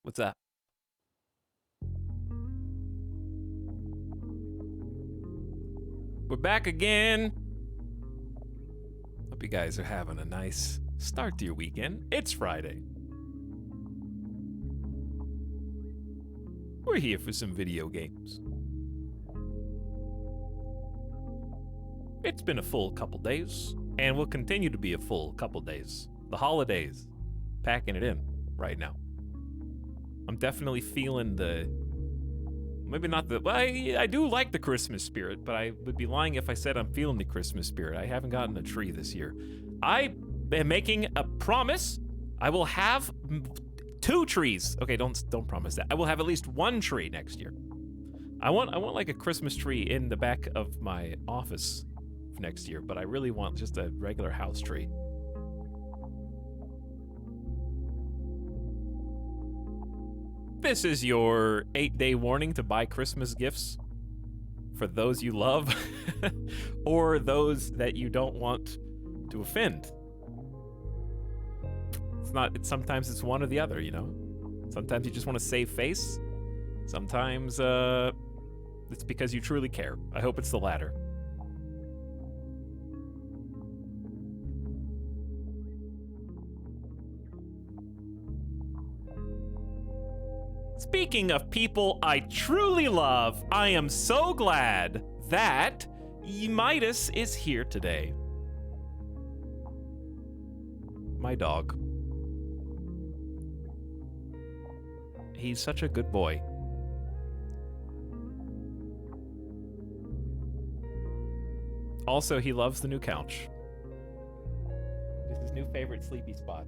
What's up? We're back again. Hope you guys are having a nice start to your weekend. It's Friday. We're here for some video games. It's been a full couple days, and will continue to be a full couple days. The holidays, packing it in right now. I'm definitely feeling the... Maybe not the... Well, I do like the Christmas spirit, but I would be lying if I said I'm feeling the Christmas spirit. I haven't gotten a tree this year. I am making a promise. I will have 2 trees. Okay, don't promise that. I will have at least 1 tree next year. I want like a Christmas tree in the back of my office next year, but I really want just a regular house tree. This is your 8-day warning to buy Christmas gifts for those you love or those that you don't want to offend. Sometimes it's one or the other, you know? Sometimes you just want to save face. Sometimes it's because you truly care. I hope it's the latter. Speaking of people I truly love, I am so glad that Midas is here today. My dog. He's such a good boy. Also, he loves the new couch. It's his new favorite sleepy spot.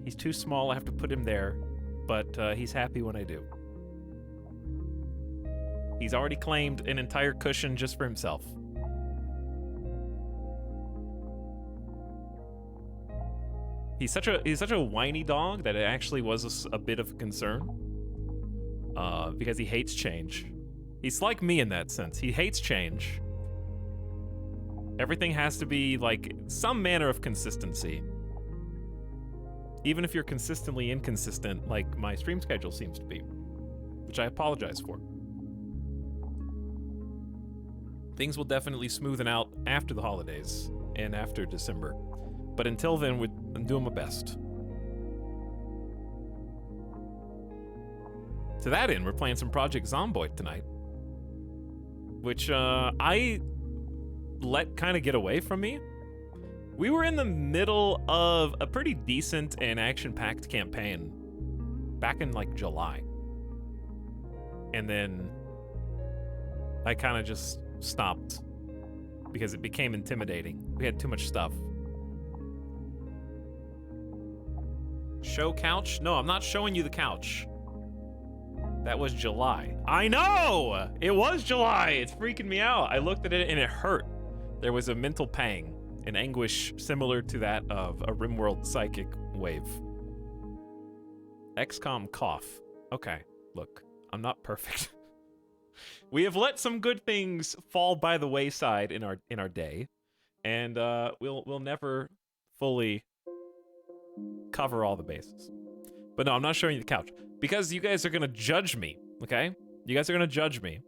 He's too small, I have to put him there. But he's happy when I do. He's already claimed an entire cushion just for himself. He's such a whiny dog that it actually was a bit of a concern. Because he hates change. He's like me in that sense. He hates change. Everything has to be like some manner of consistency. Even if you're consistently inconsistent, like my stream schedule seems to be, which I apologize for. Things will definitely smoothen out after the holidays and after December. But until then, I'm doing my best. To that end, we're playing some Project Zomboid tonight, which I let kind of get away from me. We were in the middle of a pretty decent and action-packed campaign back in, like, July. And then I kind of just stopped because it became intimidating. We had too much stuff. Show couch? No, I'm not showing you the couch. That was July. I know! It was July! It's freaking me out. I looked at it and it hurt. There was a mental pang. An anguish similar to that of a RimWorld psychic wave. XCOM cough. Okay, look, I'm not perfect. We have let some good things fall by the wayside in our day, and we'll never fully cover all the bases. But no, I'm not showing you the couch because you guys are gonna judge me. Okay, you guys are gonna judge me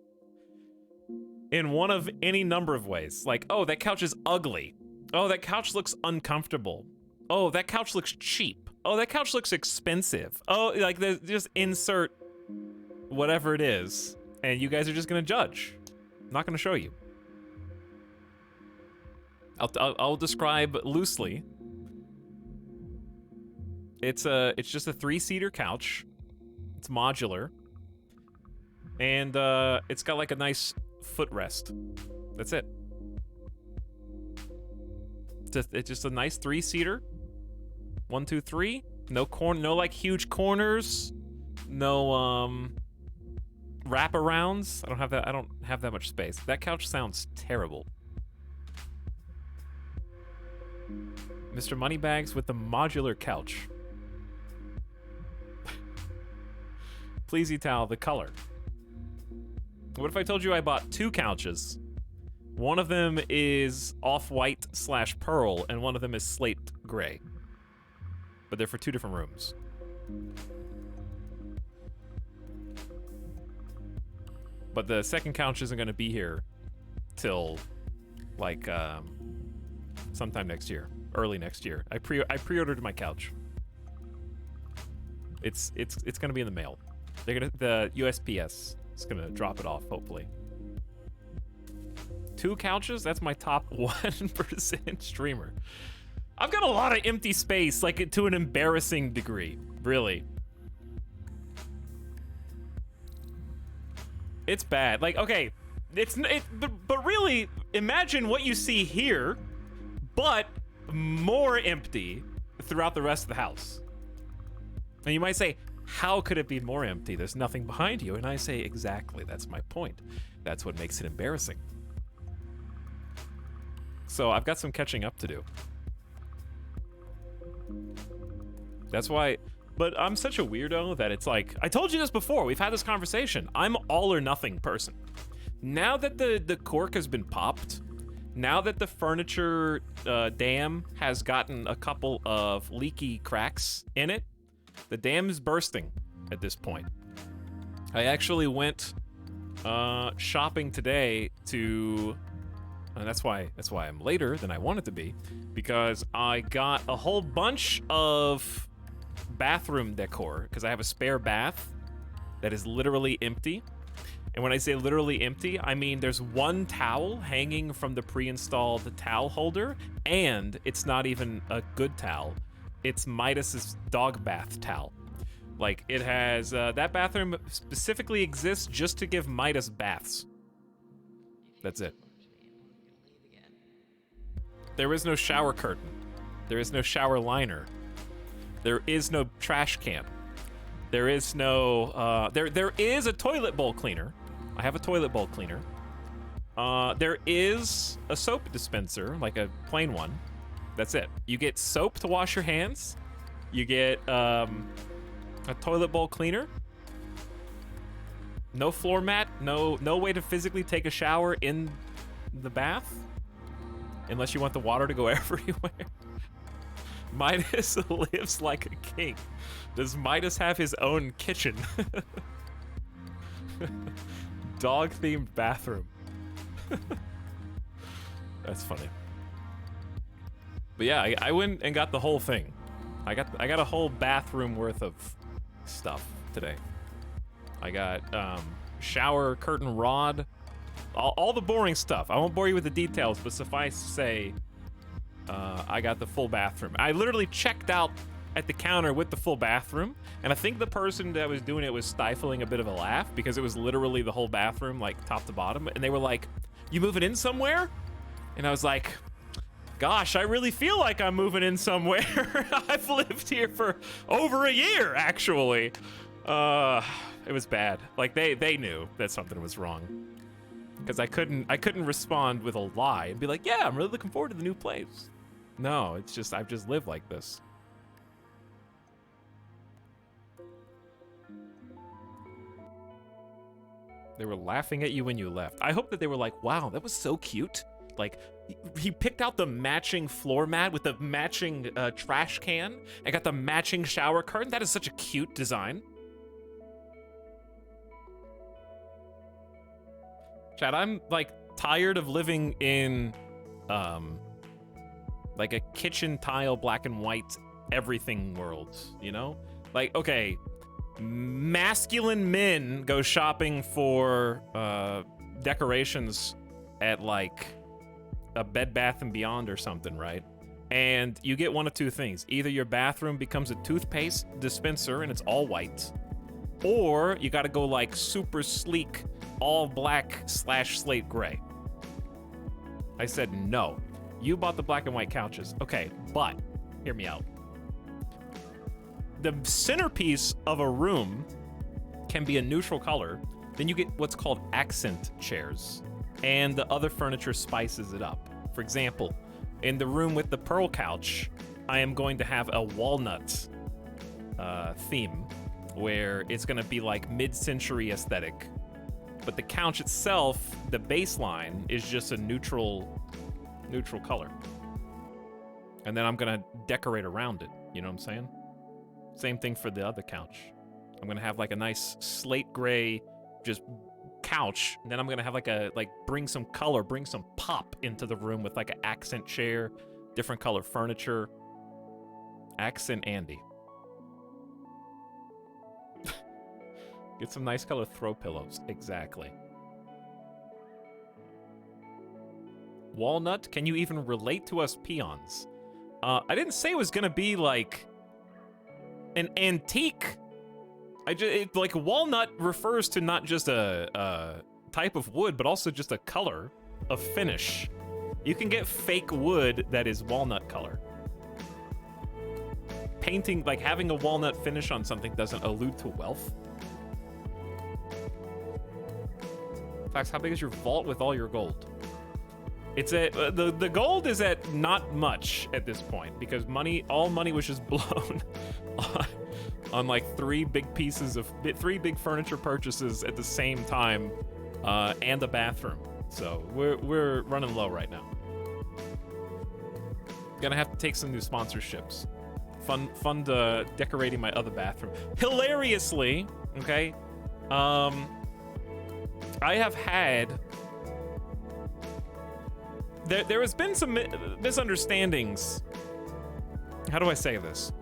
in one of any number of ways. Like, oh, that couch is ugly. Oh, that couch looks uncomfortable. Oh, that couch looks cheap. Oh, that couch looks expensive. Oh, like, just insert whatever it is, and you guys are just gonna judge. I'm not gonna show you. I'll describe loosely. It's just a 3-seater couch. It's modular, and it's got like a nice footrest. That's it. It's just a nice 3-seater. 1, 2, 3. No like huge corners. No wraparounds. I don't have that much space. That couch sounds terrible. Mr. Moneybags with the modular couch. Please, Etal, the color. What if I told you I bought 2 couches? One of them is off-white / pearl, and one of them is slate gray. But they're for 2 different rooms. But the second couch isn't going to be here till like sometime next year, early next year. I pre-ordered my couch. It's going to be in the mail. The USPS is going to drop it off hopefully. 2 couches? That's my top 1% streamer. I've got a lot of empty space, like to an embarrassing degree, really. It's bad. Like, okay, but really, imagine what you see here, but more empty throughout the rest of the house. And you might say, how could it be more empty? There's nothing behind you. And I say, exactly, that's my point. That's what makes it embarrassing. So I've got some catching up to do. That's why, but I'm such a weirdo that it's like, I told you this before, we've had this conversation. I'm all or nothing person. Now that the cork has been popped, now that the furniture dam has gotten a couple of leaky cracks in it, the dam is bursting at this point. I actually went shopping today to, and that's why I'm later than I wanted to be, because I got a whole bunch of bathroom decor, because I have a spare bath that is literally empty. And when I say literally empty, I mean there's one towel hanging from the pre-installed towel holder, and it's not even a good towel. It's Midas's dog bath towel. Like, it has, that bathroom specifically exists just to give Midas baths. That's it. There is no shower curtain. There is no shower liner. There is no trash can. There is no, there is a toilet bowl cleaner. I have a toilet bowl cleaner. There is a soap dispenser, like a plain one. That's it. You get soap to wash your hands. You get a toilet bowl cleaner. No floor mat. No way to physically take a shower in the bath, unless you want the water to go everywhere. Midas lives like a king. Does Midas have his own kitchen? Dog-themed bathroom. That's funny. But yeah, I went and got the whole thing. I got a whole bathroom worth of stuff today. I got shower curtain rod, all the boring stuff. I won't bore you with the details, but suffice to say, I got the full bathroom. I literally checked out at the counter with the full bathroom, and I think the person that was doing it was stifling a bit of a laugh because it was literally the whole bathroom, like top to bottom, and they were like, "You moving in somewhere?" And I was like, gosh, I really feel like I'm moving in somewhere. I've lived here for over a year, actually. It was bad. Like, they knew that something was wrong. Because I couldn't respond with a lie and be like, yeah, I'm really looking forward to the new place. No, it's just, I've just lived like this. They were laughing at you when you left. I hope that they were like, wow, that was so cute. Like, he picked out the matching floor mat with the matching trash can and got the matching shower curtain. That is such a cute design. Chad, I'm like tired of living in like a kitchen tile black and white everything world, you know? Like, okay, masculine men go shopping for decorations at like a Bed Bath & Beyond or something, right? And you get one of two things. Either your bathroom becomes a toothpaste dispenser and it's all white, or you gotta go like super sleek, all black / slate gray. I said no. You bought the black and white couches. Okay, but hear me out. The centerpiece of a room can be a neutral color. Then you get what's called accent chairs, and the other furniture spices it up. For example, in the room with the pearl couch, I am going to have a walnut theme, where it's gonna be like mid-century aesthetic. But the couch itself, the baseline, is just a neutral color. And then I'm gonna decorate around it, you know what I'm saying? Same thing for the other couch. I'm gonna have like a nice slate gray, just couch, and then I'm gonna have bring some color, bring some pop into the room with like an accent chair, different color furniture. Accent Andy. Get some nice color throw pillows. Exactly. Walnut, can you even relate to us peons? I didn't say it was gonna be like an antique. Like walnut refers to not just a type of wood, but also just a color, a finish. You can get fake wood that is walnut color. Painting, like having a walnut finish on something doesn't allude to wealth. Fax, how big is your vault with all your gold? It's at the gold is at not much at this point because all money was just blown on like three big furniture purchases at the same time, and a bathroom. So we're running low right now. Gonna have to take some new sponsorships. Fund decorating my other bathroom. Hilariously, okay. I have had. There has been some misunderstandings. How do I say this?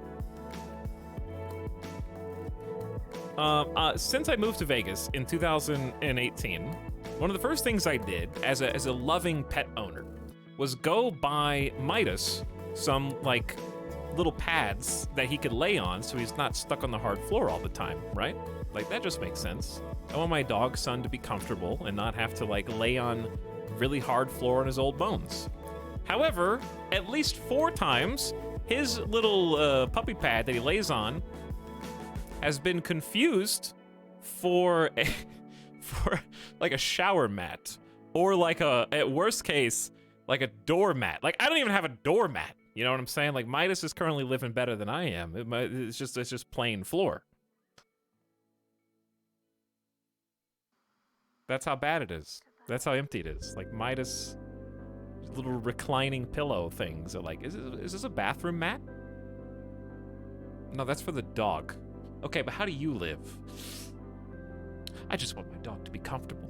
Since I moved to Vegas in 2018, one of the first things I did as a loving pet owner was go buy Midas some like little pads that he could lay on so he's not stuck on the hard floor all the time, right? Like that just makes sense. I want my dog son to be comfortable and not have to like lay on really hard floor on his old bones. However, at least 4 times, his little puppy pad that he lays on has been confused for like a shower mat, or like at worst case, like a doormat. Like I don't even have a doormat. You know what I'm saying? Like Midas is currently living better than I am. It's just plain floor. That's how bad it is. That's how empty it is. Like Midas, little reclining pillow things are like, is this a bathroom mat? No, that's for the dog. Okay, but how do you live? I just want my dog to be comfortable.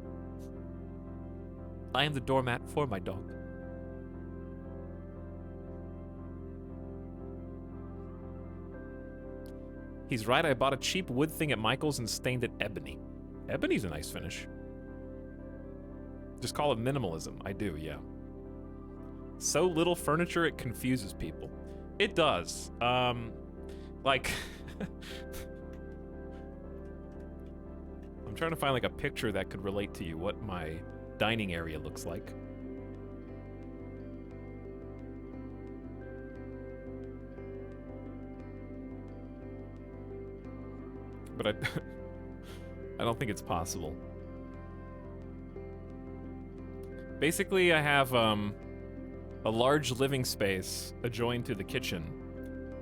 I am the doormat for my dog. He's right, I bought a cheap wood thing at Michael's and stained it ebony. Ebony's a nice finish. Just call it minimalism. I do, yeah. So little furniture, it confuses people. It does. Like... I'm trying to find like a picture that could relate to you, what my dining area looks like. But I don't think it's possible. Basically, I have a large living space adjoined to the kitchen,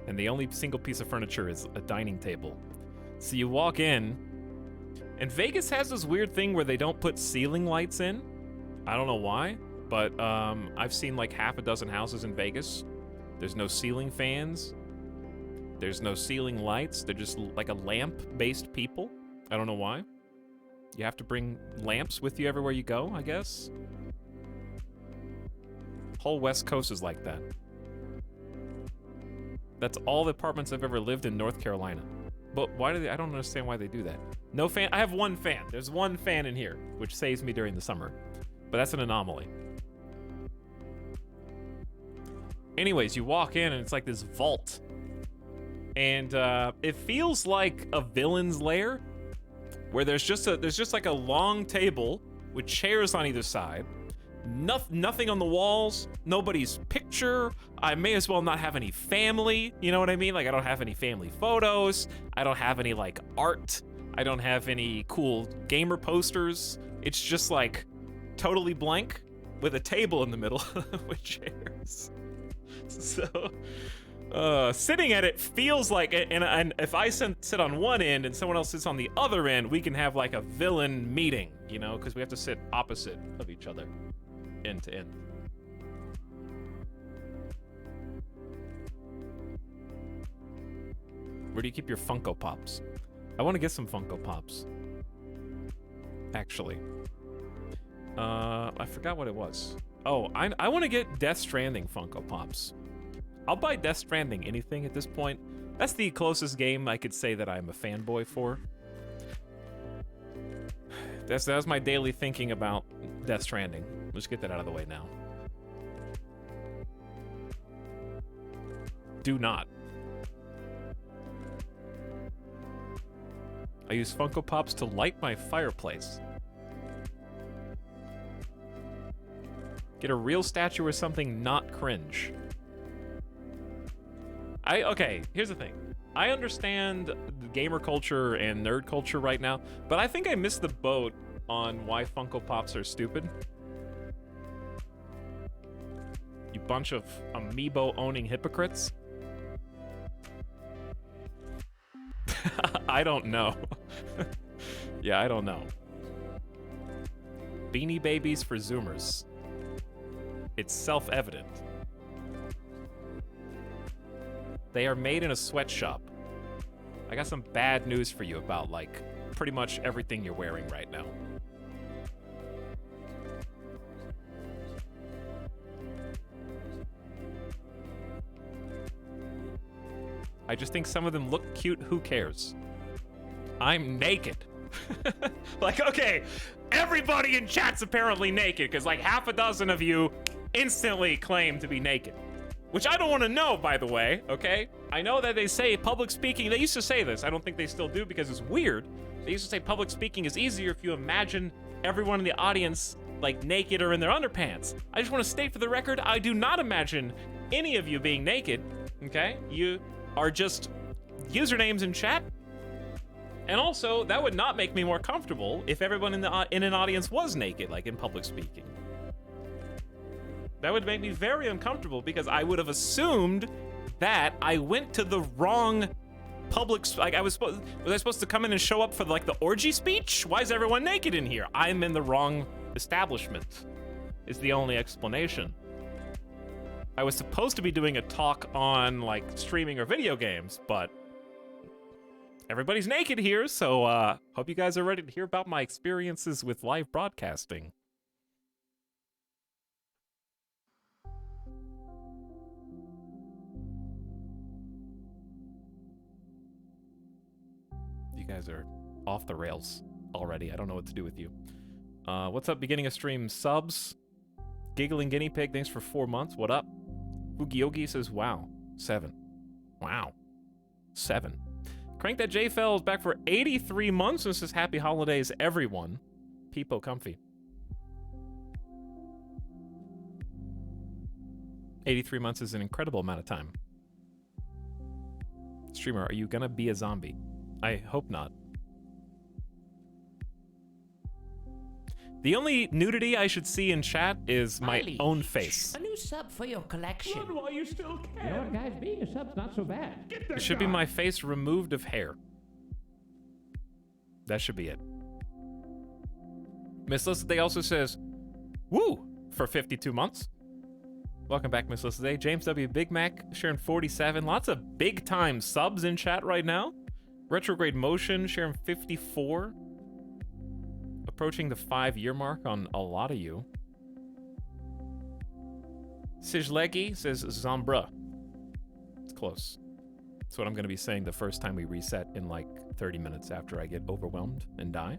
and the only single piece of furniture is a dining table. So you walk in, and Vegas has this weird thing where they don't put ceiling lights in. I don't know why, but I've seen like half a dozen houses in Vegas. There's no ceiling fans. There's no ceiling lights. They're just like a lamp-based people. I don't know why. You have to bring lamps with you everywhere you go, I guess. Whole West Coast is like that. That's all the apartments I've ever lived in North Carolina. But why do they? I don't understand why they do that. No fan. I have one fan. There's one fan in here, which saves me during the summer. But that's an anomaly. Anyways, you walk in and it's like this vault. And it feels like a villain's lair, where there's just like a long table with chairs on either side. Nothing on the walls, nobody's picture. I may as well not have any family, you know what I mean? Like I don't have any family photos. I don't have any like art. I don't have any cool gamer posters. It's just like totally blank with a table in the middle with chairs. So sitting at it feels like, and if I sit on one end and someone else sits on the other end, we can have like a villain meeting, you know, because we have to sit opposite of each other. End to end. Where do you keep your Funko Pops? I want to get some Funko Pops. actually. I forgot what it was. Oh, I want to get Death Stranding Funko Pops. I'll buy Death Stranding anything at this point. That's the closest game I could say that I'm a fanboy for. That's my daily thinking about Death Stranding. Let's get that out of the way now. Do not. I use Funko Pops to light my fireplace. Get a real statue or something not cringe. Okay, here's the thing. I understand the gamer culture and nerd culture right now, but I think I missed the boat on why Funko Pops are stupid. You bunch of amiibo-owning hypocrites. I don't know. Yeah, I don't know. Beanie Babies for Zoomers. It's self-evident. They are made in a sweatshop. I got some bad news for you about, like, pretty much everything you're wearing right now. I just think some of them look cute. Who cares? I'm naked. Like, okay, everybody in chat's apparently naked, because like half a dozen of you instantly claim to be naked. Which I don't want to know, by the way, okay? I know that they say public speaking, they used to say this, I don't think they still do because it's weird. They used to say public speaking is easier if you imagine everyone in the audience like naked or in their underpants. I just want to state for the record, I do not imagine any of you being naked, okay? You are just usernames in chat. And also, that would not make me more comfortable if everyone in an audience was naked, like in public speaking. That would make me very uncomfortable because I would have assumed that I went to the wrong public, like was I supposed to come in and show up for like the orgy speech? Why is everyone naked in here? I'm in the wrong establishment, is the only explanation. I was supposed to be doing a talk on like streaming or video games, but everybody's naked here, so hope you guys are ready to hear about my experiences with live broadcasting. You guys are off the rails already. I don't know what to do with you. What's up, beginning of stream subs? Giggling Guinea Pig, thanks for 4 months. What up? Fugiyogi says, wow. 7. Wow. 7. Crank That J Fell is back for 83 months and says, happy holidays, everyone. Peepo comfy. 83 months is an incredible amount of time. Streamer, are you gonna be a zombie? I hope not. The only nudity I should see in chat is my own face. A new sub for your collection. Blood while you still can. You know what, guys? Being a sub's not so bad. It should be my face removed of hair. That should be it. Miss Lissa Day also says, woo, for 52 months. Welcome back, Miss Lissa Day. James W. Big Mac sharing 47. Lots of big time subs in chat right now. Retrograde Motion sharing 54. Approaching the 5-year mark on a lot of you. Sijlegi says Zambra. It's close. That's what I'm going to be saying the first time we reset in like 30 minutes after I get overwhelmed and die.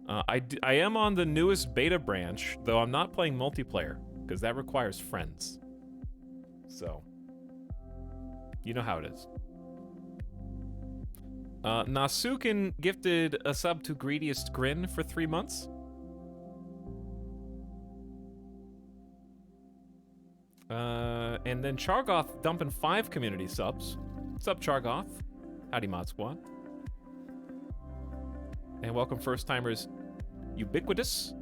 I am on the newest beta branch, though I'm not playing multiplayer, because that requires friends. So, you know how it is. Nasukin gifted a sub to Greediest Grin for 3 months. And then Chargoth dumping 5 community subs. What's up, Chargoth? Howdy, Mod Squad. And welcome first-timers Ubiquitous,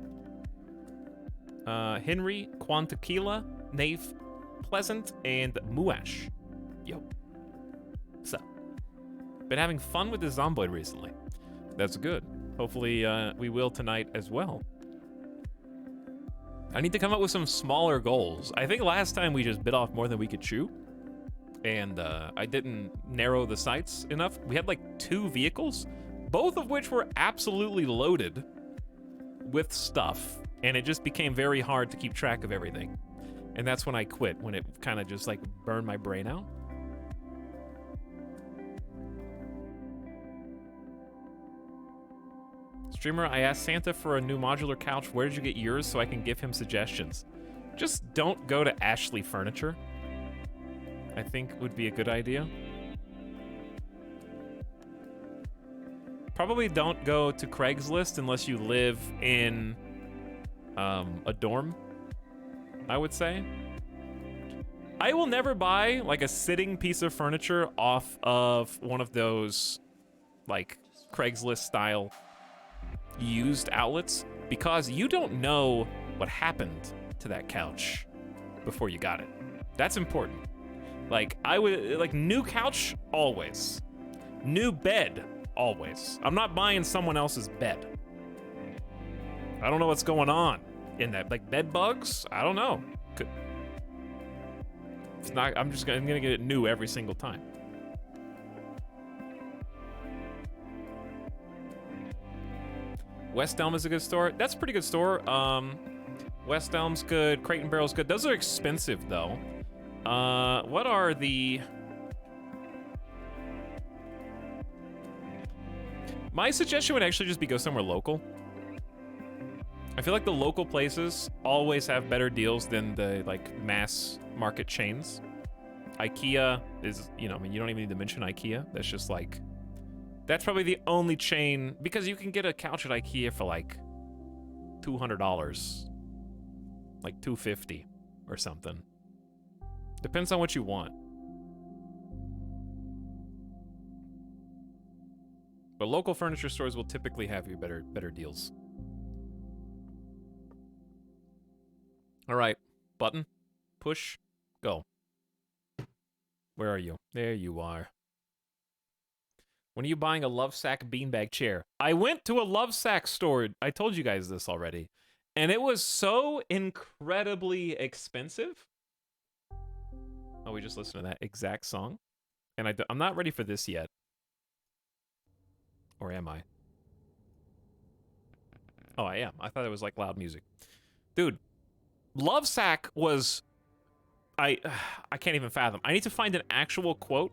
Henry, Quantequila, Nave, Pleasant, and Muash. Yo. What's up? Been having fun with the Zomboid recently. That's good. Hopefully, we will tonight as well. I need to come up with some smaller goals. I think last time we just bit off more than we could chew. And I didn't narrow the sights enough. We had like 2 vehicles, both of which were absolutely loaded with stuff, and it just became very hard to keep track of everything. And that's when I quit, when it kind of just like burned my brain out. Streamer, I asked Santa for a new modular couch. Where did you get yours so I can give him suggestions? Just don't go to Ashley Furniture. I think would be a good idea. Probably don't go to Craigslist unless you live in a dorm, I would say. I will never buy like a sitting piece of furniture off of one of those like Craigslist style used outlets, because you don't know what happened to that couch before you got it. That's important. Like, I would, like, new couch, always. New bed, always. I'm not buying someone else's bed. I don't know what's going on in that. Like, bed bugs? I don't know. It's not, I'm gonna get it new every single time. West Elm is a good store. That's a pretty good store. West Elm's good. Crate and Barrel's good. Those are expensive, though. What are the... My suggestion would actually just be go somewhere local. I feel like the local places always have better deals than the, like, mass market chains. IKEA is, you know, I mean, you don't even need to mention IKEA. That's just, like... That's probably the only chain, because you can get a couch at IKEA for like $200, like $250 or something. Depends on what you want. But local furniture stores will typically have you better deals. All right, button, push, go. Where are you? There you are. When are you buying a Lovesac beanbag chair? I went to a Lovesac store. I told you guys this already. And it was so incredibly expensive. Oh, we just listened to that exact song. And I'm not ready for this yet. Or am I? Oh, I am. I thought it was like loud music. Dude, Lovesac was... I can't even fathom. I need to find an actual quote.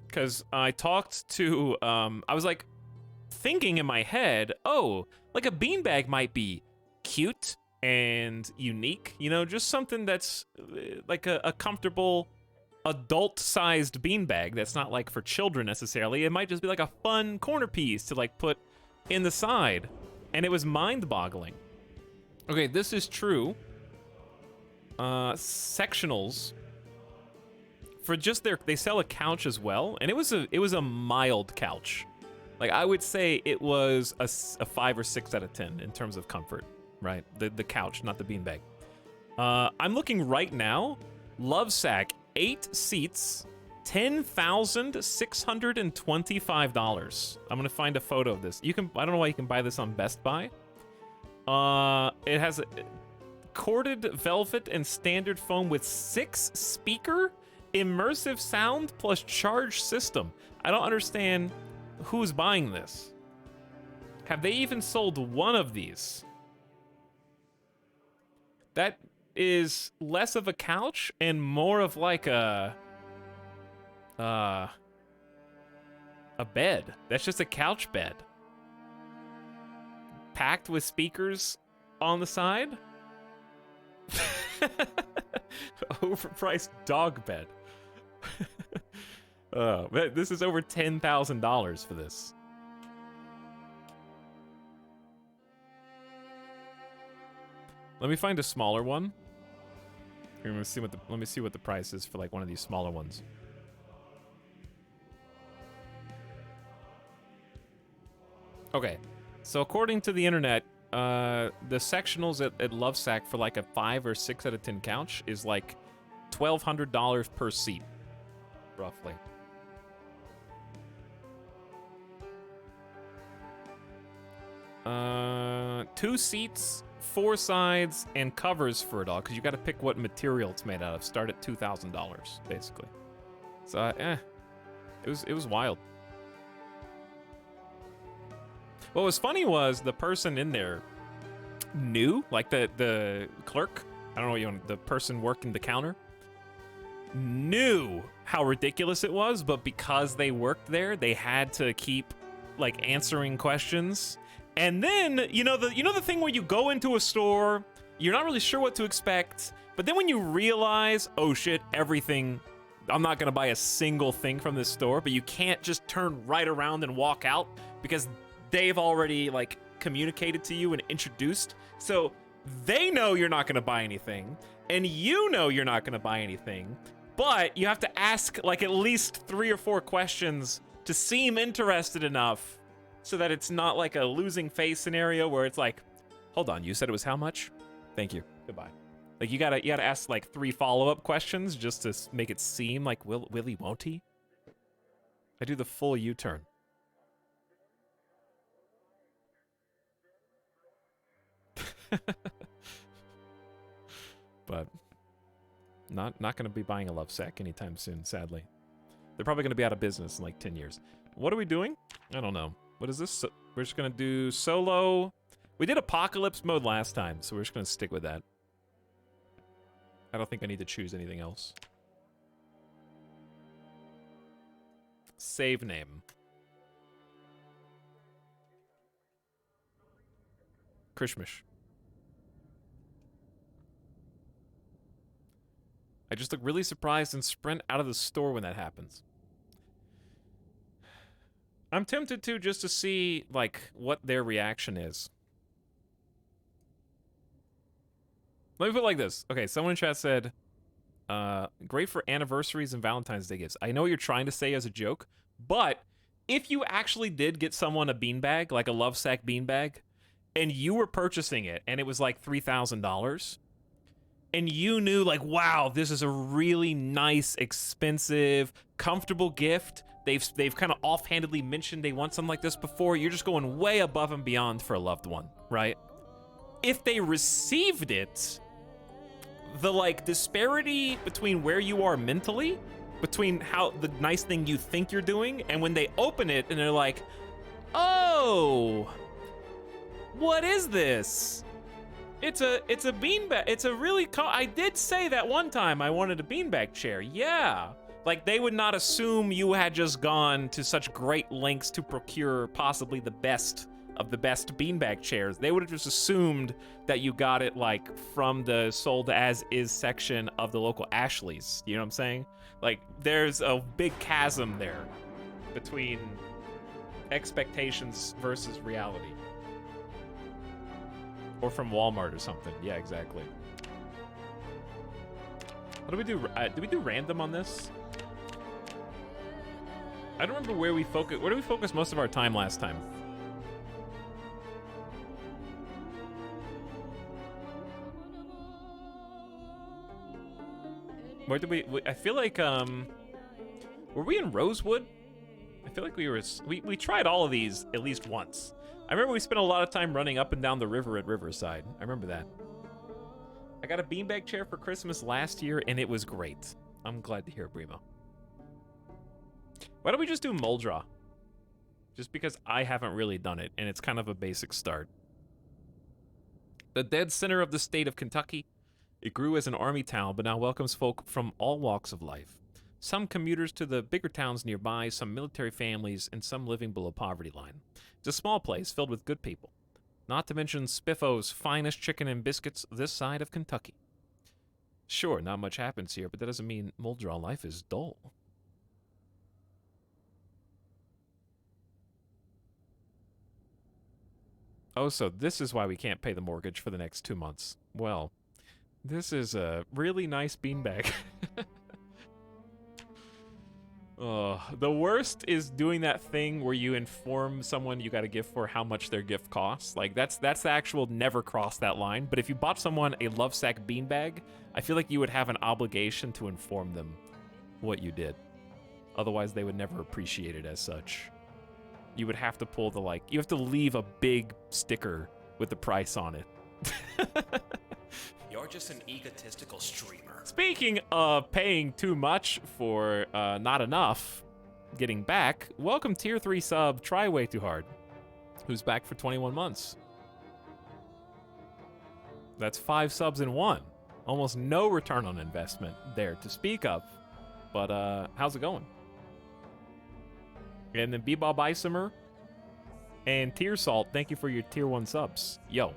Because I talked to, I was like thinking in my head, oh, like a beanbag might be cute and unique, you know, just something that's like a comfortable adult-sized beanbag that's not like for children necessarily. It might just be like a fun corner piece to like put in the side. And it was mind-boggling. Okay, this is true. Sectionals. For just they sell a couch as well, and it was a mild couch. Like, I would say it was a 5 or 6 out of 10 in terms of comfort, right? The couch, not the beanbag. I'm looking right now. Lovesac, 8 seats, $10,625. I'm gonna find a photo of this. You can, I don't know why you can buy this on Best Buy. It has a corded velvet and standard foam with 6-speaker immersive sound plus charge system. I don't understand who's buying this. Have they even sold one of these? That is less of a couch and more of like a bed. That's just a couch bed. Packed with speakers on the side. Overpriced dog bed. This is over $10,000 for this. Let me find a smaller one. Here, let me see what the price is for like one of these smaller ones. Okay, so according to the internet, the sectionals at Lovesac for like a 5 or 6 out of 10 couch is like $1,200 per seat, roughly. Two seats, 4 sides, and covers for it all, because you got to pick what material it's made out of. Start at $2,000, basically. So, it was wild. What was funny was the person in there knew, like the clerk, I don't know what you want, the person working the counter, knew how ridiculous it was, but because they worked there, they had to keep like answering questions. And then, you know the thing where you go into a store, you're not really sure what to expect, but then when you realize, oh shit, everything, I'm not gonna buy a single thing from this store, but you can't just turn right around and walk out because they've already like communicated to you and introduced. So they know you're not gonna buy anything, and you know you're not gonna buy anything, but you have to ask like at least 3 or 4 questions to seem interested enough so that it's not like a losing face scenario where it's like, hold on, you said it was how much? Thank you, goodbye. Like you gotta ask like 3 follow-up questions just to make it seem like will he, won't he? I do the full U-turn. But not gonna be buying a love sack anytime soon, sadly. They're probably gonna be out of business in like 10 years. What are we doing? I don't know. What is this? We're just gonna do solo. We did apocalypse mode last time, so we're just gonna stick with that. I don't think I need to choose anything else. Save name. Krishmish. I just look really surprised and sprint out of the store when that happens. I'm tempted to just to see, like, what their reaction is. Let me put it like this. Okay, someone in chat said, great for anniversaries and Valentine's Day gifts. I know what you're trying to say as a joke, but if you actually did get someone a beanbag, like a love sack beanbag, and you were purchasing it, and it was like $3,000, and you knew, like, wow, this is a really nice, expensive, comfortable gift. They've kind of offhandedly mentioned they want something like this before. You're just going way above and beyond for a loved one, right? If they received it, the, like, disparity between where you are mentally, between how the nice thing you think you're doing, and when they open it and they're like, oh, what is this? It's a beanbag. It's a really I did say that one time I wanted a beanbag chair. Yeah. Like, they would not assume you had just gone to such great lengths to procure possibly the best of the best beanbag chairs. They would have just assumed that you got it, like, from the sold as is section of the local Ashley's. You know what I'm saying? Like, there's a big chasm there between expectations versus reality. Or from Walmart or something. Yeah, exactly. What do we do? Do we do random on this? I don't remember where we focus. Where do we focus most of our time last time? Where did we I feel like, were we in Rosewood? I feel like we tried all of these at least once. I remember we spent a lot of time running up and down the river at Riverside. I remember that. I got a beanbag chair for Christmas last year, and it was great. I'm glad to hear it, Brimo. Why don't we just do Muldra? Just because I haven't really done it, and it's kind of a basic start. The dead center of the state of Kentucky, it grew as an army town, but now welcomes folk from all walks of life. Some commuters to the bigger towns nearby, some military families, and some living below poverty line. It's a small place filled with good people. Not to mention Spiffo's finest chicken and biscuits this side of Kentucky. Sure, not much happens here, but that doesn't mean Muldra life is dull. Oh, so this is why we can't pay the mortgage for the next 2 months. Well, this is a really nice beanbag. The worst is doing that thing where you inform someone you got a gift for how much their gift costs. Like, that's the actual never cross that line. But if you bought someone a love sack beanbag, I feel like you would have an obligation to inform them what you did. Otherwise, they would never appreciate it as such. You would have to pull the, like, you have to leave a big sticker with the price on it. You're just an egotistical streamer. Speaking of paying too much for not enough getting back, welcome tier 3 sub, Try Way Too Hard. who's back for 21 months. That's 5 subs in one. Almost no return on investment there to speak of. But how's it going? And then Bebob Isomer and Tier Salt, thank you for your tier 1 subs. Yo.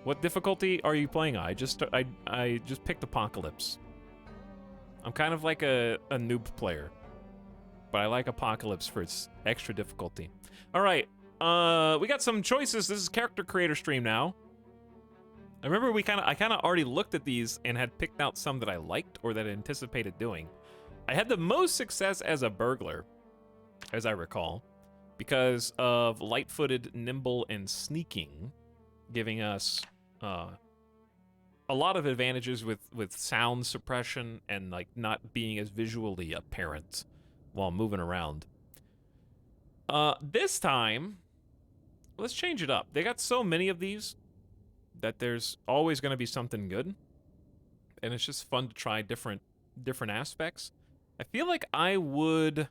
What difficulty are you playing on? I just picked Apocalypse. I'm kind of like a noob player. But I like Apocalypse for its extra difficulty. All right. We got some choices. This is character creator stream now. I remember I kind of already looked at these and had picked out some that I liked or that I anticipated doing. I had the most success as a burglar, as I recall, because of light-footed, nimble, and sneaking, giving us a lot of advantages with sound suppression and like not being as visually apparent while moving around. This time, let's change it up. They got so many of these that there's always going to be something good, and it's just fun to try different aspects. I feel like I would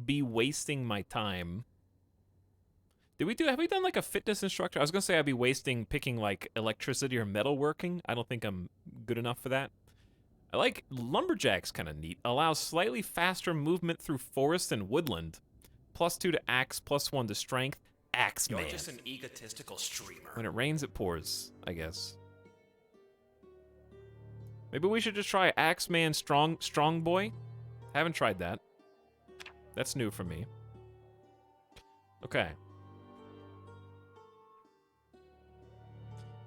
be wasting my time. Have we done like a fitness instructor? I was gonna say I'd be wasting picking like electricity or metalworking. I don't think I'm good enough for that. I like lumberjack's kind of neat. Allows slightly faster movement through forest and woodland. +2 to axe, +1 to strength. Axeman. You're just an egotistical streamer. When it rains, it pours, I guess. Maybe we should just try Axeman Strong Boy. Haven't tried that. That's new for me. Okay.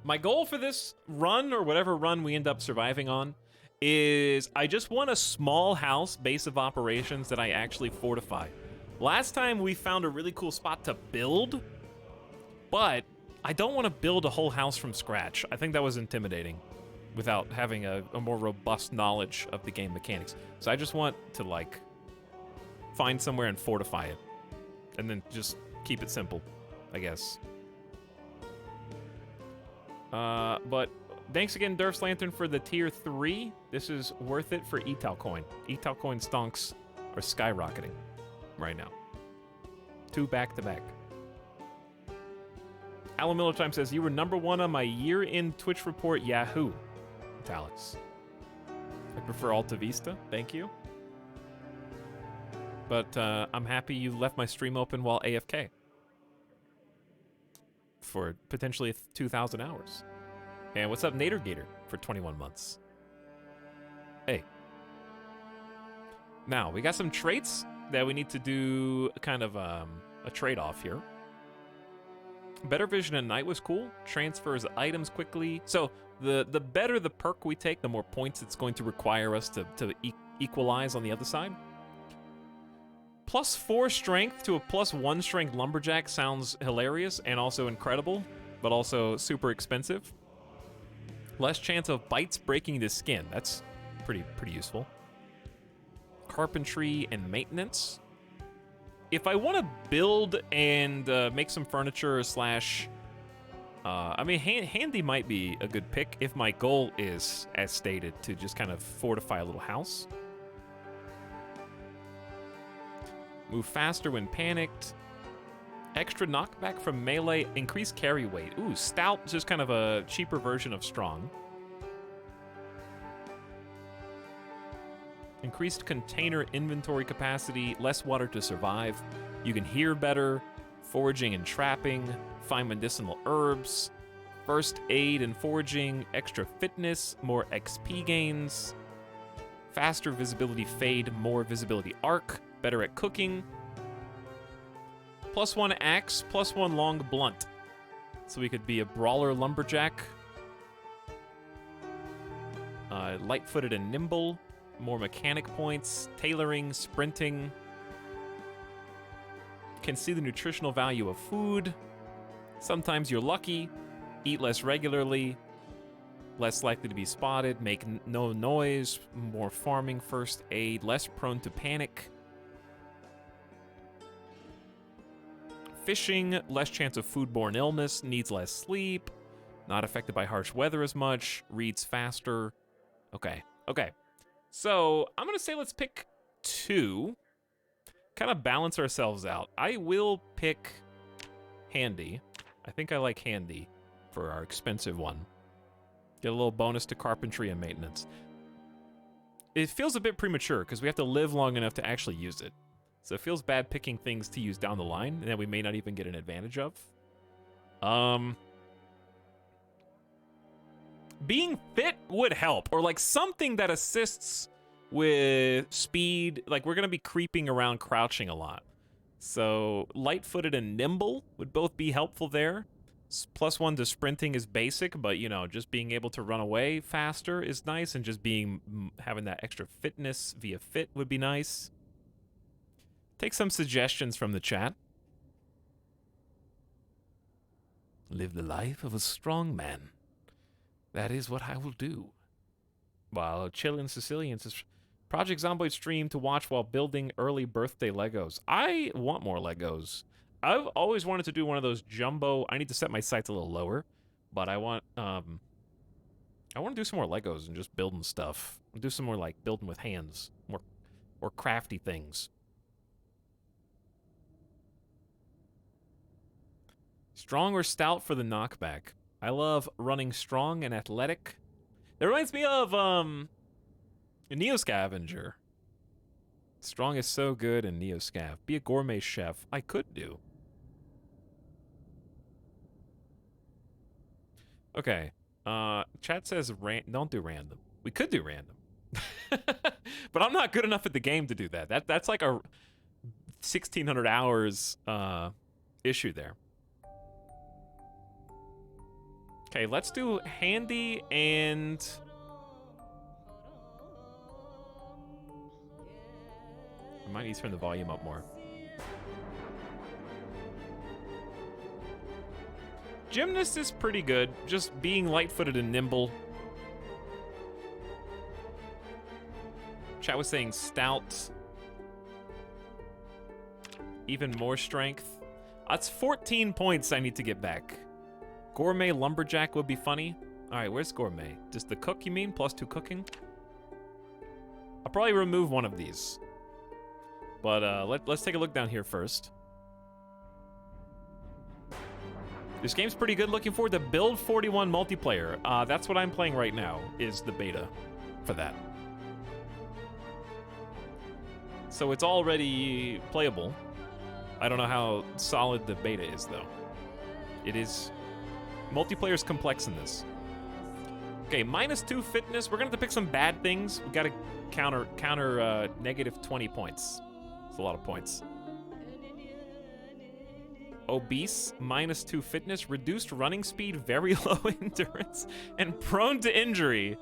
My goal for this run, or whatever run we end up surviving on, is I just want a small house base of operations that I actually fortify. Last time we found a really cool spot to build, but I don't want to build a whole house from scratch. I think that was intimidating without having a more robust knowledge of the game mechanics. So I just want to like find somewhere and fortify it, and then just keep it simple, I guess. But thanks again, Durf's Lantern, for the tier 3. This is worth it for Etal Coin. Etal Coin stonks are skyrocketing right now. 2 back-to-back. Alan Miller Time says, you were #1 on my year-end Twitch report, Yahoo. Etalyx. I prefer Alta Vista, thank you. But I'm happy you left my stream open while AFK. For potentially 2,000 hours. And what's up, Nader Gator, for 21 months? Hey. Now, we got some traits that we need to do kind of a trade-off here. Better vision at night was cool. Transfers items quickly. So the better the perk we take, the more points it's going to require us to equalize on the other side. +4 strength to a +1 strength lumberjack sounds hilarious and also incredible, but also super expensive. Less chance of bites breaking the skin. That's pretty useful. Carpentry and maintenance. If I want to build and make some furniture slash... I mean, handy might be a good pick if my goal is, as stated, to just kind of fortify a little house. Move faster when panicked. Extra knockback from melee. Increased carry weight. Ooh, stout, just kind of a cheaper version of strong. Increased container inventory capacity. Less water to survive. You can hear better. Foraging and trapping. Find medicinal herbs. First aid and foraging. Extra fitness. More XP gains. Faster visibility fade. More visibility arc. Better at cooking. +1 axe, +1 long blunt. So we could be a brawler lumberjack. Light-footed and nimble. More mechanic points. Tailoring, sprinting. Can see the nutritional value of food. Sometimes you're lucky. Eat less regularly. Less likely to be spotted. Make no noise. More farming, first aid. Less prone to panic. Fishing, less chance of foodborne illness, needs less sleep, not affected by harsh weather as much, reads faster. Okay. So I'm gonna say let's pick 2. kind of balance ourselves out. I will pick Handy. I think I like Handy for our expensive one. Get a little bonus to carpentry and maintenance. It feels a bit premature because we have to live long enough to actually use it. So it feels bad picking things to use down the line and that we may not even get an advantage of. Being fit would help, or like something that assists with speed. Like we're gonna be creeping around crouching a lot. So light-footed and nimble would both be helpful there. +1 to sprinting is basic, but you know, just being able to run away faster is nice, and just having that extra fitness via fit would be nice. Take some suggestions from the chat. Live the life of a strong man. That is what I will do. While chillin' Sicilian says, Project Zomboid stream to watch while building early birthday Legos. I want more Legos. I've always wanted to do one of those jumbo. I need to set my sights a little lower, but I want to do some more Legos and just building stuff. Do some more like building with hands, more crafty things. Strong or stout for the knockback? I love running strong and athletic. That reminds me of Neo Scavenger. Strong is so good in Neo Scav. Be a gourmet chef. I could do. Okay. Chat says don't do random. We could do random. But I'm not good enough at the game to do that. That's like a 1,600 hours issue there. Okay, let's do Handy and... I might need to turn the volume up more. Gymnast is pretty good, just being light-footed and nimble. Chat was saying stout. Even more strength. That's 14 points I need to get back. Gourmet lumberjack would be funny. All right, where's gourmet? Just the cook, you mean? +2 cooking? I'll probably remove one of these. But let's take a look down here first. This game's pretty good. Looking forward to Build 41 multiplayer. That's what I'm playing right now, is the beta for that. So it's already playable. I don't know how solid the beta is, though. It is... Multiplayer's complex in this. Okay, -2 fitness. We're gonna have to pick some bad things. We gotta counter negative 20 points. It's a lot of points. Obese, -2 fitness, reduced running speed, very low endurance, and prone to injury.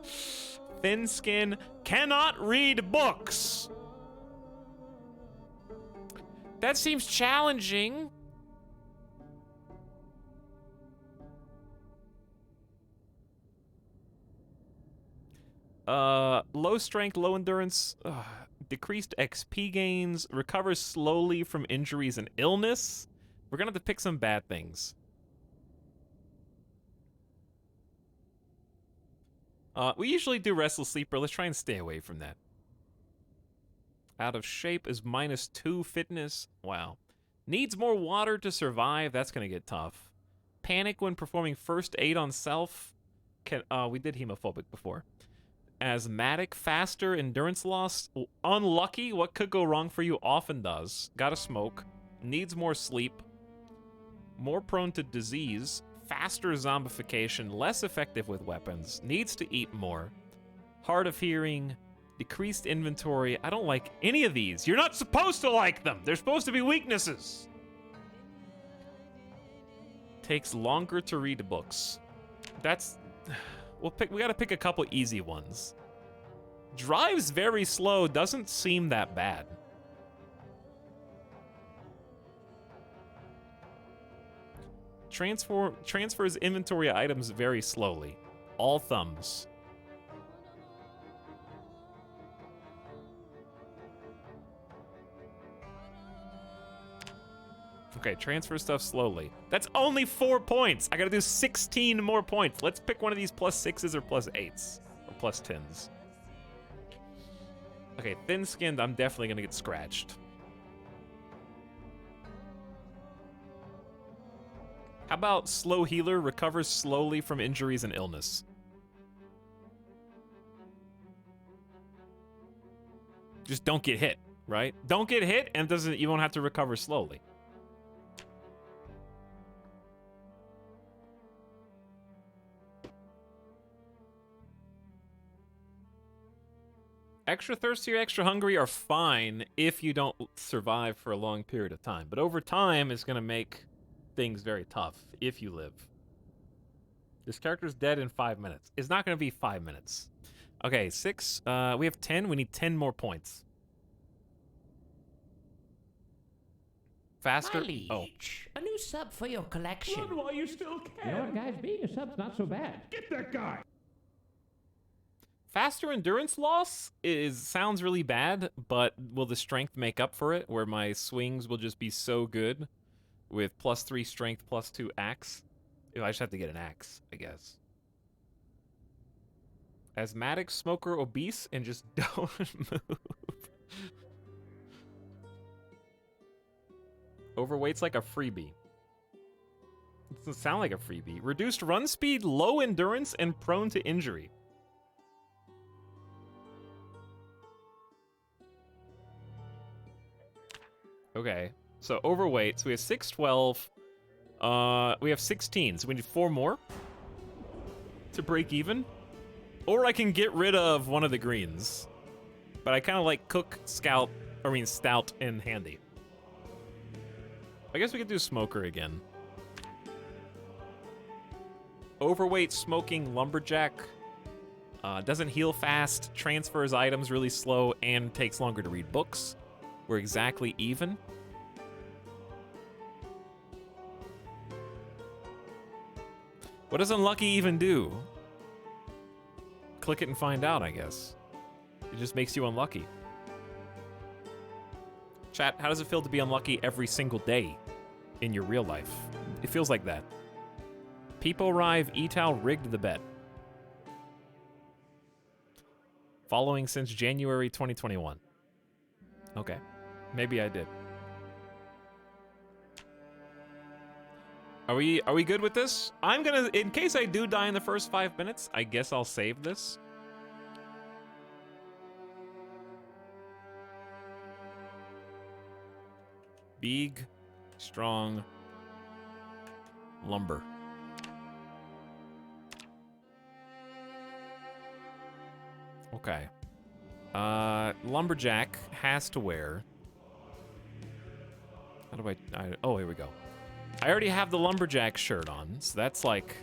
Thin skin, cannot read books. That seems challenging. Low strength, low endurance, decreased XP gains, recovers slowly from injuries and illness. We're gonna have to pick some bad things. We usually do restless sleeper. Let's try and stay away from that. Out of shape is -2 fitness. Wow. Needs more water to survive. That's gonna get tough. Panic when performing first aid on self. We did hemophobic before. Asthmatic, faster, endurance loss. Unlucky, what could go wrong for you often does. Gotta smoke. Needs more sleep. More prone to disease. Faster zombification. Less effective with weapons. Needs to eat more. Hard of hearing. Decreased inventory. I don't like any of these. You're not supposed to like them. They're supposed to be weaknesses. Takes longer to read books. That's... We gotta pick a couple easy ones. Drives very slow, doesn't seem that bad. Transfers inventory items very slowly. All thumbs. Okay, transfer stuff slowly. That's only 4 points. I gotta do 16 more points. Let's pick one of these +6s or +8s. Or +10s. Okay, thin-skinned, I'm definitely gonna get scratched. How about slow healer recovers slowly from injuries and illness? Just don't get hit, right? Don't get hit and you won't have to recover slowly. Extra thirsty or extra hungry are fine if you don't survive for a long period of time. But over time, it's going to make things very tough if you live. This character's dead in 5 minutes. It's not going to be 5 minutes. Okay, 6. We have 10. We need 10 more points. Faster. My liege, a new sub for your collection. Run while you still can. You know what, guys? Being a sub's not so bad. Get that guy. Faster endurance loss sounds really bad, but will the strength make up for it? Where my swings will just be so good with +3 strength, +2 axe. I just have to get an axe, I guess. Asthmatic, smoker, obese, and just don't move. Overweight's like a freebie. It doesn't sound like a freebie. Reduced run speed, low endurance, and prone to injury. Okay, so overweight. So we have 6, 12. We have 16, so we need 4 more to break even. Or I can get rid of one of the greens. But I kind of like cook, stout, and handy. I guess we could do smoker again. Overweight, smoking, lumberjack. Doesn't heal fast, transfers items really slow, and takes longer to read books. We're exactly even. What does unlucky even do? Click it and find out, I guess. It just makes you unlucky. Chat, how does it feel to be unlucky every single day in your real life? It feels like that. People arrive, Etal rigged the bet. Following since January 2021. Okay. Maybe I did. Are we good with this? I'm gonna, in case I do die in the first 5 minutes, I guess I'll save this. Big, strong, lumber. Okay. Lumberjack has to wear. How do I oh, here we go. I already have the lumberjack shirt on, so that's like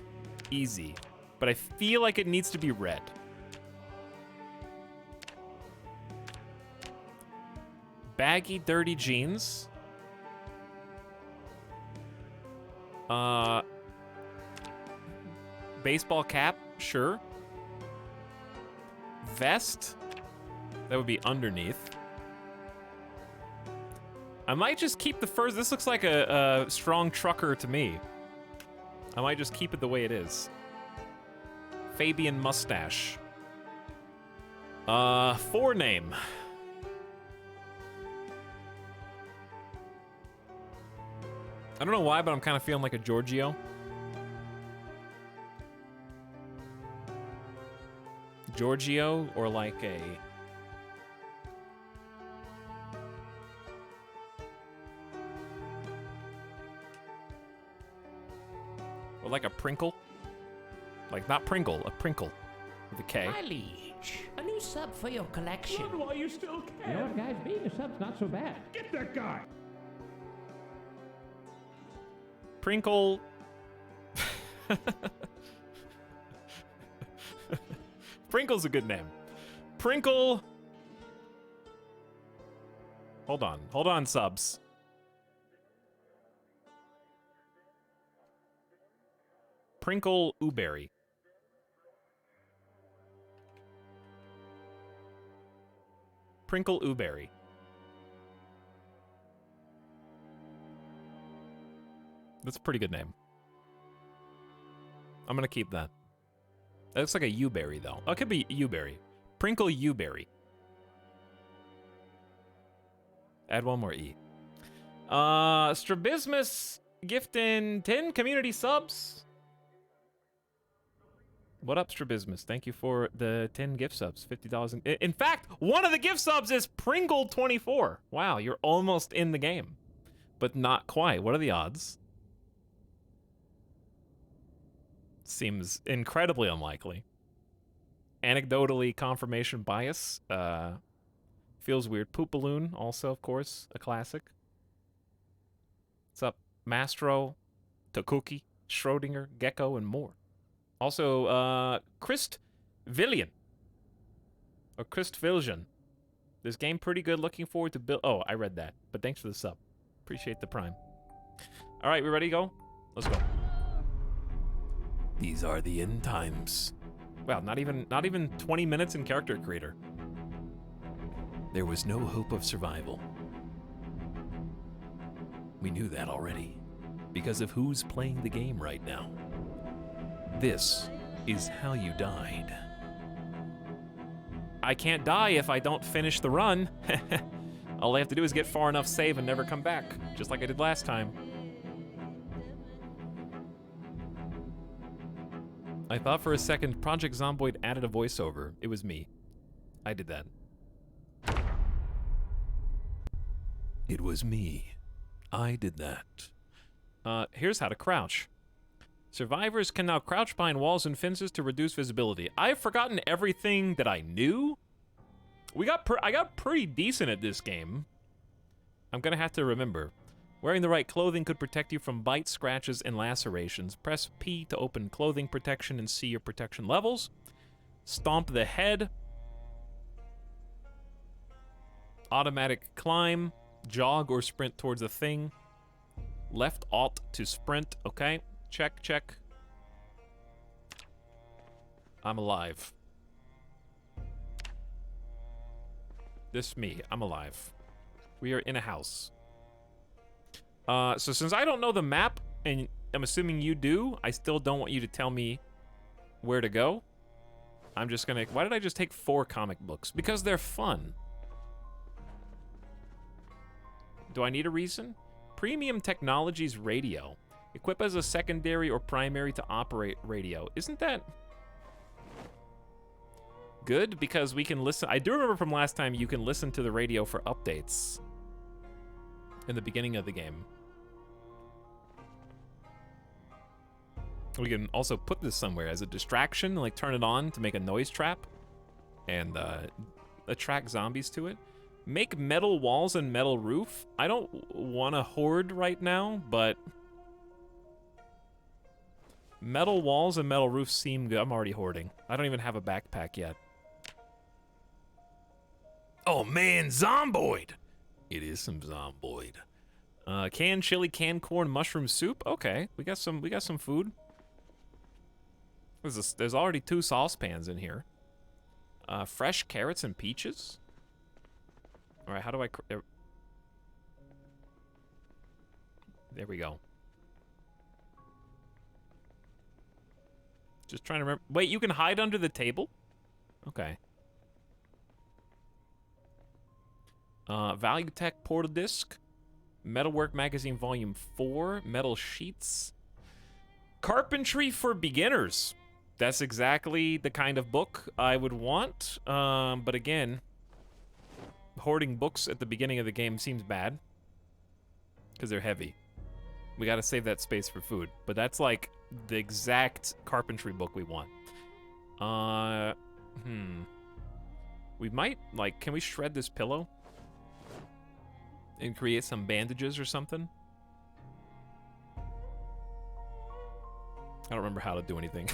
easy. But I feel like it needs to be red. Baggy, dirty jeans. Baseball cap, sure. Vest, that would be underneath. I might just keep the furs. This looks like a strong trucker to me. I might just keep it the way it is. Fabian mustache. Forename. I don't know why, but I'm kind of feeling like a Giorgio. Giorgio, or like a... or like a Prinkle. Like, not Pringle, a Prinkle. With a K. My liege, a new sub for your collection. Run while you still can. You know what, guys? Being a sub's not so bad. Get that guy. Prinkle. Prinkle's a good name. Prinkle. Hold on, subs. Prinkle Uberry. Prinkle Uberry. That's a pretty good name. I'm gonna keep that. That looks like a Uberry, though. Oh, it could be Uberry. Prinkle Uberry. Add one more E. Strabismus gifting 10 community subs. What up, Strabismus? Thank you for the 10 gift subs. $50. In fact, one of the gift subs is Pringle24. Wow, you're almost in the game. But not quite. What are the odds? Seems incredibly unlikely. Anecdotally, confirmation bias. Feels weird. Poop Balloon, also, of course, a classic. What's up? Mastro, Tokuki, Schrodinger, Gecko, and more. Also, Christ Villian. Or Christ Viljan. This game pretty good. Looking forward to build. Oh, I read that. But thanks for the sub. Appreciate the prime. All right, we ready to go? Let's go. These are the end times. Wow, not even 20 minutes in character creator. There was no hope of survival. We knew that already because of who's playing the game right now. This is how you died. I can't die if I don't finish the run. All I have to do is get far enough, save, and never come back, just like I did last time. I thought for a second Project Zomboid added a voiceover. It was me. I did that. It was me. I did that. Here's how to crouch. Survivors can now crouch behind walls and fences to reduce visibility. I've forgotten everything that I knew. I got pretty decent at this game. I'm gonna have to remember. Wearing the right clothing could protect you from bites, scratches, and lacerations. Press P to open clothing protection and see your protection levels. Stomp the head. Automatic climb. Jog or sprint towards a thing. Left Alt to sprint. Okay. Check, check. I'm alive. This me. I'm alive. We are in a house. So since I don't know the map, and I'm assuming you do, I still don't want you to tell me where to go. I'm just gonna... Why did I just take 4 comic books? Because they're fun. Do I need a reason? Premium Technologies Radio. Equip as a secondary or primary to operate radio. Isn't that good? Because we can listen... I do remember from last time you can listen to the radio for updates in the beginning of the game. We can also put this somewhere as a distraction, like turn it on to make a noise trap and attract zombies to it. Make metal walls and metal roof. I don't want to hoard right now, but metal walls and metal roofs seem good. I'm already hoarding. I don't even have a backpack yet. Oh man, Zomboid! It is some Zomboid. Canned chili, canned corn, mushroom soup. Okay, we got some food. There's already 2 saucepans in here. Fresh carrots and peaches. All right, how do I... There we go. Just trying to remember... Wait, you can hide under the table? Okay. Value Tech Portal Disc. Metalwork Magazine Volume 4. Metal Sheets. Carpentry for Beginners. That's exactly the kind of book I would want. But again, hoarding books at the beginning of the game seems bad. Because they're heavy. We gotta save that space for food. But that's like the exact carpentry book we want. We might, like, can we shred this pillow? And create some bandages or something? I don't remember how to do anything.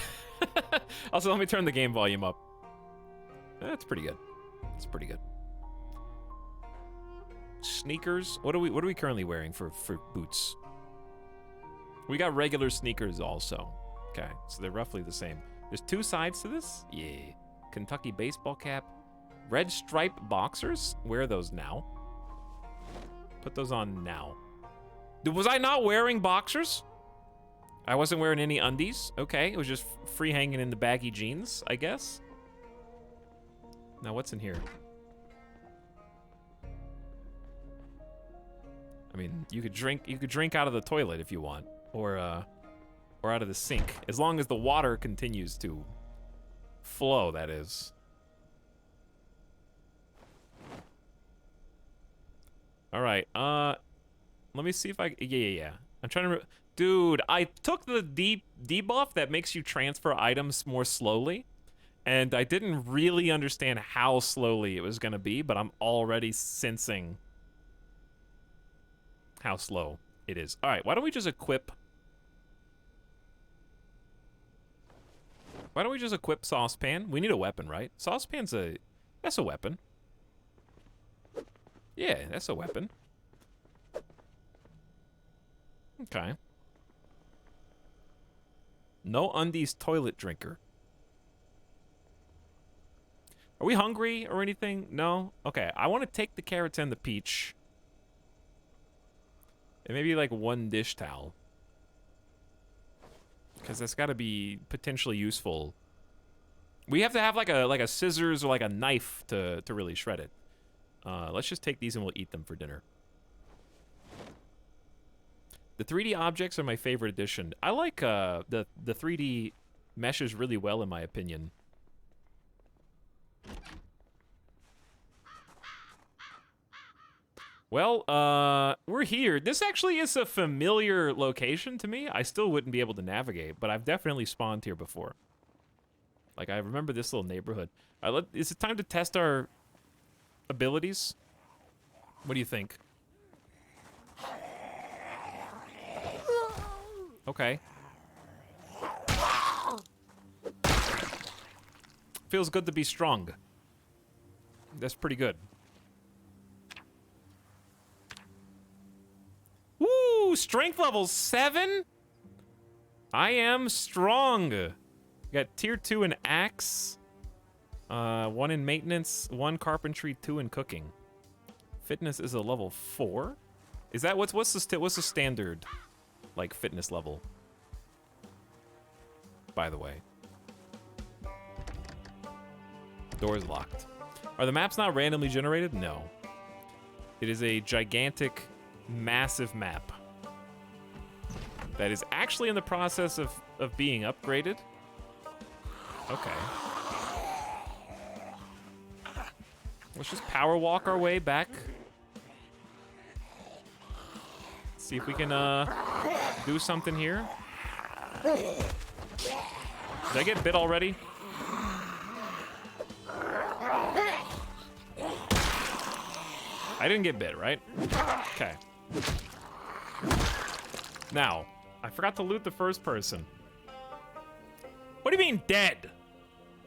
Also, let me turn the game volume up. That's pretty good. It's pretty good. Sneakers. What are we currently wearing for boots? We got regular sneakers also. Okay, so they're roughly the same. There's 2 sides to this? Yeah. Kentucky baseball cap. Red stripe boxers? Wear those now. Put those on now. Was I not wearing boxers? I wasn't wearing any undies. Okay, it was just free hanging in the baggy jeans, I guess. Now what's in here? I mean, you could drink out of the toilet if you want, or out of the sink, as long as the water continues to flow, that is. All right, let me see if I, yeah. I'm trying to, dude, I took the debuff that makes you transfer items more slowly, and I didn't really understand how slowly it was gonna be, but I'm already sensing how slow it is. All right, why don't we just equip Saucepan? We need a weapon, right? Saucepan's that's a weapon. Yeah, that's a weapon. Okay. No undies toilet drinker. Are we hungry or anything? No? Okay, I want to take the carrots and the peach. And maybe like one dish towel. Because that's got to be potentially useful. We have to have like a scissors or like a knife to really shred it. Let's just take these and we'll eat them for dinner. The 3D objects are my favorite addition. I like the 3D meshes really well, in my opinion. Well, we're here. This actually is a familiar location to me. I still wouldn't be able to navigate, but I've definitely spawned here before. Like, I remember this little neighborhood. Is it time to test our abilities? What do you think? Okay. Feels good to be strong. That's pretty good. Woo! Strength level 7? I am strong. Got tier 2 in axe. 1 in maintenance, 1 carpentry, 2 in cooking. Fitness is a level 4. Is that what's the standard like fitness level? By the way. Door's locked. Are the maps not randomly generated? No. It is a gigantic, massive map that is actually in the process of being upgraded. Okay. Let's just power walk our way back. See if we can do something here. Did I get bit already? I didn't get bit, right? Okay. Now, I forgot to loot the first person. What do you mean dead?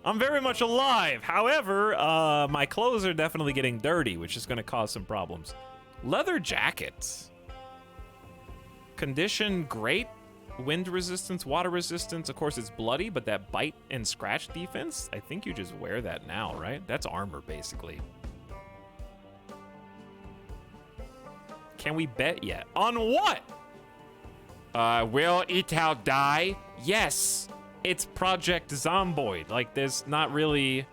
I'm very much alive. However, my clothes are definitely getting dirty, which is going to cause some problems. Leather jackets. Condition great. Wind resistance, water resistance. Of course, it's bloody, but that bite and scratch defense, I think you just wear that now, right? That's armor, basically. Can we bet yet? On what? Will Etal die? Yes. It's Project Zomboid. Like, there's not really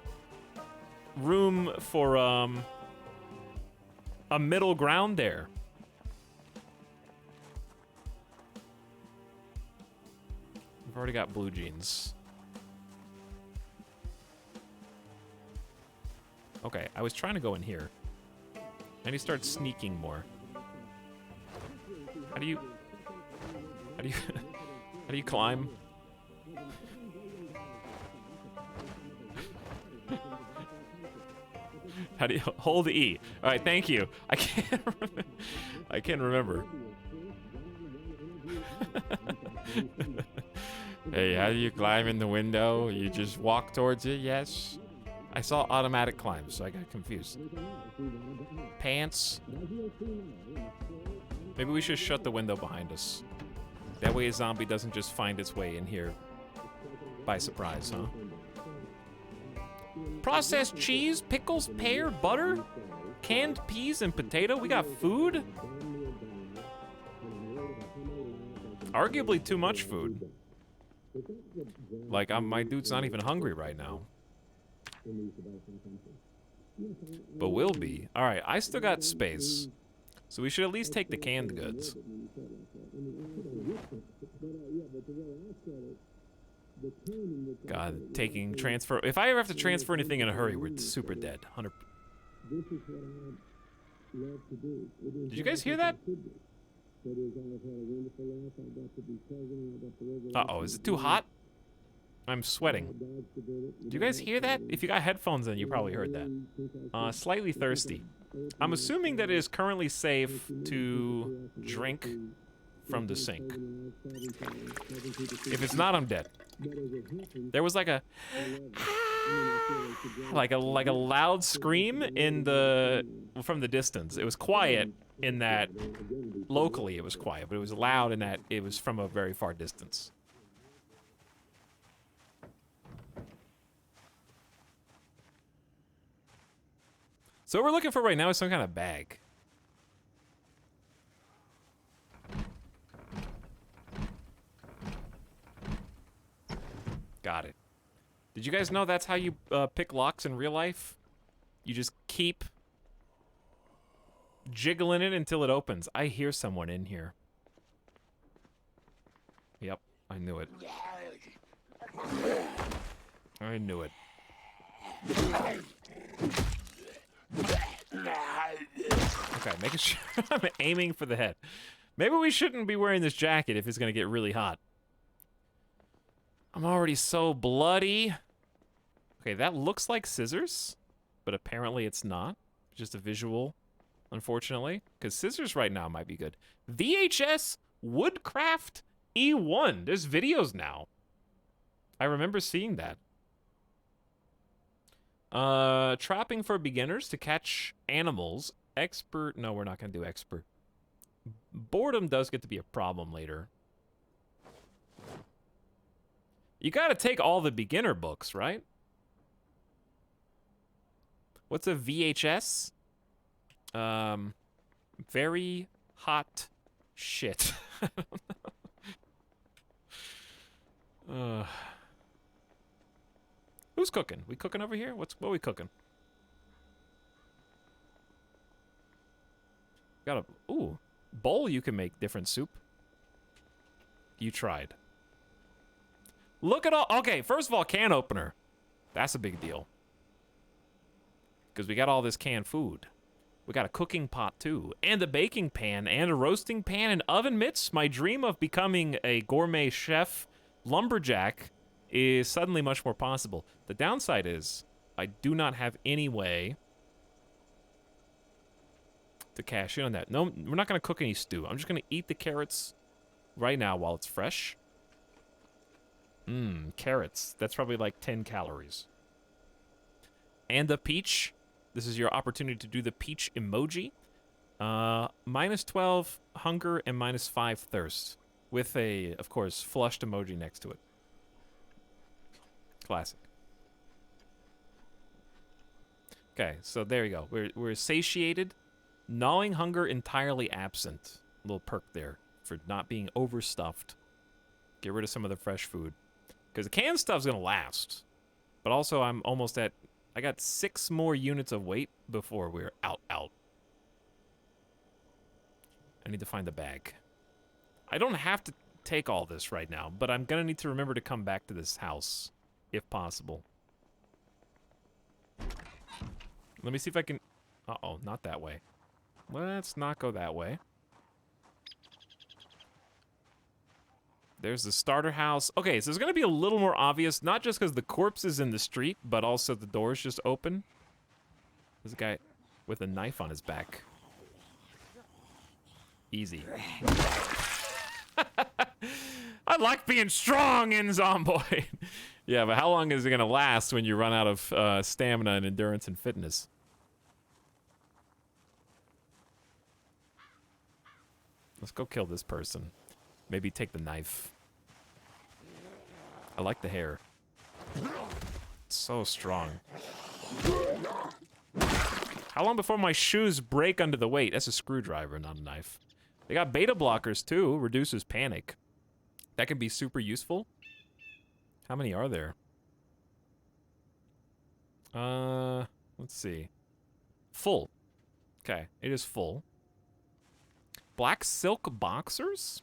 room for a middle ground there. We've already got blue jeans. Okay, I was trying to go in here. I need to start sneaking more. How do you climb? How do you hold E? All right, thank you. I can't remember. Hey, how do you climb in the window? You just walk towards it, yes? I saw automatic climb, so I got confused. Pants. Maybe we should shut the window behind us. That way a zombie doesn't just find its way in here by surprise, huh? Processed cheese, pickles, pear, butter, canned peas, and potato. We got food? Arguably too much food. Like, my dude's not even hungry right now. But will be. All right, I still got space. So we should at least take the canned goods. God, taking transfer. If I ever have to transfer anything in a hurry, we're super dead. 100. Did you guys hear that? Uh-oh, is it too hot? I'm sweating. Do you guys hear that? If you got headphones in, you probably heard that. Slightly thirsty. I'm assuming that it is currently safe to drink from the sink. If it's not, I'm dead. There was like a loud scream in the from the distance. It was quiet in that locally it was quiet, but it was loud in that it was from a very far distance. So what we're looking for right now is some kind of bag. Got it. Did you guys know that's how you pick locks in real life? You just keep jiggling it until it opens. I hear someone in here. Yep, I knew it. I knew it. Okay, making sure I'm aiming for the head. Maybe we shouldn't be wearing this jacket if it's gonna get really hot. I'm already so bloody. Okay, that looks like scissors, but apparently it's not. Just a visual, unfortunately. Because scissors right now might be good. VHS Woodcraft E1. There's videos now. I remember seeing that. Trapping for beginners to catch animals. Expert. No, we're not going to do expert. Boredom does get to be a problem later. You gotta take all the beginner books, right? What's a VHS? Very hot shit. Who's cooking? We cooking over here? What are we cooking? Got a bowl you can make different soup. You tried. Look at all. Okay, first of all, can opener. That's a big deal. Because we got all this canned food. We got a cooking pot too, and a baking pan, and a roasting pan, and oven mitts. My dream of becoming a gourmet chef lumberjack is suddenly much more possible. The downside is I do not have any way to cash in on that. No, we're not going to cook any stew. I'm just going to eat the carrots right now while it's fresh. Carrots. That's probably like 10 calories. And the peach. This is your opportunity to do the peach emoji. Minus 12 hunger and minus 5 thirst. With a, of course, flushed emoji next to it. Classic. Okay, so there you go. We're satiated. Gnawing hunger entirely absent. A little perk there for not being overstuffed. Get rid of some of the fresh food. Because the canned stuff's going to last. But also, I'm almost at... I got 6 more units of weight before we're out. I need to find the bag. I don't have to take all this right now, but I'm going to need to remember to come back to this house, if possible. Let me see if I can... Uh-oh, not that way. Let's not go that way. There's the starter house. Okay, so it's going to be a little more obvious, not just because the corpse is in the street, but also the door's just open. There's a guy with a knife on his back. Easy. I like being strong in Zomboid. Yeah, but how long is it going to last when you run out of stamina and endurance and fitness? Let's go kill this person. Maybe take the knife. I like the hair. It's so strong. How long before my shoes break under the weight? That's a screwdriver, not a knife. They got beta blockers too. Reduces panic. That can be super useful. How many are there? Let's see. Full. Okay, it is full. Black silk boxers?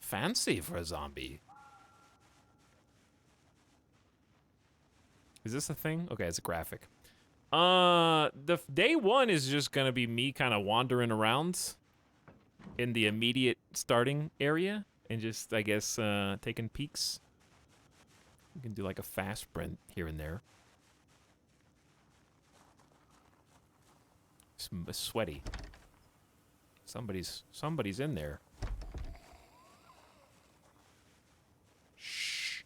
Fancy for a zombie. Is this a thing? Okay, it's a graphic. The day one is just gonna be me kind of wandering around in the immediate starting area and just, I guess, taking peeks. You can do like a fast sprint here and there. Sweaty. Somebody's in there. Shh.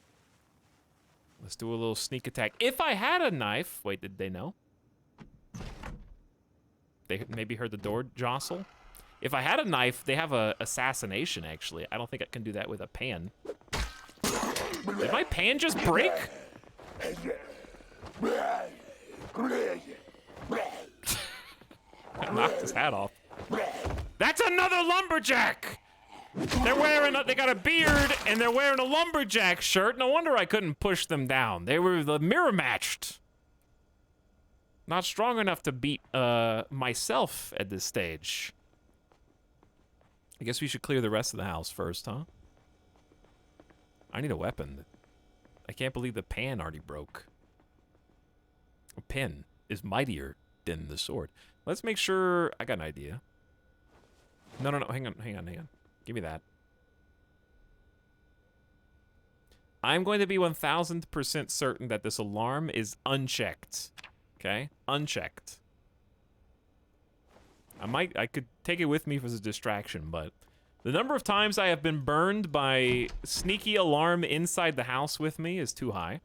Let's do a little sneak attack. If I had a knife, wait, did they know? They maybe heard the door jostle. If I had a knife, they have a assassination, actually. I don't think I can do that with a pan. Did my pan just break? I knocked his hat off. That's another lumberjack! They got a beard, and they're wearing a lumberjack shirt. No wonder I couldn't push them down. They were mirror matched. Not strong enough to beat myself at this stage. I guess we should clear the rest of the house first, huh? I need a weapon. I can't believe the pan already broke. A pen is mightier than the sword. Let's make sure... I got an idea. No, hang on. Give me that. I'm going to be 1000% certain that this alarm is unchecked. Okay? Unchecked. I could take it with me as a distraction, but the number of times I have been burned by sneaky alarm inside the house with me is too high.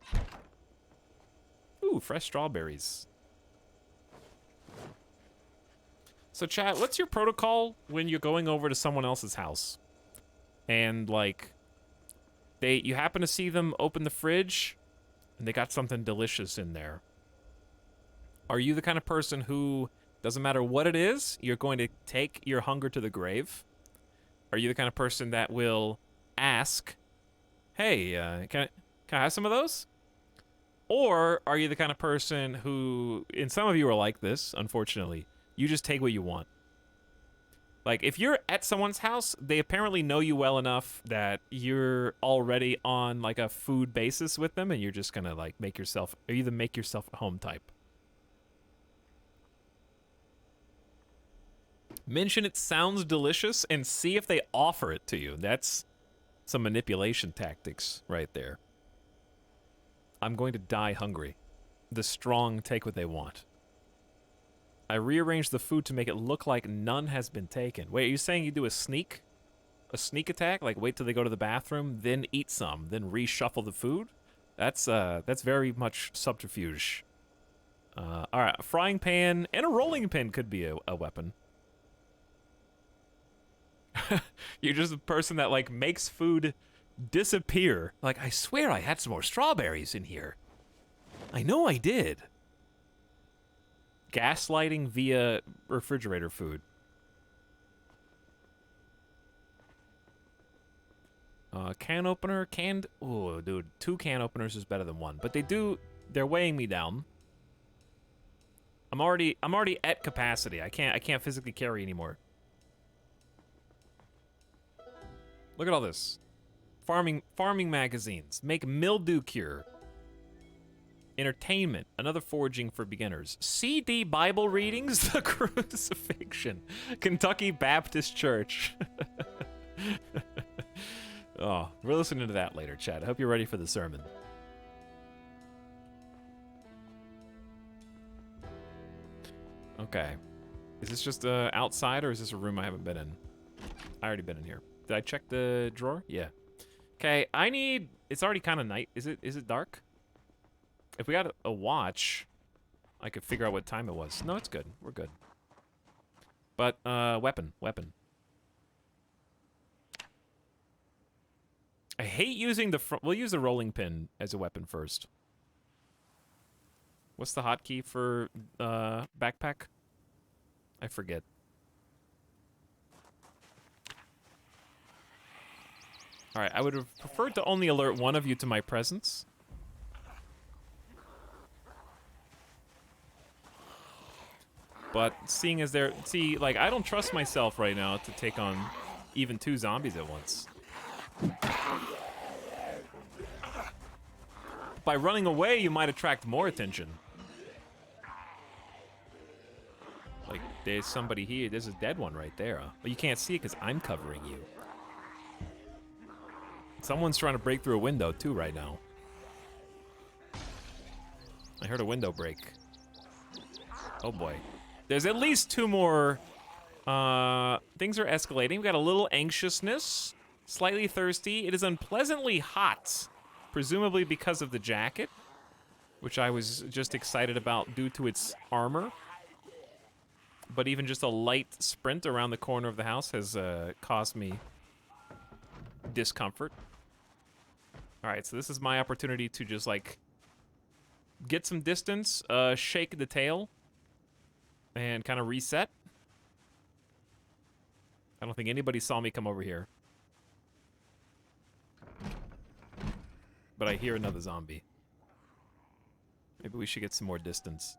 Ooh, fresh strawberries. So chat, what's your protocol when you're going over to someone else's house? And like, you happen to see them open the fridge and they got something delicious in there. Are you the kind of person who, doesn't matter what it is, you're going to take your hunger to the grave? Are you the kind of person that will ask, hey, can I have some of those? Or are you the kind of person who, and some of you are like this, unfortunately, you just take what you want. Like, if you're at someone's house, they apparently know you well enough that you're already on, like, a food basis with them, and you're just gonna, like, make yourself at home type. Mention it sounds delicious, and see if they offer it to you. That's some manipulation tactics right there. I'm going to die hungry. The strong take what they want. I rearranged the food to make it look like none has been taken. Wait, are you saying you do a sneak? A sneak attack? Like wait till they go to the bathroom, then eat some, then reshuffle the food? That's very much subterfuge. Alright, a frying pan and a rolling pin could be a weapon. You're just a person that like makes food disappear. Like, I swear I had some more strawberries in here. I know I did. Gaslighting via refrigerator food. Can opener, canned... Oh, dude, 2 can openers is better than 1. But they're weighing me down. I'm already at capacity. I can't physically carry anymore. Look at all this. Farming magazines. Make mildew cure. Entertainment. Another foraging for beginners. CD Bible readings. The Crucifixion. Kentucky Baptist Church. Oh, we're listening to that later, Chad. I hope you're ready for the sermon. Okay. Is this just outside, or is this a room I haven't been in? I already been in here. Did I check the drawer? Yeah. Okay, I need... It's already kind of night. Is it dark? If we got a watch, I could figure out what time it was. No, it's good. We're good. But, weapon. I hate using the front... We'll use the rolling pin as a weapon first. What's the hotkey for, backpack? I forget. Alright, I would have preferred to only alert one of you to my presence. But seeing as they're... See, like, I don't trust myself right now to take on even 2 zombies at once. By running away, you might attract more attention. Like, there's somebody here. There's a dead one right there. But you can't see it because I'm covering you. Someone's trying to break through a window, too, right now. I heard a window break. Oh, boy. There's at least 2 more... things are escalating. We got a little anxiousness. Slightly thirsty. It is unpleasantly hot. Presumably because of the jacket. Which I was just excited about due to its armor. But even just a light sprint around the corner of the house has caused me discomfort. Alright, so this is my opportunity to just, like, get some distance, shake the tail, and kind of reset. I don't think anybody saw me come over here. But I hear another zombie. Maybe we should get some more distance.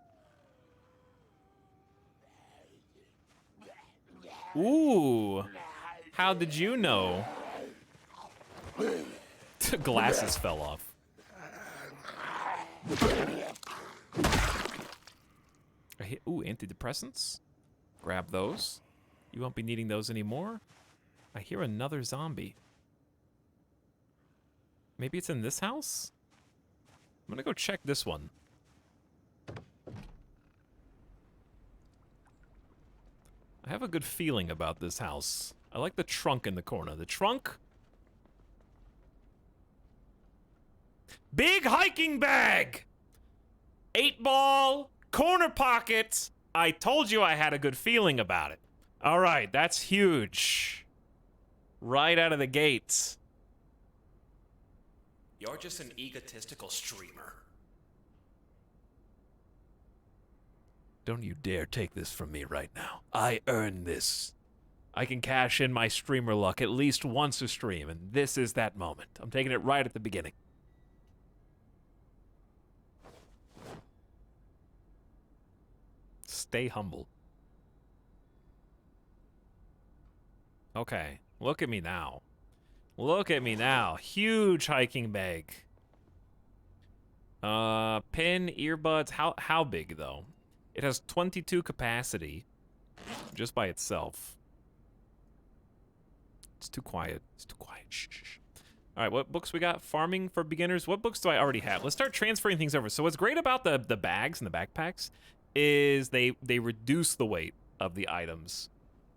Ooh! How did you know? Glasses fell off. Ooh, antidepressants. Grab those. You won't be needing those anymore. I hear another zombie. Maybe it's in this house? I'm gonna go check this one. I have a good feeling about this house. I like the trunk in the corner. The trunk? Big hiking bag! 8-ball, corner pocket. I told you I had a good feeling about it. All right, that's huge. Right out of the gates. You're just an egotistical streamer. Don't you dare take this from me right now. I earned this. I can cash in my streamer luck at least once a stream, and this is that moment. I'm taking it right at the beginning. Stay humble. Okay, look at me now. Look at me now. Huge hiking bag. Pin, earbuds. How big though? It has 22 capacity just by itself. It's too quiet. It's too quiet. Shh, shh, shh. All right, what books we got? Farming for beginners. What books do I already have? Let's start transferring things over. So what's great about the bags and the backpacks is they reduce the weight of the items.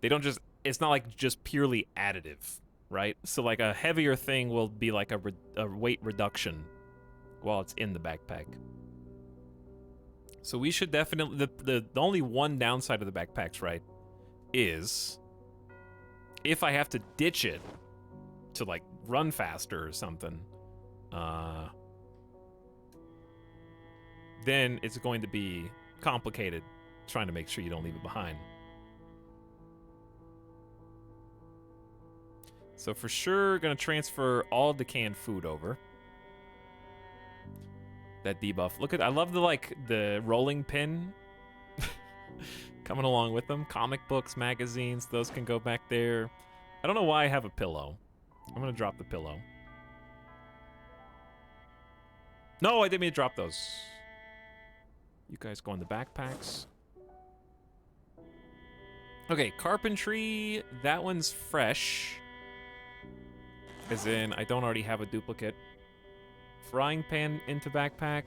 They don't just, it's not like just purely additive, right? So like a heavier thing will be like a weight reduction while it's in the backpack. So we should definitely, the only one downside of the backpacks, right, is if I have to ditch it to like run faster or something, then it's going to be complicated trying to make sure you don't leave it behind. So for sure, gonna transfer all the canned food over. That debuff. Look at, I love the rolling pin coming along with them. Comic books, magazines, those can go back there. I don't know why I have a pillow. I'm gonna drop the pillow. No, I didn't mean to drop those. You guys go in the backpacks. Okay, carpentry, that one's fresh. As in, I don't already have a duplicate. Frying pan into backpack.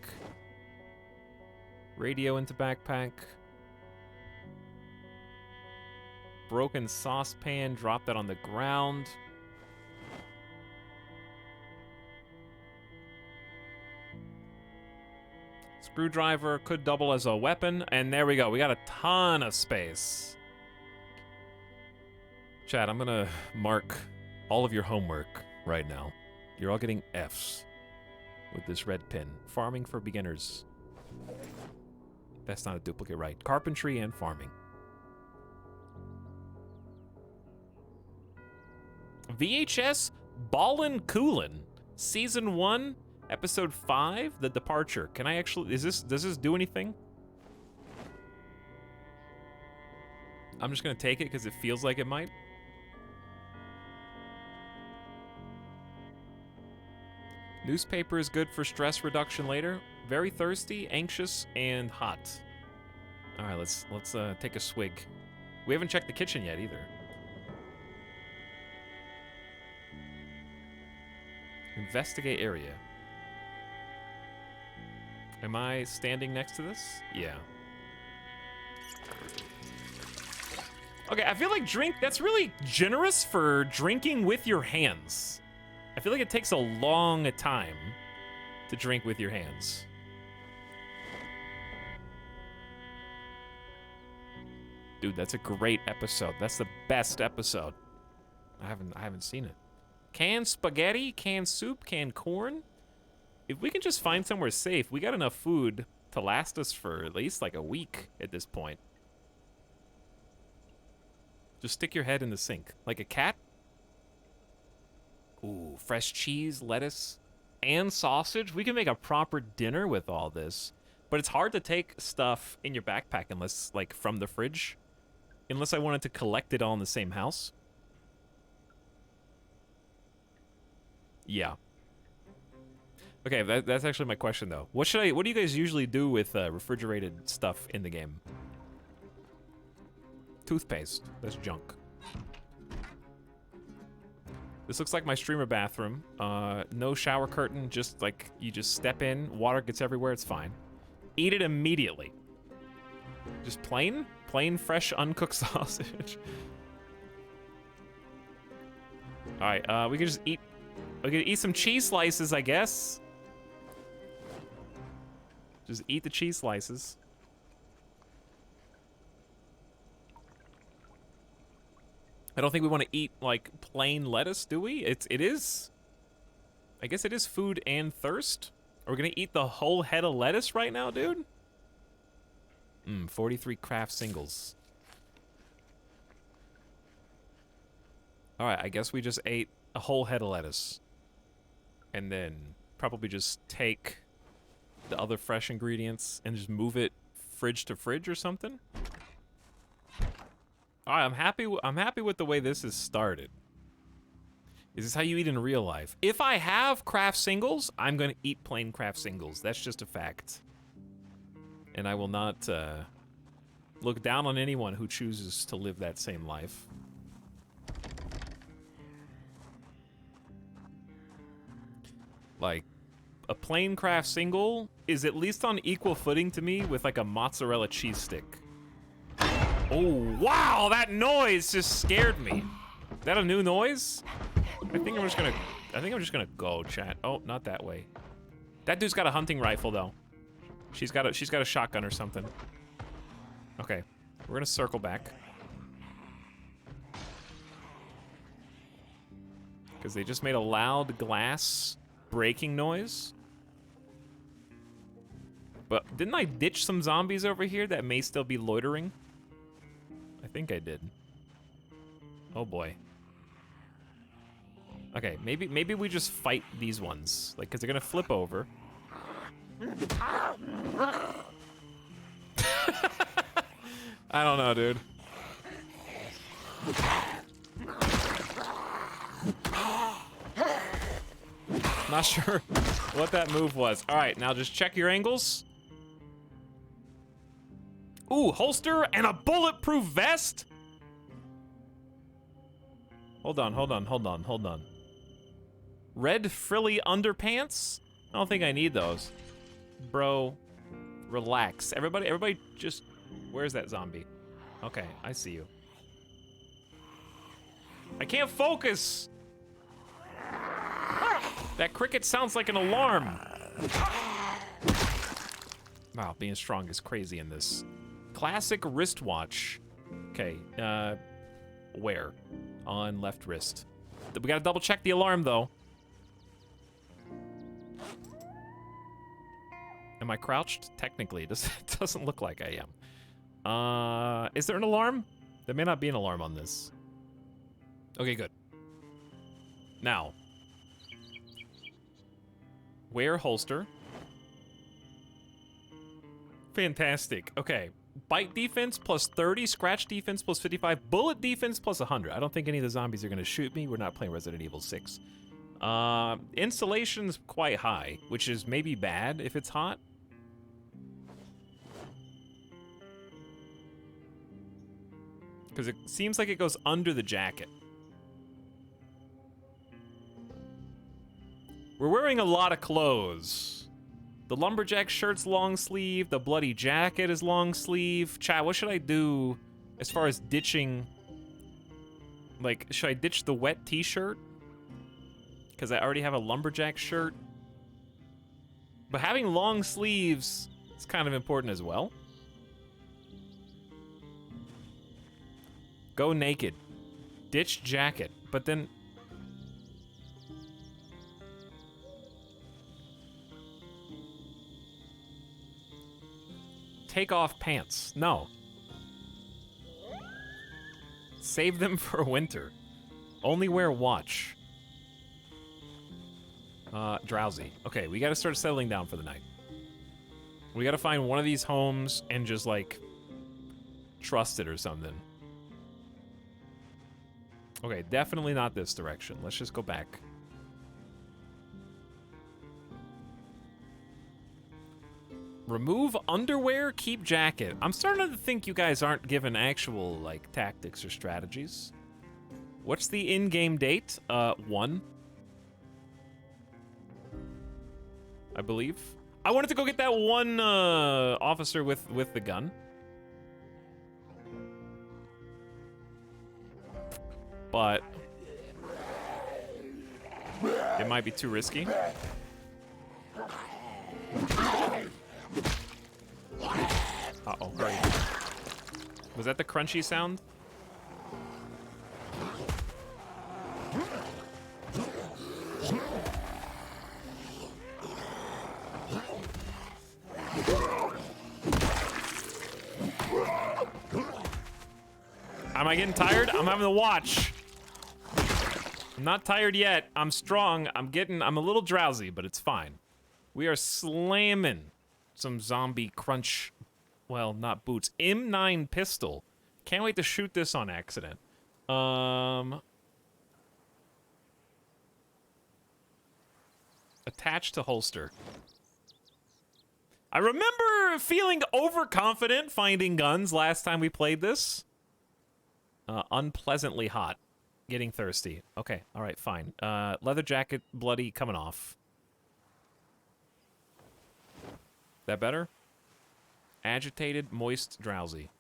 Radio into backpack. Broken saucepan, drop that on the ground. Screwdriver could double as a weapon, and there we go. We got a ton of space. Chat, I'm gonna mark all of your homework right now. You're all getting Fs with this red pin. Farming for beginners. That's not a duplicate, right? Carpentry and farming. VHS Ballin' Coolin'. Season 1, Episode 5, The Departure. Can I actually, does this do anything? I'm just gonna take it because it feels like it might. Newspaper is good for stress reduction later. Very thirsty, anxious, and hot. All right, let's take a swig. We haven't checked the kitchen yet either. Investigate area. Am I standing next to this? Yeah. Okay, I feel like that's really generous for drinking with your hands. I feel like it takes a long time to drink with your hands. Dude, that's a great episode. That's the best episode. I haven't seen it. Canned spaghetti, canned soup, canned corn. If we can just find somewhere safe, we got enough food to last us for at least like a week at this point. Just stick your head in the sink. Like a cat. Ooh, fresh cheese, lettuce, and sausage. We can make a proper dinner with all this. But it's hard to take stuff in your backpack unless, like, from the fridge. Unless I wanted to collect it all in the same house. Yeah. Okay, that's actually my question, though. What do you guys usually do with refrigerated stuff in the game? Toothpaste. That's junk. This looks like my streamer bathroom. No shower curtain, just like you just step in, water gets everywhere, it's fine. Eat it immediately. Just plain fresh uncooked sausage. All right, we can just eat. We can eat some cheese slices, I guess. Just eat the cheese slices. I don't think we want to eat, like, plain lettuce, do we? It is. I guess it is food and thirst. Are we going to eat the whole head of lettuce right now, dude? 43 craft singles. All right, I guess we just ate a whole head of lettuce. And then probably just take the other fresh ingredients and just move it fridge to fridge or something. All right, I'm happy with the way this is started. Is this how you eat in real life? If I have craft singles, I'm gonna eat plain craft singles. That's just a fact. And I will not look down on anyone who chooses to live that same life. Like, a plain craft single is at least on equal footing to me with like a mozzarella cheese stick. Oh, wow, that noise just scared me. Is that a new noise? I think I'm just gonna go, chat. Oh, not that way. That dude's got a hunting rifle though. She's got a shotgun or something. Okay, we're gonna circle back. Because they just made a loud glass breaking noise. But didn't I ditch some zombies over here that may still be loitering? I think I did. Oh boy. Okay, maybe we just fight these ones, like, cause they're gonna flip over. I don't know, dude. Not sure what that move was. All right, now just check your angles. Ooh, holster and a bulletproof vest? Hold on. Red frilly underpants? I don't think I need those. Bro, relax. Everybody just... Where's that zombie? Okay, I see you. I can't focus! That cricket sounds like an alarm. Wow, being strong is crazy in this. Classic wristwatch. Okay, where? On left wrist. We gotta double check the alarm though. Am I crouched? Technically, it doesn't look like I am. Is there an alarm? There may not be an alarm on this. Okay, good. Now. Wear holster. Fantastic. Okay. bite defense plus 30, scratch defense plus 55, bullet defense plus 100. I don't think any of the zombies are going to shoot me. We're not playing Resident Evil 6. Insulation's quite high, which is maybe bad if it's hot. Because it seems like it goes under the jacket. We're wearing a lot of clothes. The lumberjack shirt's long sleeve. The bloody jacket is long sleeve. Chat, what should I do as far as ditching? Like, should I ditch the wet t-shirt? Because I already have a lumberjack shirt. But having long sleeves is kind of important as well. Go naked. Ditch jacket. But then... take off pants. No. Save them for winter. Only wear watch. Drowsy. Okay, we gotta start settling down for the night. We gotta find one of these homes and just, like, trust it or something. Okay, definitely not this direction. Let's just go back. Remove underwear, keep jacket. I'm starting to think you guys aren't given actual, like, tactics or strategies. What's the in-game date? 1. I believe. I wanted to go get that one, officer with the gun. But... it might be too risky. Uh-oh, hurry. Was that the crunchy sound? Am I getting tired? I'm having to watch. I'm not tired yet. I'm strong. I'm a little drowsy, but it's fine. We are slamming some zombie crunch, well, not boots. M9 pistol. Can't wait to shoot this on accident. Attached to holster. I remember feeling overconfident finding guns last time we played this. Unpleasantly hot. Getting thirsty. Okay, alright, fine. Leather jacket, bloody, coming off. That better? Agitated, moist, drowsy.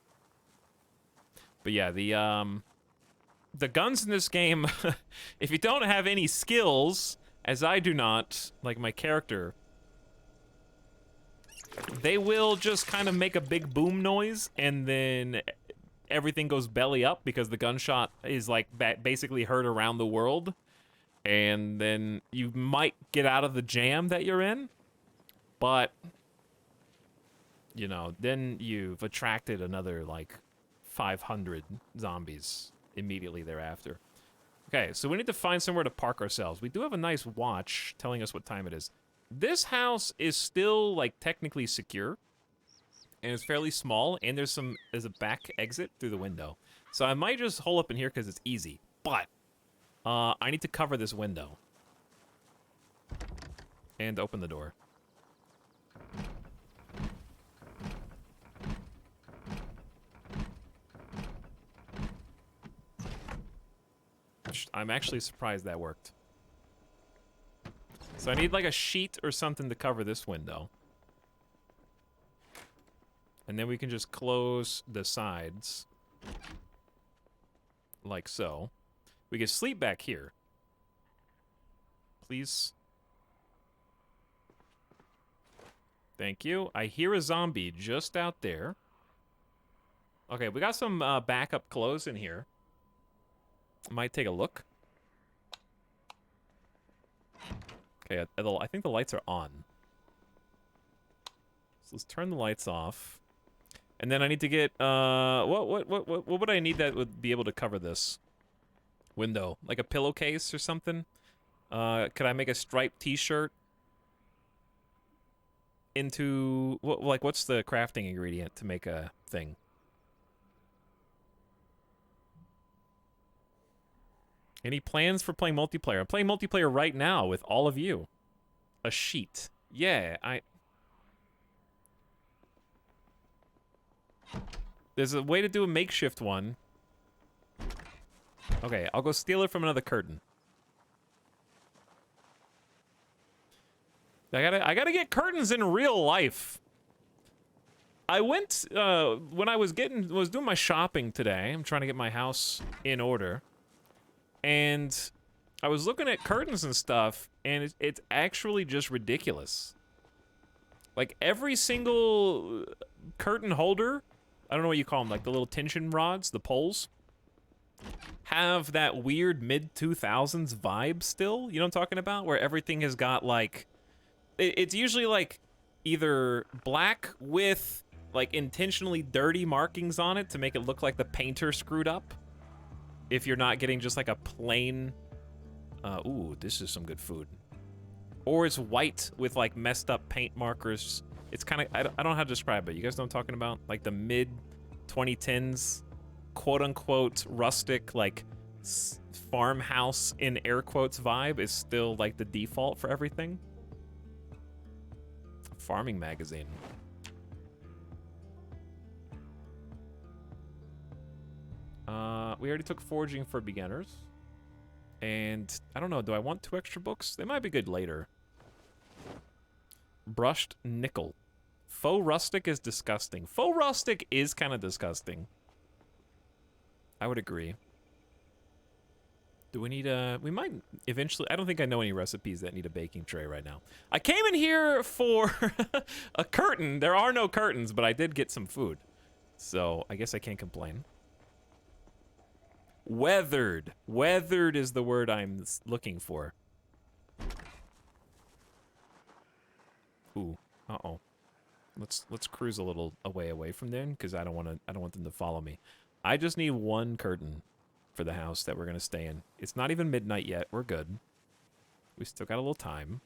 But yeah, the guns in this game, if you don't have any skills, as I do not, like my character, they will just kind of make a big boom noise, and then everything goes belly up because the gunshot is like basically heard around the world, and then you might get out of the jam that you're in, but... you know, then you've attracted another, like, 500 zombies immediately thereafter. Okay, so we need to find somewhere to park ourselves. We do have a nice watch telling us what time it is. This house is still, like, technically secure. And it's fairly small, and there's a back exit through the window. So I might just hole up in here because it's easy. But, I need to cover this window. And open the door. I'm actually surprised that worked. So I need like a sheet or something to cover this window. And then we can just close the sides. Like so. We can sleep back here. Please. Thank you. I hear a zombie just out there. Okay, we got some backup clothes in here. Might take a look. Okay, I think the lights are on. So let's turn the lights off. And then I need to get, what would I need that would be able to cover this window? Like a pillowcase or something? Could I make a striped t-shirt? Into, what's the crafting ingredient to make a thing. Any plans for playing multiplayer? I'm playing multiplayer right now with all of you. A sheet. Yeah, There's a way to do a makeshift one. Okay, I'll go steal it from another curtain. I gotta get curtains in real life. I went when I was doing my shopping today. I'm trying to get my house in order, and I was looking at curtains and stuff, and it's actually just ridiculous. Like every single curtain holder, I don't know what you call them, like the little tension rods, the poles, have that weird mid-2000s vibe still. You know what I'm talking about? Where everything has got like, it's usually like either black with like intentionally dirty markings on it to make it look like the painter screwed up. If you're not getting just like a plain, ooh, this is some good food. Or it's white with like messed up paint markers. It's kind of, I don't know how to describe it. You guys know what I'm talking about? Like the mid 2010s, quote unquote, rustic, like farmhouse in air quotes vibe is still like the default for everything. Farming magazine. We already took foraging for beginners. And I don't know, do I want 2 extra books? They might be good later. Brushed nickel. Faux rustic is disgusting. Faux rustic is kind of disgusting. I would agree. Do we need a... We might eventually... I don't think I know any recipes that need a baking tray right now. I came in here for a curtain. There are no curtains, but I did get some food. So I guess I can't complain. Weathered. Weathered is the word I'm looking for. Ooh. Uh-oh. Let's cruise a little away from them because I don't want them to follow me. I just need 1 curtain for the house that we're going to stay in. It's not even midnight yet. We're good. We still got a little time.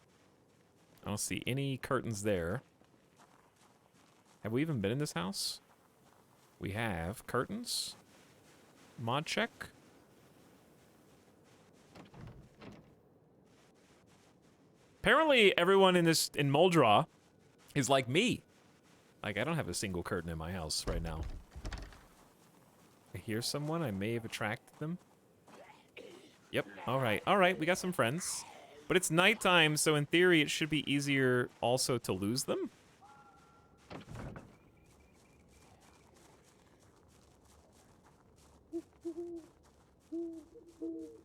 I don't see any curtains there. Have we even been in this house? We have curtains. Mod check. Apparently everyone in Muldraw is like me. Like I don't have a single curtain in my house right now. I hear someone. I may have attracted them. Yep. All right. We got some friends. But it's nighttime, so in theory it should be easier also to lose them.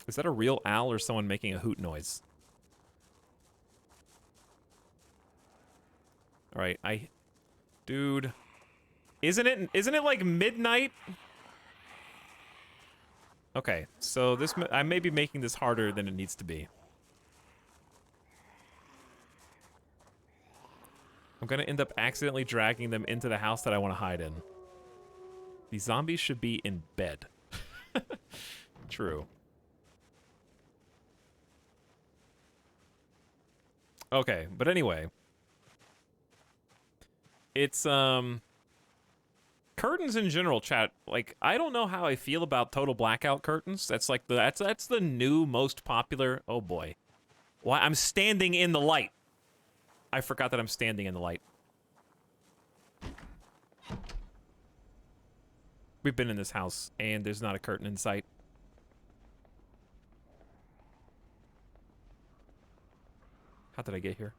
Is that a real owl or someone making a hoot noise? All right, dude, isn't it like midnight? Okay, so I may be making this harder than it needs to be. I'm gonna end up accidentally dragging them into the house that I want to hide in. These zombies should be in bed. True. Okay, but anyway. It's, curtains in general, chat. Like, I don't know how I feel about total blackout curtains. That's like that's the new most popular. Oh boy. Why, I'm standing in the light. I forgot that I'm standing in the light. We've been in this house, and there's not a curtain in sight. How did I get here?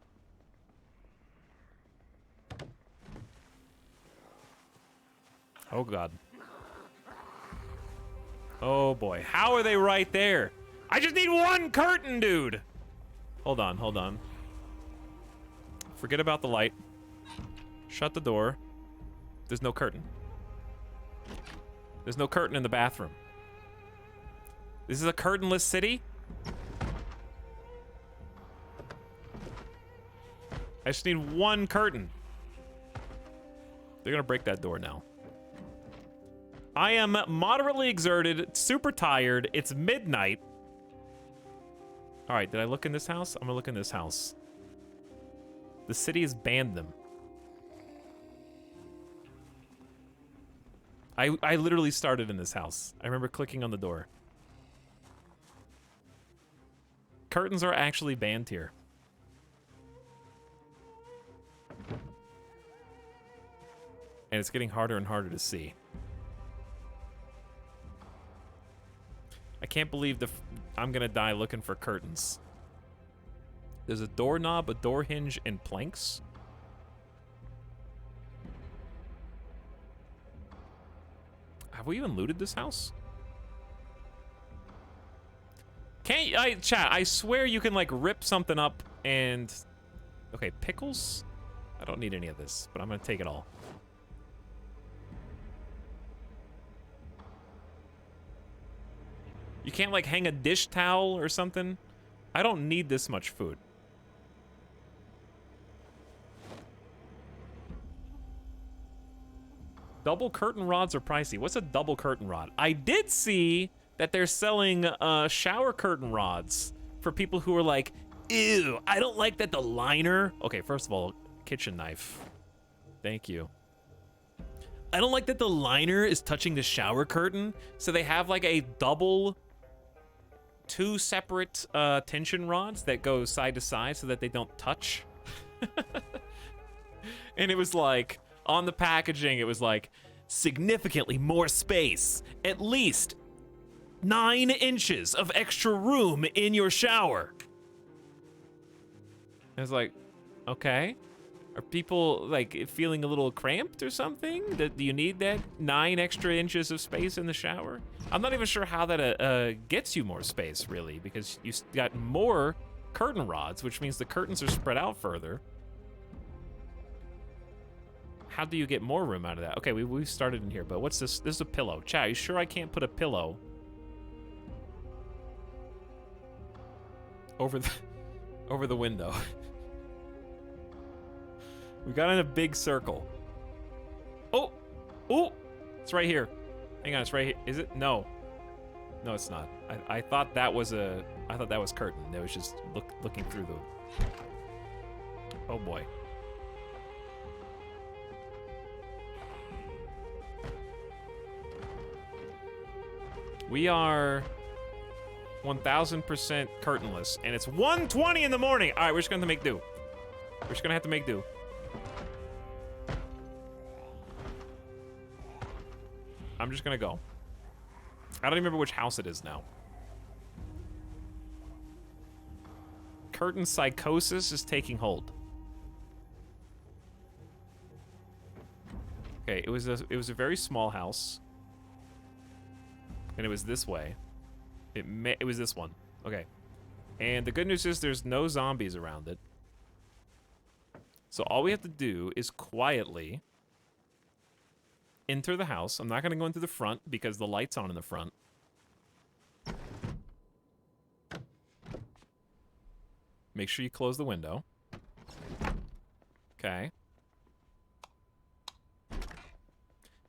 Oh, God. Oh, boy. How are they right there? I just need 1 curtain, dude! Hold on. Forget about the light. Shut the door. There's no curtain. There's no curtain in the bathroom. This is a curtainless city? I just need 1 curtain. They're gonna break that door now. I am moderately exerted, super tired. It's midnight. All right, did I look in this house? I'm gonna look in this house. The city has banned them. I literally started in this house. I remember clicking on the door. Curtains are actually banned here. And it's getting harder and harder to see. I can't believe I'm gonna die looking for curtains. There's a doorknob, a door hinge, and planks. Have we even looted this house? Chat, I swear you can, like, rip something up and... Okay, pickles? I don't need any of this, but I'm gonna take it all. You can't, like, hang a dish towel or something? I don't need this much food. Double curtain rods are pricey. What's a double curtain rod? I did see that they're selling shower curtain rods for people who are like, ew, I don't like that the liner... Okay, first of all, kitchen knife. Thank you. I don't like that the liner is touching the shower curtain, so they have like a double... two separate tension rods that go side to side so that they don't touch. And it was like, on the packaging, it was like, significantly more space. At least 9 inches of extra room in your shower. I was like, okay. Are people, like, feeling a little cramped or something? Do you need that 9 extra inches of space in the shower? I'm not even sure how that gets you more space, really, because you got more curtain rods, which means the curtains are spread out further. How do you get more room out of that? Okay, we've started in here, but what's this? This is a pillow. Chat, you sure I can't put a pillow over the window? We got in a big circle. Oh! Oh! It's right here. Hang on, it's right here. Is it? No. No, it's not. I thought that was I thought that was curtain. That was just looking through the... Oh boy. We are 1000% curtainless, and it's 1:20 in the morning. All right, we're just gonna have to make do. We're just gonna have to make do. I'm just gonna go. I don't even remember which house it is now. Curtain psychosis is taking hold. Okay, it was a very small house. And it was this way. It was this one. Okay. And the good news is there's no zombies around it. So all we have to do is quietly enter the house. I'm not going to go into the front because the light's on in the front. Make sure you close the window. Okay.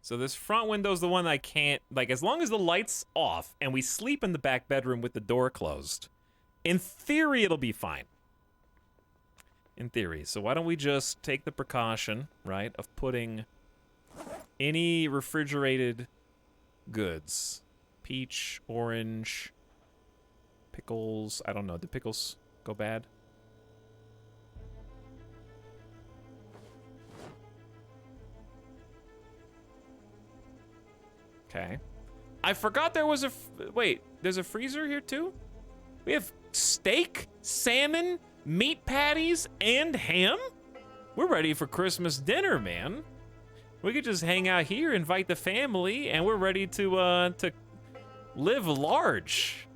So this front window's the one I can't... Like, as long as the light's off and we sleep in the back bedroom with the door closed, in theory, it'll be fine. In theory. So why don't we just take the precaution, right, of putting any refrigerated goods. Peach, orange, pickles. I don't know. Did pickles go bad? Okay. I forgot there was a... Wait, there's a freezer here too? We have steak, salmon, meat patties, and ham? We're ready for Christmas dinner, man. We could just hang out here, invite the family, and we're ready to live large.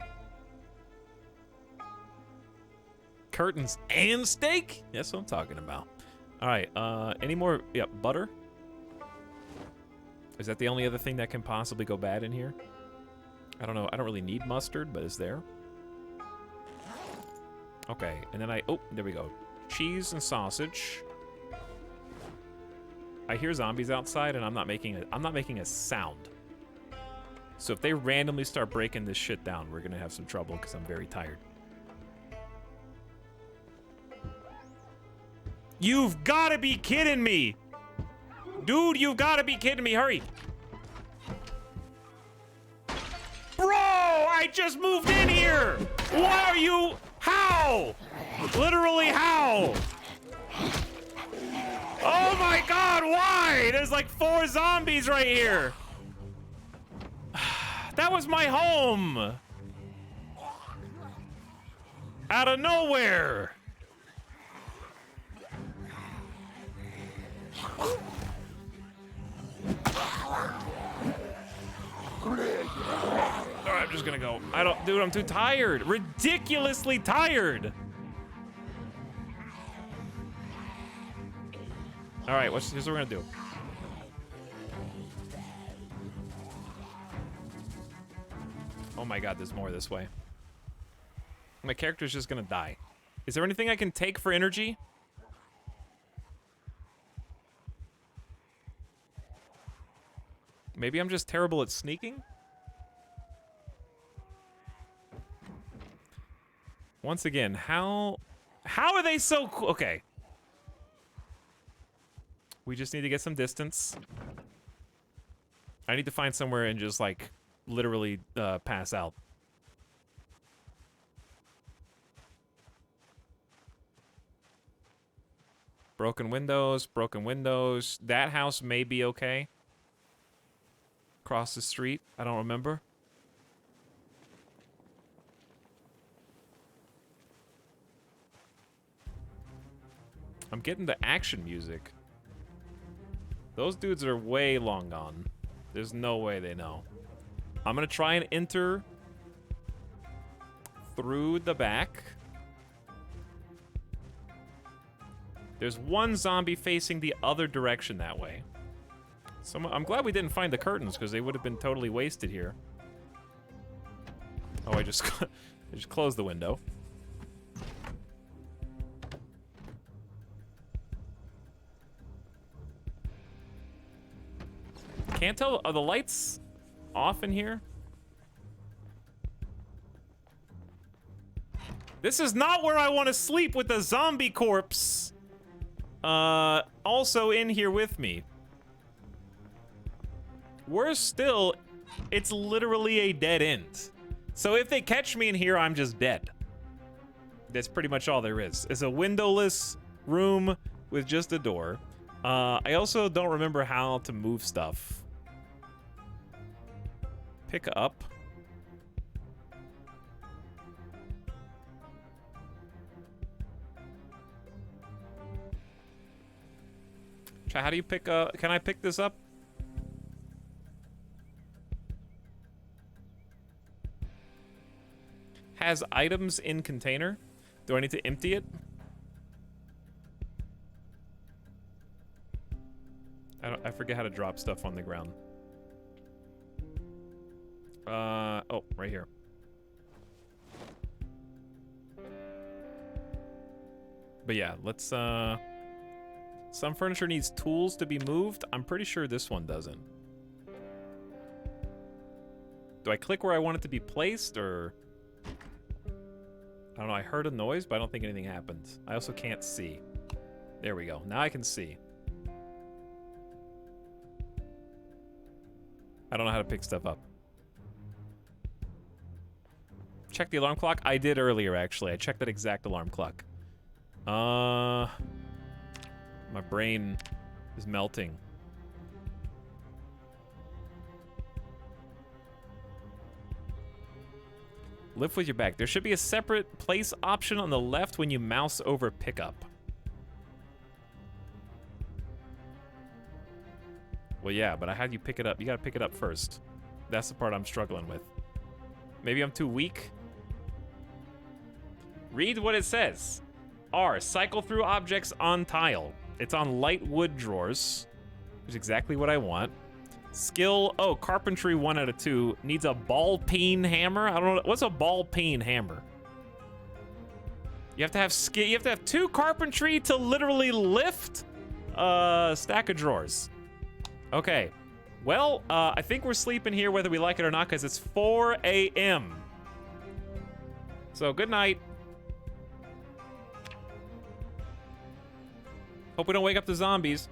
Curtains and steak? That's what I'm talking about. All right, any more? Yeah, butter. Is that the only other thing that can possibly go bad in here? I don't know. I don't really need mustard, but it's there. Okay, and then oh, there we go. Cheese and sausage. I hear zombies outside, and I'm not making a sound. So if they randomly start breaking this shit down, we're gonna have some trouble because I'm very tired. You've got to be kidding me! Dude, you've got to be kidding me! Hurry! I just moved in here! Why are you? How? Literally how? Oh my god, why? There's like 4 zombies right here. That was my home. Out of nowhere. Alright, I'm just gonna go. Dude, I'm too tired. Ridiculously tired. Alright, here's what we're gonna do. Oh my god, there's more this way. My character's just gonna die. Is there anything I can take for energy? Maybe I'm just terrible at sneaking? Once again, how are they so cool? Okay. We just need to get some distance. I need to find somewhere and just, like, literally pass out. Broken windows, broken windows. That house may be okay. Across the street, I don't remember. I'm getting the action music. Those dudes are way long gone. There's no way they know. I'm gonna try and enter through the back. There's one zombie facing the other direction that way. So I'm glad we didn't find the curtains, because they would have been totally wasted here. Oh, I just closed the window. Can't tell. Are the lights off in here? This is not where I want to sleep with a zombie corpse. Also in here with me. Worse still, it's literally a dead end. So if they catch me in here, I'm just dead. That's pretty much all there is. It's a windowless room with just a door. I also don't remember how to move stuff. Pick up. How do you pick can I pick this up? Has items in container. Do I need to empty it? I forget how to drop stuff on the ground. Oh, right here. But yeah, let's some furniture needs tools to be moved. I'm pretty sure this one doesn't. Do I click where I want it to be placed, or I don't know, I heard a noise, but I don't think anything happened. I also can't see. There we go. Now I can see. I don't know how to pick stuff up. Check the alarm clock. I did earlier, actually. I checked that exact alarm clock. My brain is melting. Lift with your back. There should be a separate place option on the left when you mouse over pickup. Well, yeah, but how do you pick it up? You gotta pick it up first. That's the part I'm struggling with. Maybe I'm too weak? Read what it says. R, cycle through objects on tile. It's on light wood drawers, which is exactly what I want. Skill, oh, carpentry 1 out of 2. Needs a ball peen hammer. I don't know, what's a ball peen hammer? You have to have skill, you have to have 2 carpentry to literally lift a stack of drawers. Okay, well, I think we're sleeping here whether we like it or not, because it's 4 a.m. So, good night. Hope we don't wake up the zombies.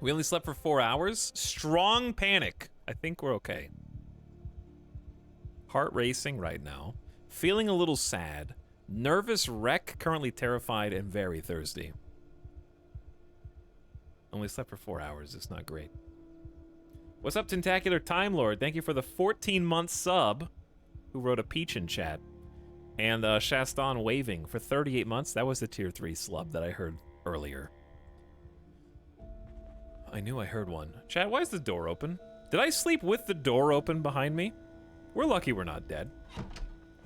We only slept for 4 hours. Strong panic. I think we're okay. Heart racing right now. Feeling a little sad. Nervous wreck, currently terrified, and very thirsty. Only slept for 4 hours. It's not great. What's up, Tentacular Time Lord? Thank you for the 14-month sub. Who wrote a peach in chat. And Shaston waving for 38 months. That was the tier 3 slub that I heard earlier. I knew I heard one. Chat, why is the door open? Did I sleep with the door open behind me? We're lucky we're not dead.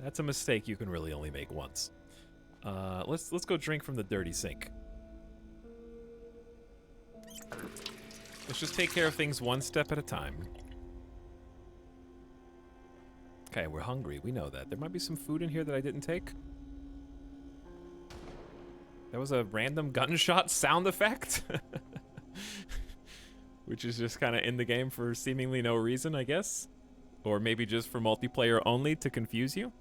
That's a mistake you can really only make once. Let's go drink from the dirty sink. Let's just take care of things one step at a time. Okay, we're hungry. We know that. There might be some food in here that I didn't take. That was a random gunshot sound effect. Which is just kind of in the game for seemingly no reason, I guess. Or maybe just for multiplayer only to confuse you.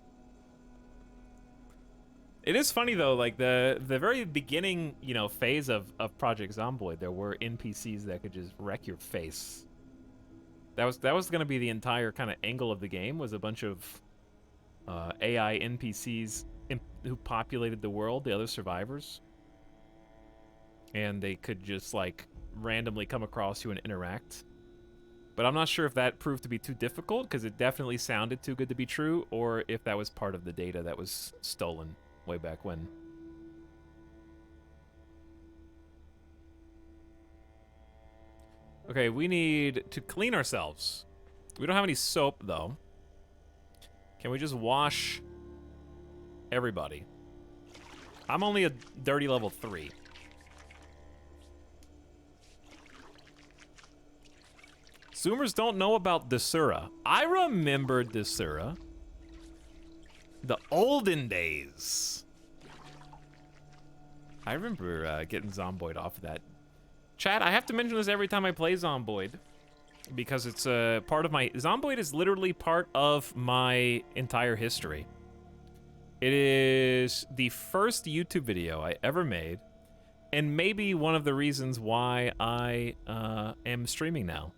It is funny though, like the very beginning, you know, phase of Project Zomboid, there were NPCs that could just wreck your face. That was going to be the entire kind of angle of the game, was a bunch of AI NPCs who populated the world, the other survivors, and they could just like randomly come across you and interact. But I'm not sure if that proved to be too difficult, because it definitely sounded too good to be true, or if that was part of the data that was stolen way back when. Okay, we need to clean ourselves. We don't have any soap, though. Can we just wash everybody? I'm only a dirty level 3. Zoomers don't know about Desura. I remember Desura. The olden days. I remember getting Zomboid off of that. Chat, I have to mention this every time I play Zomboid, because it's part of my... Zomboid is literally part of my entire history. It is the first YouTube video I ever made, and maybe one of the reasons why I am streaming now.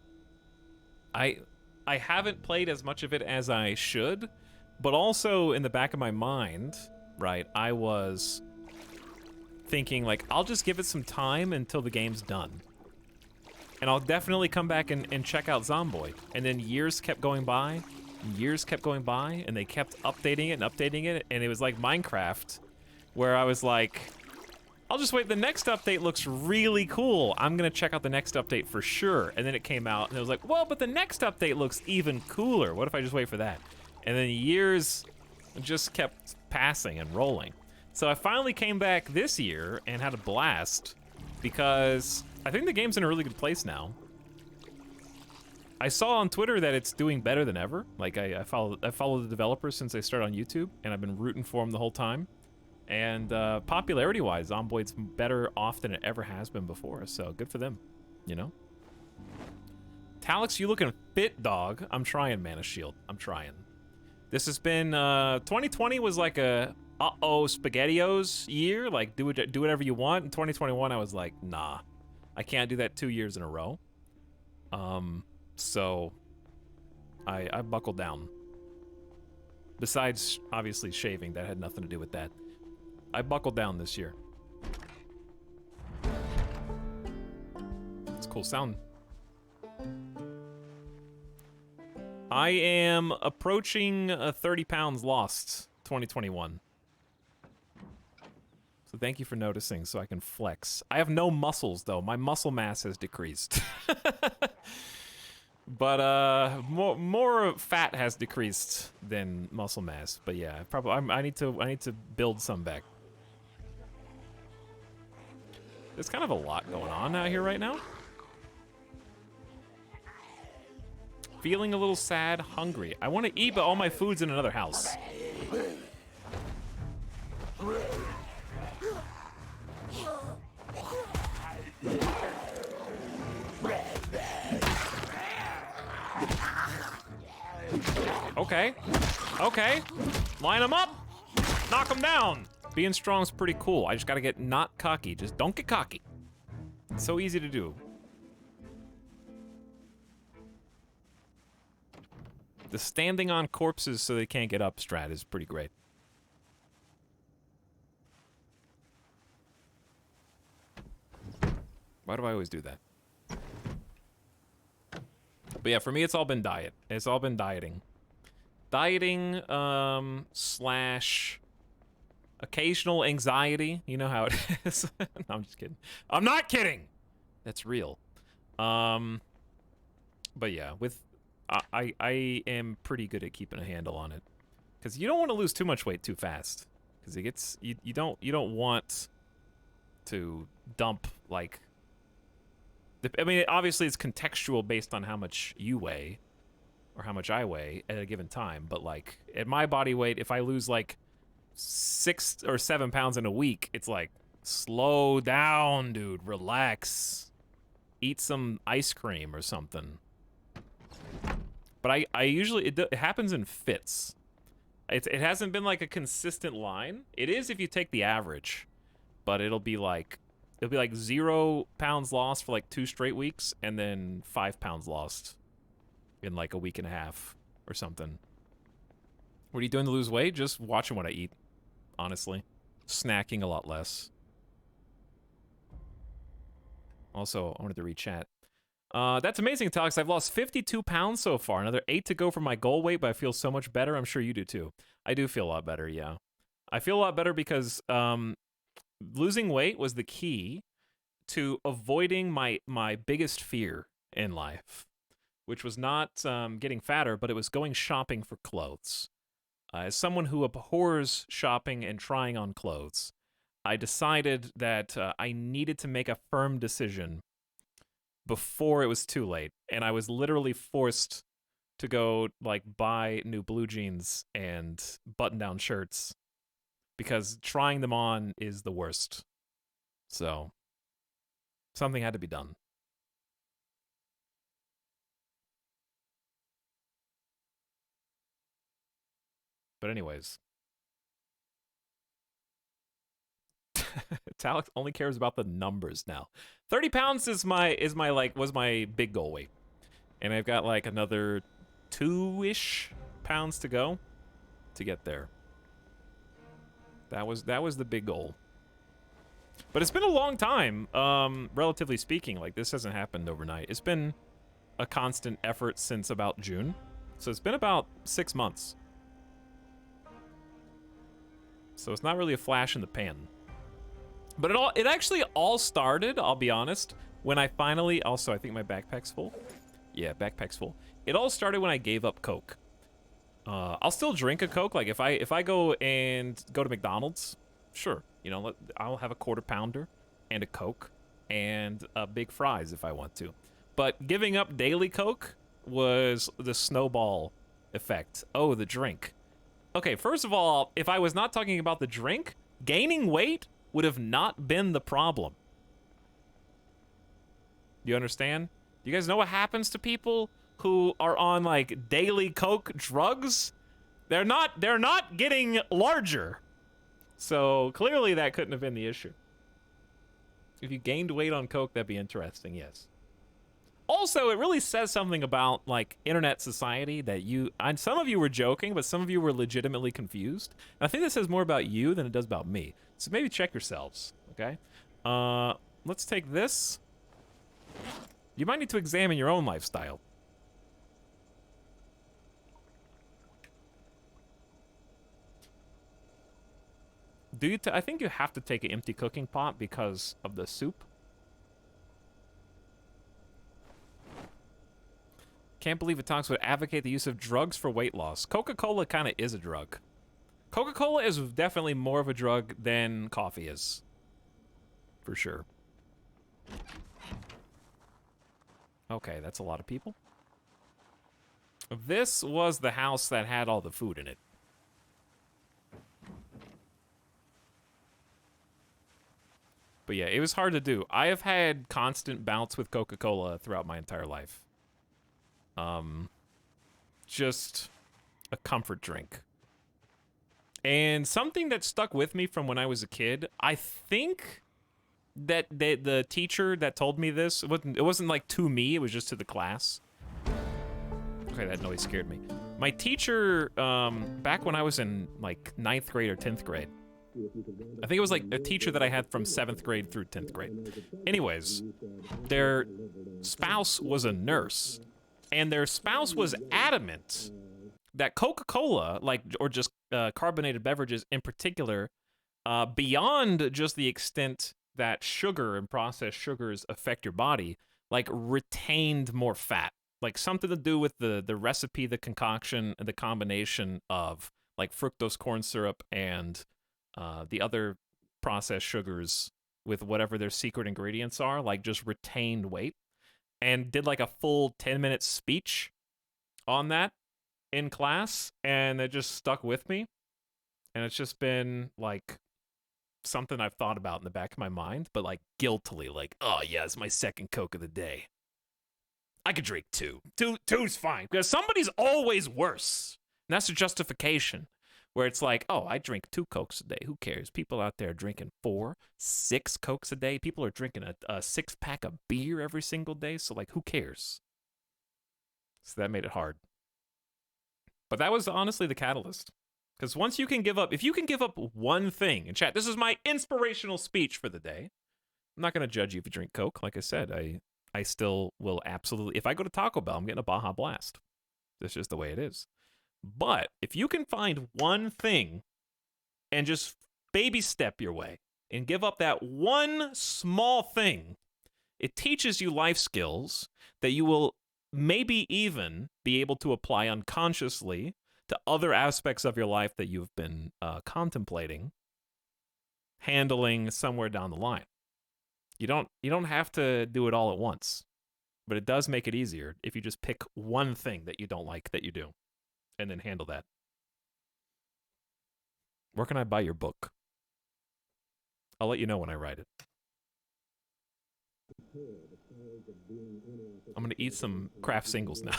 I haven't played as much of it as I should, but also in the back of my mind, right, I was thinking, like, I'll just give it some time until the game's done. And I'll definitely come back and check out Zomboid. And then years kept going by, and they kept updating it, and it was like Minecraft, where I was like, I'll just wait, the next update looks really cool. I'm gonna check out the next update for sure. And then it came out, and it was like, well, but the next update looks even cooler. What if I just wait for that? And then years just kept passing and rolling. So I finally came back this year and had a blast, because I think the game's in a really good place now. I saw on Twitter that it's doing better than ever. Like, I follow the developers since they started on YouTube, and I've been rooting for them the whole time. And popularity-wise, Zomboid's better off than it ever has been before, so good for them, you know? Etalyx, you looking fit, dog. I'm trying, Mana Shield. I'm trying. This has been, 2020 was like a uh-oh SpaghettiOs year, like do whatever you want. In 2021, I was like, nah, I can't do that 2 years in a row. So I buckled down. Besides, obviously, shaving, that had nothing to do with that. I buckled down this year. It's a cool sound. I am approaching 30 pounds lost, 2021. So thank you for noticing, so I can flex. I have no muscles, though. My muscle mass has decreased. But more fat has decreased than muscle mass. But yeah, probably I need to build some back. There's kind of a lot going on out here right now. Feeling a little sad, hungry. I want to eat, but all my food's in another house. Okay. Okay. Line them up. Knock them down. Being strong's pretty cool. I just gotta get not cocky. Just don't get cocky. It's so easy to do. The standing on corpses so they can't get up strat is pretty great. Why do I always do that? But yeah, for me, it's all been diet. It's all been dieting. Dieting, slash occasional anxiety. You know how it is. No, I'm just kidding. I'm not kidding! That's real. But yeah, with... I am pretty good at keeping a handle on it. Because you don't want to lose too much weight too fast. Because it gets... You don't want to dump, like... I mean, obviously it's contextual based on how much you weigh, or how much I weigh at a given time, but like, at my body weight, if I lose like 6 or 7 pounds in a week, it's like, slow down, dude, relax. Eat some ice cream or something. But I usually, it happens in fits. It hasn't been like a consistent line. It is if you take the average, but it'll be like 0 pounds lost for like 2 straight weeks, and then 5 pounds lost in like a week and a half or something. What are you doing to lose weight? Just watching what I eat, honestly. Snacking a lot less. Also, I wanted to read chat. That's amazing, Etalyx. I've lost 52 pounds so far. Another 8 to go for my goal weight, but I feel so much better. I'm sure you do too. I do feel a lot better, yeah. I feel a lot better because losing weight was the key to avoiding my biggest fear in life, which was not getting fatter, but it was going shopping for clothes. As someone who abhors shopping and trying on clothes, I decided that I needed to make a firm decision before it was too late, and I was literally forced to go like buy new blue jeans and button-down shirts because trying them on is the worst. So, something had to be done. But anyways. Etalyx only cares about the numbers now. 30 pounds was my big goal weight. And I've got like another 2-ish pounds to go to get there. That was the big goal. But it's been a long time, relatively speaking. Like, this hasn't happened overnight. It's been a constant effort since about June. So it's been about 6 months. So it's not really a flash in the pan. But it actually all started, I'll be honest, when I finally... Also, I think my backpack's full. Yeah, backpack's full. It all started when I gave up Coke. I'll still drink a Coke. Like, if I go to McDonald's, sure. You know, I'll have a quarter pounder and a Coke and a big fries if I want to. But giving up daily Coke was the snowball effect. Oh, the drink. Okay, first of all, if I was not talking about the drink, gaining weight would have not been the problem. Do you understand? Do you guys know what happens to people who are on like daily Coke drugs? They're not getting larger. So clearly that couldn't have been the issue. If you gained weight on Coke, that'd be interesting, yes. Also, it really says something about like internet society that some of you were joking, but some of you were legitimately confused. And I think this says more about you than it does about me. So maybe check yourselves, okay? Let's take this. You might need to examine your own lifestyle. I think you have to take an empty cooking pot because of the soup. Can't believe Etalyx would advocate the use of drugs for weight loss. Coca-Cola kind of is a drug. Coca-Cola is definitely more of a drug than coffee is. For sure. Okay, that's a lot of people. This was the house that had all the food in it. But yeah, it was hard to do. I have had constant bouts with Coca-Cola throughout my entire life. Just a comfort drink. And something that stuck with me from when I was a kid, I think that the teacher that told me this, it wasn't like to me, it was just to the class. Okay, that noise scared me. My teacher, back when I was in like 9th grade or 10th grade, I think it was like a teacher that I had from 7th grade through 10th grade. Anyways, their spouse was a nurse, and their spouse was adamant that Coca-Cola, like, or just carbonated beverages in particular, beyond just the extent that sugar and processed sugars affect your body, like retained more fat. Like something to do with the recipe, the concoction, the combination of like fructose corn syrup and the other processed sugars with whatever their secret ingredients are, like just retained weight, and did like a full 10-minute speech on that in class, and it just stuck with me. And it's just been like something I've thought about in the back of my mind, but like guiltily, like, oh yeah, it's my second Coke of the day. I could drink two. Two's fine, because somebody's always worse. And that's a justification, where it's like, oh, I drink 2 Cokes a day. Who cares? People out there drinking 4, 6 Cokes a day. People are drinking a 6-pack of beer every single day. So, like, who cares? So that made it hard. But that was honestly the catalyst. Because once you can give up, if you can give up one thing, and chat, this is my inspirational speech for the day. I'm not going to judge you if you drink Coke. Like I said, I still will absolutely, if I go to Taco Bell, I'm getting a Baja Blast. That's just the way it is. But if you can find one thing and just baby step your way and give up that one small thing, it teaches you life skills that you will maybe even be able to apply unconsciously to other aspects of your life that you've been contemplating handling somewhere down the line. You don't have to do it all at once, but it does make it easier if you just pick one thing that you don't like that you do, and then handle that. Where can I buy your book? I'll let you know when I write it. I'm gonna eat some craft singles now.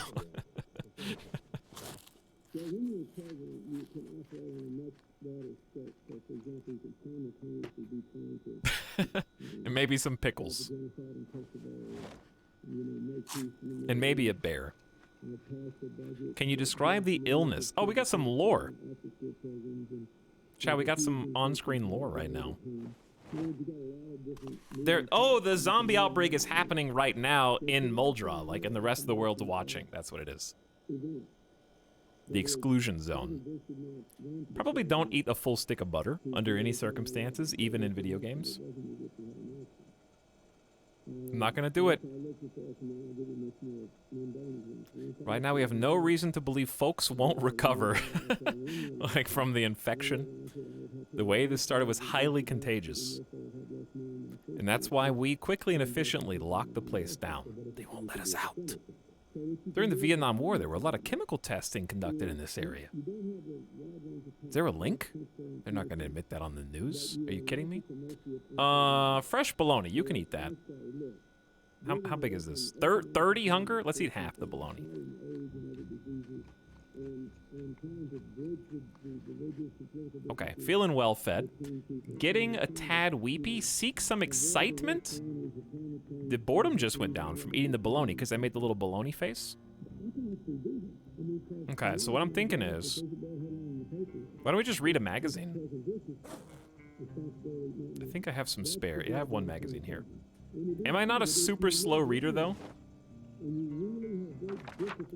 And maybe some pickles. And maybe a bear. Can you describe the illness? Oh, we got some lore. Chat, we got some on-screen lore right now. Oh, the zombie outbreak is happening right now in Muldra, like, and the rest of the world's watching. That's what it is. The exclusion zone. Probably don't eat a full stick of butter under any circumstances, even in video games. I'm not gonna do it. Right now we have no reason to believe folks won't recover like from the infection. The way this started was highly contagious. And that's why we quickly and efficiently locked the place down. They won't let us out. During the Vietnam War, there were a lot of chemical testing conducted in this area. Is there a link? They're not going to admit that on the news. Are you kidding me? Fresh bologna. You can eat that. How big is this? 30 hunger? Let's eat half the bologna. Okay, feeling well fed. Getting a tad weepy. Seek some excitement. The boredom just went down from eating the bologna because I made the little bologna face. Okay, so what I'm thinking is, why don't we just read a magazine? I think I have some spare. Yeah, I have one magazine here. Am I not a super slow reader, though?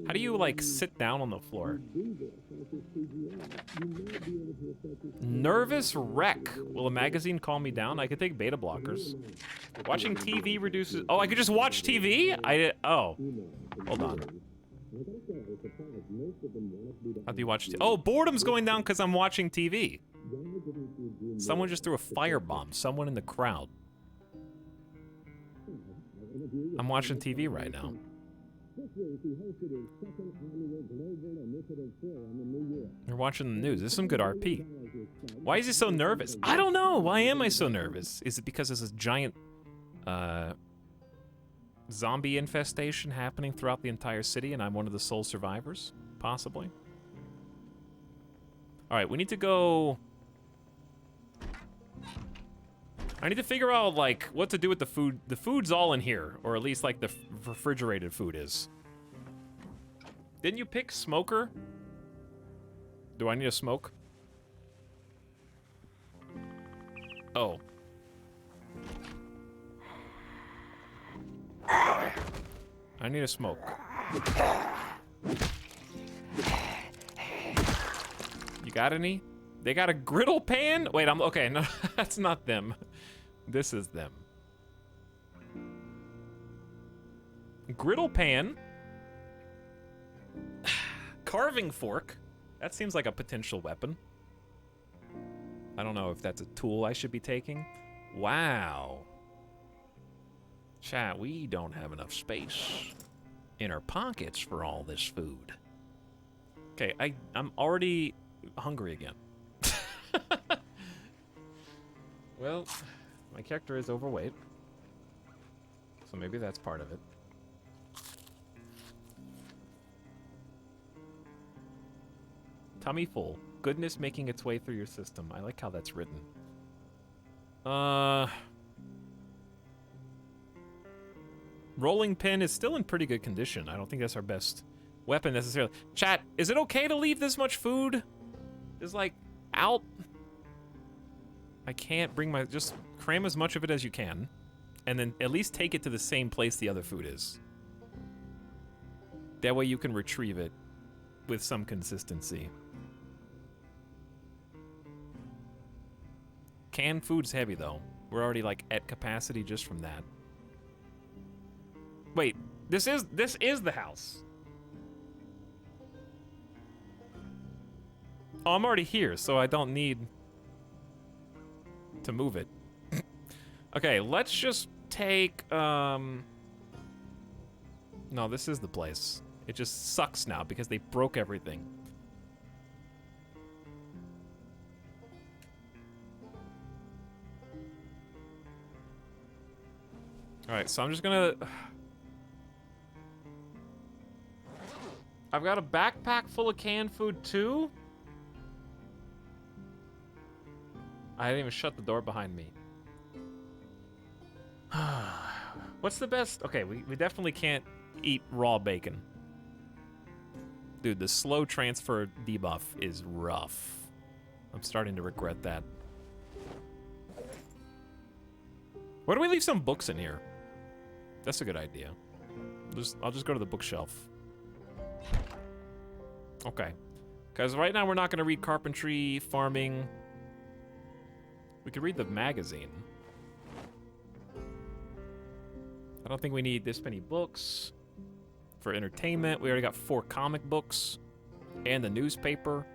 How do you, like, sit down on the floor? Nervous wreck. Will a magazine calm me down? I could take beta blockers. Watching TV reduces... Oh, I could just watch TV? Oh. Hold on. How do you watch TV? Oh, boredom's going down because I'm watching TV. Someone just threw a firebomb. Someone in the crowd. I'm watching TV right now. You're watching the news. This is some good RP. Why is he so nervous? I don't know. Why am I so nervous? Is it because there's this giant zombie infestation happening throughout the entire city and I'm one of the sole survivors? Possibly. Alright, we need to go... I need to figure out, like, what to do with the food. The food's all in here, or at least, like, the refrigerated food is. Didn't you pick smoker? Do I need a smoke? Oh. I need a smoke. You got any? They got a griddle pan? Wait, okay, no, that's not them. This is them. Griddle pan. Carving fork. That seems like a potential weapon. I don't know if that's a tool I should be taking. Wow. Chat, we don't have enough space in our pockets for all this food. Okay, I'm already hungry again. Well, my character is overweight, so maybe that's part of it. Tummy full. Goodness making its way through your system. I like how that's written. Rolling pin is still in pretty good condition. I don't think that's our best weapon necessarily. Chat, is it okay to leave this much food? Just like out? I can't bring my, just cram as much of it as you can. And then at least take it to the same place the other food is. That way you can retrieve it with some consistency. Canned food's heavy though. We're already like at capacity just from that. Wait, this is the house. Oh, I'm already here, so I don't need to move it. Okay, let's just take, no, this is the place. It just sucks now because they broke everything. Alright, so I'm just gonna... I've got a backpack full of canned food too? I didn't even shut the door behind me. What's the best? Okay, we definitely can't eat raw bacon. Dude, the slow transfer debuff is rough. I'm starting to regret that. Why don't we leave some books in here? That's a good idea. I'll just go to the bookshelf. Okay. Because right now we're not going to read carpentry, farming. We could read the magazine. I don't think we need this many books. For entertainment, we already got 4 comic books. And the newspaper.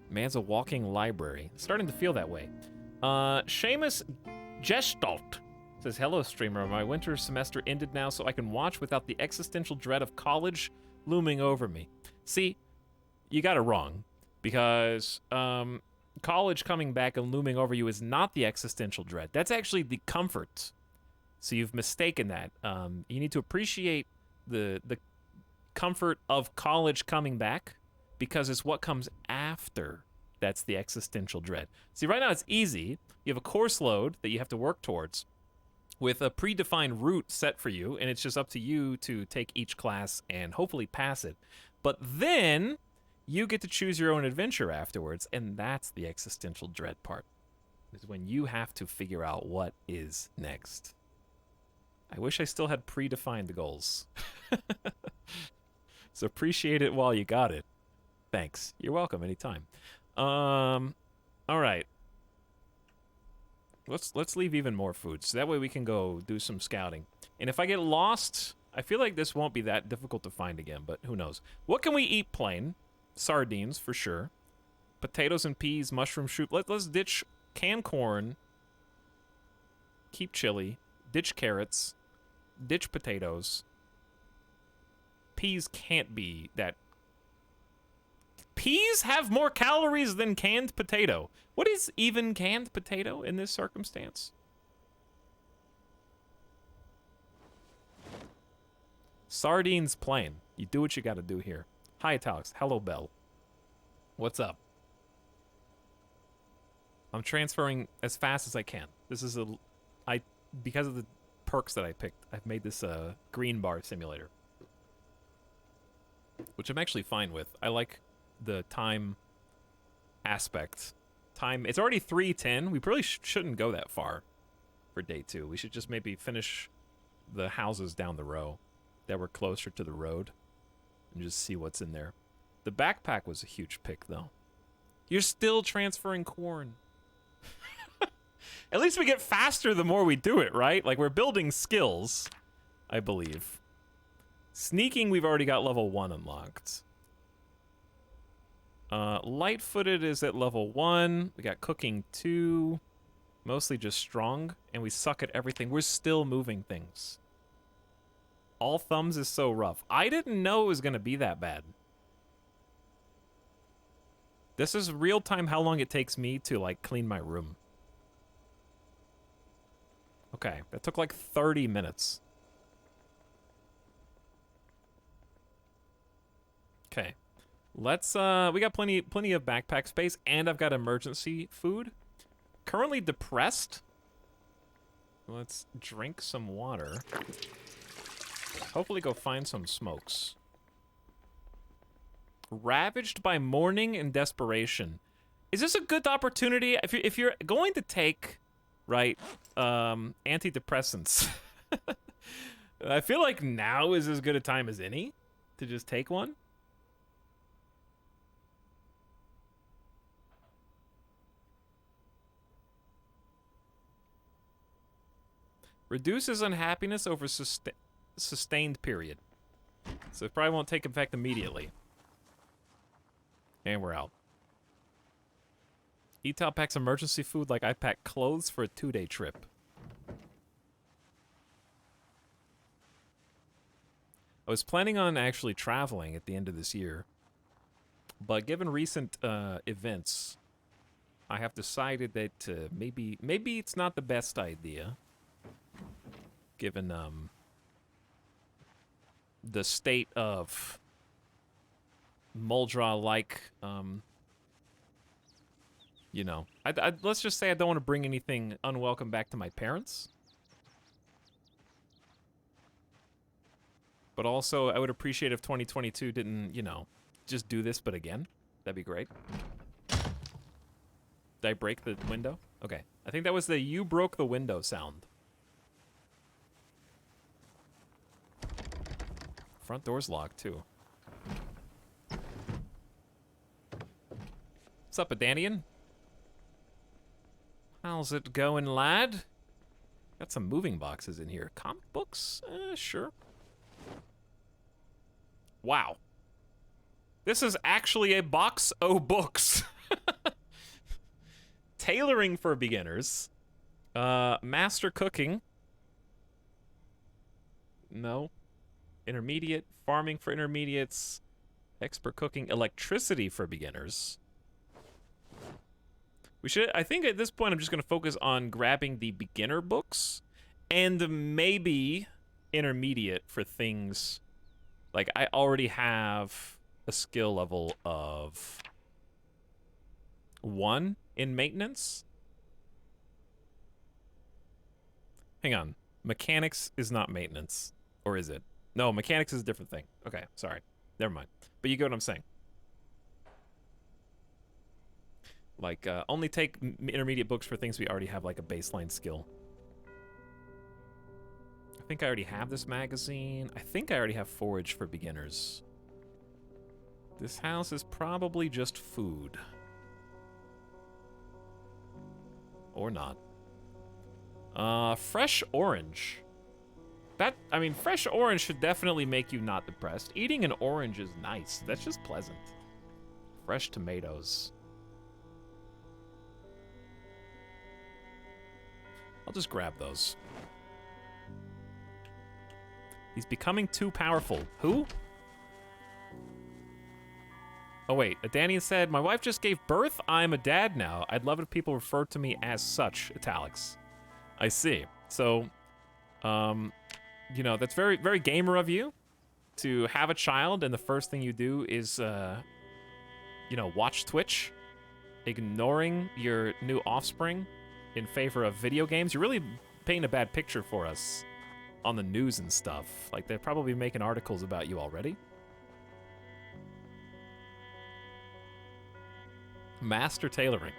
Man's a walking library. It's starting to feel that way. Seamus Gestalt says, hello, streamer. My winter semester ended now, so I can watch without the existential dread of college looming over me. See, you got it wrong. Because college coming back and looming over you is not the existential dread. That's actually the comfort. So you've mistaken that. You need to appreciate the comfort of college coming back, because it's what comes after that's the existential dread. See, right now it's easy. You have a course load that you have to work towards with a predefined route set for you, and it's just up to you to take each class and hopefully pass it. But then you get to choose your own adventure afterwards, and that's the existential dread part, is when you have to figure out what is next. I wish I still had predefined goals. So appreciate it while you got it. Thanks. You're welcome anytime. All right. Let's leave even more food, so that way we can go do some scouting. And if I get lost, I feel like this won't be that difficult to find again, but who knows. What can we eat plain? Sardines, for sure. Potatoes and peas, mushroom soup. Let's ditch canned corn. Keep chili. Ditch carrots. Ditch potatoes. Peas can't be that. Peas have more calories than canned potato. What is even canned potato in this circumstance? Sardines plain. You do what you gotta do here. Hi, Etalyx. Hello, Belle. What's up? I'm transferring as fast as I can. This is because of the perks that I picked, I've made this a green bar simulator. which I'm actually fine with. I like the time aspect. Time, it's already 3:10. We probably shouldn't go that far for day 2. We should just maybe finish the houses down the row that were closer to the road and just see what's in there. The backpack was a huge pick, though. You're still transferring corn. At least we get faster the more we do it, right? Like, we're building skills, I believe. Sneaking, we've already got level 1 unlocked. Light-footed is at level 1. We got cooking 2. Mostly just strong. And we suck at everything. We're still moving things. All thumbs is so rough. I didn't know it was going to be that bad. This is real time how long it takes me to, like, clean my room. Okay, that took like 30 minutes. Okay. Let's we got plenty of backpack space, and I've got emergency food. Currently depressed. Let's drink some water. Hopefully go find some smokes. Ravaged by mourning and desperation. Is this a good opportunity if you're going to take, right, antidepressants? I feel like now is as good a time as any to just take one. Reduces unhappiness over sustained period. So it probably won't take effect immediately. And we're out. Etal packs emergency food like I pack clothes for a 2-day trip. I was planning on actually traveling at the end of this year. But given recent events, I have decided that maybe it's not the best idea. Given the state of Muldra-like, you know, let's just say I don't want to bring anything unwelcome back to my parents. But also, I would appreciate if 2022 didn't, you know, just do this, but again. That'd be great. Did I break the window? Okay. I think that was the you broke the window sound. Front door's locked, too. What's up, Adanian? How's it going, lad? Got some moving boxes in here. Comic books? Sure. Wow. This is actually a box o' books. Tailoring for beginners. Master cooking. No. Intermediate. Farming for intermediates. Expert cooking. Electricity for beginners. We should, I think at this point I'm just going to focus on grabbing the beginner books. And maybe intermediate for things. Like I already have a skill level of 1 in maintenance. Hang on. Mechanics is not maintenance. Or is it? No, mechanics is a different thing. Okay, sorry. Never mind. But you get what I'm saying. Like, only take intermediate books for things we already have, like, a baseline skill. I think I already have this magazine. I think I already have forage for beginners. This house is probably just food. Or not. Fresh orange. That, I mean, fresh orange should definitely make you not depressed. Eating an orange is nice. That's just pleasant. Fresh tomatoes. I'll just grab those. He's becoming too powerful. Who? Oh, wait. Adanian said, my wife just gave birth. I'm a dad now. I'd love it if people refer to me as such. Etalyx. I see. So, you know, that's very, very gamer of you to have a child, and the first thing you do is, you know, watch Twitch, ignoring your new offspring in favor of video games. You're really painting a bad picture for us on the news and stuff. Like, they're probably making articles about you already. Master tailoring.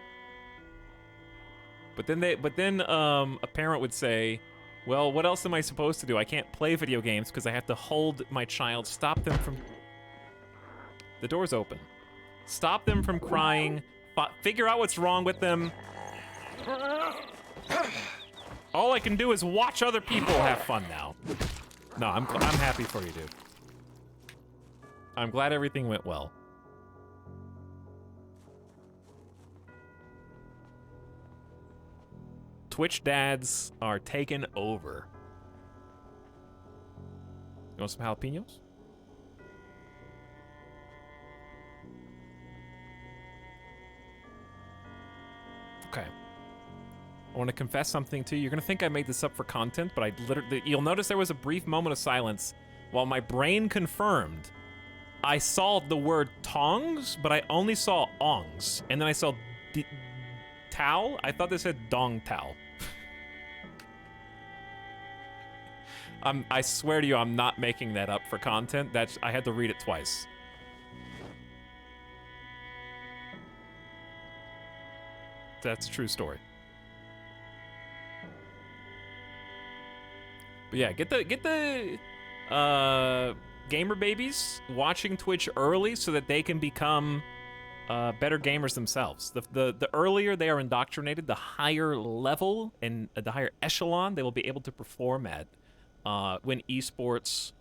But then a parent would say, well, what else am I supposed to do? I can't play video games because I have to hold my child, stop them from... The door's open. Stop them from crying, figure out what's wrong with them. All I can do is watch other people have fun now. No, I'm happy for you, dude. I'm glad everything went well. Twitch dads are taking over. You want some jalapenos? Okay. I want to confess something to you. You're going to think I made this up for content, but I literally... You'll notice there was a brief moment of silence while my brain confirmed I saw the word tongs, but I only saw ongs. And then I saw towel. I thought they said dong towel. I swear to you, I'm not making that up for content. I had to read it twice. That's a true story. But yeah, get the gamer babies watching Twitch early so that they can become better gamers themselves. The earlier they are indoctrinated, the higher level and the higher echelon they will be able to perform at. When esports,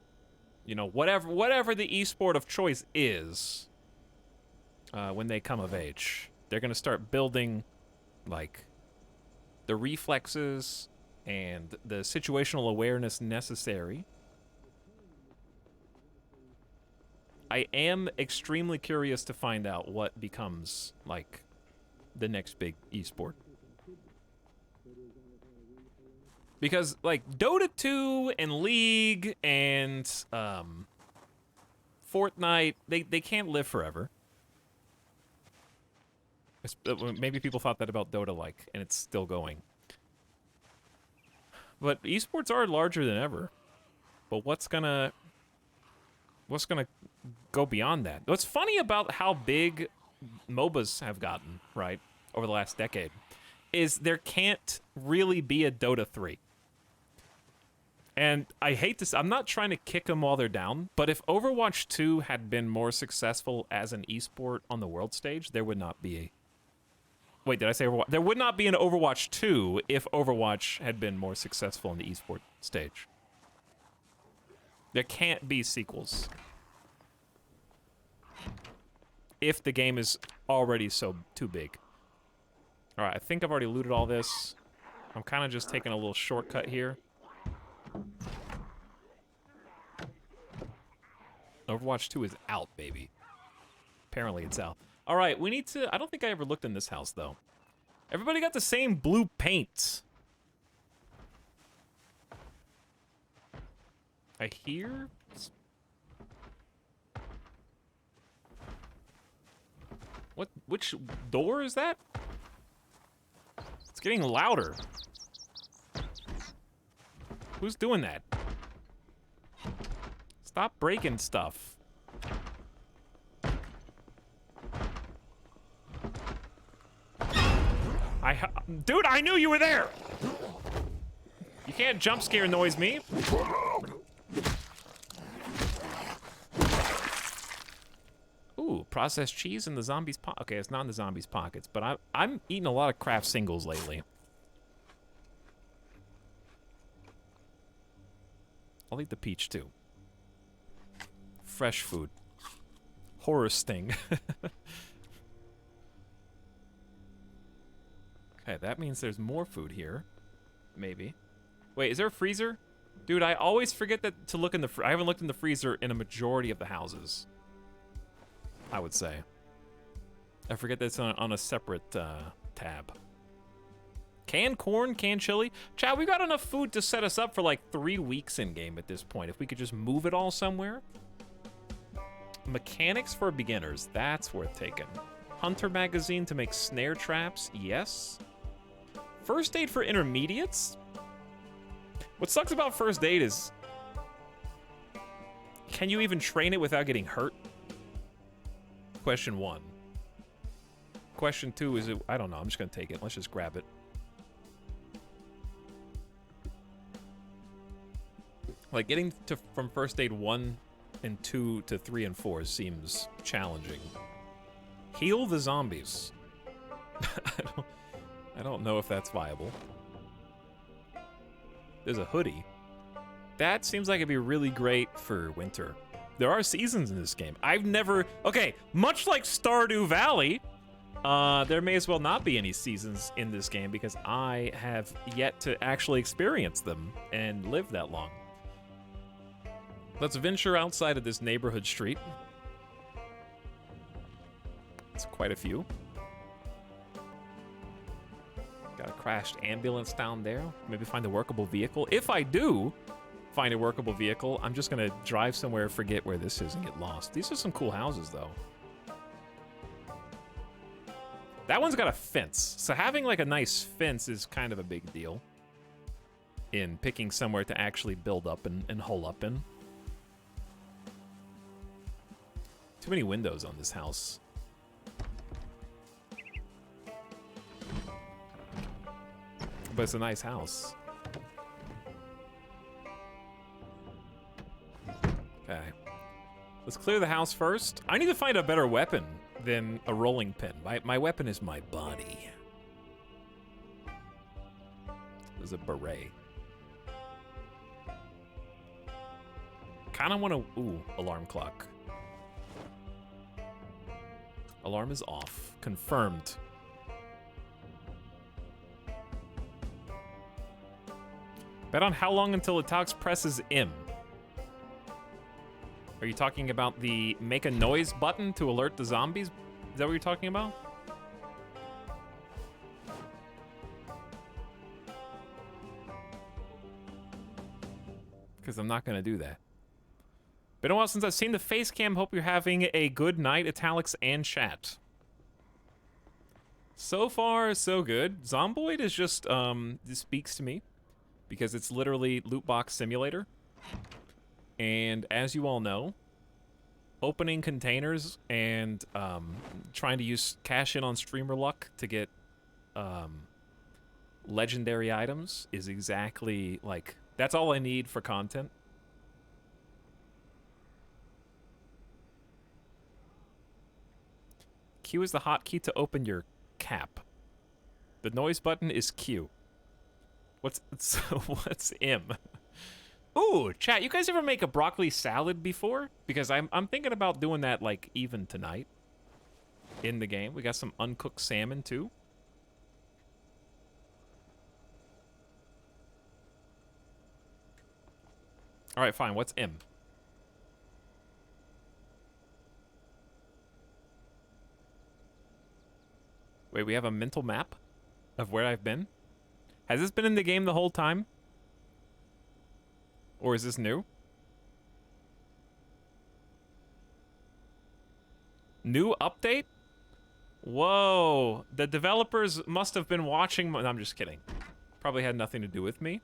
you know, whatever the esport of choice is, when they come of age, they're gonna start building, like, the reflexes and the situational awareness necessary. I am extremely curious to find out what becomes, like, the next big esport. Because, like, Dota 2 and League and Fortnite, they can't live forever. Maybe people thought that about Dota, like, and it's still going. But esports are larger than ever. But what's gonna go beyond that? What's funny about how big MOBAs have gotten, right, over the last decade, is there can't really be a Dota 3. And I hate this. I'm not trying to kick them while they're down, but if Overwatch 2 had been more successful as an esport on the world stage, there would not be a... Wait, did I say Overwatch? There would not be an Overwatch 2 if Overwatch had been more successful on the esport stage. There can't be sequels if the game is already too big. All right, I think I've already looted all this. I'm kind of just taking a little shortcut here. Overwatch 2 is out, baby. Apparently it's out. All right, we need to... I don't think I ever looked in this house, though. Everybody got the same blue paint. I hear... Which door is that? It's getting louder. Who's doing that? Stop breaking stuff. Dude, I knew you were there! You can't jump scare noise me. Ooh, processed cheese in the zombies' pocket. Okay, it's not in the zombies' pockets, but I'm eating a lot of craft singles lately. I'll eat the peach, too. Fresh food. Horror sting. Okay, that means there's more food here. Maybe. Wait, is there a freezer? Dude, I always forget to look in the... I haven't looked in the freezer in a majority of the houses. I would say. I forget that's on a separate tab. Canned corn, canned chili. Chad, we got enough food to set us up for like 3 weeks in game at this point. If we could just move it all somewhere. Mechanics for beginners. That's worth taking. Hunter magazine to make snare traps. Yes. First aid for intermediates. What sucks about first aid is... Can you even train it without getting hurt? Question 1. question too is, I don't know, I'm just gonna take it. Let's just grab it. Like, getting to from first aid 1 and 2 to 3 and 4 seems challenging. Heal the zombies. I don't know if that's viable. There's a hoodie. That seems like it'd be really great for winter. There are seasons in this game. I've never... Okay, much like Stardew Valley, there may as well not be any seasons in this game because I have yet to actually experience them and live that long. Let's venture outside of this neighborhood street. It's quite a few. Got a crashed ambulance down there. Maybe find a workable vehicle. If I do find a workable vehicle, I'm just gonna drive somewhere, forget where this is, and get lost. These are some cool houses, though. That one's got a fence. So having, like, a nice fence is kind of a big deal in picking somewhere to actually build up and hole up in. Too many windows on this house. But it's a nice house. Okay. Let's clear the house first. I need to find a better weapon than a rolling pin. My weapon is my body. There's a beret. Kinda wanna... Ooh, alarm clock. Alarm is off. Confirmed. Bet on how long until Etalyx presses M. Are you talking about the make a noise button to alert the zombies? Is that what you're talking about? Because I'm not going to do that. Been a while since I've seen the face cam. Hope you're having a good night, Etalyx and chat. So far, so good. Zomboid is just, this speaks to me. Because it's literally loot box simulator. And as you all know, opening containers and trying to use cash in on streamer luck to get legendary items is exactly like, that's all I need for content. Q is the hotkey to open your cap. The noise button is Q. What's M? Ooh, chat, you guys ever make a broccoli salad before? Because I'm thinking about doing that, like, even tonight in the game. We got some uncooked salmon, too. All right, fine. What's M? Wait, we have a mental map of where I've been? Has this been in the game the whole time? Or is this new? New update? Whoa. The developers must have been watching... No, I'm just kidding. Probably had nothing to do with me.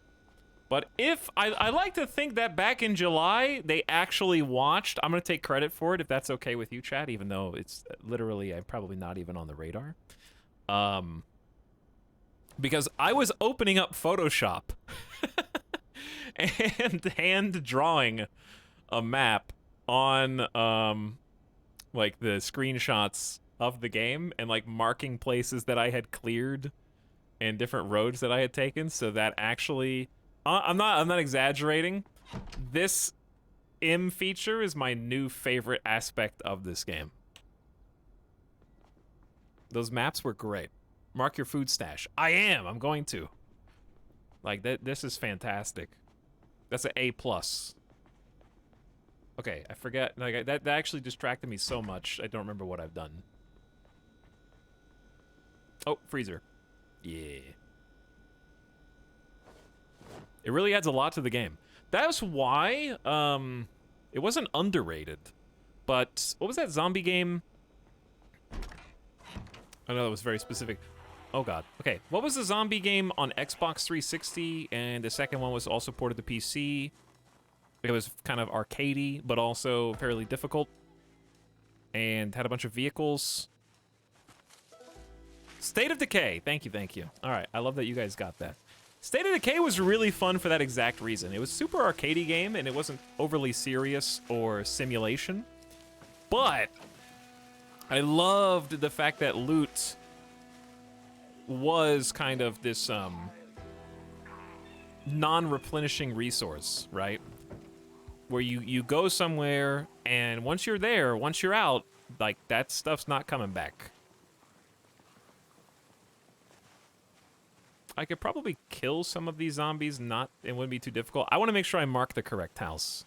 But if... I like to think that back in July, they actually watched. I'm going to take credit for it if that's okay with you, chat, even though it's literally probably not even on the radar. Because I was opening up Photoshop and hand drawing a map on like the screenshots of the game and like marking places that I had cleared and different roads that I had taken, so that actually I'm not exaggerating. This M feature is my new favorite aspect of this game. Those maps were great. Mark your food stash. I'm going to. Like, this is fantastic. That's an A+. Okay, I forget. Like, that actually distracted me so much, I don't remember what I've done. Oh, freezer. Yeah. It really adds a lot to the game. That's why, it wasn't underrated. But, what was that zombie game? I know that was very specific. Oh god. Okay, what was the zombie game on Xbox 360? And the second one was also ported to PC. It was kind of arcadey, but also fairly difficult. And had a bunch of vehicles. State of Decay. Thank you, thank you. All right, I love that you guys got that. State of Decay was really fun for that exact reason. It was super arcadey game, and it wasn't overly serious or simulation. But I loved the fact that loot was kind of this non-replenishing resource, right? Where you go somewhere, and once you're there, once you're out, like, that stuff's not coming back. I could probably kill some of these zombies, it wouldn't be too difficult. I want to make sure I mark the correct house.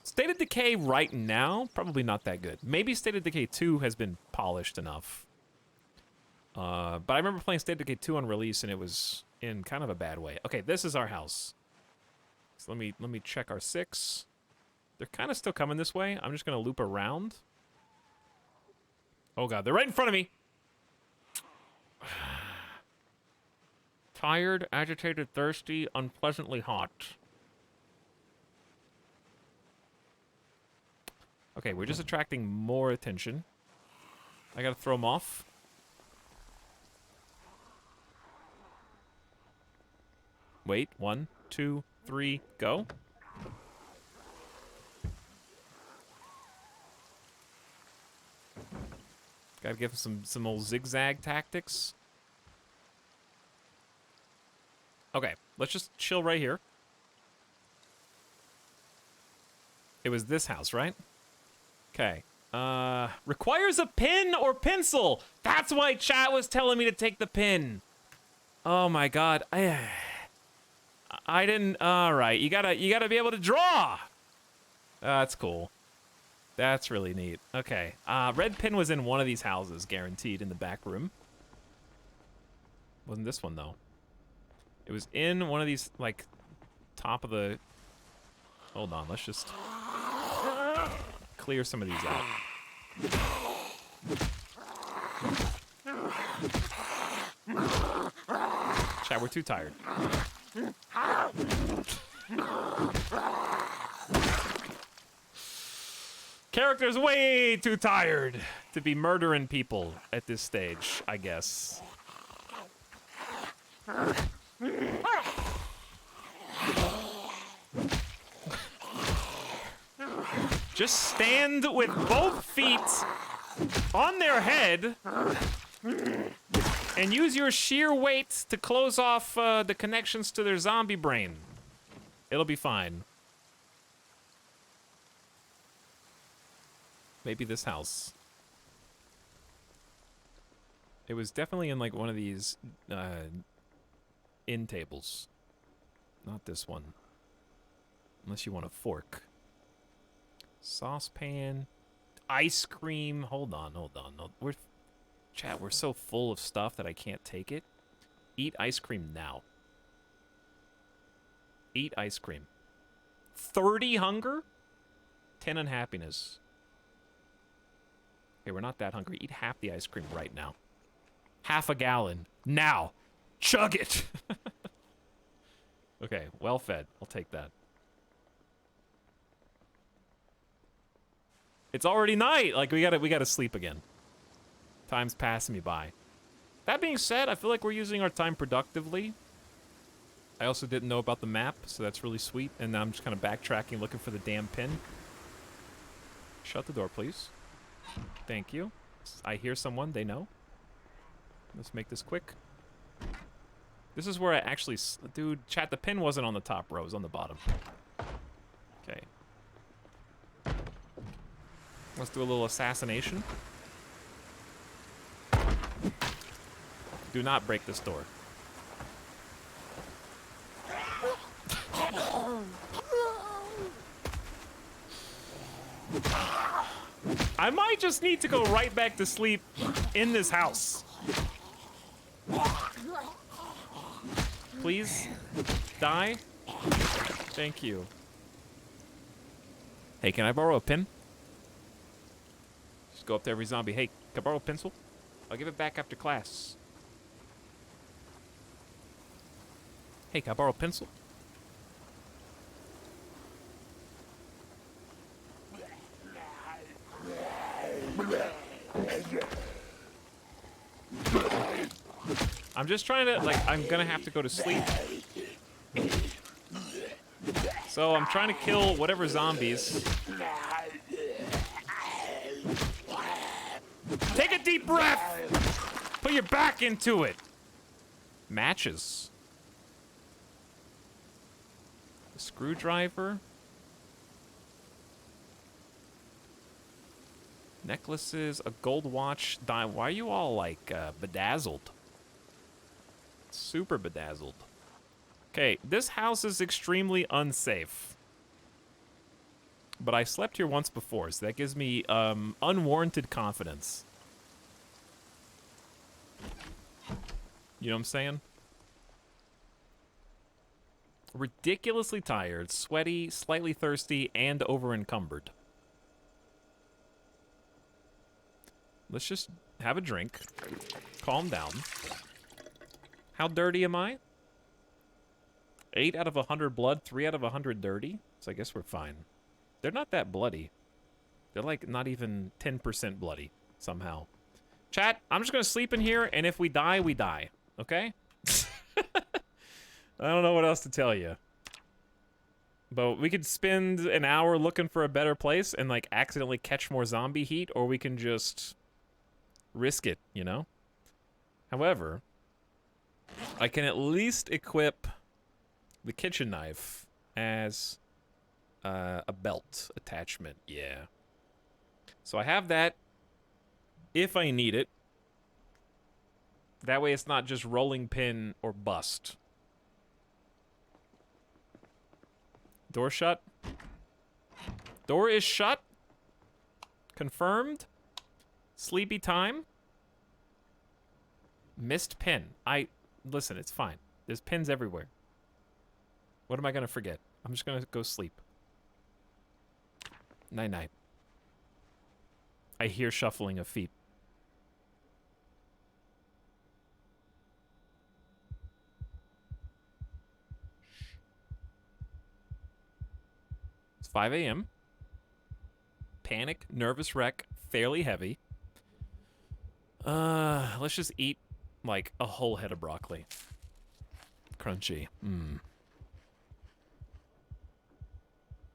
State of Decay right now, probably not that good. Maybe State of Decay 2 has been polished enough. But I remember playing State of Decay 2 on release, and it was in kind of a bad way. Okay, this is our house. So let me check our 6. They're kind of still coming this way. I'm just going to loop around. Oh, God, they're right in front of me. Tired, agitated, thirsty, unpleasantly hot. Okay, we're just attracting more attention. I gotta throw them off. Wait, 1, 2, 3, go. Gotta give him some old zigzag tactics. Okay, let's just chill right here. It was this house, right? Okay. Requires a pen or pencil. That's why chat was telling me to take the pen. Oh my God. I didn't. All right, you gotta be able to draw. That's cool. That's really neat. Okay. Red pin was in one of these houses, guaranteed, in the back room. Wasn't this one though? It was in one of these, like, top of the... Hold on, let's just clear some of these out. Chat, we're too tired. Character's way too tired to be murdering people at this stage, I guess. Just stand with both feet on their head and use your sheer weight to close off the connections to their zombie brain. It'll be fine. Maybe this house. It was definitely in like one of these inn tables. Not this one. Unless you want a fork. Saucepan. Ice cream. Hold on. No, we're so full of stuff that I can't take it. Eat ice cream now. Eat ice cream. 30 hunger? 10 unhappiness. Okay, we're not that hungry. Eat half the ice cream right now. Half a gallon. Now. Chug it. Okay, well fed. I'll take that. It's already night. Like, we gotta sleep again. Time's passing me by. That being said, I feel like we're using our time productively. I also didn't know about the map, so that's really sweet. And now I'm just kind of backtracking, looking for the damn pin. Shut the door, please. Thank you. I hear someone. They know. Let's make this quick. This is where I actually... Dude, chat, the pin wasn't on the top row. It was on the bottom. Okay. Let's do a little assassination. Do not break this door. I might just need to go right back to sleep in this house. Please? Die? Thank you. Hey, can I borrow a pen? Just go up to every zombie. Hey, can I borrow a pencil? I'll give it back after class. Hey, can I borrow a pencil? I'm just trying to, like, I'm gonna have to go to sleep. So I'm trying to kill whatever zombies. Take a deep breath! Put your back into it! Matches. A screwdriver. Necklaces, a gold watch. Why are you all, like, bedazzled? Super bedazzled. Okay, this house is extremely unsafe. But I slept here once before, so that gives me unwarranted confidence. You know what I'm saying? Ridiculously tired, sweaty, slightly thirsty, and over-encumbered. Let's just have a drink. Calm down. How dirty am I? 8 out of 100 blood, 3 out of 100 dirty. So I guess we're fine. They're not that bloody. They're like not even 10% bloody somehow. Chat, I'm just gonna sleep in here, and if we die, we die. Okay? I don't know what else to tell you. But we could spend an hour looking for a better place and like accidentally catch more zombie heat, or we can just risk it, you know? However, I can at least equip the kitchen knife as a belt attachment. Yeah. So I have that if I need it. That way it's not just rolling pin or bust. Door shut. Door is shut. Confirmed. Sleepy time. Missed pin. Listen, it's fine. There's pins everywhere. What am I gonna forget? I'm just gonna go sleep. Night-night. I hear shuffling of feet. It's 5 a.m. Panic, nervous wreck, fairly heavy. Let's just eat, like, a whole head of broccoli. Crunchy.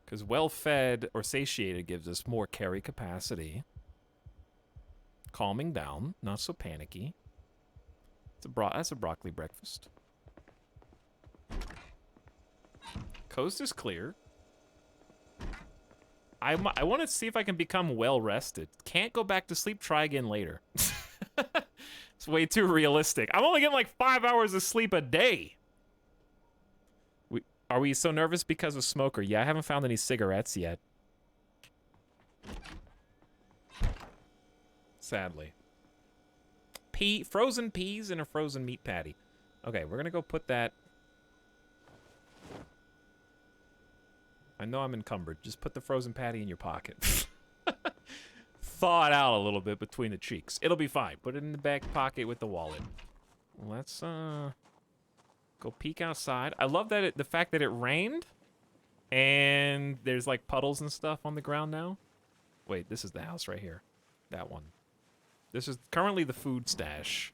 Because well-fed or satiated gives us more carry capacity. Calming down, not so panicky. That's a broccoli breakfast. Coast is clear. I want to see if I can become well-rested. Can't go back to sleep, try again later. It's way too realistic. I'm only getting like 5 hours of sleep a day. Are we so nervous because of smoker? Yeah, I haven't found any cigarettes yet. Sadly. Frozen peas and a frozen meat patty. Okay, we're gonna go put that. I know I'm encumbered. Just put the frozen patty in your pocket. Thaw it out a little bit between the cheeks. It'll be fine. Put it in the back pocket with the wallet. Let's go peek outside. I love that the fact that it rained and there's like puddles and stuff on the ground now. Wait, this is the house right here. That one. This is currently the food stash.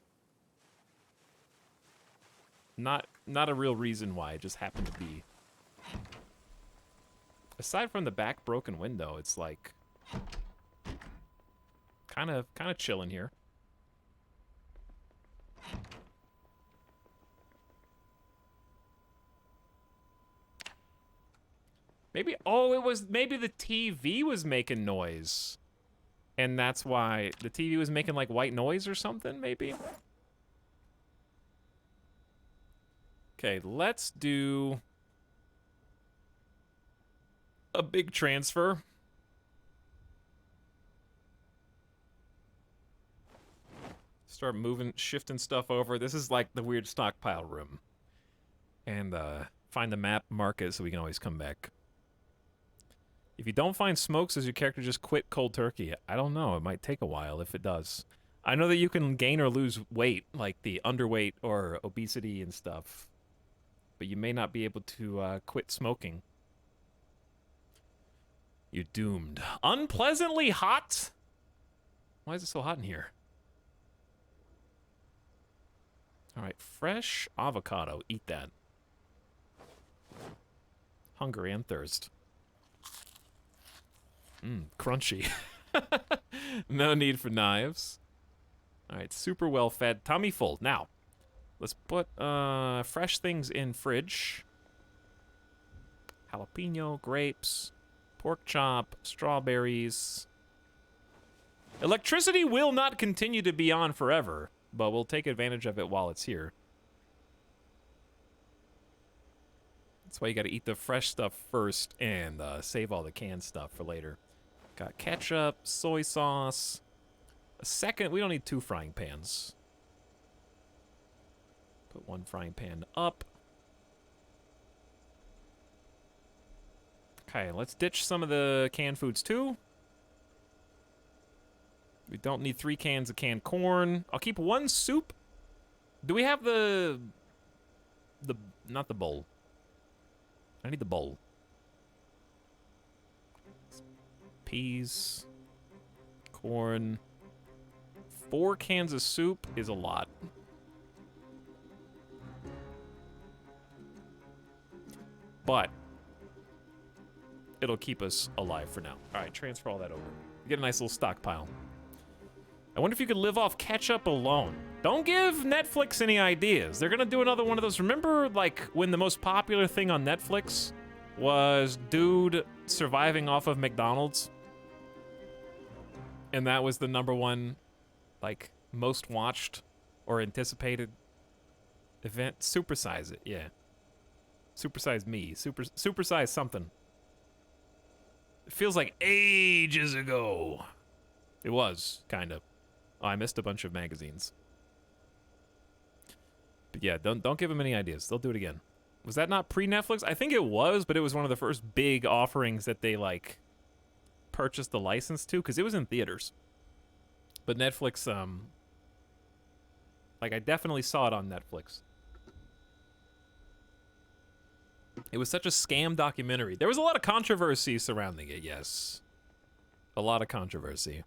Not a real reason why, it just happened to be. Aside from the back broken window, it's like kind of chilling here. Maybe maybe the TV was making noise. And that's why the TV was making like white noise or something, maybe. Okay, let's do a big transfer. Start moving, shifting stuff over. This is like the weird stockpile room. And find the map, mark it so we can always come back. If you don't find smokes, does your character just quit cold turkey? I don't know. It might take a while if it does. I know that you can gain or lose weight, like the underweight or obesity and stuff. But you may not be able to quit smoking. You're doomed. Unpleasantly hot? Why is it so hot in here? All right, fresh avocado. Eat that. Hunger and thirst. Crunchy. No need for knives. All right, super well fed. Tummy full. Now, let's put fresh things in fridge. Jalapeno, grapes, pork chop, strawberries. Electricity will not continue to be on forever, but we'll take advantage of it while it's here. That's why you gotta eat the fresh stuff first and save all the canned stuff for later. Got ketchup, soy sauce. A second, we don't need 2 frying pans. Put 1 frying pan up. Okay, let's ditch some of the canned foods too. We don't need 3 cans of canned corn. I'll keep 1 soup. Do we have the not the bowl. I need the bowl. Peas. Corn. 4 cans of soup is a lot. But it'll keep us alive for now. All right, transfer all that over. Get a nice little stockpile. I wonder if you could live off ketchup alone. Don't give Netflix any ideas. They're gonna do another one of those. Remember, like, when the most popular thing on Netflix was dude surviving off of McDonald's? And that was the #1, like, most watched or anticipated event? Supersize it, yeah. Supersize me. Supersize something. It feels like ages ago. It was, kind of. Oh, I missed a bunch of magazines. But yeah, don't give them any ideas. They'll do it again. Was that not pre-Netflix? I think it was, but it was one of the first big offerings that they, like, purchased the license to, because it was in theaters. But Netflix, like, I definitely saw it on Netflix. It was such a scam documentary. There was a lot of controversy surrounding it, yes. A lot of controversy.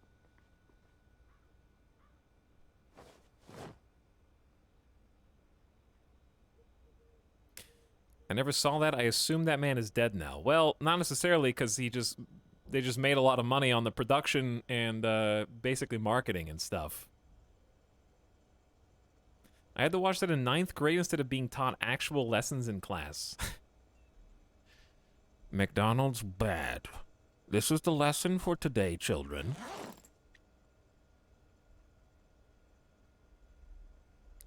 I never saw that. I assume that man is dead now. Well, not necessarily, because they just made a lot of money on the production and basically marketing and stuff. I had to watch that in 9th grade instead of being taught actual lessons in class. McDonald's bad. This is the lesson for today, children.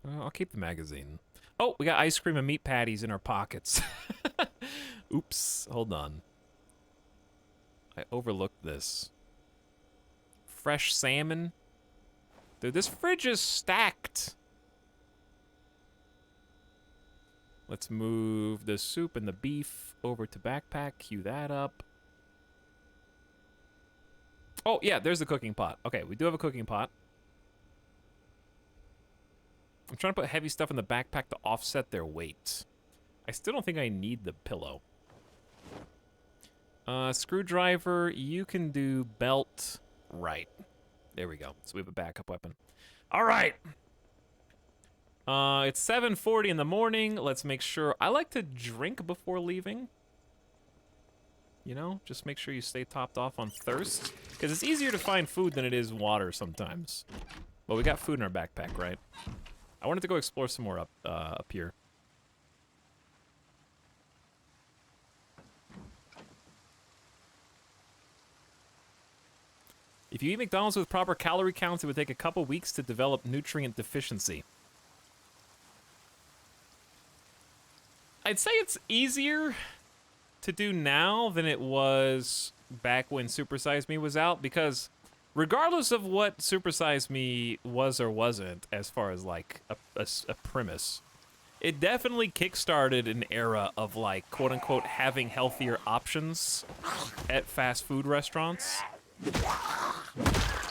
I'll keep the magazine. Oh, we got ice cream and meat patties in our pockets. Oops, hold on. I overlooked this. Fresh salmon. Dude, this fridge is stacked. Let's move the soup and the beef over to backpack. Cue that up. Oh, yeah, there's the cooking pot. Okay, we do have a cooking pot. I'm trying to put heavy stuff in the backpack to offset their weight. I still don't think I need the pillow. Screwdriver, you can do belt. Right. There we go. So we have a backup weapon. All right. It's 7:40 in the morning. Let's make sure. I like to drink before leaving. You know, just make sure you stay topped off on thirst. Because it's easier to find food than it is water sometimes. Well, we got food in our backpack, right? I wanted to go explore some more up here. If you eat McDonald's with proper calorie counts, it would take a couple weeks to develop nutrient deficiency. I'd say it's easier to do now than it was back when Super Size Me was out, because regardless of what Super Size Me was or wasn't, as far as like a premise, it definitely kickstarted an era of like quote unquote having healthier options at fast food restaurants.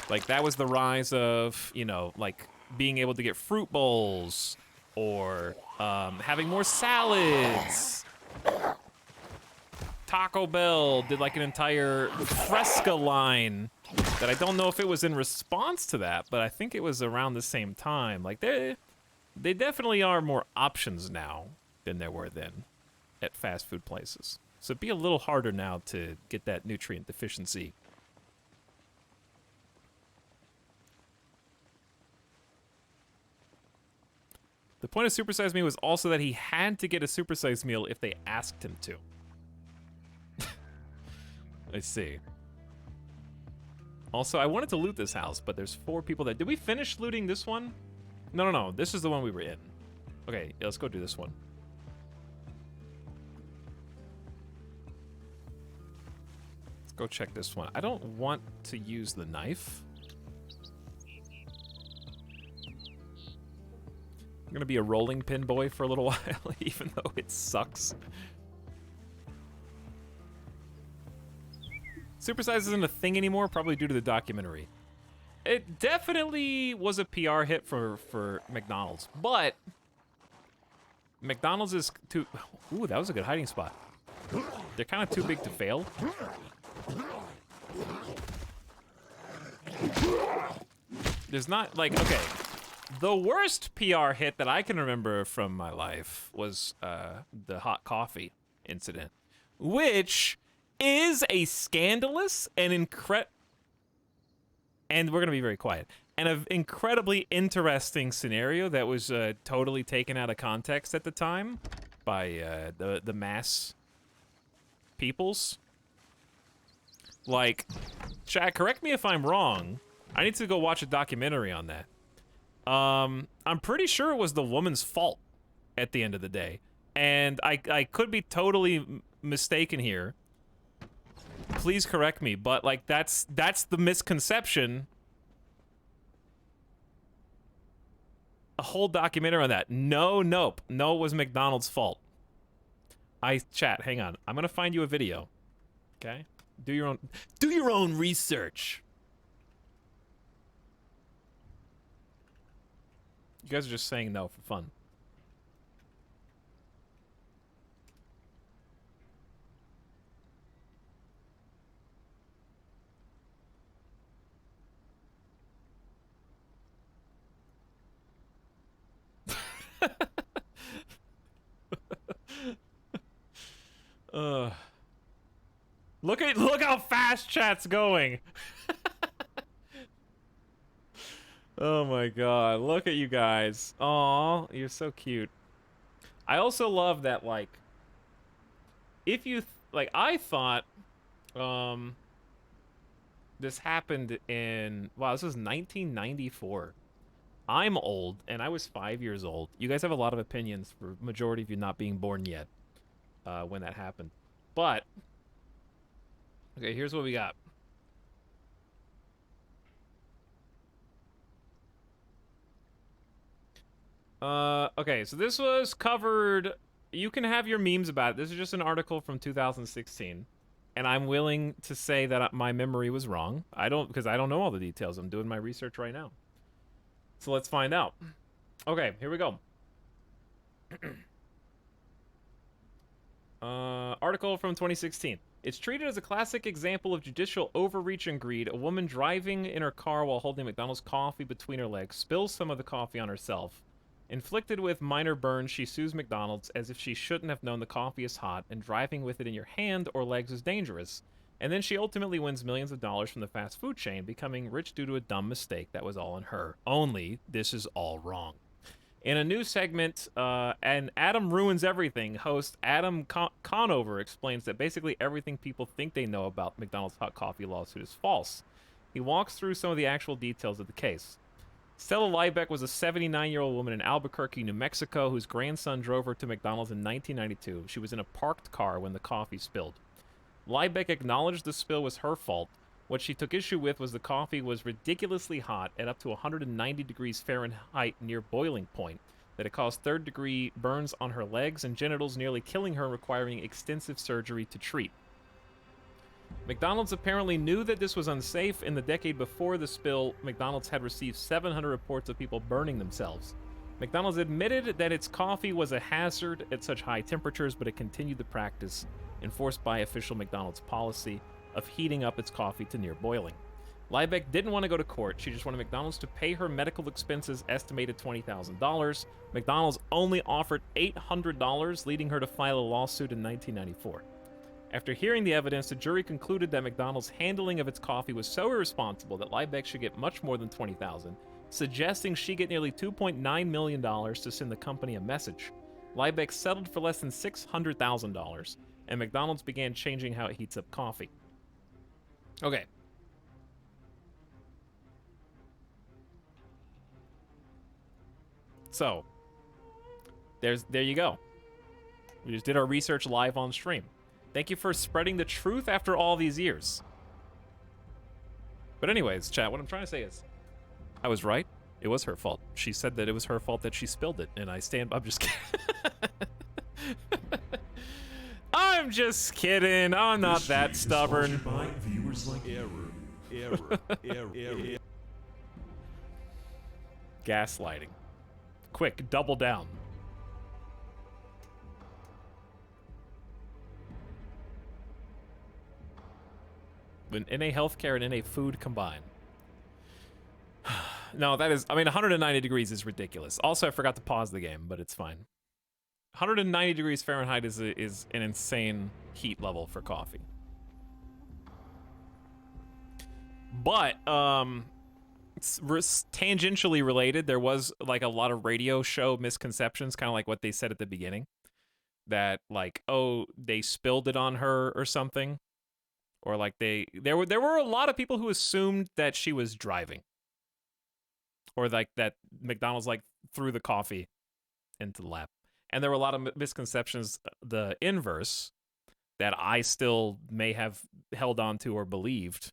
Like that was the rise of, you know, like being able to get fruit bowls or having more salads. Taco Bell did like an entire Fresca line that I don't know if it was in response to that, but I think it was around the same time. Like They definitely are more options now than there were then at fast food places. So it'd be a little harder now to get that nutrient deficiency. The point of supersized me was also that he had to get a supersized meal if they asked him to. I see. Also, I wanted to loot this house, but there's 4 people that... Did we finish looting this one? No. This is the one we were in. Okay, yeah, let's go do this one. Let's go check this one. I don't want to use the knife. I'm gonna be a rolling pin boy for a little while, even though it sucks. Supersize isn't a thing anymore, probably due to the documentary. It definitely was a PR hit for McDonald's, but McDonald's is too... Ooh, that was a good hiding spot. They're kind of too big to fail. There's not, like, okay. The worst PR hit that I can remember from my life was the hot coffee incident, which is a scandalous and and we're gonna be very quiet, and an incredibly interesting scenario that was totally taken out of context at the time by the mass peoples. Like, chat, correct me if I'm wrong. I need to go watch a documentary on that. I'm pretty sure it was the woman's fault at the end of the day. And I could be totally mistaken here. Please correct me, but like that's the misconception. A whole documentary on that. Nope. No, it was McDonald's fault. Chat, hang on. I'm gonna find you a video. Okay? Do your own research. You guys are just saying no for fun. Look how fast chat's going. Oh my god, look at you guys. Aw, you're so cute. I also love that, like, if you, I thought, this happened in, wow, this was 1994. I'm old, and I was 5 years old. You guys have a lot of opinions, for majority of you not being born yet, when that happened. But, okay, here's what we got. Okay, so this was covered. You can have your memes about it. This is just an article from 2016. And I'm willing to say that my memory was wrong. Because I don't know all the details. I'm doing my research right now. So let's find out. Okay, here we go. Article from 2016. It's treated as a classic example of judicial overreach and greed. A woman driving in her car while holding McDonald's coffee between her legs spills some of the coffee on herself. Inflicted with minor burns, she sues McDonald's as if she shouldn't have known the coffee is hot and driving with it in your hand or legs is dangerous. And then she ultimately wins millions of dollars from the fast food chain, becoming rich due to a dumb mistake that was all on her. Only, this is all wrong. In a new segment, and Adam Ruins Everything, host Adam Conover explains that basically everything people think they know about McDonald's hot coffee lawsuit is false. He walks through some of the actual details of the case. Stella Liebeck was a 79-year-old woman in Albuquerque, New Mexico, whose grandson drove her to McDonald's in 1992. She was in a parked car when the coffee spilled. Liebeck acknowledged the spill was her fault. What she took issue with was the coffee was ridiculously hot at up to 190 degrees Fahrenheit near boiling point, that it caused third-degree burns on her legs and genitals, nearly killing her, requiring extensive surgery to treat. McDonald's apparently knew that this was unsafe. In the decade before the spill, McDonald's had received 700 reports of people burning themselves. McDonald's admitted that its coffee was a hazard at such high temperatures, but it continued the practice, enforced by official McDonald's policy, of heating up its coffee to near boiling. Liebeck didn't want to go to court. She just wanted McDonald's to pay her medical expenses, estimated $20,000. McDonald's only offered $800, leading her to file a lawsuit in 1994. After hearing the evidence, the jury concluded that McDonald's handling of its coffee was so irresponsible that Liebeck should get much more than $20,000, suggesting she get nearly $2.9 million to send the company a message. Liebeck settled for less than $600,000, and McDonald's began changing how it heats up coffee. Okay. So, there you go. We just did our research live on stream. Thank you for spreading the truth after all these years. But anyways, chat, what I'm trying to say is, I was right. It was her fault. She said that it was her fault that she spilled it, and I'm just kidding. I'm just kidding. I'm not that stubborn. Gaslighting. Quick, double down. When NA healthcare and NA food combine. No, that is, I mean, 190 degrees is ridiculous. Also, I forgot to pause the game, but it's fine. 190 degrees Fahrenheit is an insane heat level for coffee. But, it's tangentially related. There was, like, a lot of radio show misconceptions, kind of like what they said at the beginning. That, like, oh, they spilled it on her or something. Or like there were a lot of people who assumed that she was driving. Or like that McDonald's like threw the coffee into the lap. And there were a lot of misconceptions, the inverse, that I still may have held on to or believed.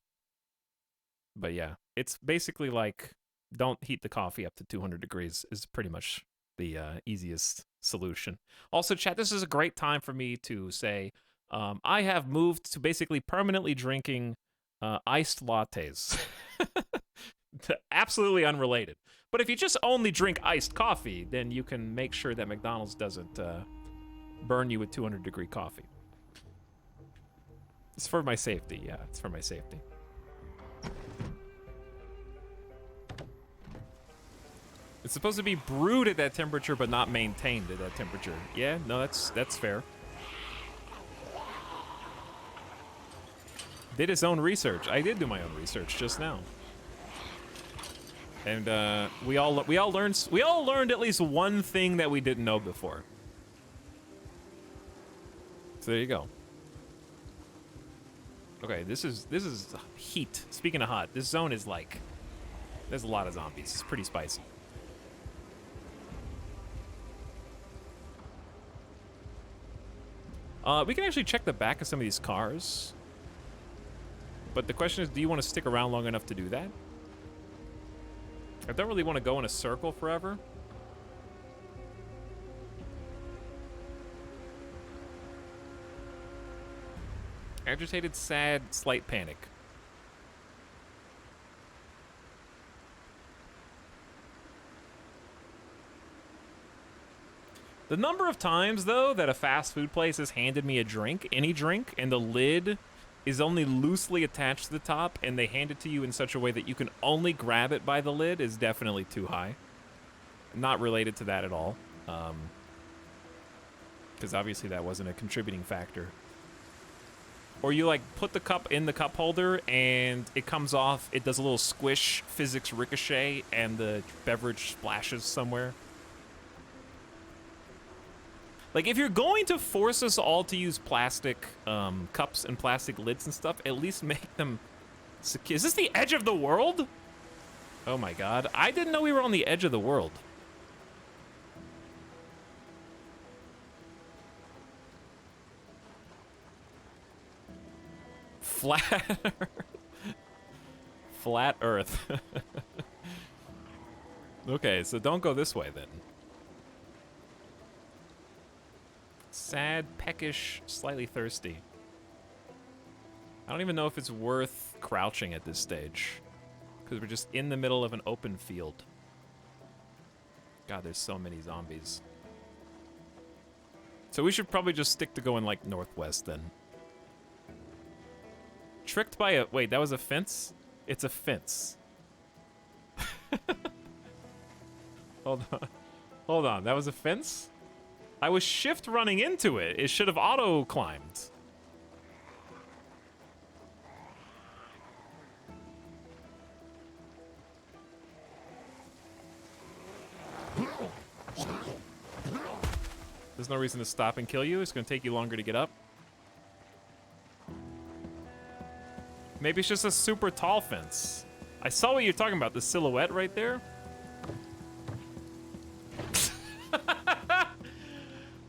But yeah, it's basically like, don't heat the coffee up to 200 degrees is pretty much the easiest solution. Also, chat, this is a great time for me to say, I have moved to basically permanently drinking iced lattes. Absolutely unrelated. But if you just only drink iced coffee, then you can make sure that McDonald's doesn't burn you with 200-degree coffee. It's for my safety, yeah, it's for my safety. It's supposed to be brewed at that temperature, but not maintained at that temperature. Yeah, no, that's fair. Did his own research. I did do my own research just now. And we all learned at least one thing that we didn't know before. So there you go. Okay, this is heat. Speaking of hot, this zone is like, there's a lot of zombies. It's pretty spicy. We can actually check the back of some of these cars. But the question is, do you want to stick around long enough to do that? I don't really want to go in a circle forever. Agitated, sad, slight panic. The number of times, though, that a fast food place has handed me a drink, any drink, and the lid is only loosely attached to the top, and they hand it to you in such a way that you can only grab it by the lid is definitely too high. Not related to that at all. Because obviously that wasn't a contributing factor. Or you, like, put the cup in the cup holder, and it comes off, it does a little squish, physics ricochet, and the beverage splashes somewhere. Like, if you're going to force us all to use plastic cups and plastic lids and stuff, at least make them secure. Is this the edge of the world? Oh my god. I didn't know we were on the edge of the world. Flat Earth. Flat Earth. Okay, so don't go this way then. Sad, peckish, slightly thirsty. I don't even know if it's worth crouching at this stage, because we're just in the middle of an open field. God, there's so many zombies. So we should probably just stick to going, like, northwest then. Tricked by a... Wait, that was a fence? It's a fence. Hold on. Hold on. That was a fence? I was shift running into it. It should have auto climbed. There's no reason to stop and kill you. It's going to take you longer to get up. Maybe it's just a super tall fence. I saw what you're talking about, the silhouette right there.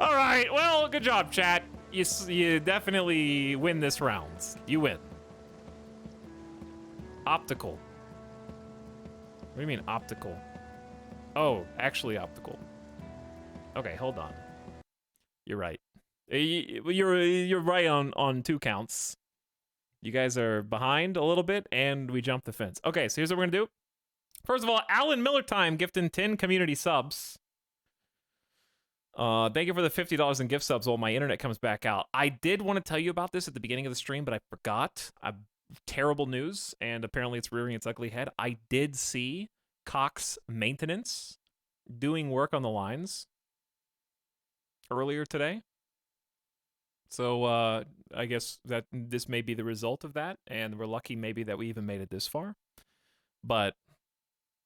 All right, well, good job, chat. You definitely win this round. You win. Optical. What do you mean optical? Oh, actually optical. Okay, hold on. You're right. You're right on 2 counts. You guys are behind a little bit, and we jumped the fence. Okay, so here's what we're gonna do. First of all, Alan Miller Time gifting 10 community subs. Thank you for the $50 in gift subs while my internet comes back out. I did want to tell you about this at the beginning of the stream, but I forgot. Terrible news, and apparently it's rearing its ugly head. I did see Cox Maintenance doing work on the lines earlier today. So I guess that this may be the result of that, and we're lucky maybe that we even made it this far. But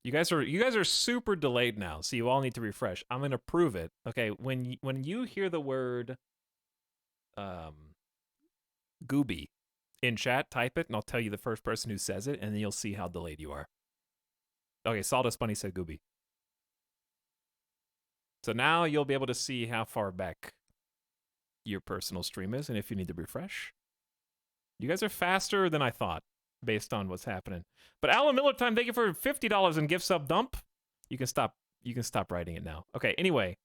you guys are super delayed now, so you all need to refresh. I'm gonna prove it. Okay, when you hear the word Gooby in chat, type it, and I'll tell you the first person who says it, and then you'll see how delayed you are. Okay, Sawdust Bunny said Gooby. So now you'll be able to see how far back your personal stream is, and if you need to refresh. You guys are faster than I thought, based on what's happening. But Alan Miller Time, thank you for $50 in gift sub dump. You can stop writing it now. Okay, anyway.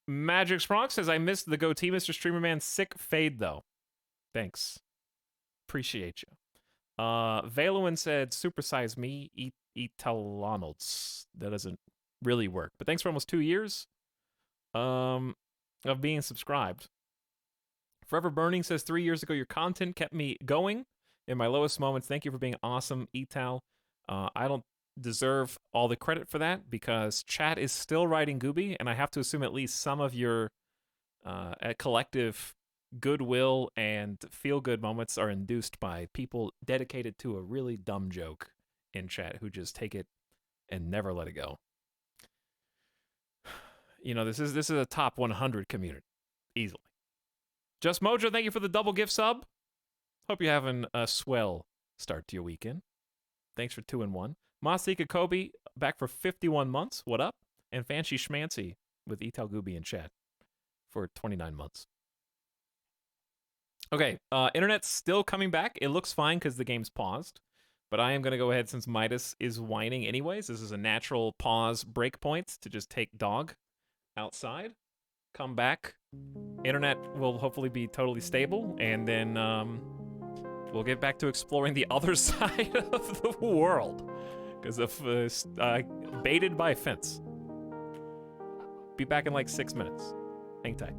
Magic Sprong says, I missed the goatee, Mr. Streamer Man. Sick fade, though. Thanks. Appreciate you. Valuin said, supersize me, eat Etalyx. That doesn't really work. But thanks for almost 2 years of being subscribed. Forever Burning says, 3 years ago, your content kept me going in my lowest moments. Thank you for being awesome, Etal. I don't deserve all the credit for that because chat is still writing Gooby, and I have to assume at least some of your collective goodwill and feel-good moments are induced by people dedicated to a really dumb joke in chat who just take it and never let it go. You know, this is a top 100 community, easily. Just Mojo, thank you for the double gift sub. Hope you're having a swell start to your weekend. Thanks for 2 and 1. Masika Kobe back for 51 months. What up? And Fancy Schmancy with Etal Gooby in chat for 29 months. Okay, internet's still coming back. It looks fine because the game's paused. But I am going to go ahead since Midas is whining anyways. This is a natural pause breakpoint to just take dog outside. Come back. Internet will hopefully be totally stable. And then we'll get back to exploring the other side of the world. Because of baited by a fence. Be back in like 6 minutes. Hang tight.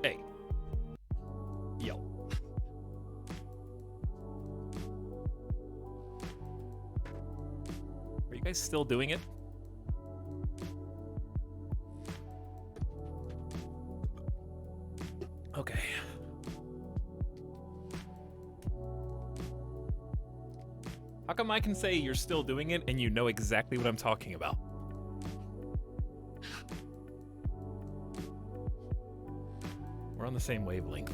Hey. Yo. Are you guys still doing it? Okay. How come I can say you're still doing it and you know exactly what I'm talking about. We're on the same wavelength.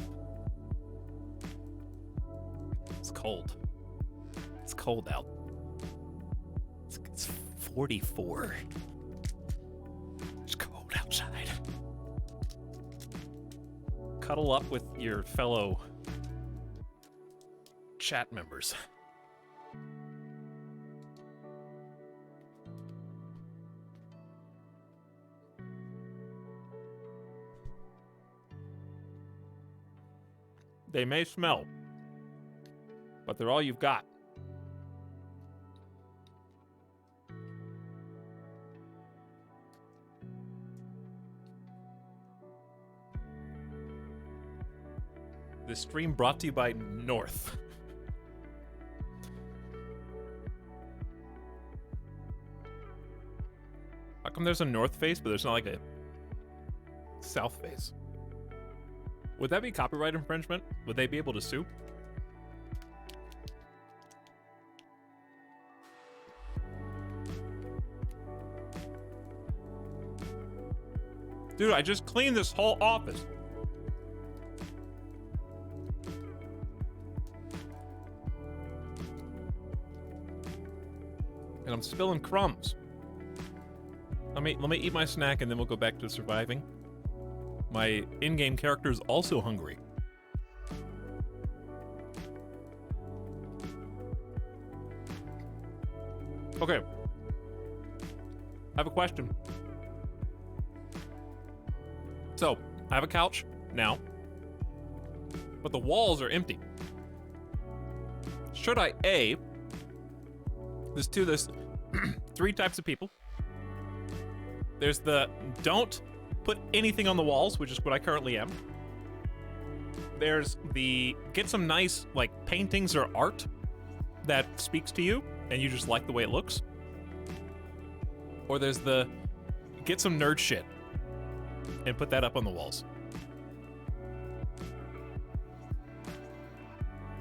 It's cold. It's cold out. It's 44. It's cold outside. Cuddle up with your fellow chat members. They may smell, but they're all you've got. This stream brought to you by North. How come there's a north face, but there's not like a south face? Would that be copyright infringement? Would they be able to sue? Dude, I just cleaned this whole office. And I'm spilling crumbs. Let me eat my snack and then we'll go back to surviving. My in-game character is also hungry. Okay. I have a question. So, I have a couch now, but the walls are empty. Should I, A, there's three types of people. There's the don't put anything on the walls, which is what I currently am. There's the get some nice, like, paintings or art that speaks to you, and you just like the way it looks. Or there's the get some nerd shit and put that up on the walls.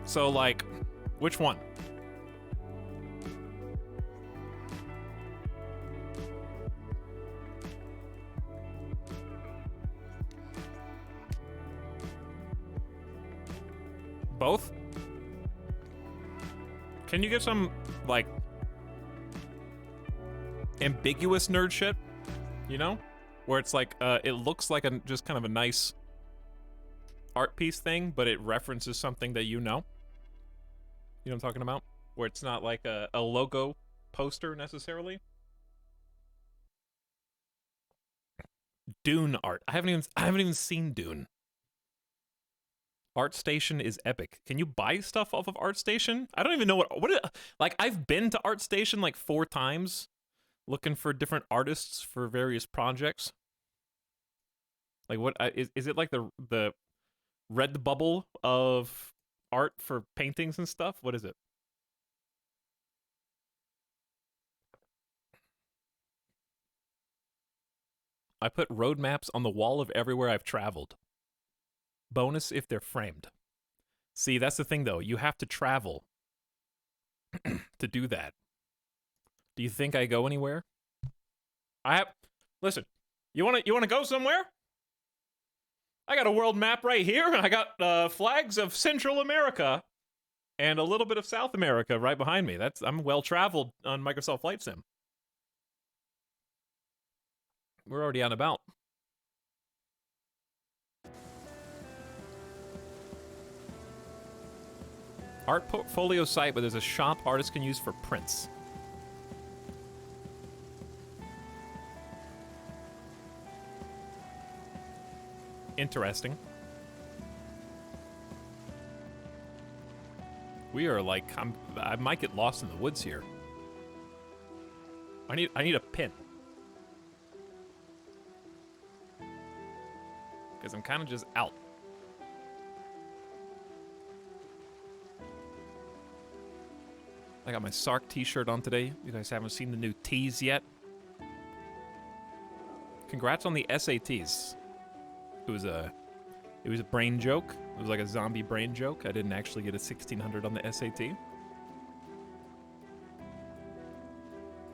So, like, which one? Both? Can you get some, like, ambiguous nerd shit? You know? Where it's like, it looks like just kind of a nice art piece thing, but it references something that you know? You know what I'm talking about? Where it's not like a logo poster, necessarily? Dune art. I haven't even seen Dune. ArtStation is epic. Can you buy stuff off of ArtStation? I don't even know like, I've been to ArtStation like 4 times looking for different artists for various projects. Like, what is it like the Redbubble of art for paintings and stuff? What is it? I put road maps on the wall of everywhere I've traveled. Bonus if they're framed. See, that's the thing though. You have to travel to do that. Do you think I go anywhere? Listen. You want to go somewhere? I got a world map right here, and I got flags of Central America and a little bit of South America right behind me. I'm well traveled on Microsoft Flight Sim. We're already out and about. Art portfolio site, but there's a shop artists can use for prints. Interesting. We are like, I might get lost in the woods here. I need a pin. Because I'm kind of just out. I got my Sark t-shirt on today. You guys haven't seen the new tees yet. Congrats on the SATs. It was a brain joke. It was like a zombie brain joke. I didn't actually get a 1600 on the SAT.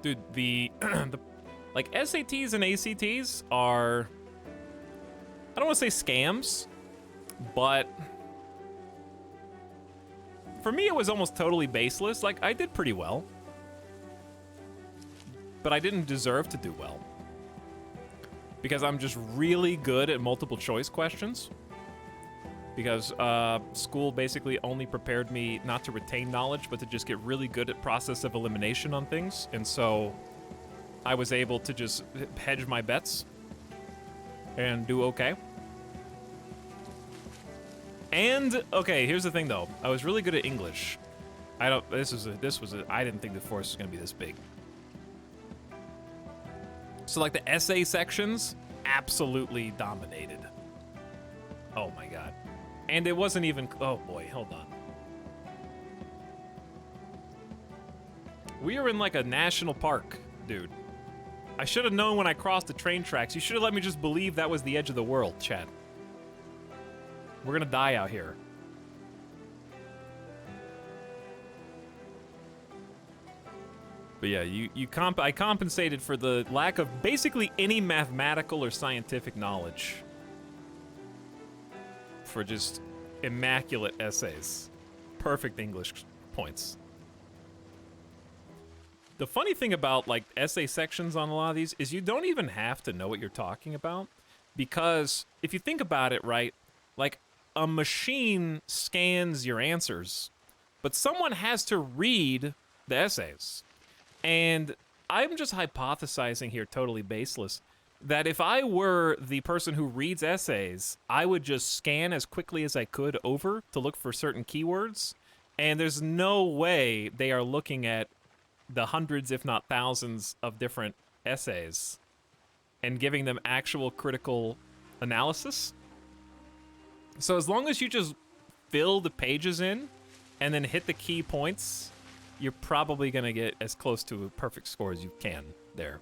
Dude, like SATs and ACTs are, I don't want to say scams, but for me it was almost totally baseless. Like, I did pretty well, but I didn't deserve to do well because I'm just really good at multiple choice questions. Because school basically only prepared me not to retain knowledge, but to just get really good at process of elimination on things. And so I was able to just hedge my bets and do okay. And, okay, here's the thing though. I was really good at English. I didn't think the force was gonna be this big. So like the essay sections, absolutely dominated. Oh my god. And it wasn't even, oh boy, hold on. We are in like a national park, dude. I should have known when I crossed the train tracks. You should have let me just believe that was the edge of the world, Chad. We're gonna die out here. But yeah, I compensated for the lack of basically any mathematical or scientific knowledge for just immaculate essays. Perfect English points. The funny thing about like essay sections on a lot of these is you don't even have to know what you're talking about, because if you think about it, right, like a machine scans your answers, but someone has to read the essays. And I'm just hypothesizing here, totally baseless, that if I were the person who reads essays, I would just scan as quickly as I could over to look for certain keywords, and there's no way they are looking at the hundreds, if not thousands, of different essays and giving them actual critical analysis. So as long as you just fill the pages in and then hit the key points, you're probably gonna get as close to a perfect score as you can there.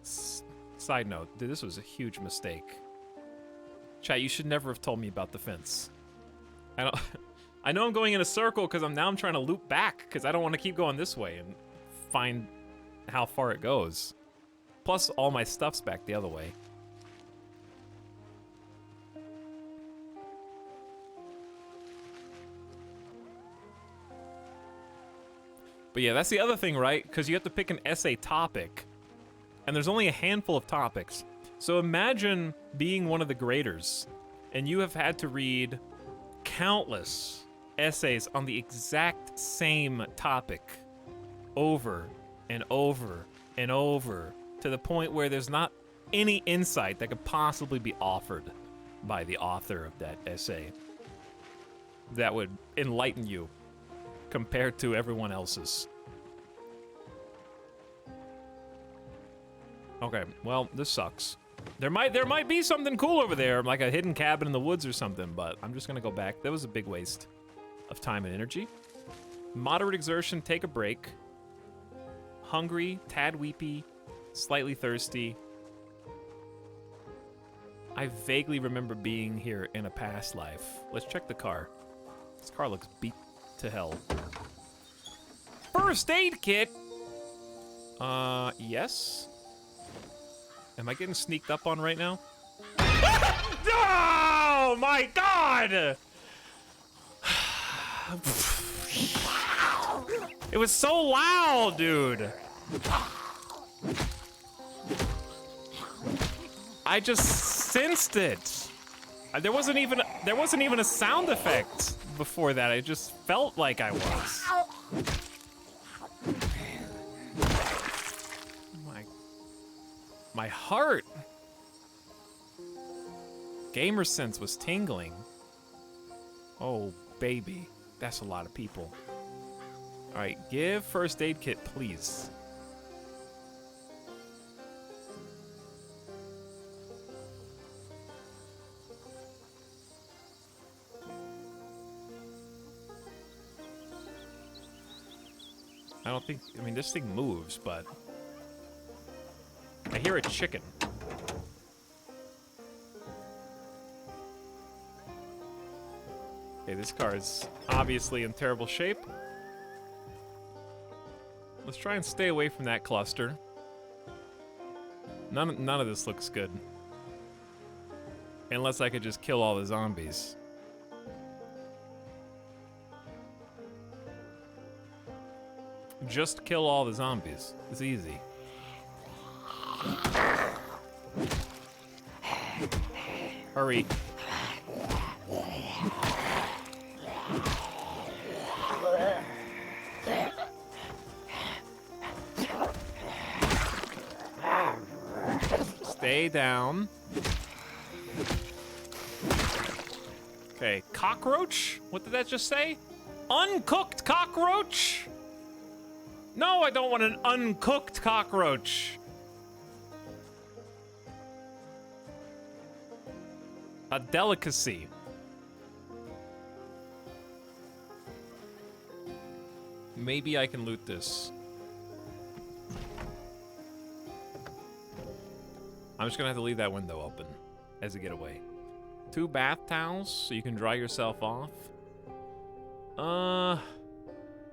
Side note, dude, this was a huge mistake. Chat, you should never have told me about the fence. I know I'm going in a circle because I'm trying to loop back because I don't want to keep going this way and find how far it goes. Plus, all my stuff's back the other way. But yeah, that's the other thing, right? Because you have to pick an essay topic, and there's only a handful of topics. So imagine being one of the graders, and you have had to read countless essays on the exact same topic over and over and over, to the point where there's not any insight that could possibly be offered by the author of that essay that would enlighten you compared to everyone else's. Okay, well, this sucks. There might be something cool over there, like a hidden cabin in the woods or something, but I'm just gonna go back. That was a big waste of time and energy. Moderate exertion, take a break. Hungry, tad weepy, slightly thirsty. I vaguely remember being here in a past life. Let's check the car. This car looks beat to hell. First aid kit? Yes? Am I getting sneaked up on right now? Oh my god! It was so loud, dude. I just sensed it. There wasn't even a sound effect before that. I just felt like I was. My heart. Gamer sense was tingling. Oh, baby. That's a lot of people. All right, give first aid kit, please. I mean, this thing moves, but I hear a chicken. Okay, this car is obviously in terrible shape. Let's try and stay away from that cluster. None of this looks good. Unless I could just kill all the zombies. Just kill all the zombies. It's easy. Hurry. Stay down. Okay, cockroach? What did that just say? Uncooked cockroach? No, I don't want an uncooked cockroach. A delicacy. Maybe I can loot this. I'm just gonna have to leave that window open as a getaway. 2 bath towels so you can dry yourself off.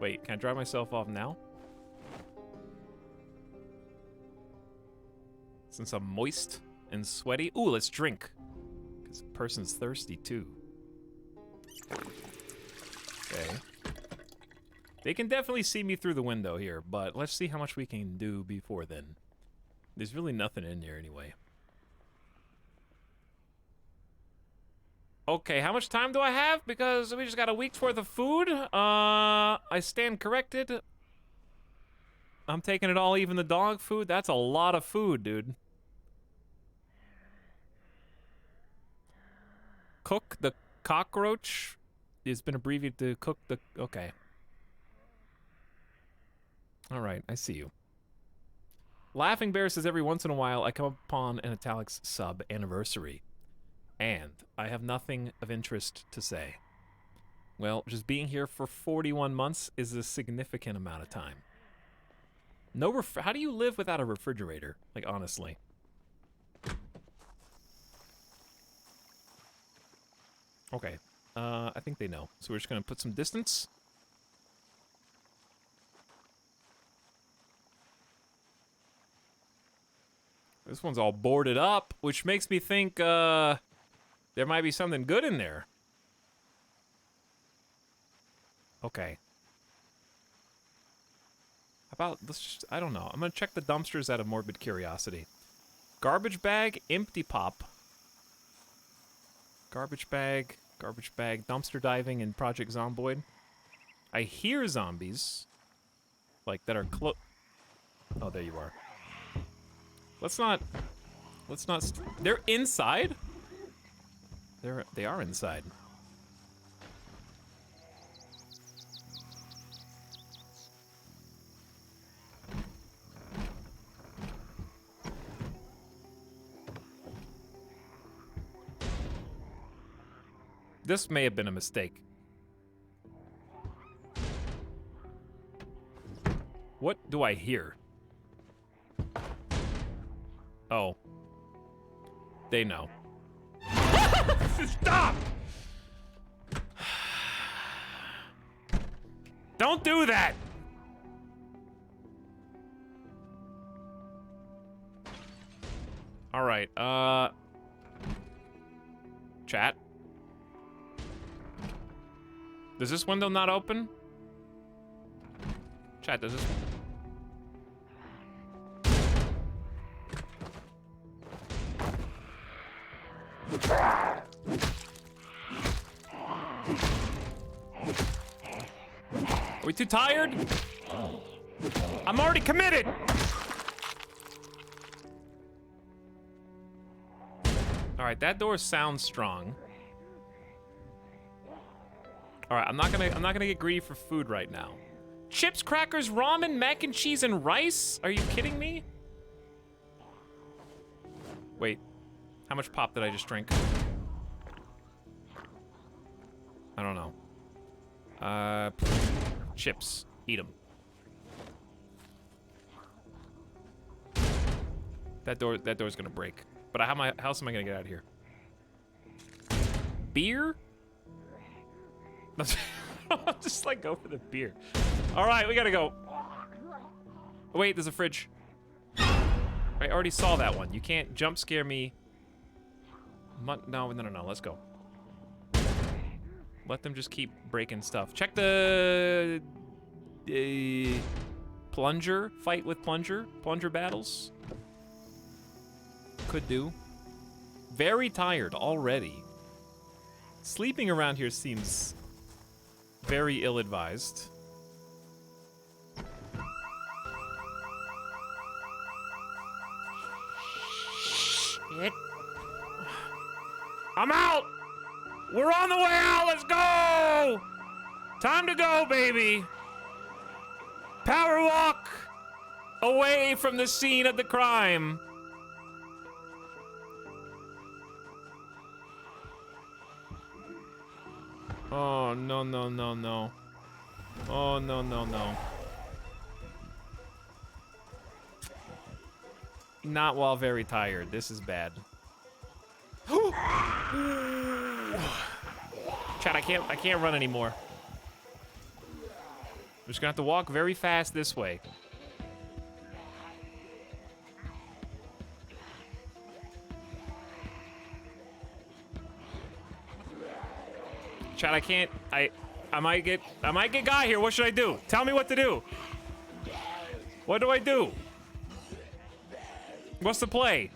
Wait, can I dry myself off now? Since I'm moist and sweaty. Ooh, let's drink. Because the person's thirsty too. Okay. They can definitely see me through the window here, but let's see how much we can do before then. There's really nothing in here anyway. Okay, how much time do I have? Because we just got a week's worth of food. I stand corrected. I'm taking it all, even the dog food. That's a lot of food, dude. Cook the cockroach. It's been abbreviated to cook the... Okay. Alright, I see you. Laughing Bear says every once in a while I come upon an Etalyx sub anniversary. And I have nothing of interest to say. Well, just being here for 41 months is a significant amount of time. No how do you live without a refrigerator? Like, honestly. Okay. I think they know. So we're just gonna put some distance. This one's all boarded up, which makes me think, there might be something good in there. Okay. How about, let's just, I don't know. I'm gonna check the dumpsters out of morbid curiosity. Garbage bag, empty pop. Garbage bag, dumpster diving in Project Zomboid. I hear zombies. Like, that are oh, there you are. Let's not, they're inside? They are inside. This may have been a mistake. What do I hear? Oh. They know. Stop! Don't do that! Alright, chat. Does this window not open? Chat, does this... Are we too tired? I'm already committed! Alright, that door sounds strong. Alright, I'm not gonna get greedy for food right now. Chips, crackers, ramen, mac and cheese, and rice? Are you kidding me? Wait. How much pop did I just drink? I don't know. Chips. Eat them. That door's gonna break. But how else am I gonna get out of here? Beer? I'll just like go for the beer. All right, we gotta go. Oh, wait, there's a fridge. I already saw that one. You can't jump scare me. No, let's go. Let them just keep breaking stuff. Check the plunger, fight with plunger battles. Could do. Very tired already. Sleeping around here seems very ill-advised. Shit. I'm out! We're on the way out, let's go! Time to go, baby! Power walk away from the scene of the crime. Oh, no, no, no, no. Oh, no, no, no. Not while very tired. This is bad. Chat, I can't run anymore. I'm just gonna have to walk very fast this way. Chat, I might get got here. What should I do? Tell me what to do. What do I do? What's the play?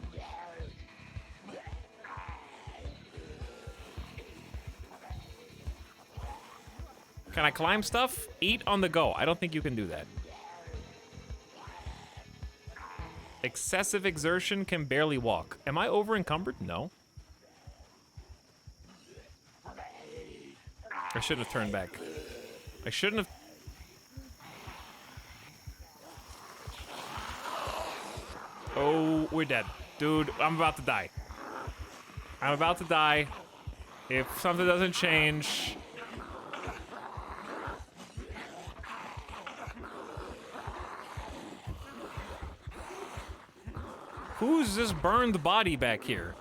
Can I climb stuff? Eat on the go. I don't think you can do that. Excessive exertion, can barely walk. Am I over encumbered? No. I shouldn't have turned back. I shouldn't have. Oh, we're dead. Dude, I'm about to die. I'm about to die. If something doesn't change. Who's this burned body back here?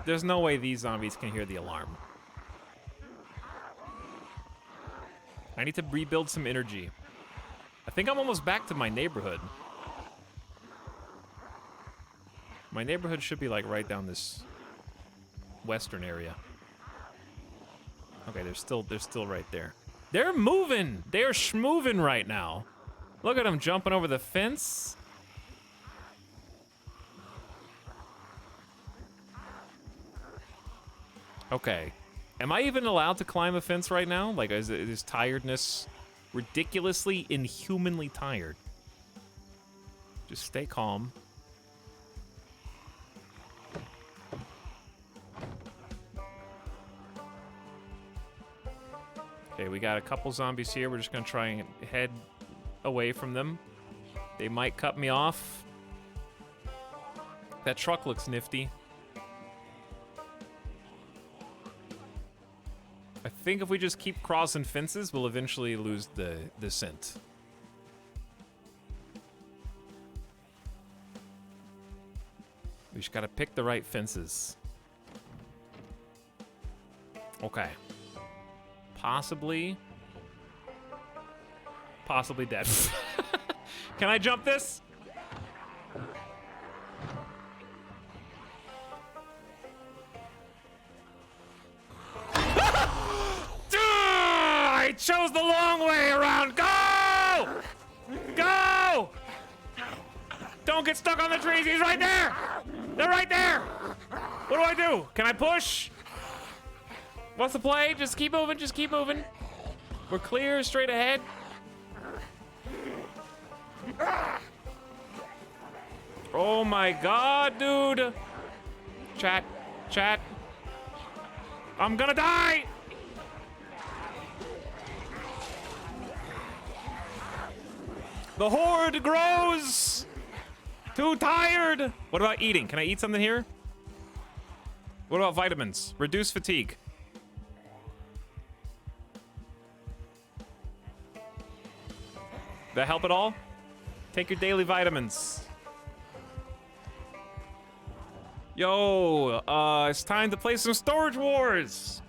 There's no way these zombies can hear the alarm. I need to rebuild some energy. I think I'm almost back to my neighborhood. My neighborhood should be like right down this western area. Okay, they're still right there. They're moving! They're schmoving right now. Look at them jumping over the fence. Okay. Am I even allowed to climb a fence right now? Like, is tiredness ridiculously, inhumanly tired? Just stay calm. Okay, we got a couple zombies here. We're just gonna try and head away from them. They might cut me off. That truck looks nifty. I think if we just keep crossing fences, we'll eventually lose the scent. We just gotta pick the right fences. Okay. Possibly dead. Can I jump this? I chose the long way around. Go! Go! Don't get stuck on the trees. He's right there. They're right there. What do I do? Can I push? What's the play? Just keep moving. Just keep moving. We're clear. Straight ahead. Oh my god, dude. Chat. I'm gonna die. The horde grows. Too tired. What about eating? Can I eat something here? What about vitamins? Reduce fatigue. That help at all? Take your daily vitamins. Yo, it's time to play some Storage Wars.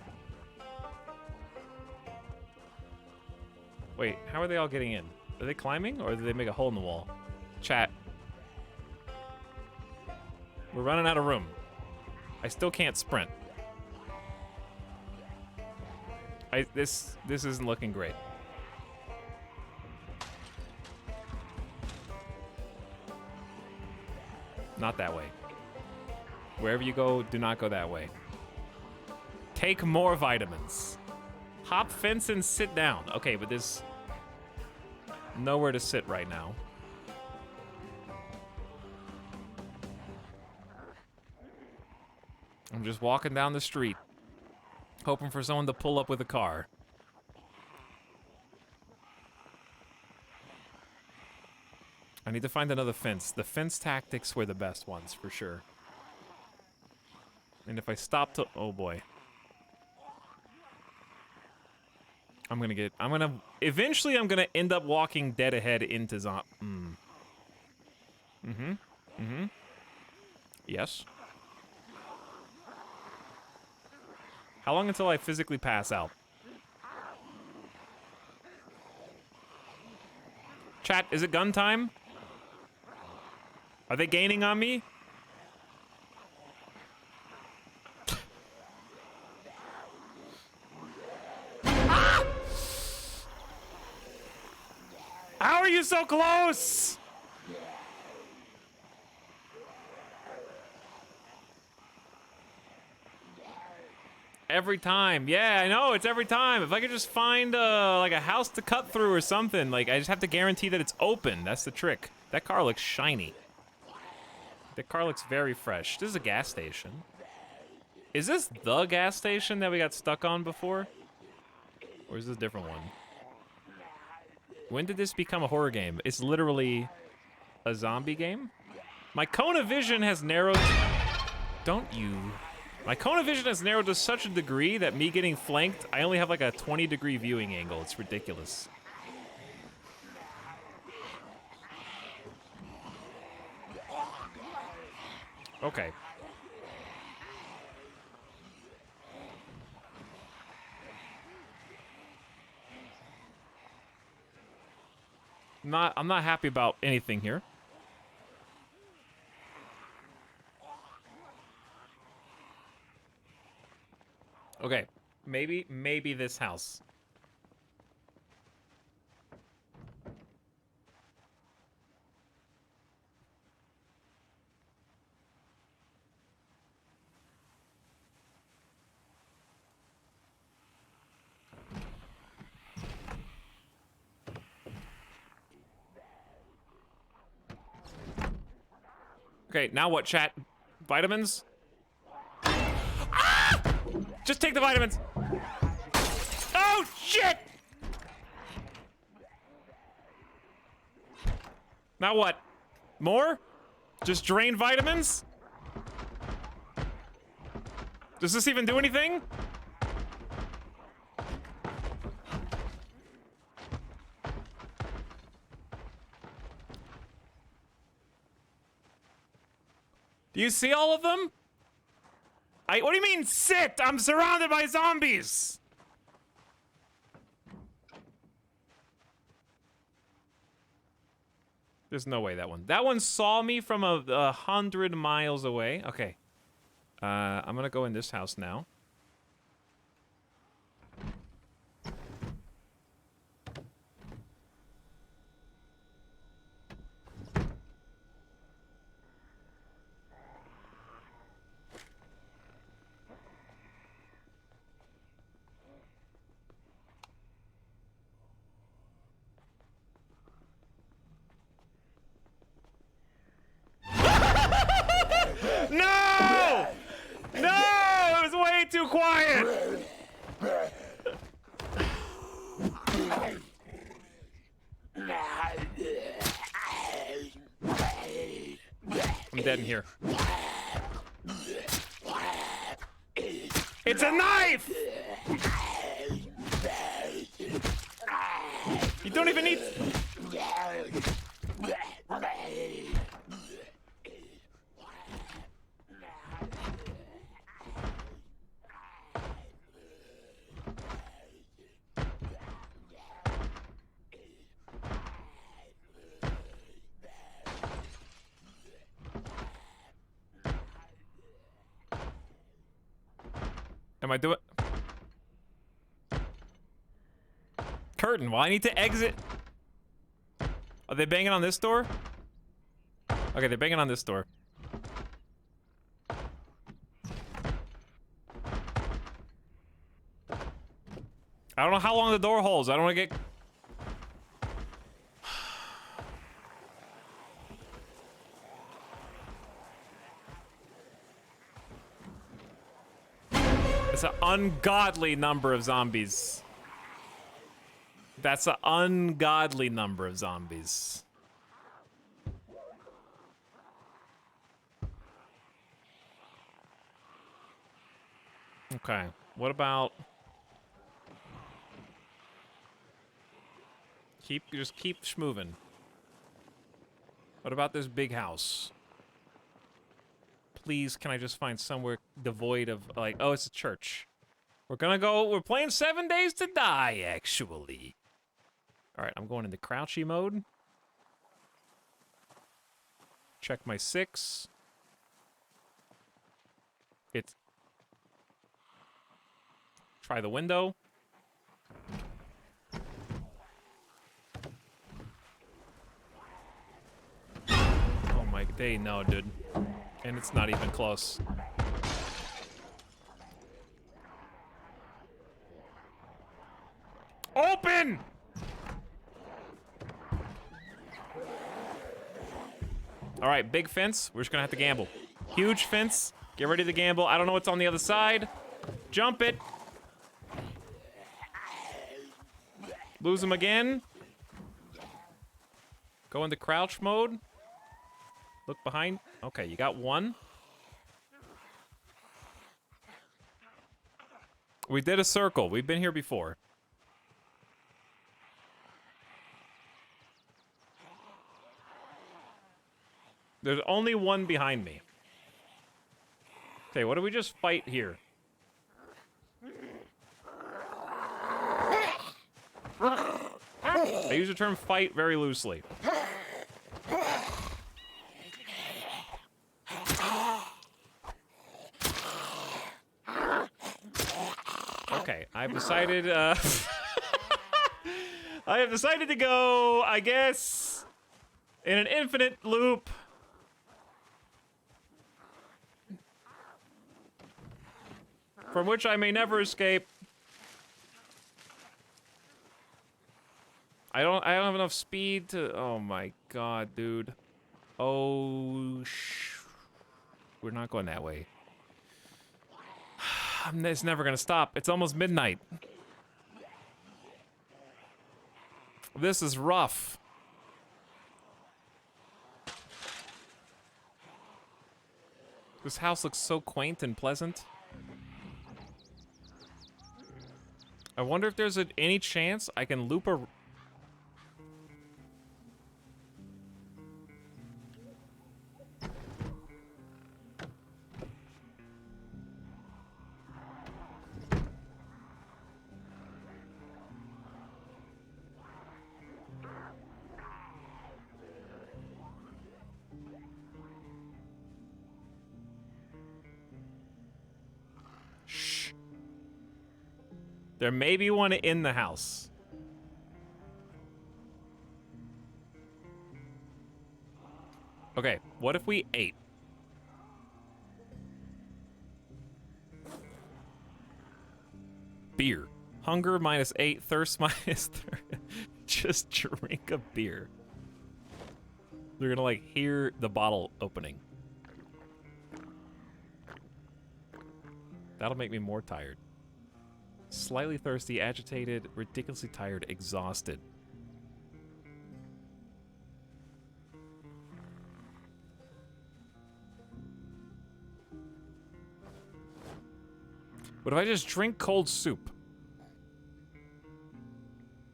Wait, how are they all getting in? Are they climbing or did they make a hole in the wall? Chat. We're running out of room. I still can't sprint. This isn't looking great. Not that way. Wherever you go, do not go that way. Take more vitamins. Hop fence and sit down. Okay, but there's nowhere to sit right now. I'm just walking down the street, hoping for someone to pull up with a car. I need to find another fence. The fence tactics were the best ones, for sure. And if I stop to... Oh, boy. Eventually, I'm gonna end up walking dead ahead into Yes. How long until I physically pass out? Chat, is it gun time? Are they gaining on me? Ah! How are you so close? Every time. Yeah, I know, it's every time. If I could just find like a house to cut through or something, like I just have to guarantee that it's open. That's the trick. That car looks shiny. The car looks very fresh. This is a gas station. Is this the gas station that we got stuck on before? Or is this a different one? When did this become a horror game? It's literally a zombie game? My cone of vision has narrowed... Don't you... My cone of vision has narrowed to such a degree that me getting flanked, I only have like a 20-degree viewing angle. It's ridiculous. Okay. I'm not happy about anything here. Okay, maybe this house. Okay, now what, chat? Vitamins? Ah! Just take the vitamins. Oh, shit! Now what? More? Just drain vitamins? Does this even do anything? Do you see all of them? What do you mean, sit? I'm surrounded by zombies! There's no way that one. That one saw me from 100 miles away. Okay. I'm gonna go in this house now. No! No! It was way too quiet! I'm dead in here. It's a knife! You don't even need... Am I doing... Curtain, well, I need to exit. Are they banging on this door? Okay, they're banging on this door. I don't know how long the door holds. I don't want to get... It's an ungodly number of zombies. That's an ungodly number of zombies. Okay, what about... Just keep schmoving. What about this big house? Please, can I just find somewhere devoid of, like, oh, it's a church. We're playing 7 Days to Die, actually. All right, I'm going into crouchy mode. Check my 6. It's... Try the window. Oh my, they know, dude. And it's not even close. Open! All right, big fence. We're just gonna have to gamble. Huge fence. Get ready to gamble. I don't know what's on the other side. Jump it. Lose him again. Go into crouch mode. Look behind. Okay, you got one. We did a circle. We've been here before. There's only one behind me. Okay, what do we just fight here? I use the term fight very loosely. Okay, I've decided, I have decided to go, I guess, in an infinite loop. From which I may never escape. I don't have enough speed to, oh my god, dude. Oh, we're not going that way. It's never gonna stop. It's almost midnight. This is rough. This house looks so quaint and pleasant. I wonder if there's any chance I can loop a... There may be one in the house. Okay, what if we ate? Beer. Hunger -8, thirst -3. Just drink a beer. They're gonna like hear the bottle opening. That'll make me more tired. Slightly thirsty, agitated, ridiculously tired, exhausted. What if I just drink cold soup?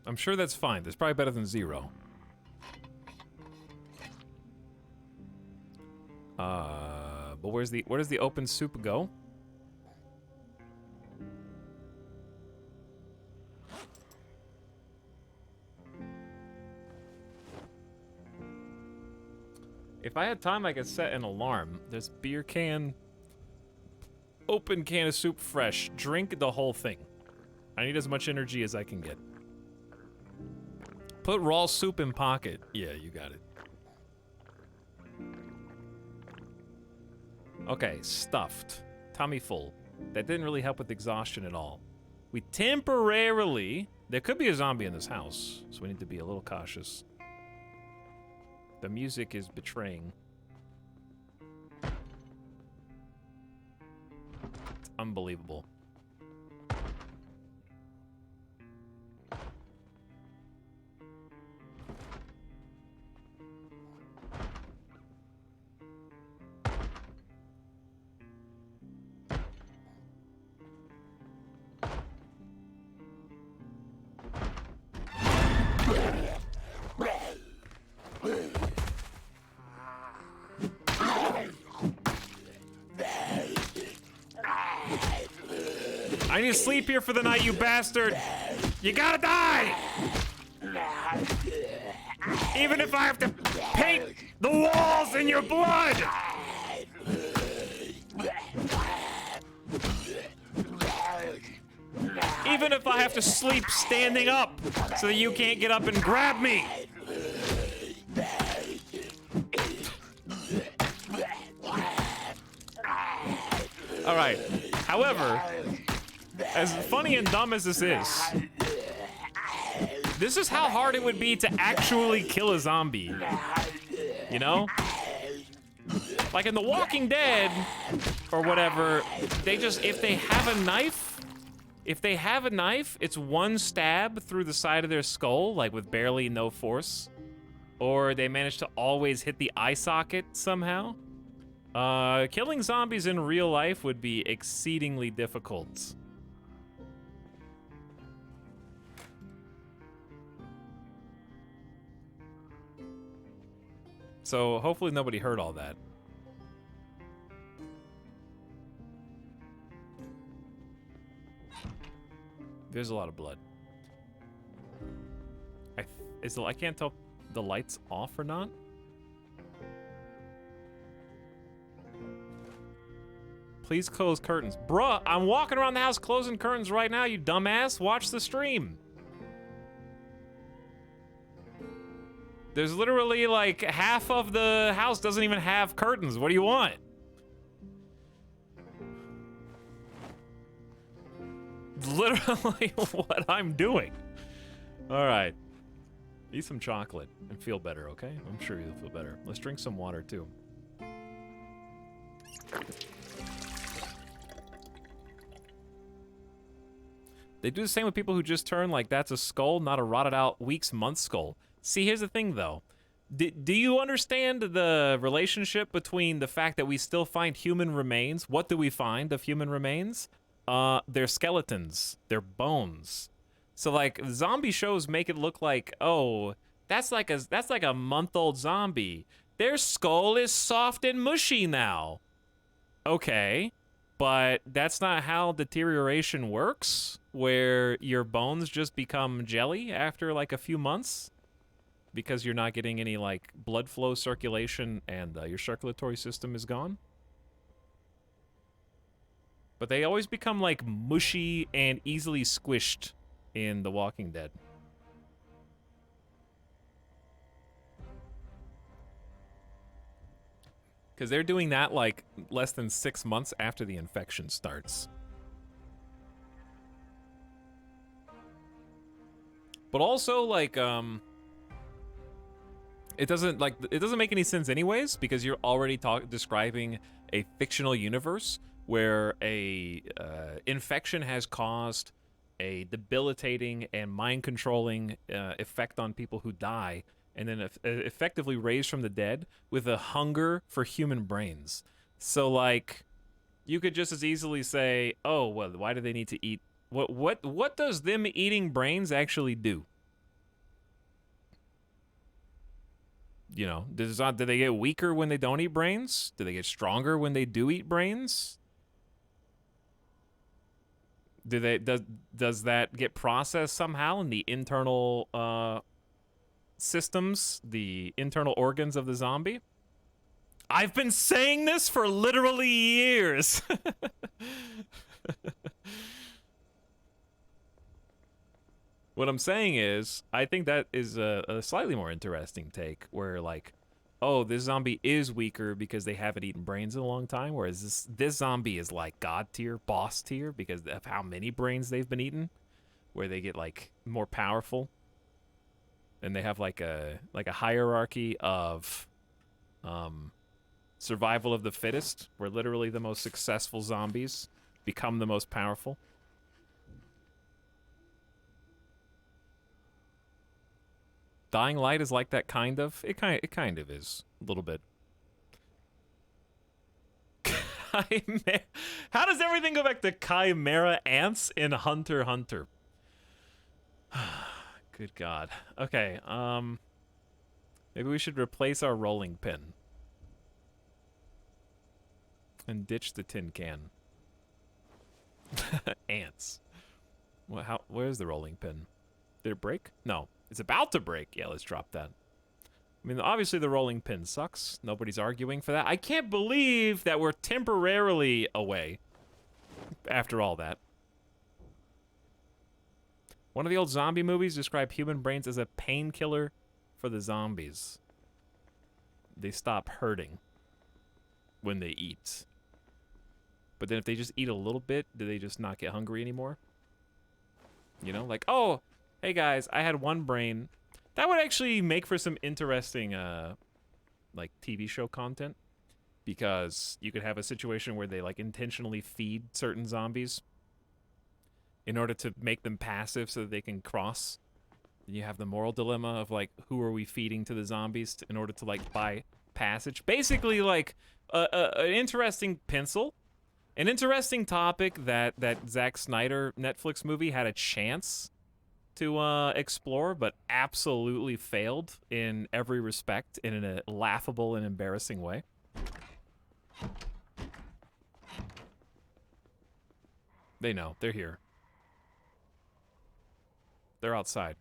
I'm sure that's fine. That's probably better than 0. But where does the open soup go? If I had time, I could set an alarm. There's beer can. Open can of soup fresh. Drink the whole thing. I need as much energy as I can get. Put raw soup in pocket. Yeah, you got it. Okay, stuffed. Tummy full. That didn't really help with exhaustion at all. We temporarily... There could be a zombie in this house, so we need to be a little cautious. The music is betraying. It's unbelievable. I need to sleep here for the night, you bastard! You gotta die! Even if I have to paint the walls in your blood! Even if I have to sleep standing up so that you can't get up and grab me! Alright, however, as funny and dumb as this is how hard it would be to actually kill a zombie. You know? Like in The Walking Dead, or whatever, they just, if they have a knife, it's one stab through the side of their skull, like with barely no force. Or they manage to always hit the eye socket somehow. Killing zombies in real life would be exceedingly difficult. So hopefully nobody heard all that. There's a lot of blood. I can't tell if the light's off or not. Please close curtains. Bruh, I'm walking around the house closing curtains right now, you dumbass. Watch the stream. There's literally like half of the house doesn't even have curtains. What do you want? Literally what I'm doing. All right. Eat some chocolate and feel better, okay? I'm sure you'll feel better. Let's drink some water too. They do the same with people who just turn like that's a skull, not a rotted out weeks, months skull. See, here's the thing though. Do you understand the relationship between the fact that we still find human remains? What do we find of human remains? Their skeletons, their bones. So like zombie shows make it look like, oh, that's like a month-old zombie. Their skull is soft and mushy now. Okay, but that's not how deterioration works, where your bones just become jelly after like a few months because you're not getting any like blood flow circulation and your circulatory system is gone. But they always become like mushy and easily squished in The Walking Dead. Because they're doing that like less than 6 months after the infection starts. But also like it doesn't make any sense anyways, because you're already describing a fictional universe where a infection has caused a debilitating and mind-controlling effect on people who die, and then effectively raised from the dead with a hunger for human brains. So, like, you could just as easily say, oh, well, why do they need to eat? What does them eating brains actually do? You know, do they get weaker when they don't eat brains? Do they get stronger when they do eat brains? Does that get processed somehow in the internal systems, the internal organs of the zombie? I've been saying this for literally years. What I'm saying is, I think that is a slightly more interesting take, where like, oh, this zombie is weaker because they haven't eaten brains in a long time, whereas this zombie is like god tier, boss tier, because of how many brains they've been eaten, where they get like more powerful, and they have like a hierarchy of survival of the fittest, where literally the most successful zombies become the most powerful. Dying Light is like that, kind of. It kind of is a little bit. How does everything go back to Chimera ants in Hunter x Hunter? Good God. Okay. Maybe we should replace our rolling pin and ditch the tin can. Ants. Well, where's the rolling pin? Did it break? No. It's about to break. Yeah, let's drop that. I mean, obviously the rolling pin sucks. Nobody's arguing for that. I can't believe that we're temporarily away after all that. One of the old zombie movies described human brains as a painkiller for the zombies. They stop hurting when they eat. But then if they just eat a little bit, do they just not get hungry anymore? You know, like, oh, hey guys, I had one brain. That would actually make for some interesting, like, TV show content. Because you could have a situation where they, like, intentionally feed certain zombies in order to make them passive so that they can cross. And you have the moral dilemma of, like, who are we feeding to the zombies in order to, like, buy passage? Basically, like, an interesting pencil. An interesting topic that Zack Snyder Netflix movie had a chance to explore, but absolutely failed in every respect in a laughable and embarrassing way. They know. They're here. They're outside.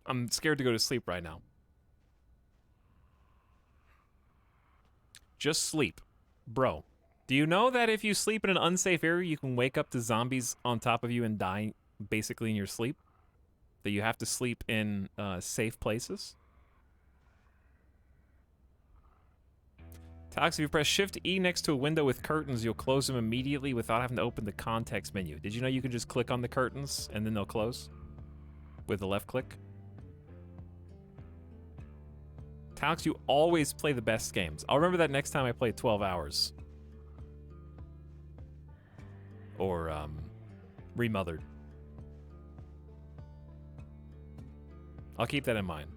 I'm scared to go to sleep right now. Just sleep. Bro, do you know that if you sleep in an unsafe area, you can wake up to zombies on top of you and die basically in your sleep? That you have to sleep in safe places? Etalyx, if you press Shift E next to a window with curtains, you'll close them immediately without having to open the context menu. Did you know you can just click on the curtains and then they'll close? With the left click? Etalyx, you always play the best games. I'll remember that next time I play 12 hours. Or, Remothered. I'll keep that in mind.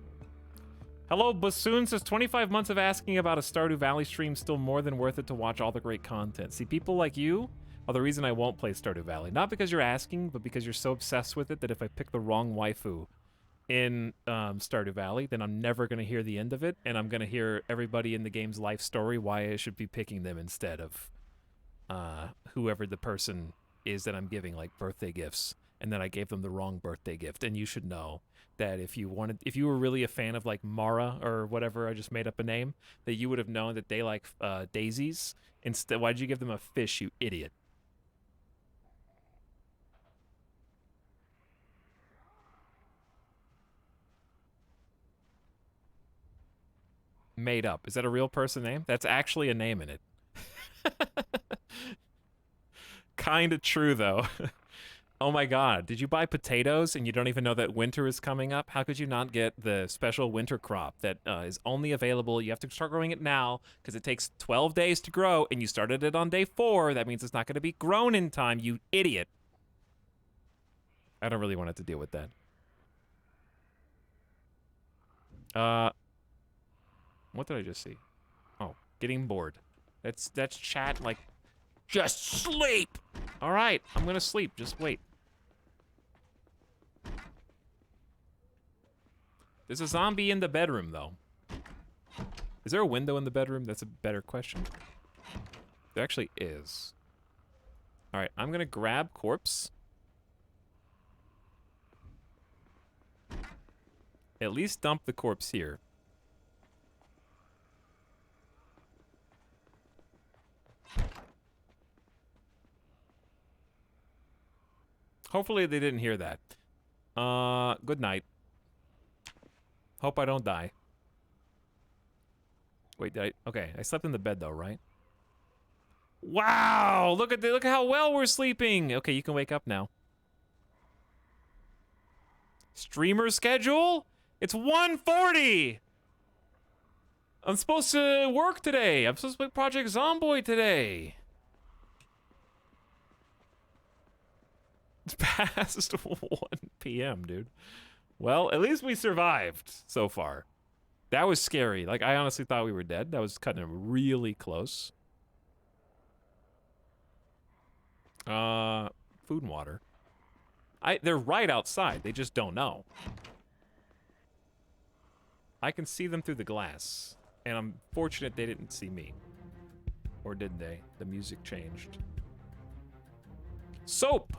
Hello, Bassoon says 25 months of asking about a Stardew Valley stream still more than worth it to watch all the great content. See, people like you are the reason I won't play Stardew Valley. Not because you're asking, but because you're so obsessed with it that if I pick the wrong waifu in Stardew Valley, then I'm never going to hear the end of it, and I'm going to hear everybody in the game's life story why I should be picking them instead of whoever the person is that I'm giving, like, birthday gifts, and then I gave them the wrong birthday gift. And you should know that if you were really a fan of, like, Mara or whatever, I just made up a name, that you would have known that they like daisies. Instead, why'd you give them a fish, you idiot? Made up. Is that a real person name? That's actually a name in it. Kinda true, though. Oh my god, did you buy potatoes and you don't even know that winter is coming up? How could you not get the special winter crop that is only available? You have to start growing it now because it takes 12 days to grow, and you started it on day 4. That means it's not going to be grown in time, you idiot. I don't really want to have to deal with that. What did I just see? Oh, getting bored. That's chat, like, just sleep! Alright, I'm gonna sleep, just wait. There's a zombie in the bedroom, though. Is there a window in the bedroom? That's a better question. There actually is. All right, I'm gonna grab corpse. At least dump the corpse here. Hopefully they didn't hear that. Good night. Hope I don't die. Wait, did I? Okay, I slept in the bed though, right? Wow! Look at how well we're sleeping. Okay, you can wake up now. Streamer schedule? It's 1:40. I'm supposed to work today. I'm supposed to play Project Zomboid today. It's past 1 p.m., dude. Well, at least we survived so far. That was scary. Like, I honestly thought we were dead. That was cutting it really close. Food and water. They're right outside. They just don't know. I can see them through the glass. And I'm fortunate they didn't see me. Or did they? The music changed. Soap!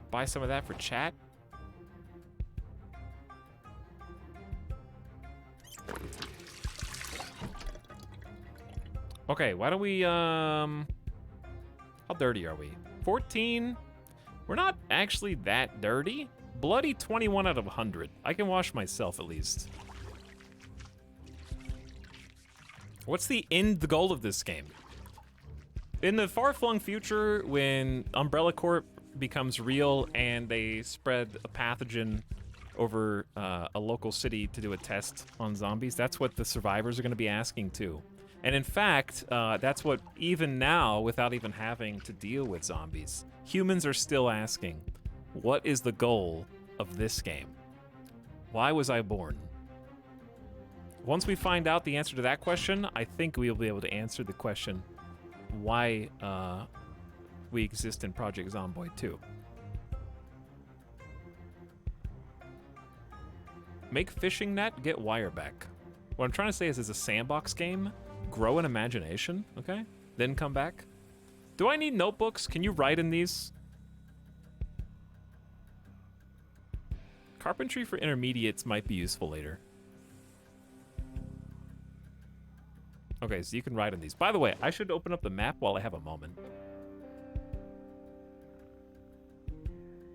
Buy some of that for chat. Okay, why don't we, how dirty are we? 14? We're not actually that dirty. Bloody 21 out of 100. I can wash myself at least. What's the end goal of this game? In the far-flung future, when Umbrella Corp becomes real and they spread a pathogen over a local city to do a test on zombies, that's what the survivors are going to be asking too. And in fact, that's what even now, without even having to deal with zombies, humans are still asking, what is the goal of this game? Why was I born? Once we find out the answer to that question, I think we'll be able to answer the question why we exist in Project Zomboid 2. Make fishing net, get wire back. What I'm trying to say is it's a sandbox game. Grow an imagination, okay? Then come back. Do I need notebooks? Can you write in these? Carpentry for intermediates might be useful later. Okay, so you can write on these. By the way, I should open up the map while I have a moment.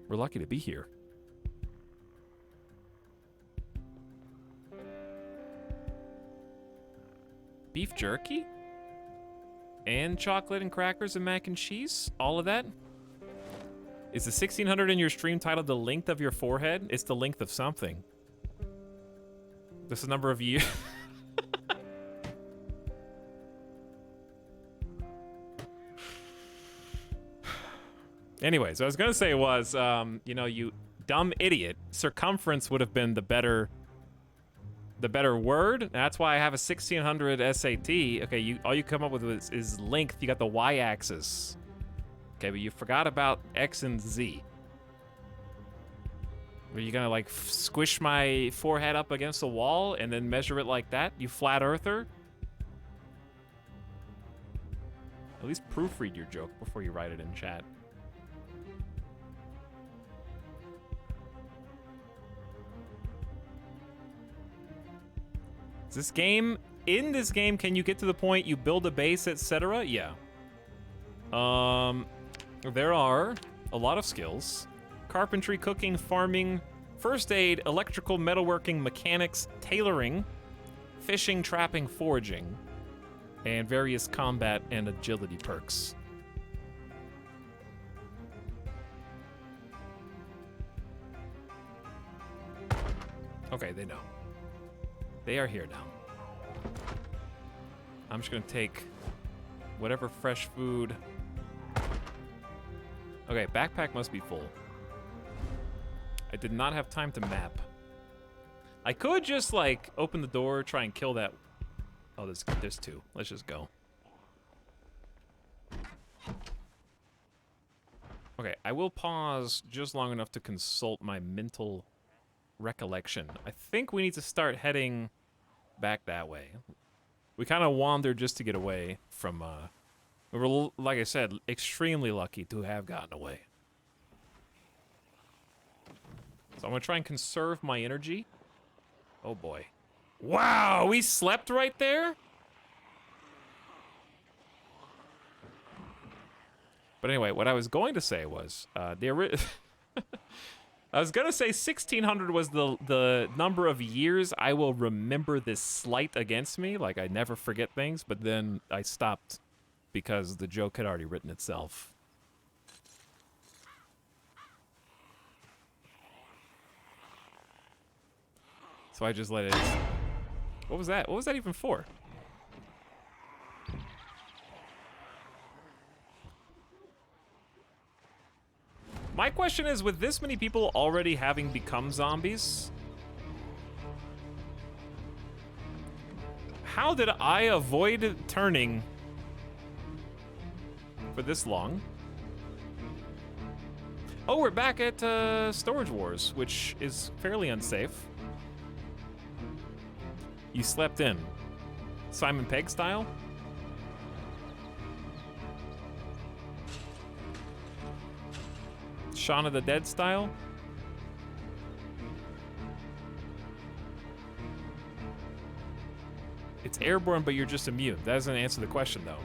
We're lucky to be here. Beef jerky? And chocolate and crackers and mac and cheese? All of that? Is the 1600 in your stream title the length of your forehead? It's the length of something. This is the number of years. Anyways, what I was gonna say was, you know, you dumb idiot. Circumference would have been the better word. That's why I have a 1600 SAT. Okay, all you come up with is length. You got the y-axis. Okay, but you forgot about X and Z. Are you gonna like squish my forehead up against the wall and then measure it like that? You flat earther? At least proofread your joke before you write it in chat. In this game, can you get to the point you build a base, etc.? Yeah. There are a lot of skills. Carpentry, cooking, farming, first aid, electrical, metalworking, mechanics, tailoring, fishing, trapping, foraging, and various combat and agility perks. Okay, they know. They are here now. I'm just gonna take whatever fresh food. Okay, backpack must be full. I did not have time to map. I could just like open the door, try and kill that. Oh, there's two. Let's just go. Okay, I will pause just long enough to consult my mental recollection. I think we need to start heading back that way. We kind of wandered just to get away from We were, like I said, extremely lucky to have gotten away. So I'm gonna try and conserve my energy. Oh boy. Wow, we slept right there? But anyway, what I was going to say was, I was gonna say 1600 was the number of years I will remember this slight against me, like I never forget things, but then I stopped because the joke had already written itself. So I just let it... What was that? What was that even for? My question is, with this many people already having become zombies, how did I avoid turning for this long? Oh, we're back at Storage Wars, which is fairly unsafe. You slept in. Simon Pegg style? Shaun of the Dead style? It's airborne, but you're just immune. That doesn't answer the question, though.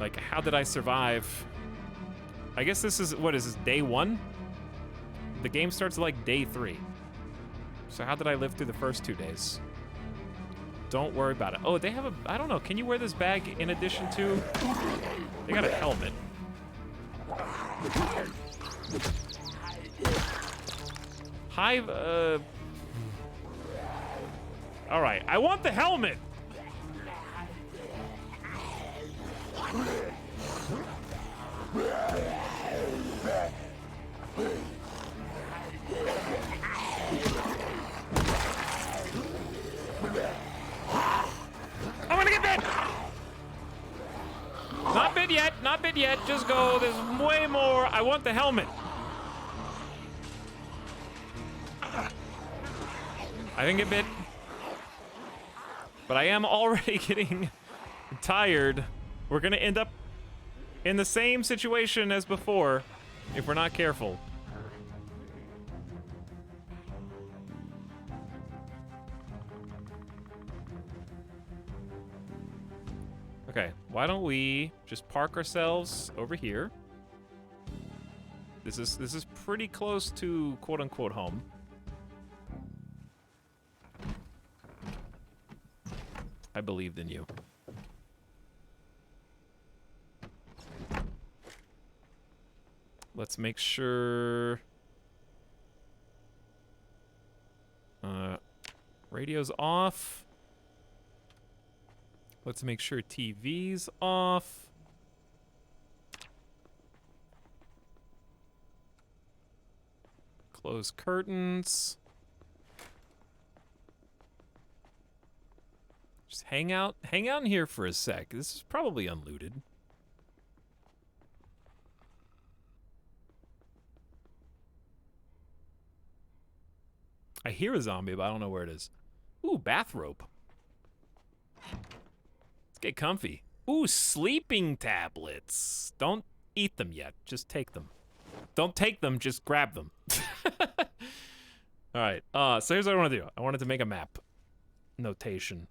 Like, how did I survive? I guess this is, what is this, day 1? The game starts like day 3. So how did I live through the first 2 days? Don't worry about it. Oh, they have a, I don't know, can you wear this bag in addition to? They got a helmet. Hive, all right, I want the helmet. I'm gonna get bit! Not bit yet, not bit yet. Just go, there's way more. I want the helmet. I didn't get bit. But I am already getting tired. We're gonna end up in the same situation as before if we're not careful. Okay, why don't we just park ourselves over here? This is pretty close to quote unquote home. I believed in you. Let's make sure radio's off. Let's make sure TV's off. Close curtains. Just hang out in here for a sec. This is probably unlooted. I hear a zombie, but I don't know where it is. Ooh, bathrobe. Let's get comfy. Ooh, sleeping tablets. Don't eat them yet. Just take them. Don't take them, just grab them. All right. So here's what I want to do. I wanted to make a map. Notation.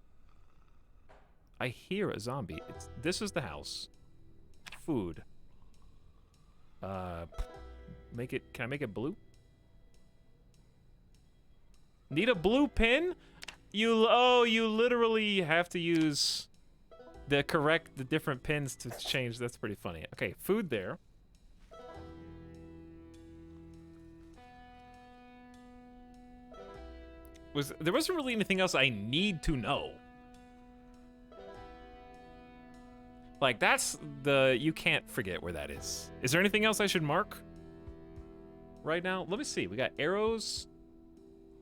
I hear a zombie. This is the house. Food. Make it. Can I make it blue? Need a blue pin? You literally have to use the different pins to change. That's pretty funny. Okay, food there. There wasn't really anything else I need to know. Like, that's you can't forget where that is. Is there anything else I should mark right now? Let me see. We got arrows,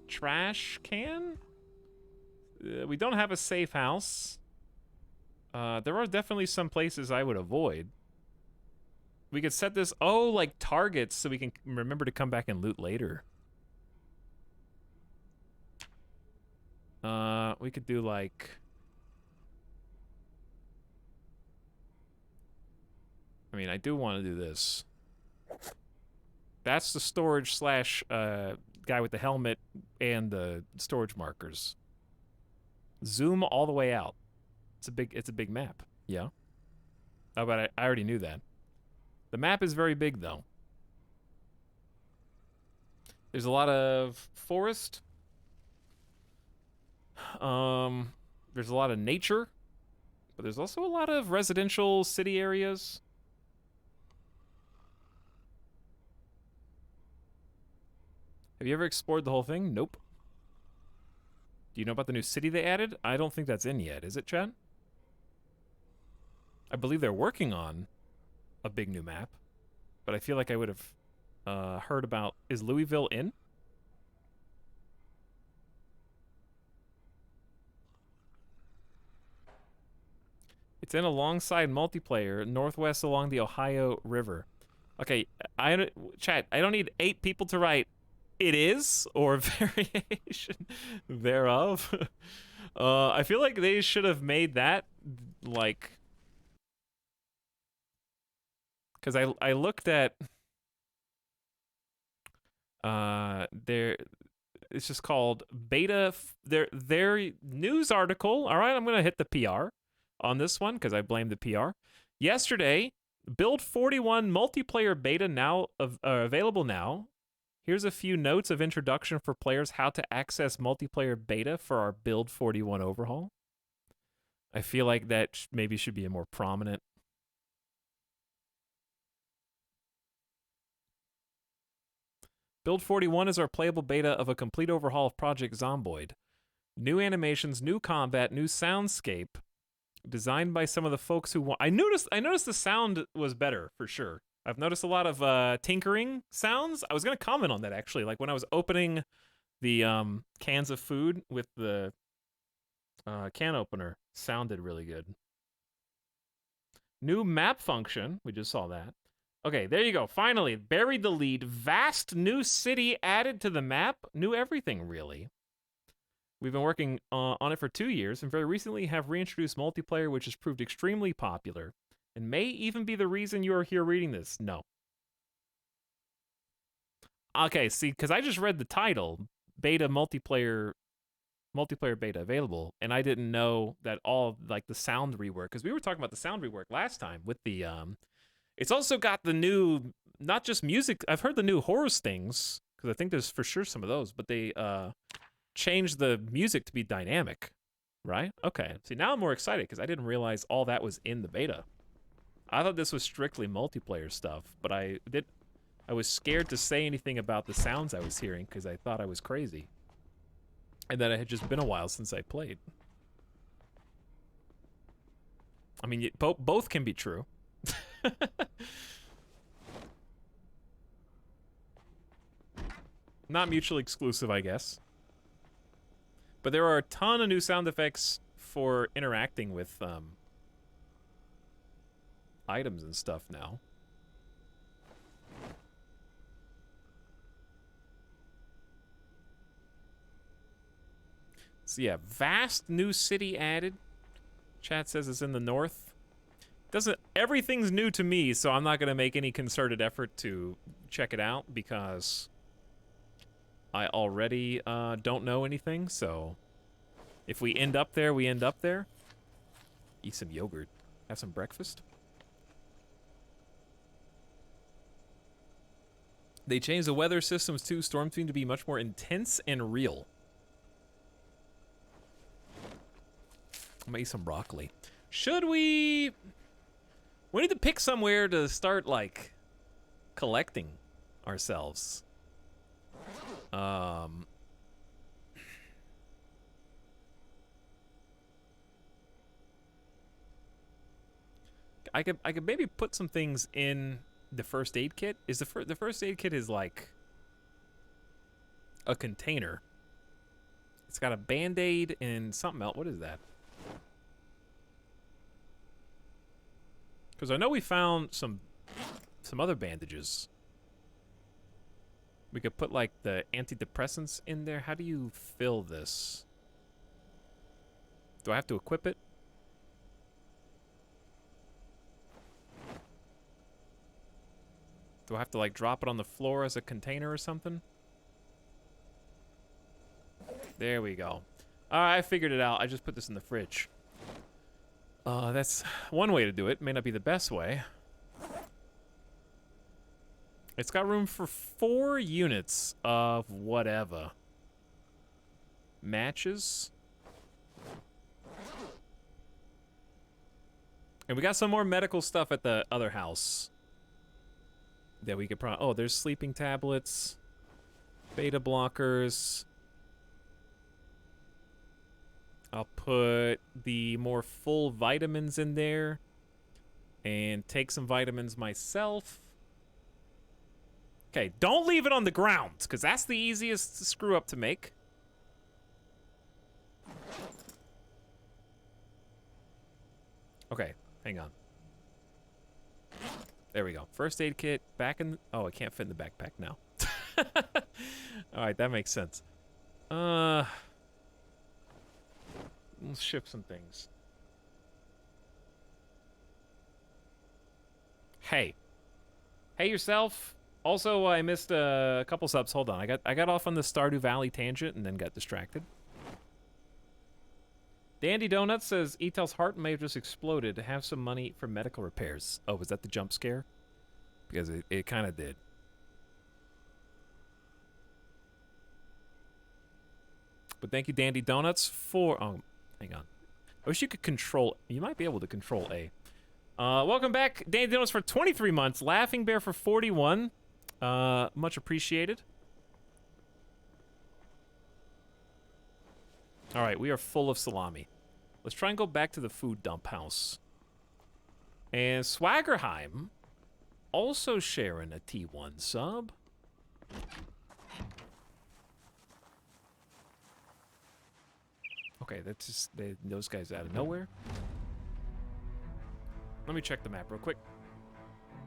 trash can. We don't have a safe house. There are definitely some places I would avoid. We could set this, like targets so we can remember to come back and loot later. We could do like... I mean, I do want to do this. That's the storage slash guy with the helmet and the storage markers. Zoom all the way out. It's a big map. Yeah. Oh, but I already knew that. The map is very big though. There's a lot of forest. There's a lot of nature, but there's also a lot of residential city areas. Have you ever explored the whole thing? Nope. Do you know about the new city they added? I don't think that's in yet. Is it, Chad? I believe they're working on a big new map, but I feel like I would have heard about... Is Louisville in? It's in alongside multiplayer, northwest along the Ohio River. Okay, chat, I don't need 8 people to write "it is" or variation thereof. I feel like they should have made that, like... Because I looked at... their... It's just called beta... Their news article. All right, I'm going to hit the PR on this one because I blame the PR. Yesterday, Build 41 multiplayer beta now available now. Here's a few notes of introduction for players how to access multiplayer beta for our Build 41 overhaul. I feel like that maybe should be a more prominent. Build 41 is our playable beta of a complete overhaul of Project Zomboid. New animations, new combat, new soundscape. Designed by some of the folks who want... I noticed the sound was better, for sure. I've noticed a lot of tinkering sounds. I was going to comment on that, actually. Like, when I was opening the cans of food with the can opener, sounded really good. New map function. We just saw that. Okay, there you go. Finally, buried the lead. Vast new city added to the map. New everything, really. We've been working on it for 2 years, and very recently have reintroduced multiplayer, which has proved extremely popular, and may even be the reason you are here reading this. No. Okay, see, because I just read the title, beta multiplayer beta available, and I didn't know that all like the sound rework, because we were talking about the sound rework last time with the it's also got the new, not just music. I've heard the new horror stings, because I think there's for sure some of those, but they changed the music to be dynamic, right? Okay. See, now I'm more excited because I didn't realize all that was in the beta. I thought this was strictly multiplayer stuff, but I was scared to say anything about the sounds I was hearing because I thought I was crazy. And that it had just been a while since I played. I mean, both can be true. Not mutually exclusive, I guess. But there are a ton of new sound effects for interacting with items and stuff now. So yeah, vast new city added. Chat says it's in the north. Everything's new to me, so I'm not going to make any concerted effort to check it out because I already don't know anything, so if we end up there, we end up there. Eat some yogurt. Have some breakfast. They changed the weather systems too. Storms seem to be much more intense and real. I'm gonna eat some broccoli. Should we... We need to pick somewhere to start, like, collecting ourselves. I could maybe put some things in the first aid kit. Is the first aid kit is like a container. It's got a band-aid and something else. What is that? Because I know we found some other bandages. We could put like the antidepressants in there. How do you fill this? Do I have to equip it? Do I have to, like, drop it on the floor as a container or something? There we go. I figured it out. I just put this in the fridge. That's one way to do it. May not be the best way. It's got room for 4 units of whatever. Matches. And we got some more medical stuff at the other house. That we could probably... Oh, there's sleeping tablets. Beta blockers. I'll put the more full vitamins in there. And take some vitamins myself. Okay, don't leave it on the ground, because that's the easiest screw up to make. Okay, hang on. There we go. First aid kit, back in... Oh, it can't fit in the backpack now. Alright, that makes sense. Let's ship some things. Hey. Hey yourself. Also, I missed a couple subs. Hold on. I got off on the Stardew Valley tangent and then got distracted. Dandy Donuts says Etel's heart may have just exploded. To have some money for medical repairs. Oh, was that the jump scare? Because it kind of did. But thank you, Dandy Donuts, for... Oh, hang on. I wish you could control... You might be able to control A. Welcome back, Dandy Donuts, for 23 months. Laughing Bear for 41. Much appreciated. All right, we are full of salami. Let's try and go back to the food dump house. And Swaggerheim also sharing a T1 sub. Okay, that's just those guys out of nowhere. Let me check the map real quick.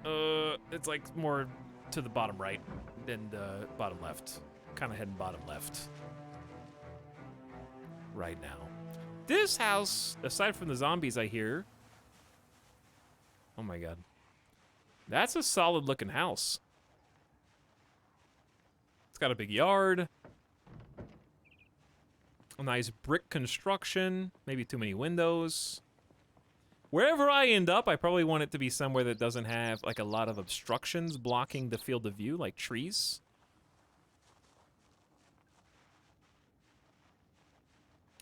It's like more to the bottom right than the bottom left. Kind of heading bottom left right now. This house, aside from the zombies I hear... Oh my god. That's a solid looking house. It's got a big yard. A nice brick construction. Maybe too many windows. Wherever I end up, I probably want it to be somewhere that doesn't have like a lot of obstructions blocking the field of view, like trees.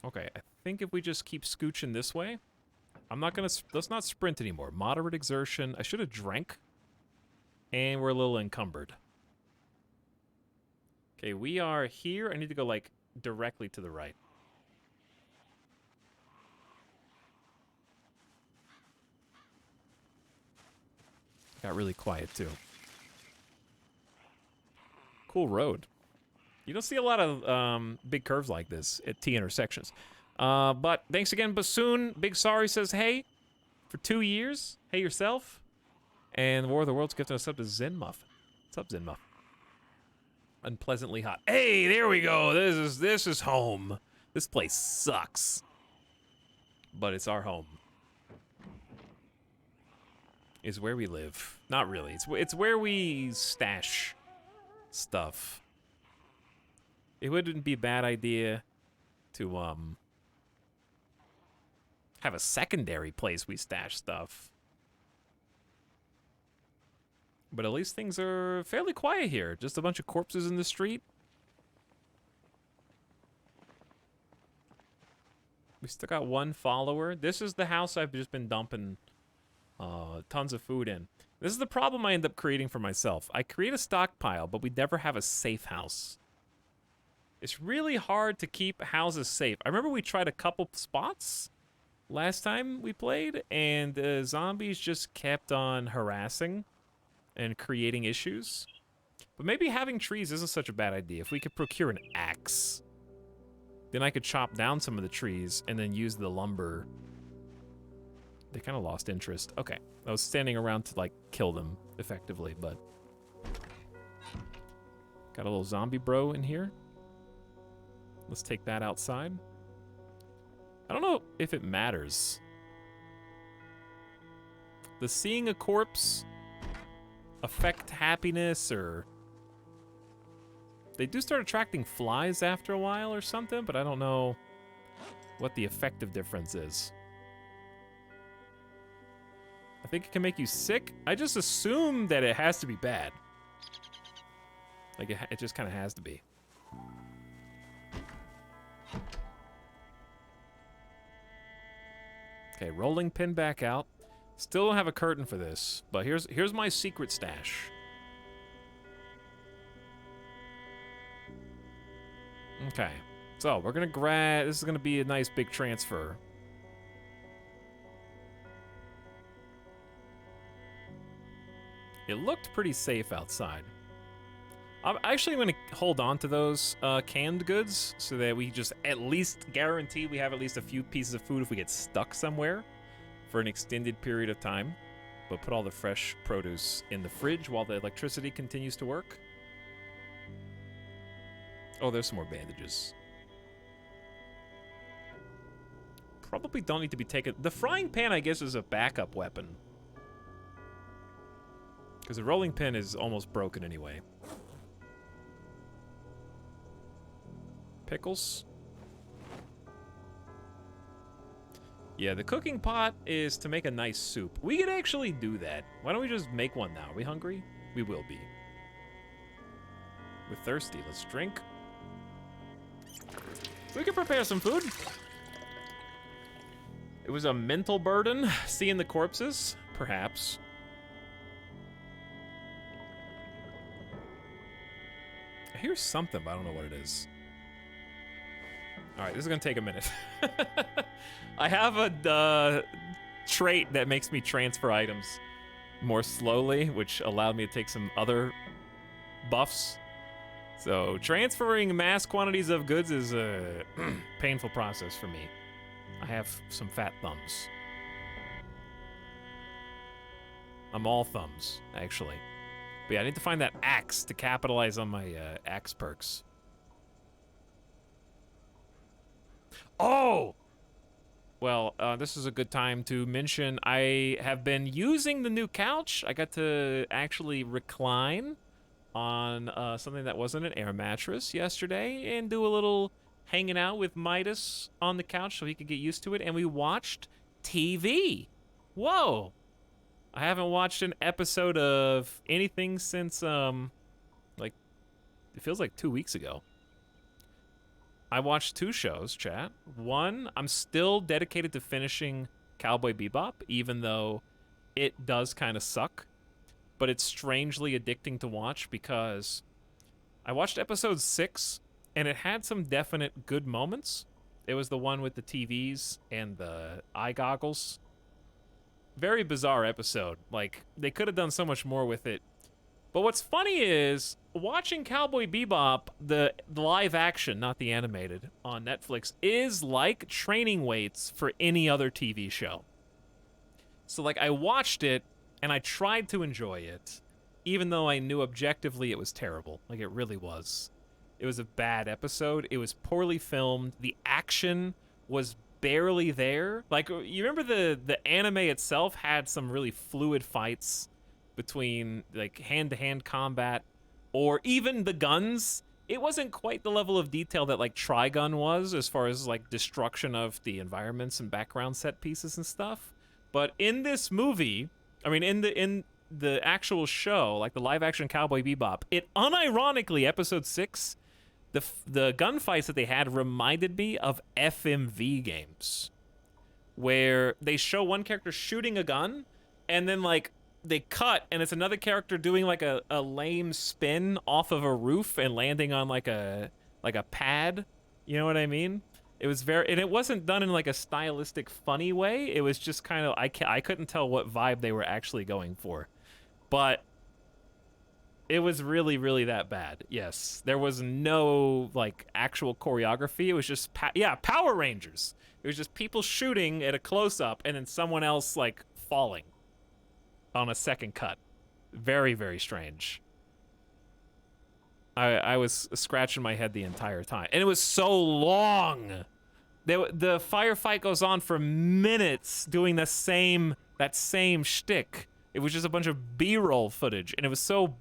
Okay, I think if we just keep scooching this way, I'm not gonna, let's not sprint anymore. Moderate exertion. I should have drank. And we're a little encumbered. Okay, we are here. I need to go like directly to the right. Got really quiet too. Cool road. You don't see a lot of big curves like this at T intersections. But thanks again, Bassoon. Big Sorry says, hey, for 2 years. Hey yourself. And War of the Worlds gifting us up to Zen Muffin. What's up, Zen Muffin? Unpleasantly hot. Hey, there we go. This is home. This place sucks. But it's our home. Is where we live. Not really. It's where we stash stuff. It wouldn't be a bad idea to have a secondary place we stash stuff. But at least things are fairly quiet here. Just a bunch of corpses in the street. We still got one follower. This is the house I've just been dumping tons of food in. This is the problem I end up creating for myself. I create a stockpile, but we never have a safe house. It's really hard to keep houses safe. I remember we tried a couple spots last time we played, and zombies just kept on harassing and creating issues. But maybe having trees isn't such a bad idea. If we could procure an axe, then I could chop down some of the trees and then use the lumber. They kind of lost interest. Okay, I was standing around to like kill them effectively, but got a little zombie bro in here. Let's take that outside. I don't know if it matters. The seeing a corpse affect happiness, or they do start attracting flies after a while or something, but I don't know what the effective difference is. I think it can make you sick. I just assume that it has to be bad. Like, it just kind of has to be. Okay, rolling pin back out. Still don't have a curtain for this, but here's my secret stash. Okay, so we're gonna grab. This is gonna be a nice big transfer. It looked pretty safe outside. I'm actually going to hold on to those canned goods so that we just at least guarantee we have at least a few pieces of food if we get stuck somewhere for an extended period of time. But put all the fresh produce in the fridge while the electricity continues to work. Oh, there's some more bandages. Probably don't need to be taken. The frying pan, I guess, is a backup weapon. Because the rolling pin is almost broken anyway. Pickles. Yeah, the cooking pot is to make a nice soup. We could actually do that. Why don't we just make one now? Are we hungry? We will be. We're thirsty. Let's drink. We can prepare some food. It was a mental burden, seeing the corpses. Perhaps. I hear something, but I don't know what it is. Alright, this is gonna take a minute. I have a trait that makes me transfer items more slowly, which allowed me to take some other buffs. So, transferring mass quantities of goods is a painful process for me. I have some fat thumbs. I'm all thumbs, actually. But yeah, I need to find that axe to capitalize on my axe perks. Oh! Well, this is a good time to mention I have been using the new couch. I got to actually recline on something that wasn't an air mattress yesterday and do a little hanging out with Midas on the couch so he could get used to it. And we watched TV. Whoa! I haven't watched an episode of anything since, like, it feels like 2 weeks ago. I watched 2 shows, chat. One, I'm still dedicated to finishing Cowboy Bebop, even though it does kind of suck. But it's strangely addicting to watch because I watched episode 6, and it had some definite good moments. It was the one with the TVs and the eye goggles. Very bizarre episode. Like, they could have done so much more with it. But what's funny is, watching Cowboy Bebop, the live action, not the animated, on Netflix, is like training weights for any other TV show. So, like, I watched it, and I tried to enjoy it, even though I knew objectively it was terrible. Like, it really was. It was a bad episode. It was poorly filmed. The action was barely there. Like, you remember the anime itself had some really fluid fights between, like, hand-to-hand combat, or even the guns. It wasn't quite the level of detail that, like, Trigun was, as far as, like, destruction of the environments and background set pieces and stuff. But in this movie, I mean, in the actual show, like the live-action Cowboy Bebop, it unironically, episode 6, the gunfights that they had reminded me of FMV games, where they show one character shooting a gun, and then, like, they cut, and it's another character doing, like, a lame spin off of a roof and landing on, like a pad. You know what I mean? It was and it wasn't done in, like, a stylistic, funny way. It was just kind of, I couldn't tell what vibe they were actually going for. But it was really, really that bad. Yes. There was no, like, actual choreography. It was just, Power Rangers. It was just people shooting at a close-up and then someone else, like, falling on a second cut. Very, very strange. I was scratching my head the entire time. And it was so long. The firefight goes on for minutes doing that same shtick It was just a bunch of B-roll footage, and it was so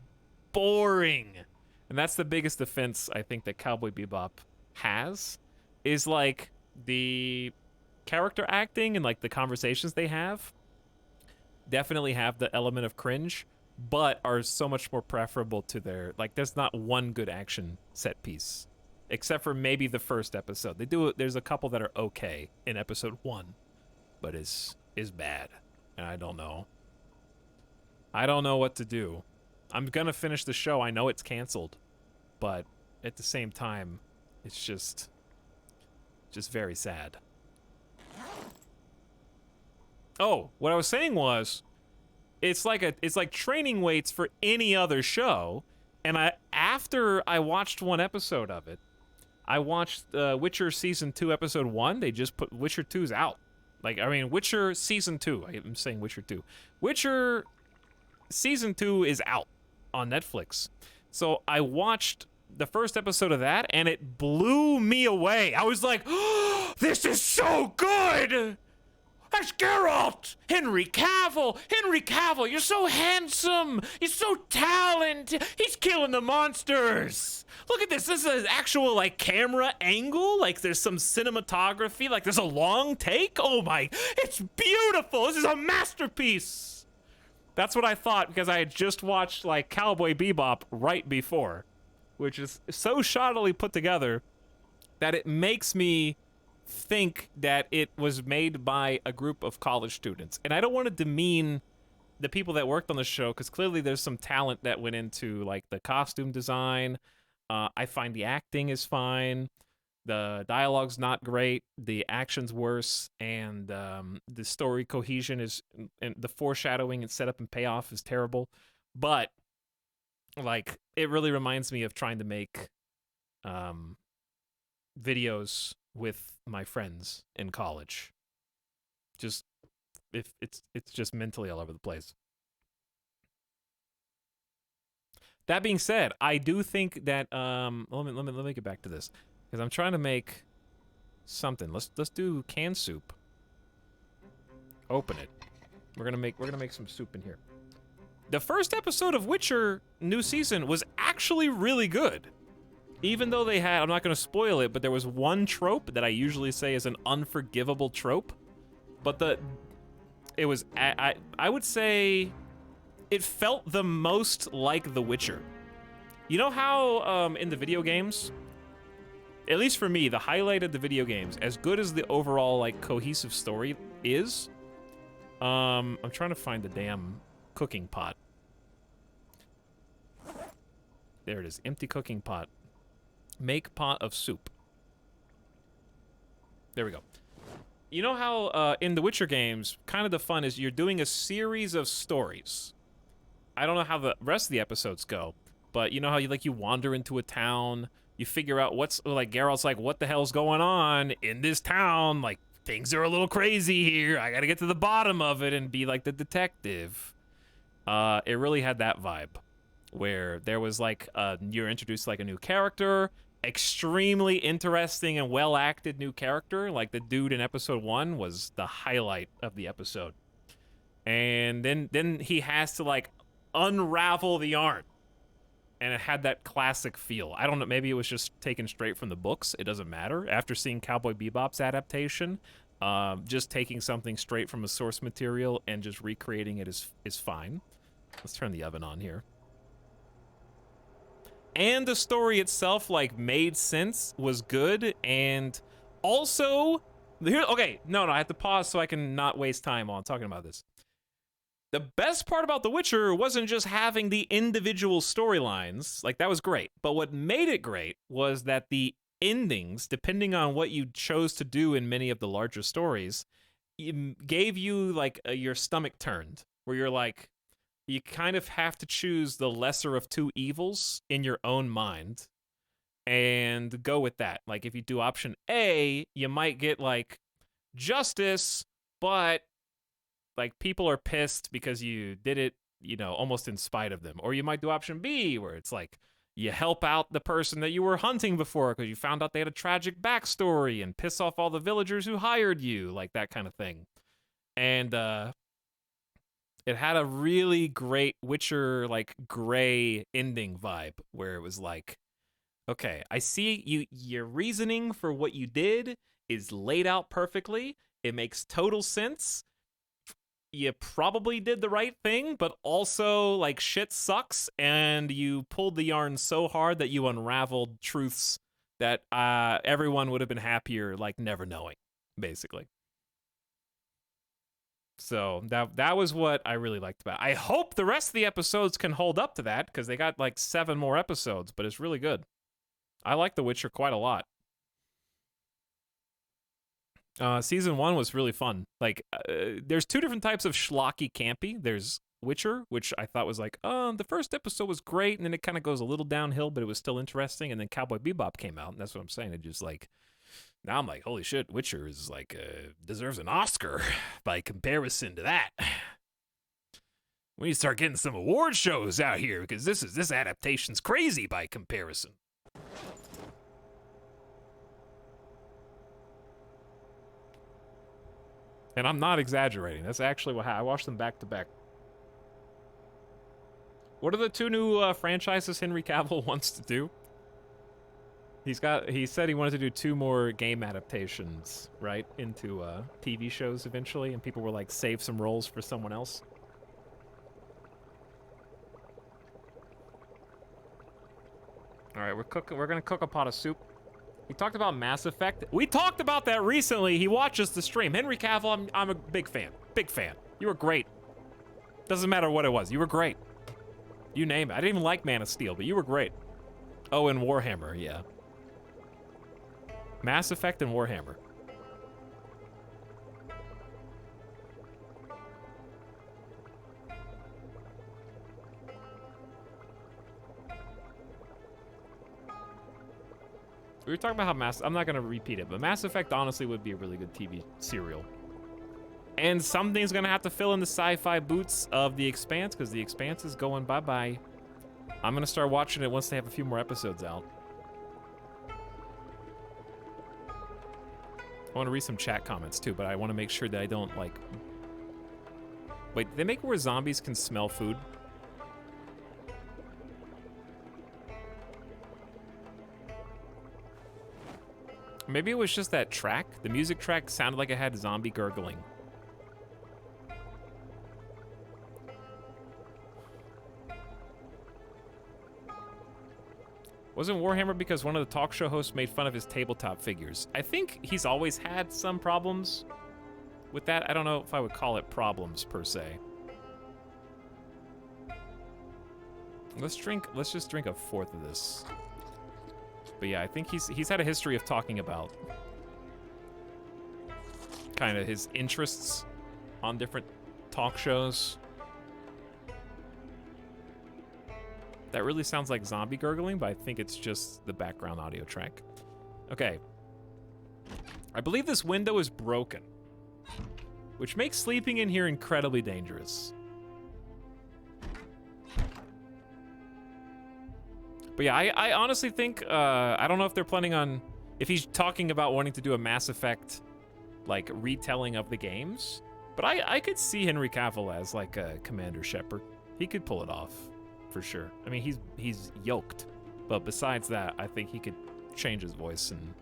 boring. And that's the biggest offense I think that Cowboy Bebop has, is like the character acting and like the conversations they have definitely have the element of cringe, but are so much more preferable to their, like, there's not one good action set piece except for maybe the first episode. There's a couple that are okay in episode 1, but is bad. And I don't know what to do. I'm gonna finish the show. I know it's canceled, but at the same time, it's just very sad. Oh, what I was saying was, it's like training weights for any other show. And after I watched one episode of it, I watched Witcher Season 2, Episode 1. They just put Witcher 2's out. Like, I mean, Witcher Season 2. I'm saying Witcher 2. Witcher Season 2 is out on Netflix. So I watched the first episode of that, and it blew me away. I was like, oh, this is so good! That's Geralt! Henry Cavill! Henry Cavill, you're so handsome! You're so talented! He's killing the monsters! Look at this. This is an actual, like, camera angle. Like, there's some cinematography. Like, there's a long take. Oh, my. It's beautiful. This is a masterpiece. That's what I thought, because I had just watched, like, Cowboy Bebop right before, which is so shoddily put together that it makes me think that it was made by a group of college students. And I don't want to demean the people that worked on the show, because clearly there's some talent that went into, like, the costume design. I find the acting is fine. The dialogue's not great. The action's worse. And the story cohesion is, and the foreshadowing and setup and payoff is terrible. But, like, it really reminds me of trying to make videos with my friends in college. Just, if it's just mentally all over the place. That being said, I do think that let me get back to this, because I'm trying to make something. Let's do canned soup. Open it. We're gonna make some soup in here. The first episode of Witcher new season was actually really good. Even though they had, I'm not going to spoil it, but there was one trope that I usually say is an unforgivable trope. But it was, I would say, it felt the most like The Witcher. You know how in the video games, at least for me, the highlight of the video games, as good as the overall, like, cohesive story is, I'm trying to find the damn cooking pot. There it is, empty cooking pot. Make pot of soup. There we go. You know how in the Witcher games, kind of the fun is you're doing a series of stories. I don't know how the rest of the episodes go, but you know how you wander into a town, you figure out what's, like, Geralt's like, what the hell's going on in this town? Like, things are a little crazy here. I gotta get to the bottom of it and be like the detective. It really had that vibe, where there was, like, you're introduced to, like, a new character, extremely interesting and well-acted new character. Like, the dude in episode 1 was the highlight of the episode. And then he has to, like, unravel the yarn. And it had that classic feel. I don't know, maybe it was just taken straight from the books. It doesn't matter. After seeing Cowboy Bebop's adaptation, just taking something straight from a source material and just recreating it is fine. Let's turn the oven on here. And the story itself, like, made sense, was good, and also, okay, no, I have to pause so I can not waste time on talking about this. The best part about The Witcher wasn't just having the individual storylines, like, that was great, but what made it great was that the endings, depending on what you chose to do in many of the larger stories, gave you, like, your stomach turned, where you're like, you kind of have to choose the lesser of two evils in your own mind and go with that. Like, if you do option A, you might get, like, justice, but, like, people are pissed because you did it, you know, almost in spite of them. Or you might do option B, where it's like, you help out the person that you were hunting before because you found out they had a tragic backstory and piss off all the villagers who hired you, like that kind of thing. And It had a really great Witcher like gray ending vibe where it was like, okay, I see your reasoning for what you did is laid out perfectly. It makes total sense. You probably did the right thing, but also like shit sucks and you pulled the yarn so hard that you unraveled truths that everyone would have been happier like never knowing, basically. So that was what I really liked about it. I hope the rest of the episodes can hold up to that because they got like 7 more episodes, but it's really good. I like The Witcher quite a lot. Season 1 was really fun. Like, there's 2 different types of schlocky campy. There's Witcher, which I thought was like, the first episode was great, and then it kind of goes a little downhill, but it was still interesting. And then Cowboy Bebop came out, and that's what I'm saying. It just like, now I'm like, holy shit, Witcher is like, deserves an Oscar by comparison to that. We need to start getting some award shows out here because this adaptation's crazy by comparison. And I'm not exaggerating. That's actually what I watched them back to back. What are the 2 new franchises Henry Cavill wants to do? He said he wanted to do 2 more game adaptations, right, into TV shows eventually, and people were like, save some roles for someone else. All right, we're gonna cook a pot of soup. He talked about Mass Effect. We talked about that recently. He watches the stream. Henry Cavill, I'm a big fan. Big fan. You were great. Doesn't matter what it was. You were great. You name it. I didn't even like Man of Steel, but you were great. Oh, and Warhammer, yeah. Mass Effect and Warhammer. We were talking about how I'm not going to repeat it, but Mass Effect honestly would be a really good TV serial. And something's going to have to fill in the sci-fi boots of The Expanse, because The Expanse is going bye-bye. I'm going to start watching it once they have a few more episodes out. I want to read some chat comments, too, but I want to make sure that I don't, like... Wait, did they make where zombies can smell food? Maybe it was just that track. The music track sounded like it had zombie gurgling. Wasn't Warhammer because one of the talk show hosts made fun of his tabletop figures? I think he's always had some problems with that. I don't know if I would call it problems per se. Let's just drink a 4th of this. But yeah, I think he's had a history of talking about kind of his interests on different talk shows. That really sounds like zombie gurgling, but I think it's just the background audio track. Okay. I believe this window is broken, which makes sleeping in here incredibly dangerous. But yeah, I honestly think, I don't know if they're planning on, if he's talking about wanting to do a Mass Effect, like, retelling of the games. But I could see Henry Cavill as, like, a Commander Shepard. He could pull it off, for sure. I mean, he's yoked. But besides that, I think he could change his voice and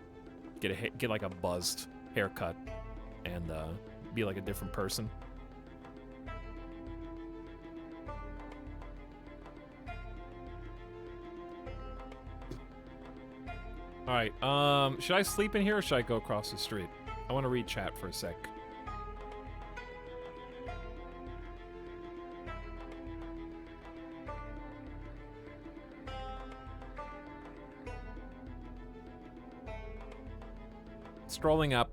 get like, a buzzed haircut and be, like, a different person. All right, should I sleep in here or should I go across the street? I want to read chat for a sec. Scrolling up.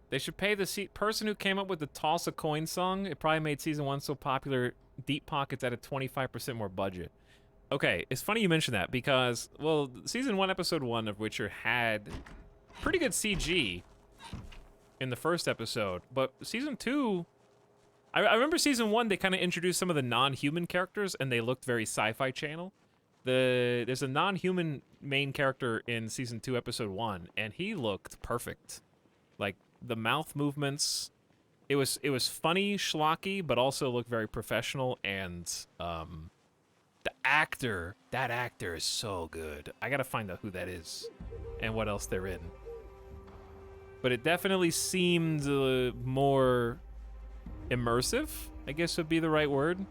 They should pay the person who came up with the Toss a Coin song. It probably made season 1 so popular. Deep Pockets at a 25% more budget. Okay, it's funny you mentioned that because, well, season 1, episode 1 of Witcher had pretty good CG in the first episode, but season 2, I remember season 1, they kind of introduced some of the non-human characters and they looked very Sci-Fi Channel. There's a non-human main character in season 2, episode 1, and he looked perfect. Like, the mouth movements, it was funny, schlocky, but also looked very professional. And that actor is so good. I gotta find out who that is and what else they're in. But it definitely seemed more immersive, I guess would be the right word.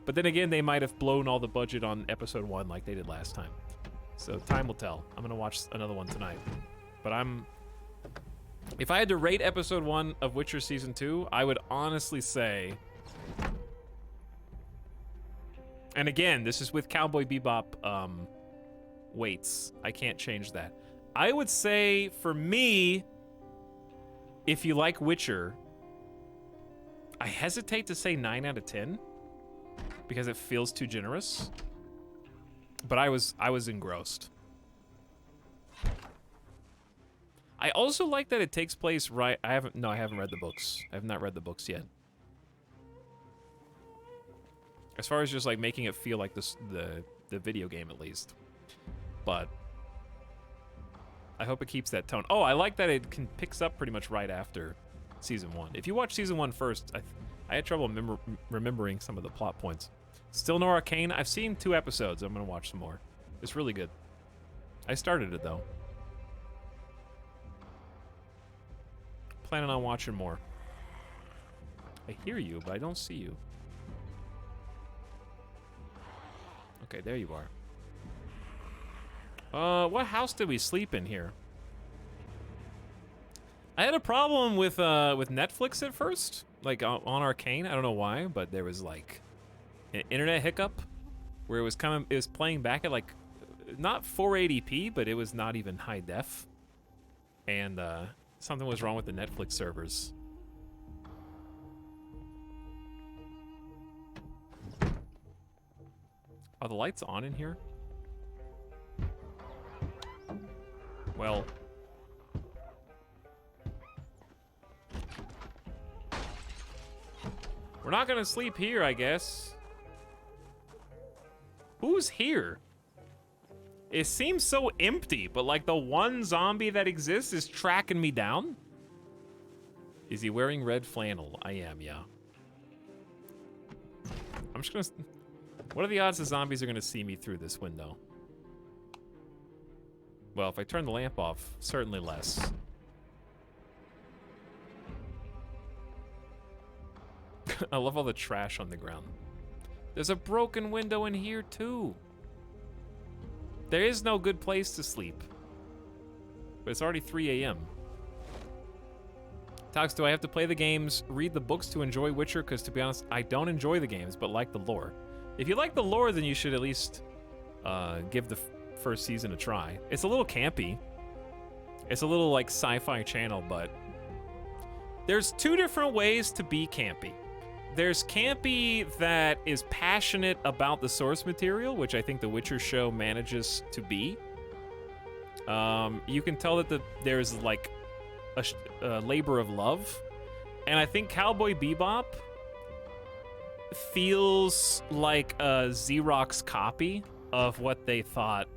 But then again, they might have blown all the budget on episode 1 like they did last time. So time will tell. I'm gonna watch another one tonight. But if I had to rate episode 1 of Witcher Season 2, I would honestly say... And again, this is with Cowboy Bebop weights. I can't change that. I would say, for me, if you like Witcher, I hesitate to say 9 out of 10 because it feels too generous. But I was engrossed. I also like that it takes place right... I haven't read the books. I have not read the books yet. As far as just like making it feel like the video game at least. But I hope it keeps that tone. Oh, I like that it picks up pretty much right after Season 1. If you watch Season 1 first, I had trouble remembering some of the plot points. Still no Arcane? I've seen 2 episodes. I'm going to watch some more. It's really good. I started it, though. Planning on watching more. I hear you, but I don't see you. Okay, there you are. What house did we sleep in here? I had a problem with Netflix at first, like on Arcane. I don't know why, but there was like an internet hiccup where it was playing back at like not 480p, but it was not even high def, and something was wrong with the Netflix servers. Are the lights on in here? Well... we're not gonna sleep here, I guess. Who's here? It seems so empty, but like the one zombie that exists is tracking me down? Is he wearing red flannel? I am, yeah. I'm just gonna... What are the odds the zombies are gonna see me through this window? Well, if I turn the lamp off, certainly less. I love all the trash on the ground. There's a broken window in here, too. There is no good place to sleep. But it's already 3 a.m. Tox, do I have to play the games, read the books to enjoy Witcher? Because to be honest, I don't enjoy the games, but like the lore. If you like the lore, then you should at least give the first season a try. It's a little campy. It's a little like Sci-Fi Channel, but there's 2 different ways to be campy. There's campy that is passionate about the source material, which I think the Witcher show manages to be. You can tell that there's like a labor of love, and I think Cowboy Bebop feels like a Xerox copy of what they thought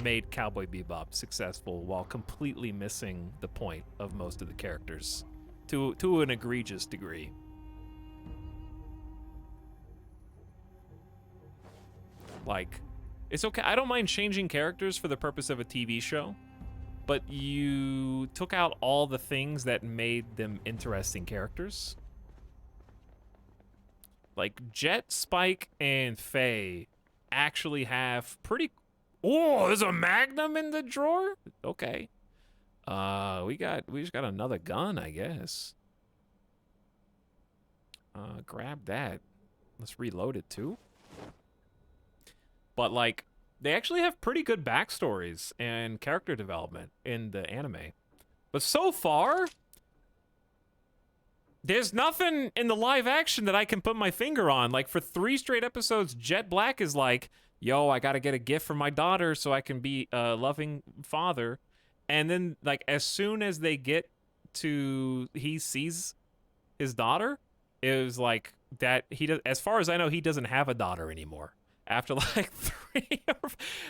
made Cowboy Bebop successful, while completely missing the point of most of the characters to an egregious degree. Like, it's okay. I don't mind changing characters for the purpose of a TV show, but you took out all the things that made them interesting characters. Like, Jet, Spike, and Faye actually have pretty... Oh, there's a Magnum in the drawer? Okay. We just got another gun, I guess. Grab that. Let's reload it, too. But, like, they actually have pretty good backstories and character development in the anime. But so far, there's nothing in the live action that I can put my finger on. Like, for 3 straight episodes, Jet Black is like, yo, I gotta get a gift for my daughter so I can be a loving father. And then, like, as soon as they get to, he sees his daughter, it was like that, as far as I know, he doesn't have a daughter anymore. after like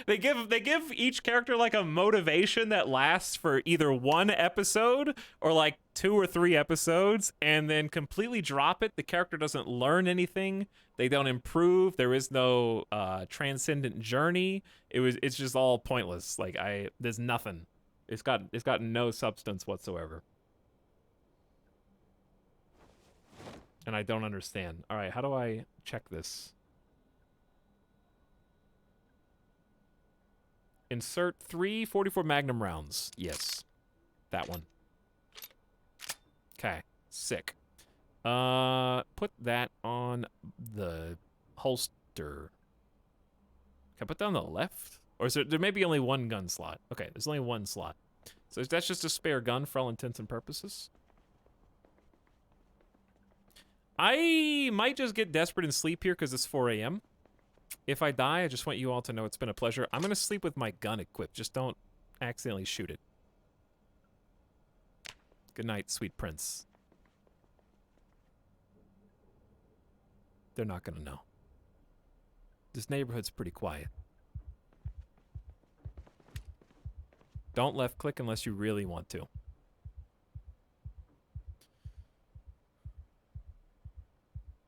they give each character like a motivation that lasts for either one episode or like 2 or 3 episodes, and then completely drop it. The character doesn't learn anything. They don't improve. There is no transcendent journey. It's just all pointless. Like there's nothing. It's got no substance whatsoever. And I don't understand. All right, how do I check this? Insert 3 44 Magnum rounds. Yes. That one. Okay. Sick. Put that on the holster. Can I put that on the left? Or is there may be only one gun slot. Okay, there's only one slot. So that's just a spare gun for all intents and purposes. I might just get desperate and sleep here because it's 4 a.m. If I die, I just want you all to know it's been a pleasure. I'm going to sleep with my gun equipped. Just don't accidentally shoot it. Good night, sweet prince. They're not going to know. This neighborhood's pretty quiet. Don't left click unless you really want to.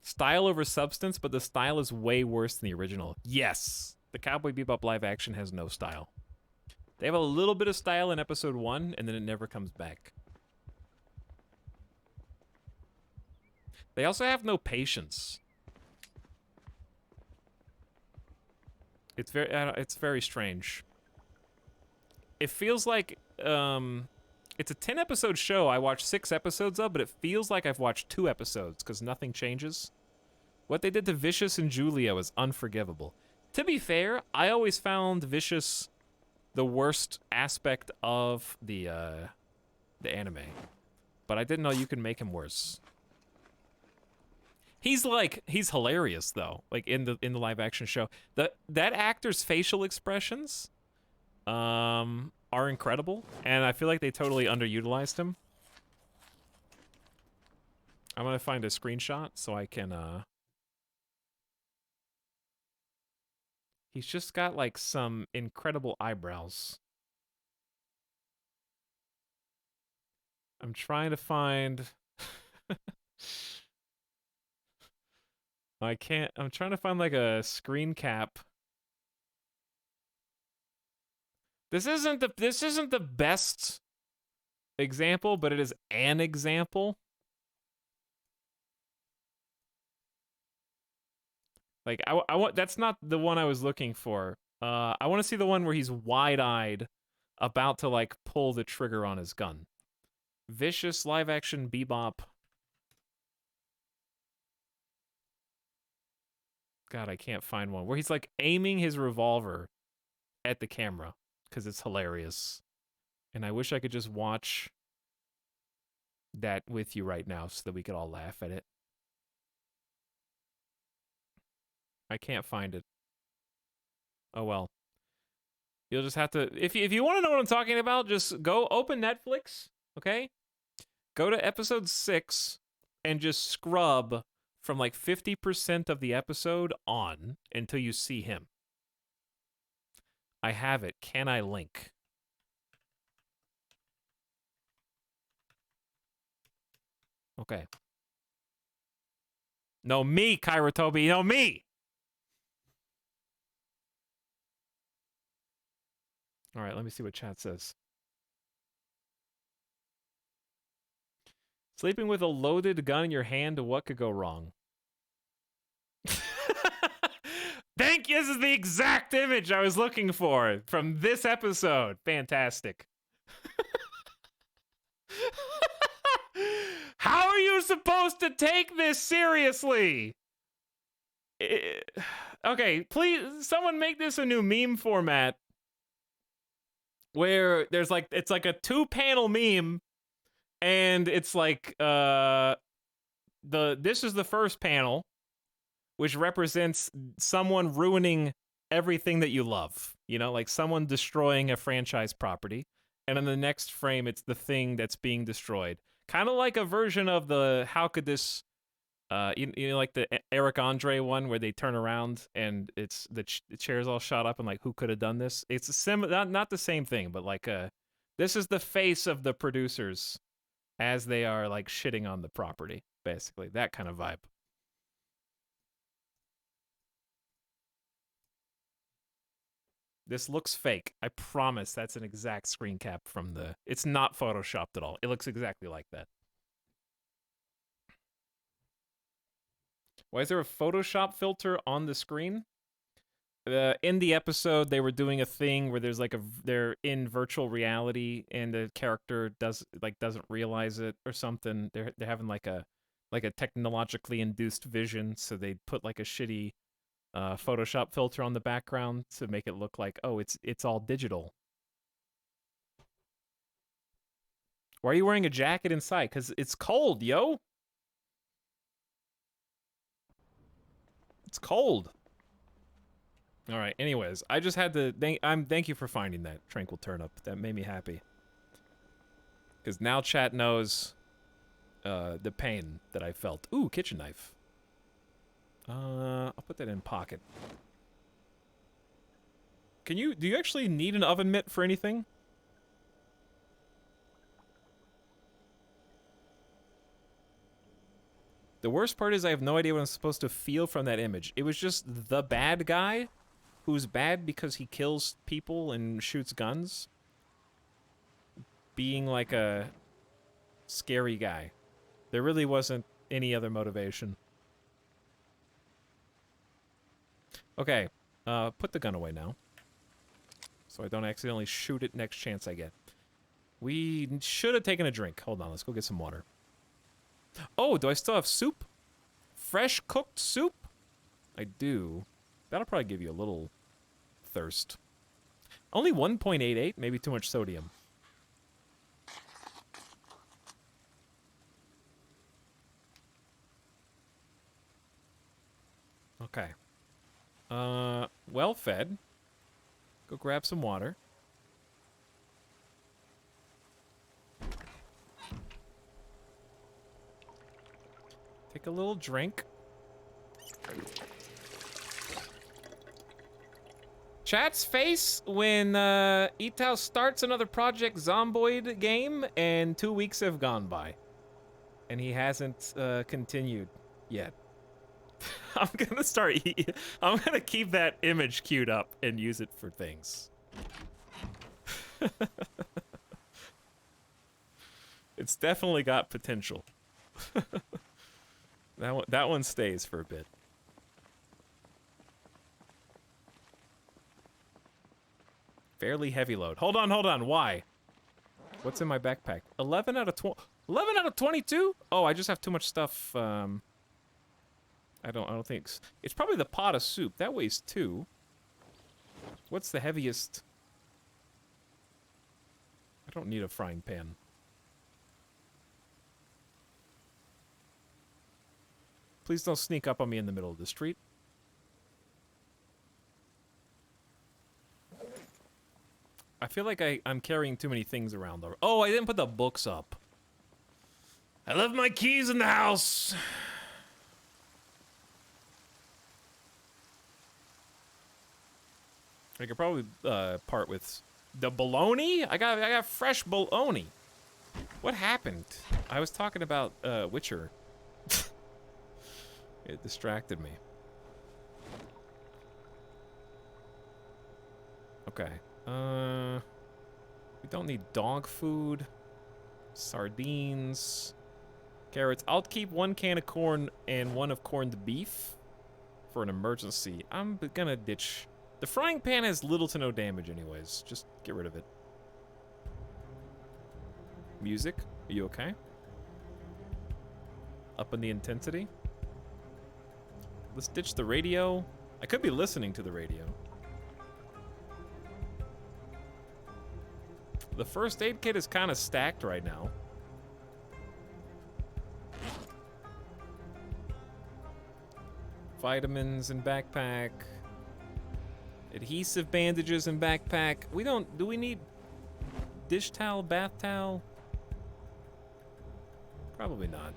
Style over substance, but the style is way worse than the original. Yes! The Cowboy Bebop live action has no style. They have a little bit of style in episode 1, and then it never comes back. They also have no patience. It's very strange. It feels like, it's a 10-episode show I watched 6 episodes of, but it feels like I've watched 2 episodes, because nothing changes. What they did to Vicious and Julia was unforgivable. To be fair, I always found Vicious the worst aspect of the anime. But I didn't know you could make him worse. He's hilarious though, like in the live action show. That actor's facial expressions are incredible, and I feel like they totally underutilized him. I'm gonna find a screenshot so I can he's just got like some incredible eyebrows. I'm trying to find I'm trying to find like a screen cap. This isn't the best example, but it is an example. Like I want that's not the one I was looking for. I want to see the one where he's wide-eyed about to like pull the trigger on his gun. Vicious live action Bebop. God, I can't find one where he's like aiming his revolver at the camera because it's hilarious. And I wish I could just watch that with you right now so that we could all laugh at it. I can't find it. Oh well. You'll just have to if you want to know what I'm talking about, just go open Netflix, okay? Go to episode 6 and just scrub from like 50% of the episode on until you see him. I have it. Can I link? Okay. No, me, Kairatobi. No, me! All right, let me see what chat says. Sleeping with a loaded gun in your hand, what could go wrong? Thank you. This is the exact image I was looking for from this episode. Fantastic. How are you supposed to take this seriously? Okay, please, someone make this a new meme format where there's like, it's like a 2-panel meme, and it's like, this is the first panel, which represents someone ruining everything that you love. You know, like someone destroying a franchise property. And in the next frame, it's the thing that's being destroyed. Kind of like a version of the how could this You know, like the Eric Andre one where they turn around and it's the chair's all shot up and like who could have done this? It's a not the same thing, but like this is the face of the producers as they are like shitting on the property, basically that kind of vibe. This looks fake. I promise that's an exact screen cap from the. It's not photoshopped at all. It looks exactly like that. Why is there a Photoshop filter on the screen? In the episode, they were doing a thing where there's like they're in virtual reality and the character doesn't realize it or something. They're having like a technologically induced vision, so they put like a shitty Photoshop filter on the background to make it look like, oh, it's all digital. Why are you wearing a jacket inside? Because it's cold, yo. It's cold. All right. Anyways, I just had to thank you for finding that Tranquil Turnip. That made me happy. Because now chat knows the pain that I felt. Ooh, kitchen knife. I'll put that in pocket. Do you actually need an oven mitt for anything? The worst part is I have no idea what I'm supposed to feel from that image. It was just the bad guy who's bad because he kills people and shoots guns being like a scary guy. There really wasn't any other motivation. Okay, put the gun away now. So I don't accidentally shoot it next chance I get. We should have taken a drink. Hold on, let's go get some water. Oh, do I still have soup? Fresh cooked soup? I do. That'll probably give you a little thirst. Only 1.88, maybe too much sodium. Okay. Well fed. Go grab some water. Take a little drink. Chat's face when Etalyx starts another Project Zomboid game and 2 weeks have gone by. And he hasn't continued yet. I'm gonna keep that image queued up and use it for things. It's definitely got potential. That one stays for a bit. Fairly heavy load. Hold on. Why? What's in my backpack? 11 out of 22? Oh, I just have too much stuff. I don't think it's probably the pot of soup. That weighs 2. What's the heaviest? I don't need a frying pan. Please don't sneak up on me in the middle of the street. I feel like I'm carrying too many things around. Oh, I didn't put the books up. I left my keys in the house. I could probably part with the bologna. I got fresh bologna. What happened? I was talking about Witcher. It distracted me. Okay. We don't need dog food. Sardines. Carrots. I'll keep 1 can of corn and 1 of corned beef for an emergency. I'm gonna ditch. The frying pan has little to no damage anyways. Just get rid of it. Music. Are you okay? Up in the intensity. Let's ditch the radio. I could be listening to the radio. The first aid kit is kind of stacked right now. Vitamins in backpack. Adhesive bandages in backpack. Do we need dish towel, bath towel? Probably not.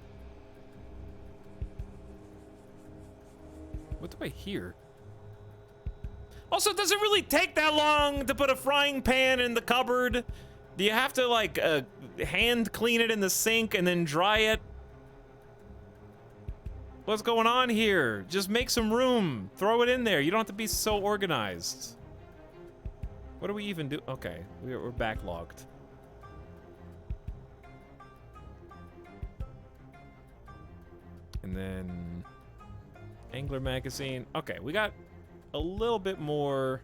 What do I hear? Also, does it really take that long to put a frying pan in the cupboard? Do you have to, like, hand clean it in the sink and then dry it? What's going on here? Just make some room. Throw it in there. You don't have to be so organized. What do we even do? Okay, we're backlogged. And then Angler magazine. Okay, we got a little bit more.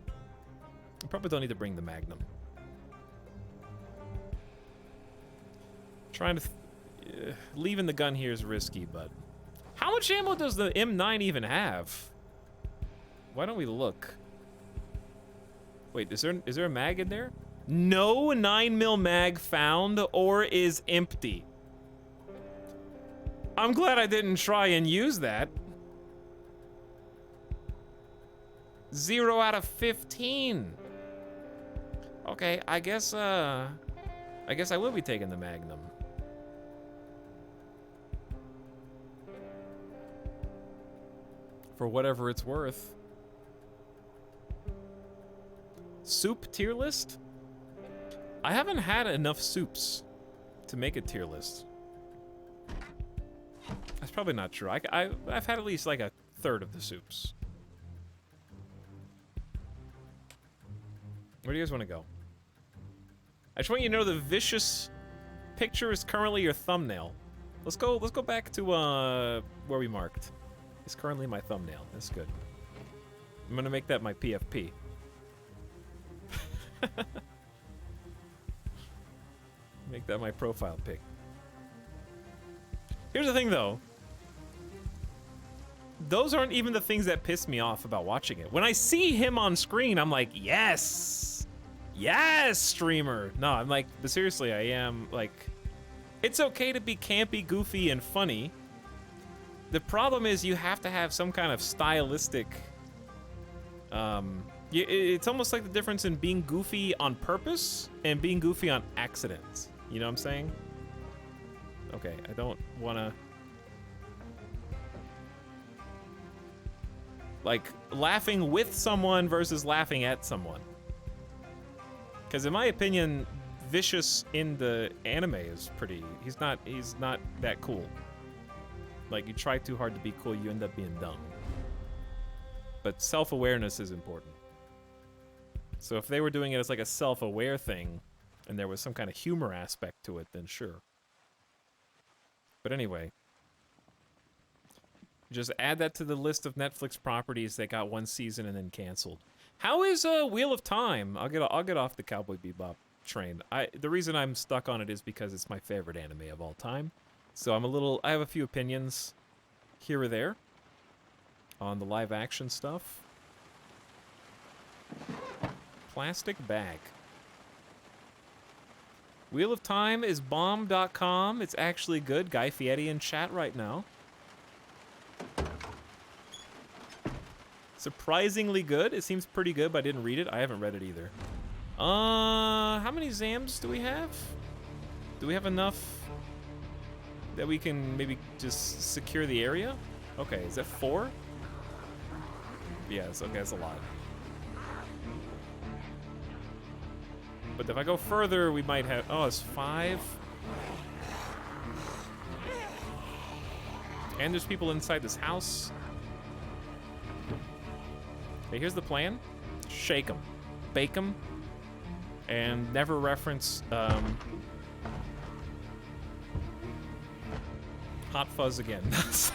I probably don't need to bring the Magnum. Trying to leaving the gun here is risky, but how much ammo does the M9 even have? Why don't we look? Wait, is there a mag in there? No 9mm mag found or is empty. I'm glad I didn't try and use that. 0 out of 15. Okay, I guess I will be taking the Magnum. For whatever it's worth. Soup tier list? I haven't had enough soups to make a tier list. That's probably not true. I've had at least like a third of the soups. Where do you guys want to go? I just want you to know the vicious picture is currently your thumbnail. Let's go back to where we marked. It's currently my thumbnail. That's good. I'm gonna make that my PFP. Make that my profile pic. Here's the thing though. Those aren't even the things that piss me off about watching it. When I see him on screen, I'm like, yes! Yes, streamer! No, I'm like, but seriously, I am like, it's okay to be campy, goofy, and funny. The problem is you have to have some kind of stylistic, it's almost like the difference in being goofy on purpose and being goofy on accident. You know what I'm saying? Okay, I don't wanna... Like, laughing with someone versus laughing at someone. Because in my opinion, Vicious in the anime is pretty... He's not that cool. Like, you try too hard to be cool, you end up being dumb. But self-awareness is important. So if they were doing it as like a self-aware thing, and there was some kind of humor aspect to it, then sure. But anyway. Just add that to the list of Netflix properties that got one season and then canceled. How is Wheel of Time? I'll get off the Cowboy Bebop train. The reason I'm stuck on it is because it's my favorite anime of all time. So I have a few opinions here or there on the live action stuff. Plastic bag. Wheel of Time is bomb.com. It's actually good. Guy Fieri in chat right now. Surprisingly good. It seems pretty good, but I didn't read it. I haven't read it either. How many Zams do we have? Do we have enough that we can maybe just secure the area? Okay, is that 4? Yes, okay, that's a lot. But if I go further, we might have... Oh, it's 5? And there's people inside this house. Okay, here's the plan. Shake them. Bake them. And never reference... Hot Fuzz again. That's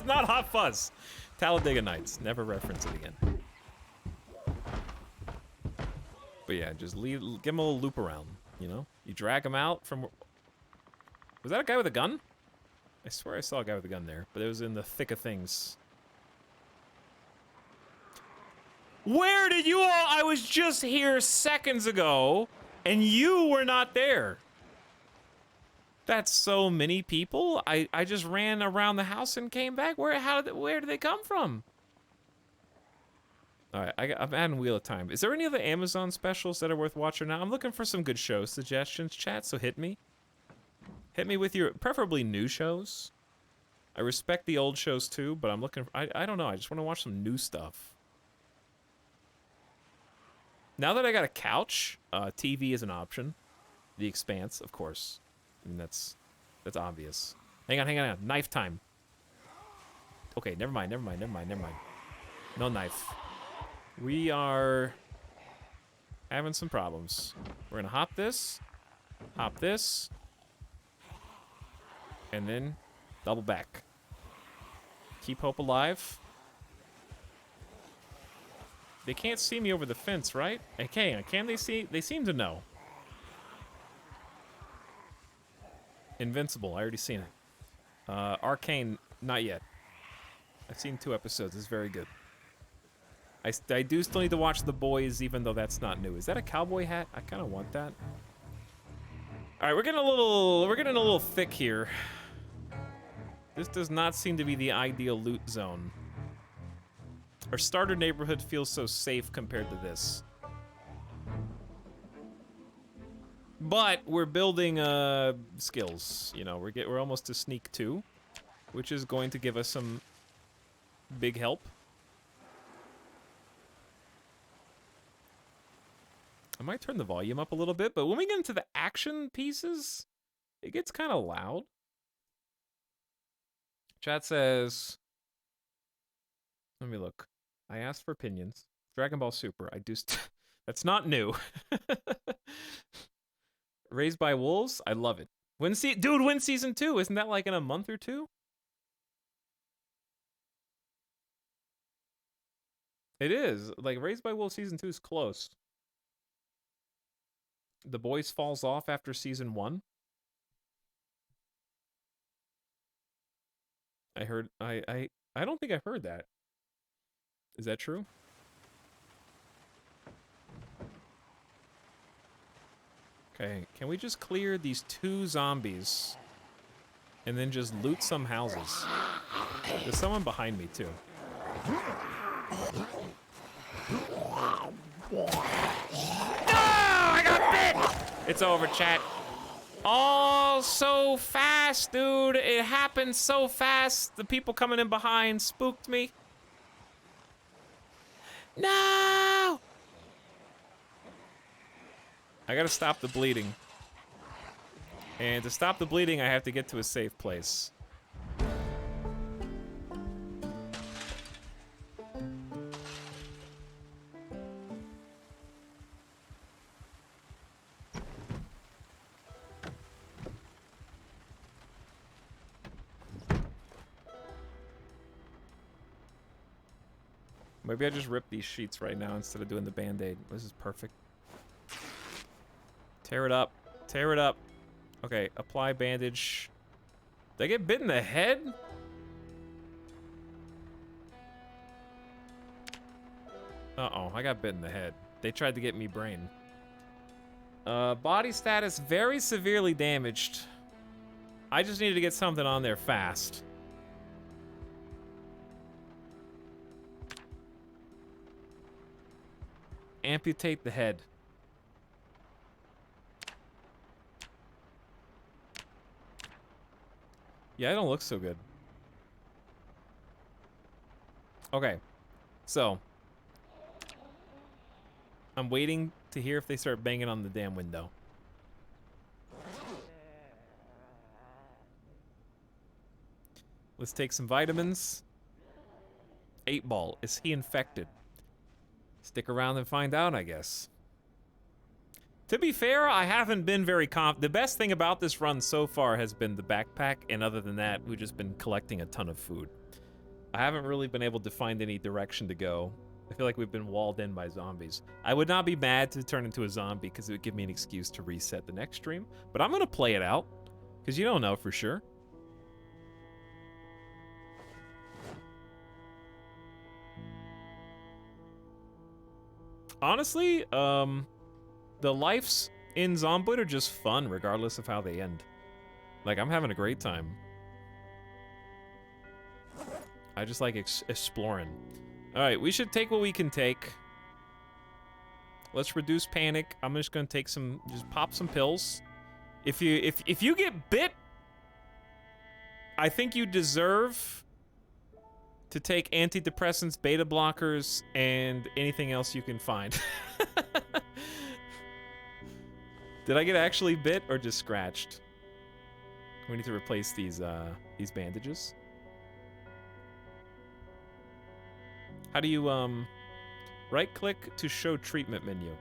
not Hot Fuzz. Talladega Nights. Never reference it again. But yeah, just give him a little loop around, you know? You drag him out from... Was that a guy with a gun? I swear I saw a guy with a gun there, but it was in the thick of things. Where did you all... I was just here seconds ago, and you were not there. That's so many people. I just ran around the house and came back. Where did they come from? All right, I'm adding Wheel of Time. Is there any other Amazon specials that are worth watching now? I'm looking for some good show suggestions, chat, so hit me. Hit me with your, preferably new shows. I respect the old shows too, but I'm looking for, I don't know, I just want to watch some new stuff. Now that I got a couch, TV is an option. The Expanse, of course. I mean, that's obvious. Hang on. Knife time. Okay, never mind. No knife. We are having some problems. We're gonna hop this, and then double back. Keep hope alive. They can't see me over the fence, right? Okay, can they see? They seem to know. Invincible, I already seen it. Arcane, not yet. I've seen 2 episodes, it's very good. I do still need to watch The Boys, even though that's not new. Is that a cowboy hat? I kind of want that. All right, we're getting a little thick here. This does not seem to be the ideal loot zone. Our starter neighborhood feels so safe compared to this. But we're building skills. You know, we're almost to sneak 2, which is going to give us some big help. I might turn the volume up a little bit, but when we get into the action pieces, it gets kind of loud. Chat says, let me look. I asked for opinions. Dragon Ball Super. I do. That's not new. Raised by Wolves. I love it. When season 2. Isn't that like in a month or 2? It is. Like Raised by Wolves season 2 is close. The Boys falls off after season 1. I heard. I don't think I heard that. Is that true? Okay, can we just clear these 2 zombies and then just loot some houses? There's someone behind me too. No! I got bit! It's over, chat. Oh, so fast, dude. It happened so fast. The people coming in behind spooked me. No! I gotta stop the bleeding. And to stop the bleeding, I have to get to a safe place. Maybe I just rip these sheets right now instead of doing the band-aid. This is perfect. Tear it up. Tear it up. Okay, apply bandage. Did I get bit in the head? Uh-oh, I got bit in the head. They tried to get me brain. Body status very severely damaged. I just needed to get something on there fast. Amputate the head. Yeah, I don't look so good. Okay, so I'm waiting to hear if they start banging on the damn window. Let's take some vitamins. 8-Ball, is he infected? Stick around and find out, I guess. To be fair, I haven't been very the best thing about this run so far has been the backpack, and other than that, we've just been collecting a ton of food. I haven't really been able to find any direction to go. I feel like we've been walled in by zombies. I would not be mad to turn into a zombie because it would give me an excuse to reset the next stream, but I'm gonna play it out because you don't know for sure. Honestly, the lives in Zomboid are just fun regardless of how they end. Like, I'm having a great time. I just like exploring. All right, we should take what we can take. Let's reduce panic. I'm just gonna take just pop some pills. If you get bit, I think you deserve to take antidepressants, beta blockers, and anything else you can find. Did I get actually bit or just scratched? We need to replace these bandages. How do you, right-click to show treatment menu?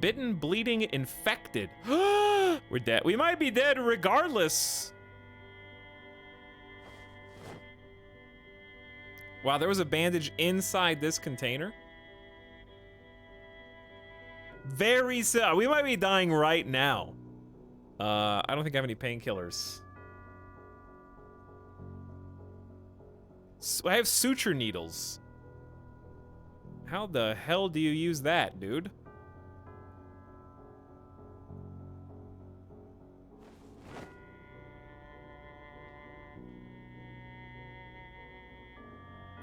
Bitten, bleeding, infected. We're dead. We might be dead regardless. Wow, there was a bandage inside this container. Very sad. We might be dying right now. I don't think I have any painkillers. I have suture needles. How the hell do you use that, dude?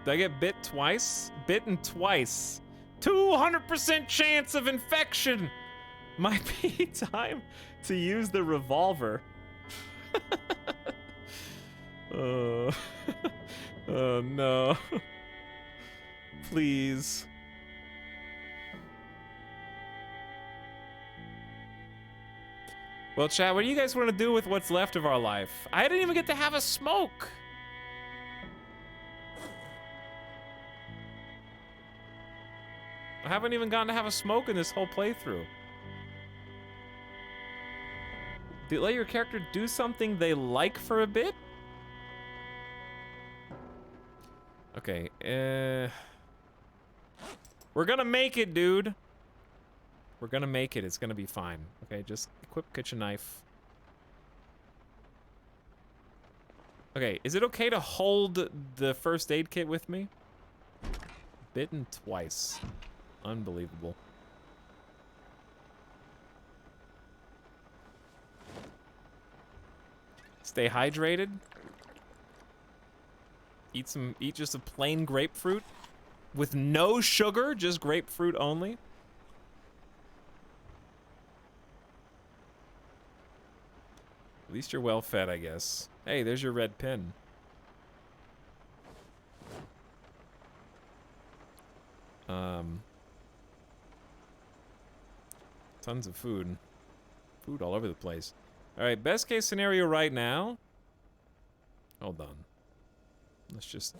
Did I get bit twice? Bitten twice. 200% chance of infection! Might be time to use the revolver. Oh no. Please. Well, chat, what do you guys want to do with what's left of our life? I didn't even get to have a smoke. I haven't even gotten to have a smoke in this whole playthrough. Let your character do something they like for a bit? Okay, we're gonna make it, dude. We're gonna make it. It's gonna be fine. Okay, just equip kitchen knife. Okay, is it okay to hold the first aid kit with me? Bitten twice. Unbelievable. Stay hydrated. Eat just a plain grapefruit with no sugar, just grapefruit only. At least you're well fed, I guess. Hey, there's your red pin. Tons of food. Food all over the place. Alright, best case scenario right now. Hold on. Let's just...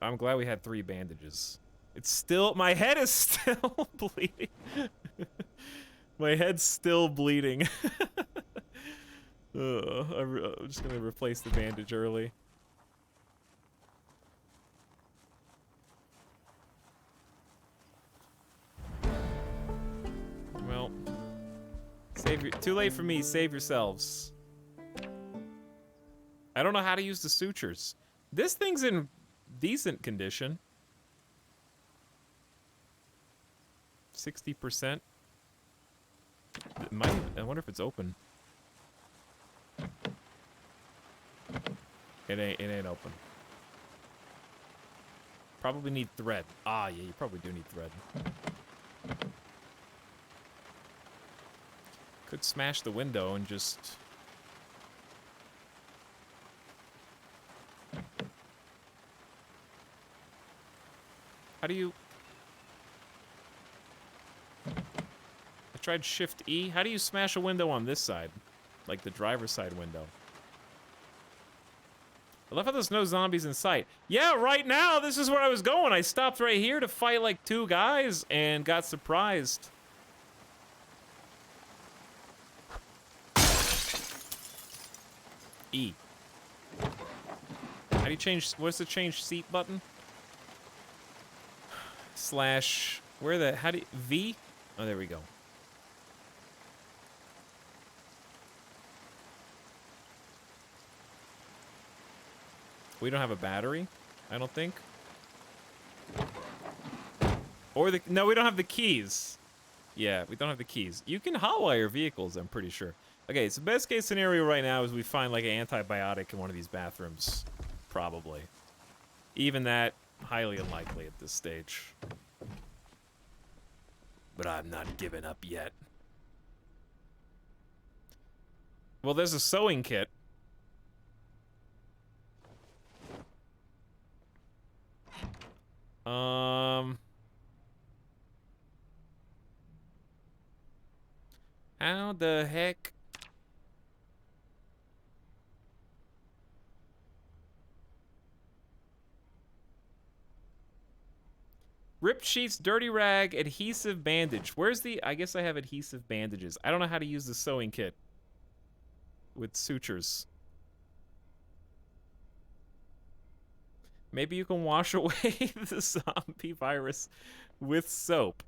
I'm glad we had 3 bandages. It's still... My head is still bleeding. My head's still bleeding. I'm just gonna replace the bandage early. Well... Too late for me, save yourselves. I don't know how to use the sutures. This thing's in decent condition. 60%. I wonder if it's open. It ain't open. Probably need thread. Ah, yeah, you probably do need thread. Could smash the window and just... How do you... I tried Shift E. How do you smash a window on this side? Like the driver's side window. I love how there's no zombies in sight. Yeah, right now, this is where I was going. I stopped right here to fight like 2 guys and got surprised. E. How do you change... What's the change seat button? Slash... Where the... How do you... V? Oh, there we go. We don't have a battery, I don't think. Or the... No, we don't have the keys. Yeah, we don't have the keys. You can hotwire vehicles, I'm pretty sure. Okay, so best case scenario right now is we find like an antibiotic in one of these bathrooms. Probably. Even that, highly unlikely at this stage. But I'm not giving up yet. Well, there's a sewing kit. How the heck? Ripped sheets, dirty rag, adhesive bandage. Where's the... I guess I have adhesive bandages. I don't know how to use the sewing kit with sutures. Maybe you can wash away the zombie virus with soap.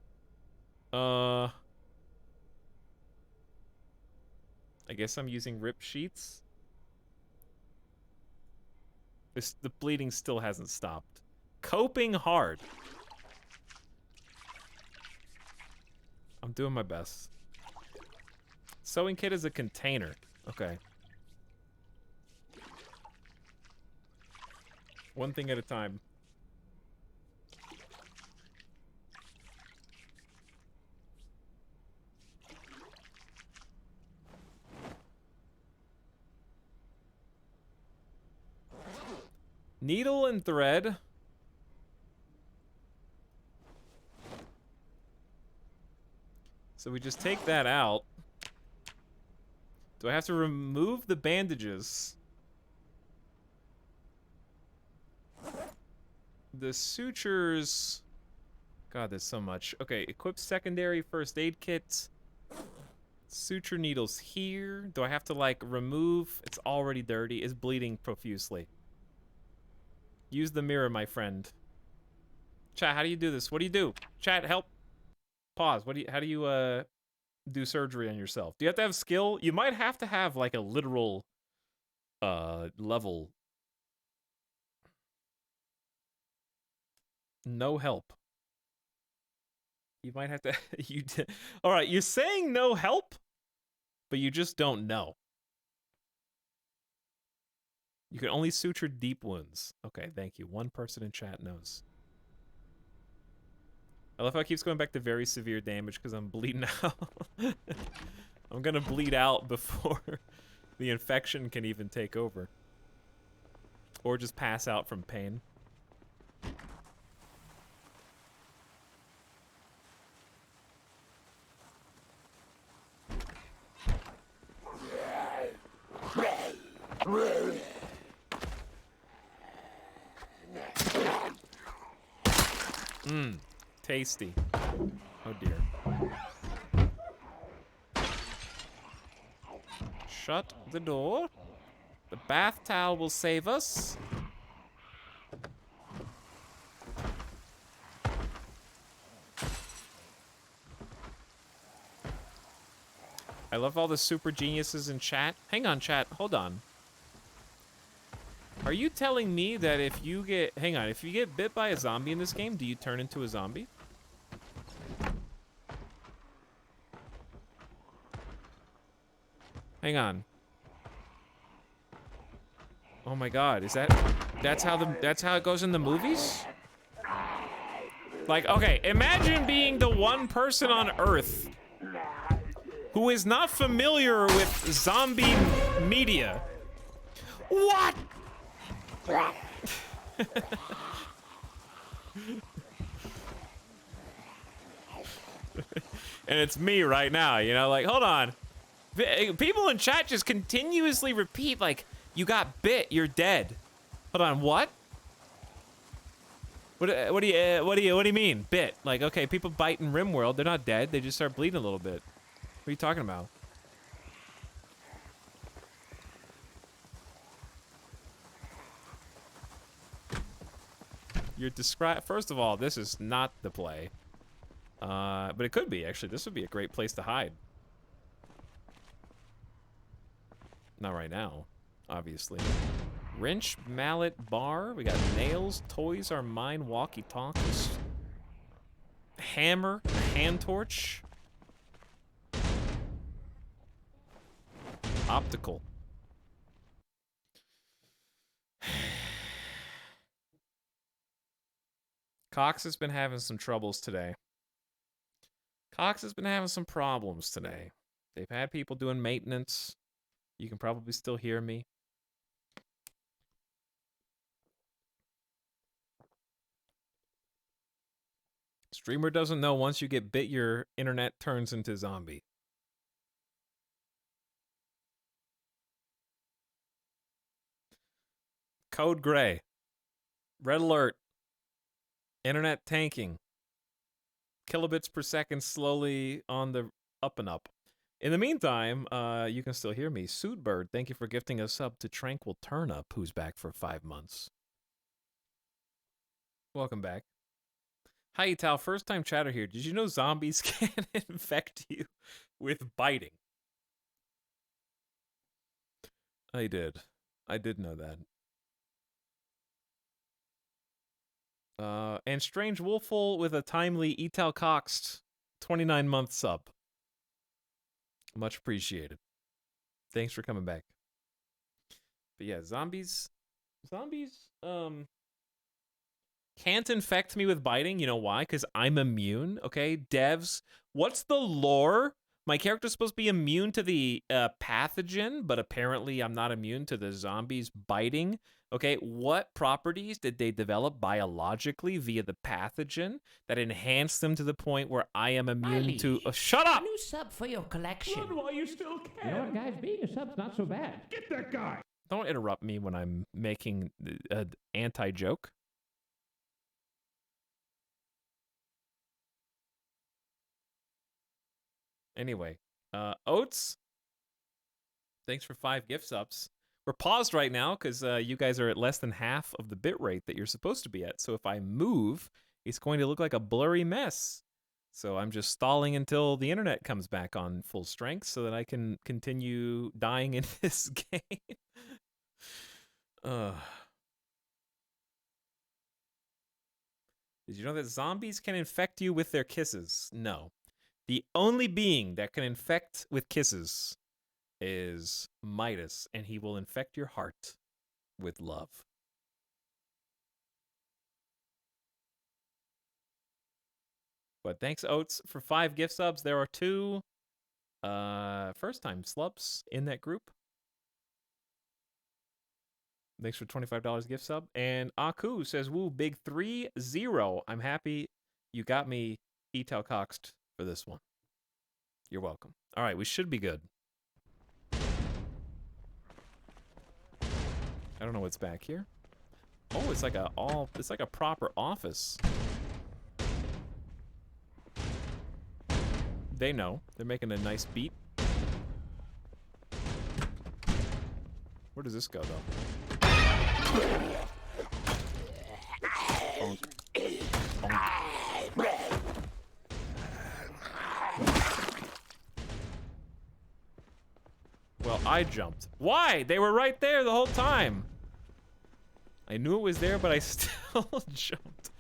I guess I'm using ripped sheets. The bleeding still hasn't stopped. Coping hard. I'm doing my best. Sewing kit is a container. Okay. One thing at a time. Needle and thread. So we just take that out. Do I have to remove the bandages? The sutures... God, there's so much. Okay, equip secondary first aid kit. Suture needles here. Do I have to, like, remove? It's already dirty. It's bleeding profusely. Use the mirror, my friend. Chat, how do you do this? What do you do? Chat, help. Pause. How do you, do surgery on yourself? Do you have to have skill? You might have to have, like, a literal, level. No help. You might have to... Alright, you're saying no help, but you just don't know. You can only suture deep wounds. Okay, thank you. One person in chat knows. I love how it keeps going back to very severe damage because I'm bleeding out. I'm gonna bleed out before the infection can even take over. Or just pass out from pain. Mmm, tasty. Oh dear. Shut the door. The bath towel will save us. I love all the super geniuses in chat. Hang on, chat. Hold on. Are you telling me that if you get... Hang on. If you get bit by a zombie in this game, do you turn into a zombie? Hang on. Oh my god. Is that... That's how it goes in the movies? Like, okay. Imagine being the one person on Earth who is not familiar with zombie media. What? And it's me right now, you know, like, hold on. People in chat just continuously repeat, like, you got bit, you're dead. Hold on, what? What do you mean, bit? Like, okay, people bite in RimWorld, they're not dead, they just start bleeding a little bit. What are you talking about? You're first of all, this is not the play. But it could be, actually. This would be a great place to hide. Not right now, obviously. Wrench, mallet, bar. We got nails, toys are mine, walkie-talkies. Hammer, hand torch. Optical. Cox has been having some troubles today. Cox has been having some problems today. They've had people doing maintenance. You can probably still hear me. Streamer doesn't know once you get bit, your internet turns into zombie. Code gray. Red alert. Internet tanking. Kilobits per second slowly on the up and up. In the meantime, you can still hear me. Suitbird, thank you for gifting a sub to Tranquil Turnip, who's back for 5 months. Welcome back. Hi, Etal. First time chatter here. Did you know zombies can infect you with biting? I did. I did know that. And Strange Wolfful with a timely Etal Coxed 29-month sub. Much appreciated. Thanks for coming back. But yeah, zombies can't infect me with biting. You know why? Because I'm immune. Okay, devs, what's the lore? My character's supposed to be immune to the pathogen, but apparently I'm not immune to the zombies biting. Okay, what properties did they develop biologically via the pathogen that enhanced them to the point where I am immune to... shut A up! new sub for your collection. Run while you still You know what, can. guys? Being a sub's not so bad. Get that guy. Don't interrupt me when I'm making an anti-joke. Anyway, Oats, thanks for 5 gift subs. We're paused right now because you guys are at less than half of the bit rate that you're supposed to be at. So if I move, it's going to look like a blurry mess. So I'm just stalling until the internet comes back on full strength so that I can continue dying in this game. Did you know that zombies can infect you with their kisses? No. The only being that can infect with kisses is Midas, and he will infect your heart with love. But thanks, Oats, for 5 gift subs. There are 2 first-time slubs in that group. Thanks for $25 gift sub. And Aku says, woo, big 3-0. I'm happy you got me Etal Coxed for this one. You're welcome. All right, we should be good. I don't know what's back here. Oh, it's like a proper office. They know. They're making a nice beat. Where does this go, though? Bonk. Bonk. Well, I jumped. Why? They were right there the whole time. I knew it was there, but I still jumped.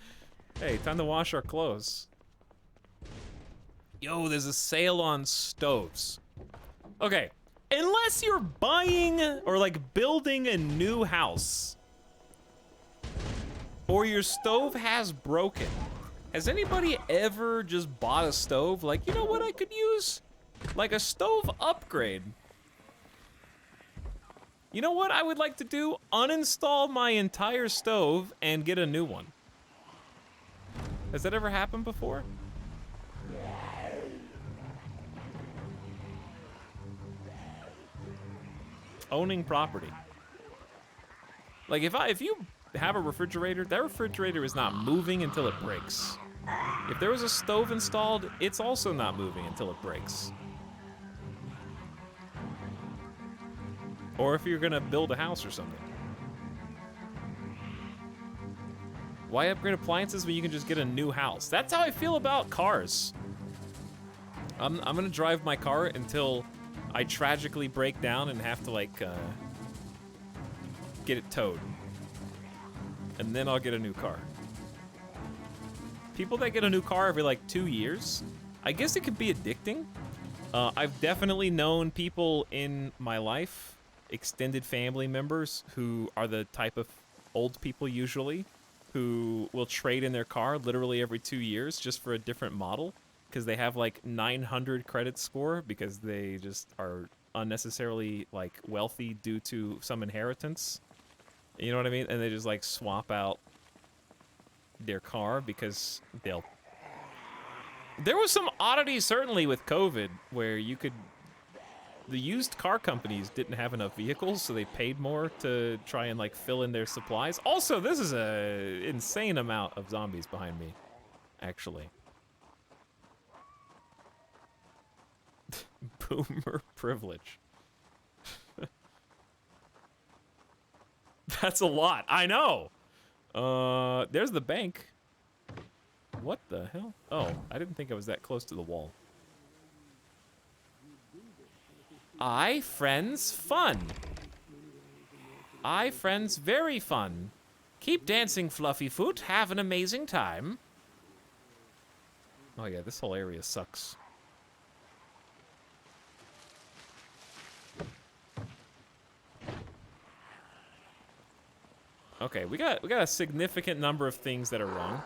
Hey, time to wash our clothes. Yo, there's a sale on stoves. Okay, unless you're buying or like building a new house, or your stove has broken, has anybody ever just bought a stove? Like, you know what I could use? Like a stove upgrade. You know what I would like to do? Uninstall my entire stove and get a new one. Has that ever happened before? Owning property. Like if you have a refrigerator, that refrigerator is not moving until it breaks. If there was a stove installed, it's also not moving until it breaks. Or if you're gonna build a house or something. Why upgrade appliances when you can just get a new house? That's how I feel about cars. I'm gonna drive my car until I tragically break down and have to like get it towed. And then I'll get a new car. People that get a new car every like 2 years, I guess it could be addicting. I've definitely known people in my life, extended family members, who are the type of old people usually, who will trade in their car literally every 2 years just for a different model because they have like 900 credit score because they just are unnecessarily like wealthy due to some inheritance. You know what I mean? And they just like swap out their car because they'll. There was some oddities certainly with COVID where you could. The used car companies didn't have enough vehicles, so they paid more to try and like fill in their supplies. Also, this is a insane amount of zombies behind me, actually. Boomer privilege. That's a lot. I know. There's the bank. What the hell? Oh, I didn't think I was that close to the wall. I, friends, fun. I, friends, very fun. Keep dancing, Fluffyfoot. Have an amazing time. Oh yeah, this whole area sucks. Okay, we got a significant number of things that are wrong.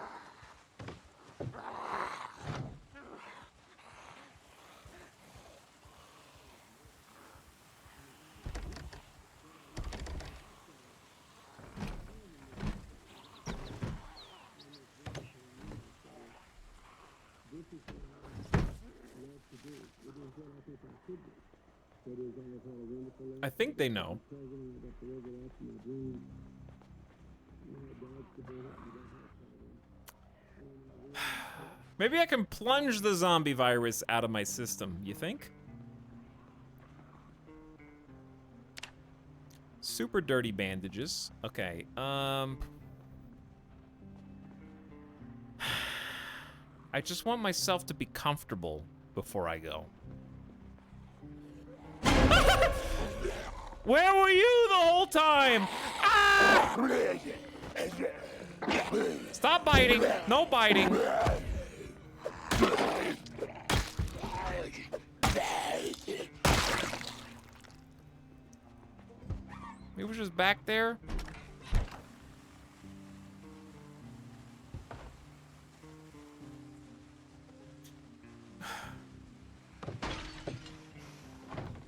I think they know. Maybe I can plunge the zombie virus out of my system, you think? Super dirty bandages. Okay, I just want myself to be comfortable before I go. Where were you the whole time? Ah! Stop biting. No biting. He was just back there.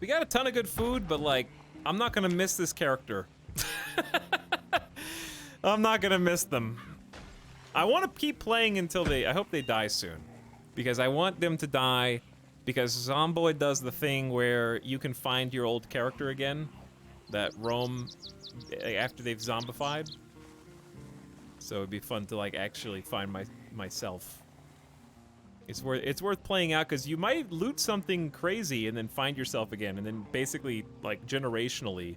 We got a ton of good food, but like, I'm not gonna miss this character. I'm not gonna miss them. I want to keep playing until I hope they die soon. Because I want them to die, because Zomboid does the thing where you can find your old character again, that roam after they've zombified. So it'd be fun to like actually find myself. It's worth playing out because you might loot something crazy and then find yourself again, and then basically like generationally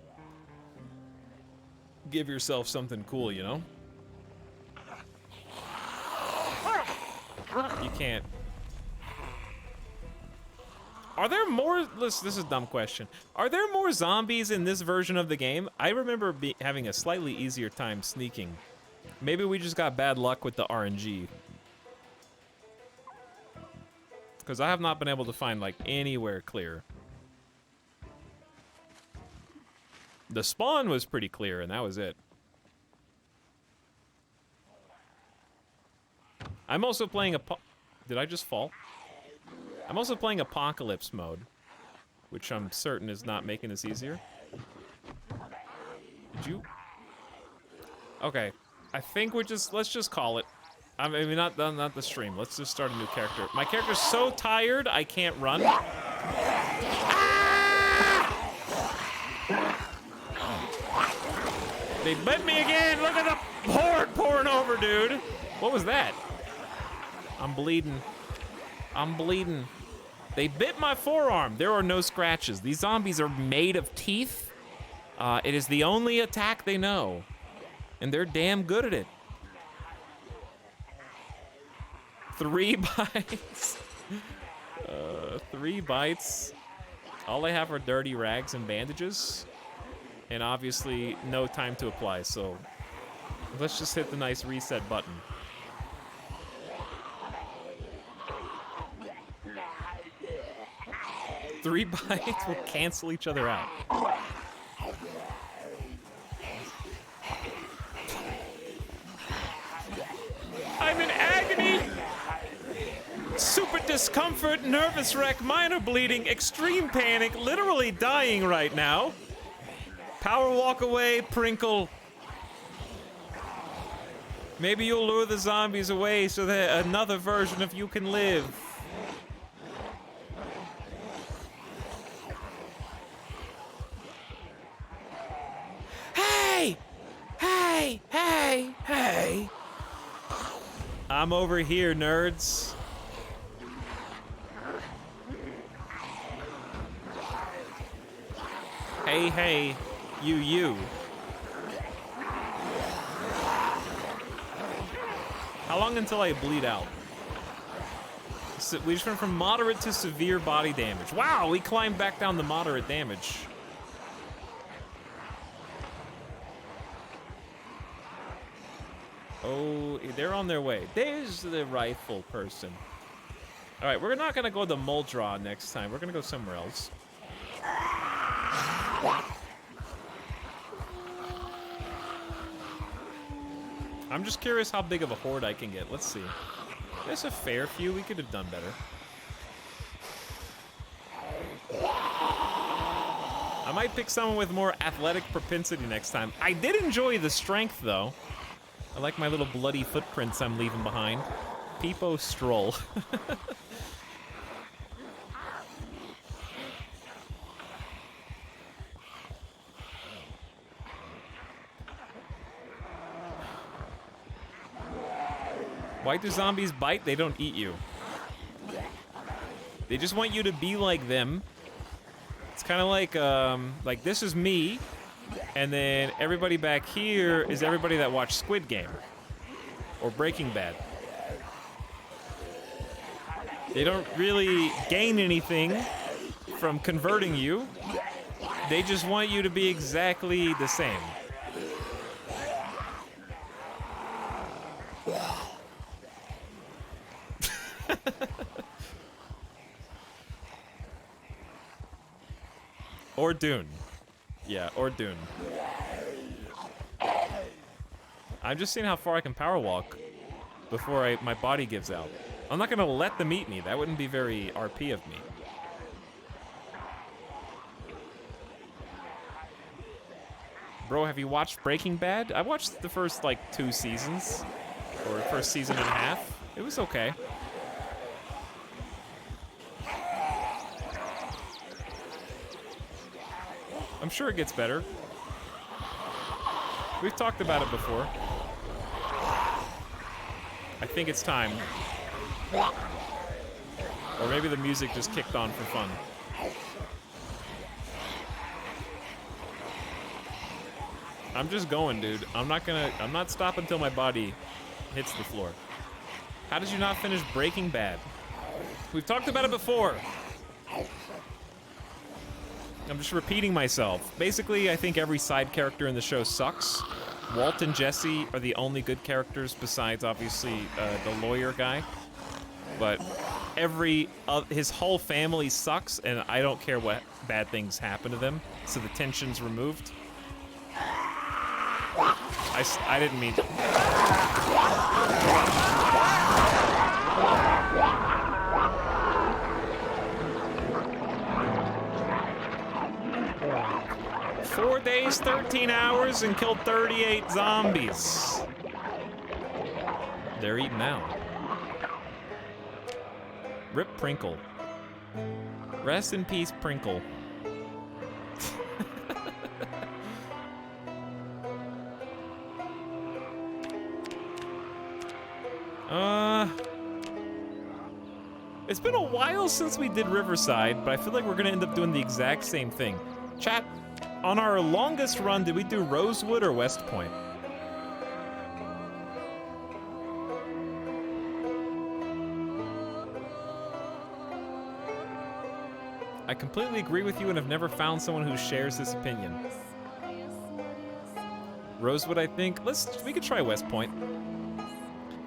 give yourself something cool, you know? You can't. Are there more? This is a dumb question. Are there more zombies in this version of the game? I remember having a slightly easier time sneaking. Maybe we just got bad luck with the RNG. Because I have not been able to find like anywhere clear. The spawn was pretty clear, and that was it. I'm also playing Did I just fall? I'm also playing Apocalypse mode, which I'm certain is not making this easier. Did you? Okay, I think let's just call it. I mean, not the stream. Let's just start a new character. My character's so tired, I can't run. They bit me again. Look at the horde pouring over, dude. What was that? I'm bleeding. I'm bleeding. They bit my forearm. There are no scratches. These zombies are made of teeth. It is the only attack they know. And they're damn good at it. 3 bites. 3 bites. All I have are dirty rags and bandages. And obviously no time to apply, so let's just hit the nice reset button. Three bites will cancel each other out. I'm in agony! Super discomfort, nervous wreck, minor bleeding, extreme panic, literally dying right now. Power walk away, Prinkle. Maybe you'll lure the zombies away so that another version of you can live. Hey! Hey! Hey! Hey! I'm over here, nerds. Hey, hey, you. How long until I bleed out? So we just went from moderate to severe body damage. Wow, we climbed back down to moderate damage. Oh, they're on their way. There's the rifle person. All right, we're not gonna go to Muldra next time. We're gonna go somewhere else. I'm just curious how big of a horde I can get. Let's see. There's a fair few. We could have done better. I might pick someone with more athletic propensity next time. I did enjoy the strength, though. I like my little bloody footprints I'm leaving behind. Peepo stroll. Why do zombies bite? They don't eat you. They just want you to be like them. It's kind of like this is me, and then everybody back here is everybody that watched Squid Game or Breaking Bad. They don't really gain anything from converting you. They just want you to be exactly the same. Or Dune. Yeah, or Dune. I'm just seeing how far I can power walk before my body gives out. I'm not gonna let them eat me. That wouldn't be very RP of me. Bro, have you watched Breaking Bad? I watched the first, like, 2 seasons. Or first season and a half. It was okay. I'm sure it gets better. We've talked about it before. I think it's time. Or maybe the music just kicked on for fun. I'm just going, dude. I'm not stopping until my body hits the floor. How did you not finish Breaking Bad? We've talked about it before. I'm just repeating myself. Basically, I think every side character in the show sucks. Walt and Jesse are the only good characters besides, obviously, the lawyer guy. But his whole family sucks, and I don't care what bad things happen to them. So the tension's removed. I didn't mean to. 4 days, 13 hours, and killed 38 zombies. They're eating out. Rip Prinkle. Rest in peace, Prinkle. It's been a while since we did Riverside, but I feel like we're gonna end up doing the exact same thing. Chat, on our longest run, did we do Rosewood or West Point? I completely agree with you and have never found someone who shares this opinion. Rosewood, I think. We could try West Point.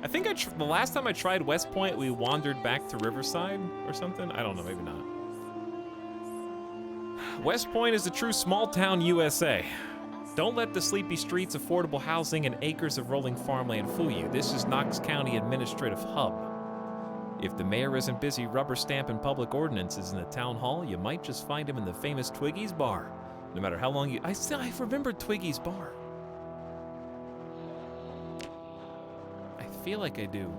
I think the last time I tried West Point, we wandered back to Riverside or something. I don't know, maybe not. West Point is the true small town USA. Don't let the sleepy streets, affordable housing, and acres of rolling farmland fool you. This is Knox County Administrative Hub. If the mayor isn't busy rubber stamping public ordinances in the town hall, you might just find him in the famous Twiggy's bar. No matter how long you... I remember Twiggy's bar. I feel like I do.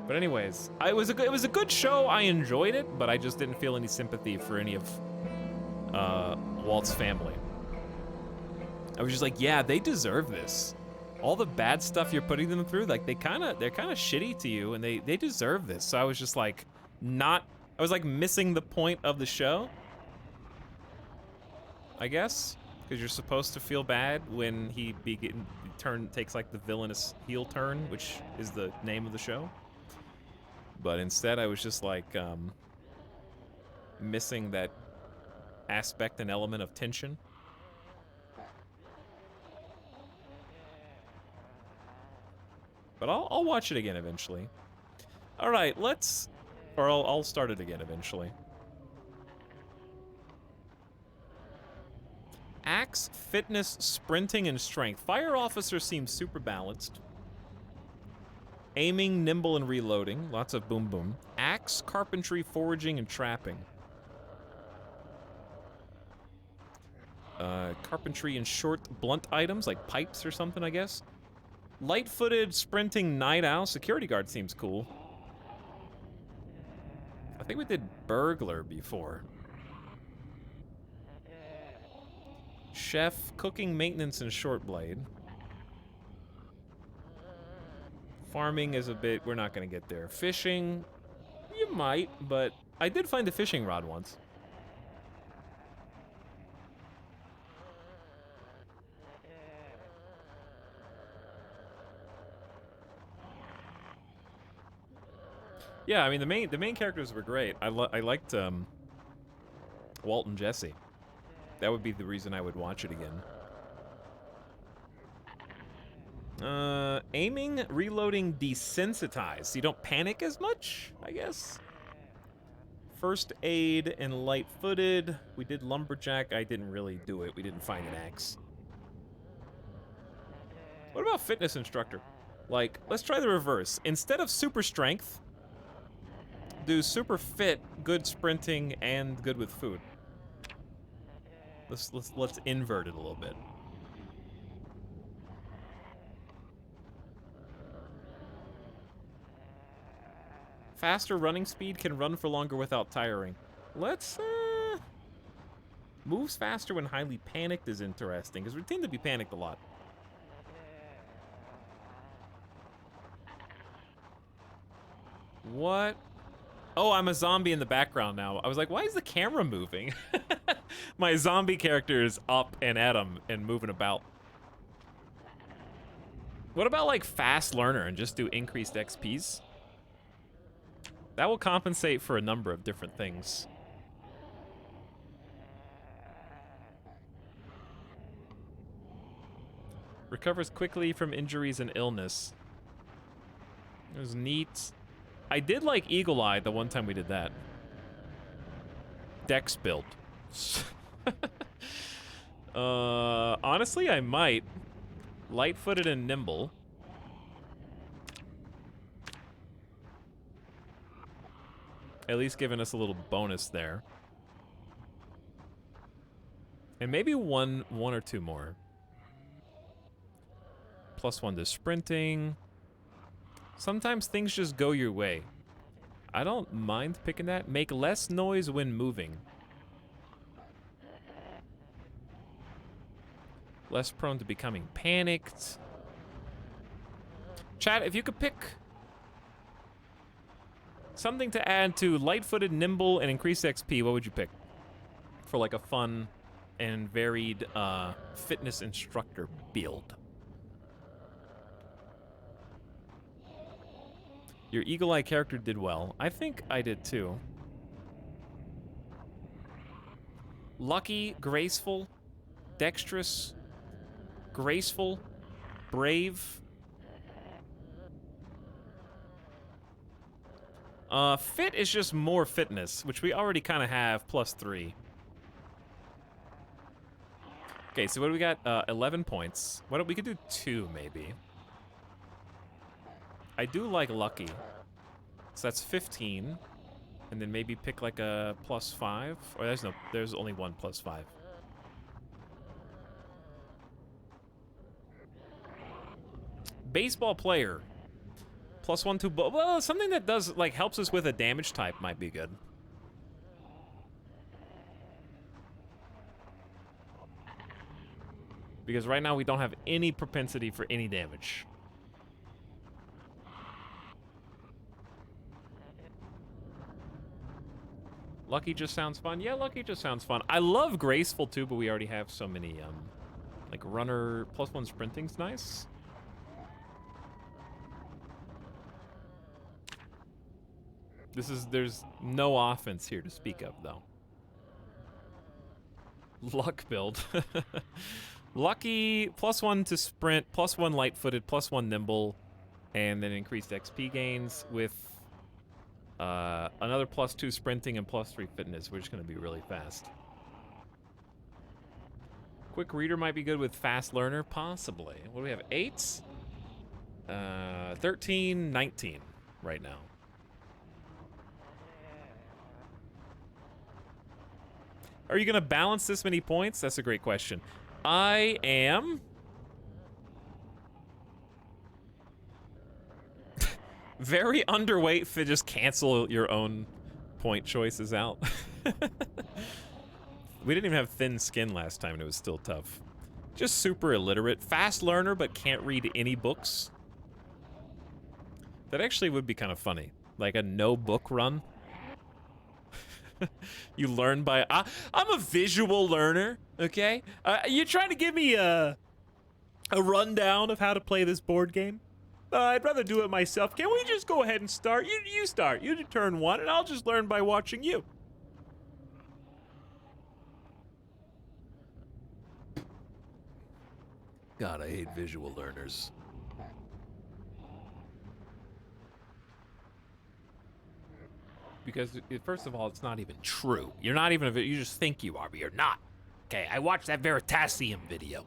But anyways, it was a good show. I enjoyed it, but I just didn't feel any sympathy for any of Walt's family. I was just like, yeah, they deserve this. All the bad stuff you're putting them through, like they're kind of shitty to you, and they deserve this. So I was just like, I was like missing the point of the show, I guess, because you're supposed to feel bad when he takes like the villainous heel turn, which is the name of the show. But instead, I was just like missing that aspect and element of tension. But I'll watch it again eventually. All right, I'll start it again eventually. Axe, fitness, sprinting, and strength. Fire officer seems super balanced. Aiming, nimble, and reloading. Lots of boom boom. Axe, carpentry, foraging, and trapping. Carpentry and short, blunt items, like pipes or something, I guess. Light-footed, sprinting, night owl. Security guard seems cool. I think we did burglar before. Chef, cooking, maintenance, and short blade. Farming is a bit, we're not gonna get there. Fishing, you might, but I did find a fishing rod once. Yeah, I mean the main characters were great. I liked Walt and Jesse. That would be the reason I would watch it again. Aiming, reloading, desensitized. So you don't panic as much, I guess. First aid and light-footed. We did lumberjack. I didn't really do it. We didn't find an axe. What about fitness instructor? Like, let's try the reverse. Instead of super strength, do super fit, good sprinting, and good with food. Let's invert it a little bit. Faster running speed, can run for longer without tiring. Let's, moves faster when highly panicked is interesting, because we tend to be panicked a lot. What? Oh, I'm a zombie in the background now. I was like, why is the camera moving? My zombie character is up and at him and moving about. What about like fast learner and just do increased XPs? That will compensate for a number of different things. Recovers quickly from injuries and illness. It was neat. I did like Eagle Eye the one time we did that. Dex build. Honestly, I might. Light-footed and nimble. At least giving us a little bonus there. And maybe one or two more. +1 to sprinting. Sometimes things just go your way. I don't mind picking that. Make less noise when moving. Less prone to becoming panicked. Chat, if you could pick something to add to light-footed, nimble, and increased XP, what would you pick? For like a fun and varied fitness instructor build. Your Eagle Eye character did well. I think I did too. Lucky, graceful, dexterous, graceful, brave. Fit is just more fitness, which we already kind of have +3. Okay, so what do we got? 11 points. What we could do 2 maybe. I do like lucky. So that's 15. And then maybe pick like a +5. Or there's only one +5. Baseball player. +1 to well, something that does like helps us with a damage type might be good. Because right now we don't have any propensity for any damage. Lucky just sounds fun. Yeah, lucky just sounds fun. I love graceful too, but we already have so many like runner +1 sprinting's nice. There's no offense here to speak of though. Luck build. Lucky, +1 to sprint, +1 light-footed, +1 nimble, and then increased XP gains with another +2 sprinting and +3 fitness. We're just gonna be really fast. Quick reader might be good with fast learner, possibly. What do we have? 8? 13, 19 right now. Are you gonna balance this many points? That's a great question. I am very underweight to just cancel your own point choices out. We didn't even have thin skin last time and it was still tough. Just super illiterate. Fast learner but can't read any books. That actually would be kind of funny. Like a no book run. You learn by... I'm a visual learner, okay? You're trying to give me a rundown of how to play this board game? I'd rather do it myself. Can we just go ahead and start? You start. You do turn 1, and I'll just learn by watching you. God, I hate visual learners. Because, first of all, it's not even true. You're not even, you just think you are, but you're not. Okay, I watched that Veritasium video.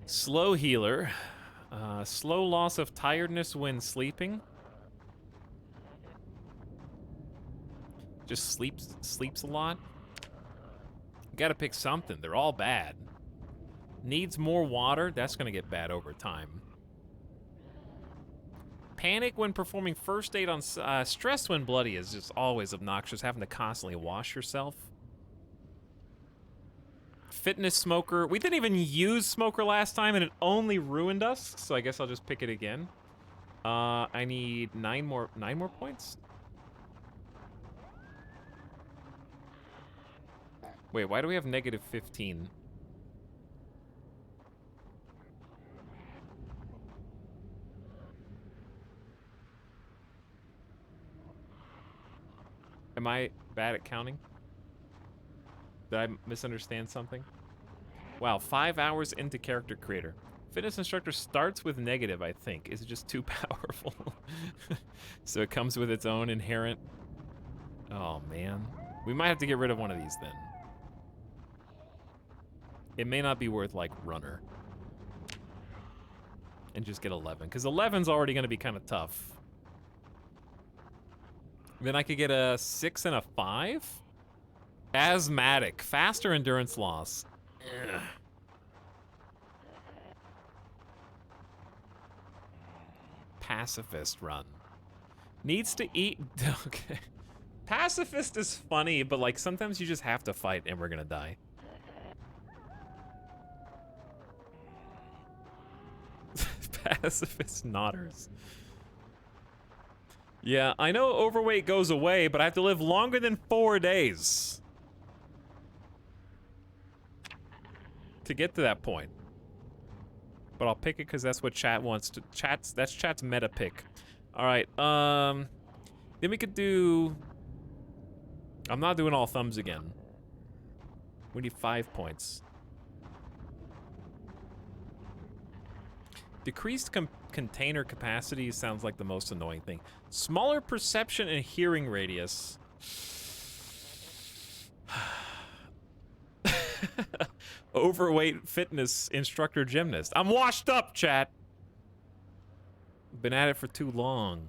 Slow healer. Slow loss of tiredness when sleeping. Just sleeps a lot. You gotta pick something. They're all bad. Needs more water. That's gonna get bad over time. Panic when performing first aid on stress when bloody is just always obnoxious, having to constantly wash yourself. Fitness smoker. We didn't even use smoker last time and it only ruined us, so I guess I'll just pick it again. I need 9 more points. Wait, why do we have -15? Am I bad at counting? Did I misunderstand something? Wow, 5 hours into character creator. Fitness instructor starts with negative, I think. Is it just too powerful? So it comes with its own inherent... Oh, man. We might have to get rid of one of these, then. It may not be worth, like, runner. And just get 11. Because 11's already going to be kind of tough. Then I could get a 6 and a 5? Asthmatic. Faster endurance loss. Ugh. Pacifist run. Needs to eat... Okay. Pacifist is funny, but like sometimes you just have to fight and we're gonna die. Pacifist nodders. Yeah, I know overweight goes away, but I have to live longer than 4 days to get to that point. But I'll pick it because that's what chat wants to. That's chat's meta pick. All right. Then we could do. I'm not doing all thumbs again. We need 5 points. Decreased container capacity sounds like the most annoying thing. Smaller perception and hearing radius. Overweight fitness instructor gymnast. I'm washed up, chat. Been at it for too long.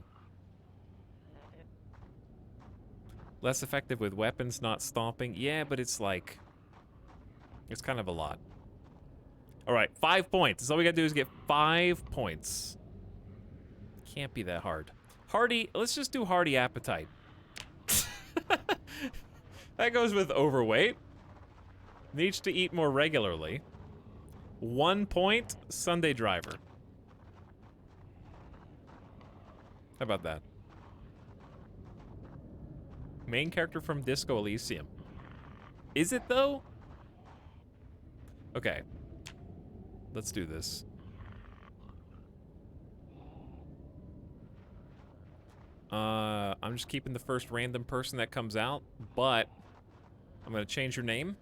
Less effective with weapons, not stomping. Yeah, but it's like... It's kind of a lot. Alright, 5 points. So all we gotta do is get 5 points. Can't be that hard. Hearty, let's just do hearty appetite. That goes with overweight. Needs to eat more regularly. 1 point, Sunday driver. How about that? Main character from Disco Elysium. Is it though? Okay. Let's do this. I'm just keeping the first random person that comes out, but I'm gonna change your name.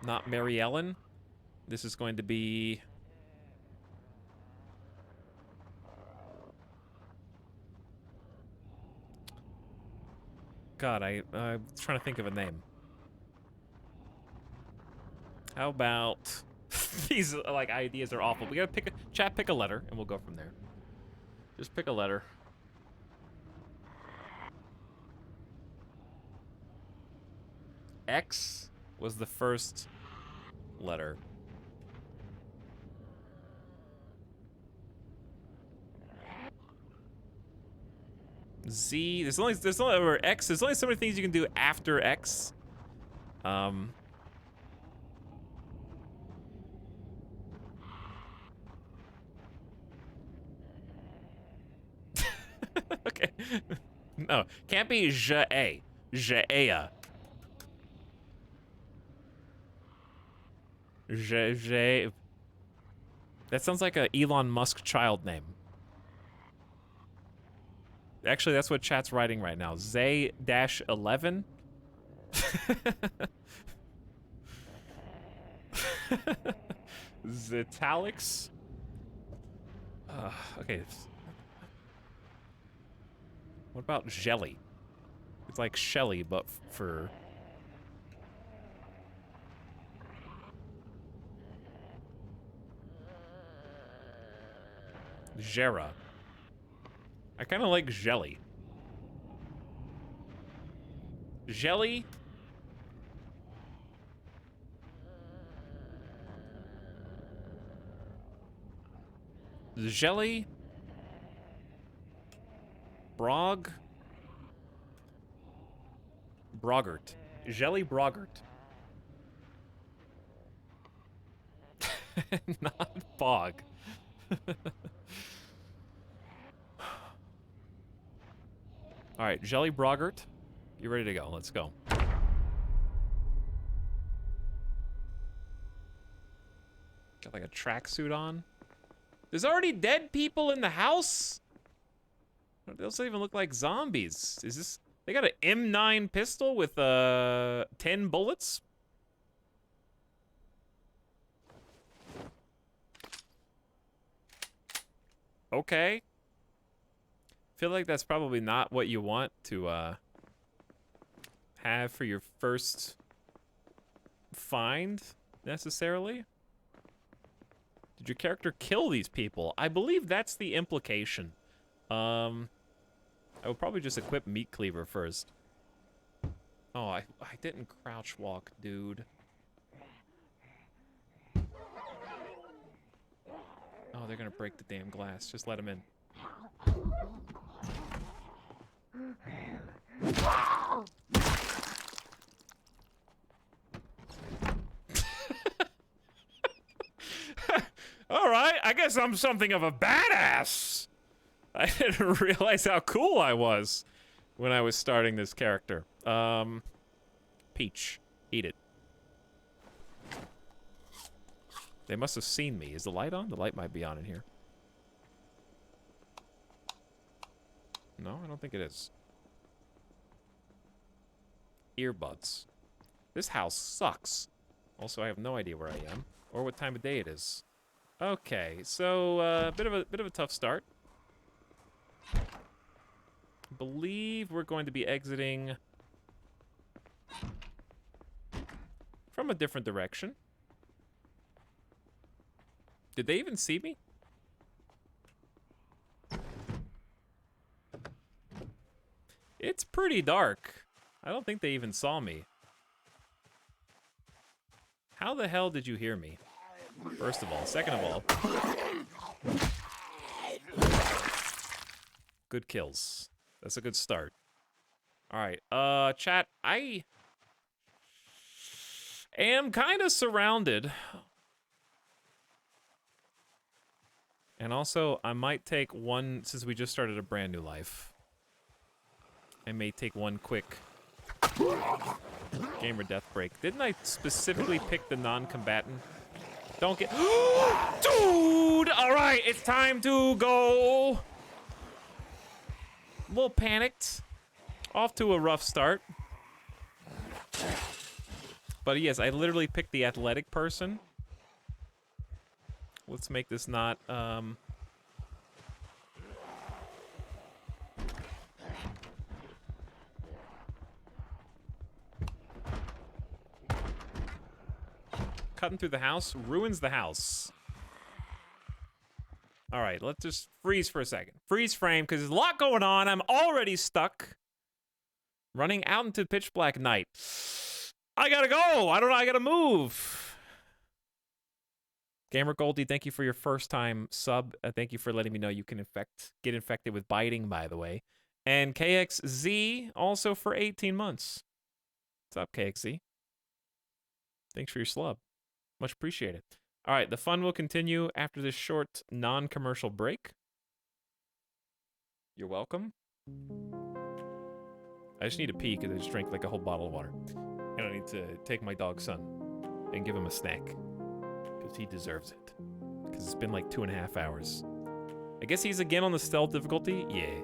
Not Mary Ellen. This is going to be... God, I'm trying to think of a name. How about... These, like, ideas are awful. We gotta pick a... Chat, pick a letter, and we'll go from there. Just pick a letter. X was the first letter. Z, there's only or X, there's only so many things you can do after X. Okay. No, can't be J-A. J-A. J. That sounds like a Elon Musk child name. Actually, that's what chat's writing right now. Zay-11. Etalyx. Okay. What about jelly? It's like Shelly, but for... Jera. I kind of like jelly. Jelly? Jelly? Brog? Brogert. Jelly Brogert. Not Bog. Alright, Jelly Brogert. You ready to go? Let's go. Got like a tracksuit on. There's already dead people in the house? Those don't even look like zombies. Is this... They got an M9 pistol with 10 bullets? Okay. Feel like that's probably not what you want to have for your first find, necessarily. Did your character kill these people? I believe that's the implication. I would probably just equip Meat Cleaver first. Oh, I didn't crouch walk, dude. Oh, they're gonna break the damn glass. Just let them in. All right, I guess I'm something of a badass. I didn't realize how cool I was when I was starting this character. Peach, eat it. They must have seen me. Is the light on? The light might be on in here. No, I don't think it is. Earbuds. This house sucks. Also, I have no idea where I am or what time of day it is. Okay, so bit of a tough start. I believe we're going to be exiting from a different direction. Did they even see me? It's pretty dark. I don't think they even saw me. How the hell did you hear me? First of all. Second of all. Good kills. That's a good start. Alright, chat, I am kind of surrounded. And also, I might take one, since we just started a brand new life. I may take one quick gamer death break. Didn't I specifically pick the non-combatant? Don't get... Dude! Alright, it's time to go! A little panicked. Off to a rough start. But yes, I literally picked the athletic person. Let's make this not, cutting through the house ruins the house. All right, let's just freeze for a second. Freeze frame, because there's a lot going on. I'm already stuck. Running out into pitch black night. I gotta go. I don't know. I gotta move. Gamer Goldie, thank you for your first time sub. Thank you for letting me know you can get infected with biting, by the way. And KXZ also for 18 months. What's up, KXZ? Thanks for your slub. Much appreciated. All right, the fun will continue after this short non-commercial break. You're welcome. I just need to pee because I just drank like a whole bottle of water. And I need to take my dog Son and give him a snack because he deserves it. Because it's been like 2.5 hours. I guess he's again on the stealth difficulty? Yeah.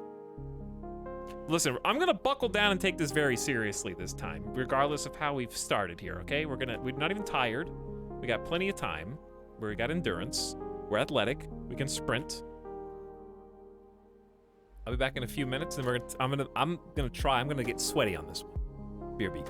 Listen, I'm gonna buckle down and take this very seriously this time, regardless of how we've started here, okay? We're not even tired. We got plenty of time. We got endurance. We're athletic. We can sprint. I'll be back in a few minutes, and I'm gonna get sweaty on this one. BRB.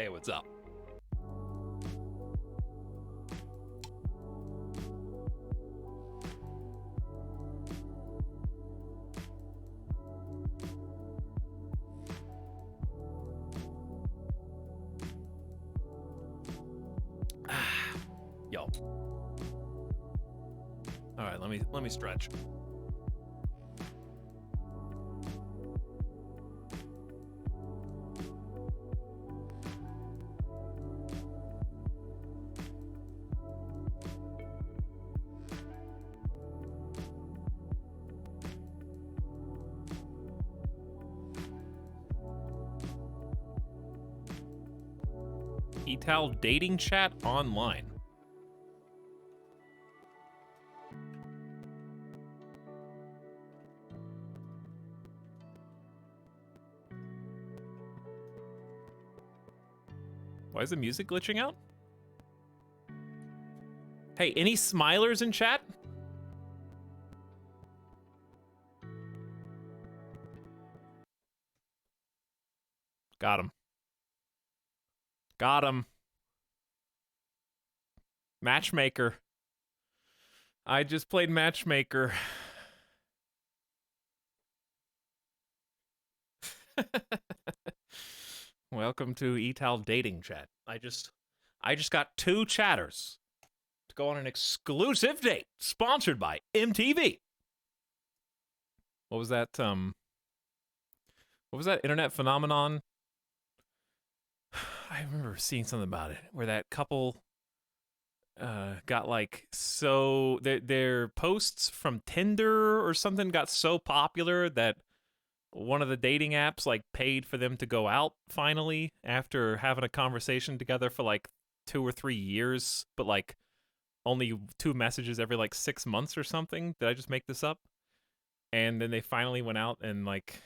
Hey, what's up? Yo. All right, let me stretch. Etal dating chat online. Why is the music glitching out? Hey, any smilers in chat? Got him. Got him. Matchmaker. I just played Matchmaker. Welcome to Etal dating chat. I just got 2 chatters to go on an exclusive date sponsored by MTV. What was that internet phenomenon? I remember seeing something about it where that couple got like so their posts from Tinder or something got so popular that one of the dating apps like paid for them to go out finally after having a conversation together for like 2 or 3 years, but like only 2 messages every like 6 months or something. Did I just make this up? And then they finally went out and like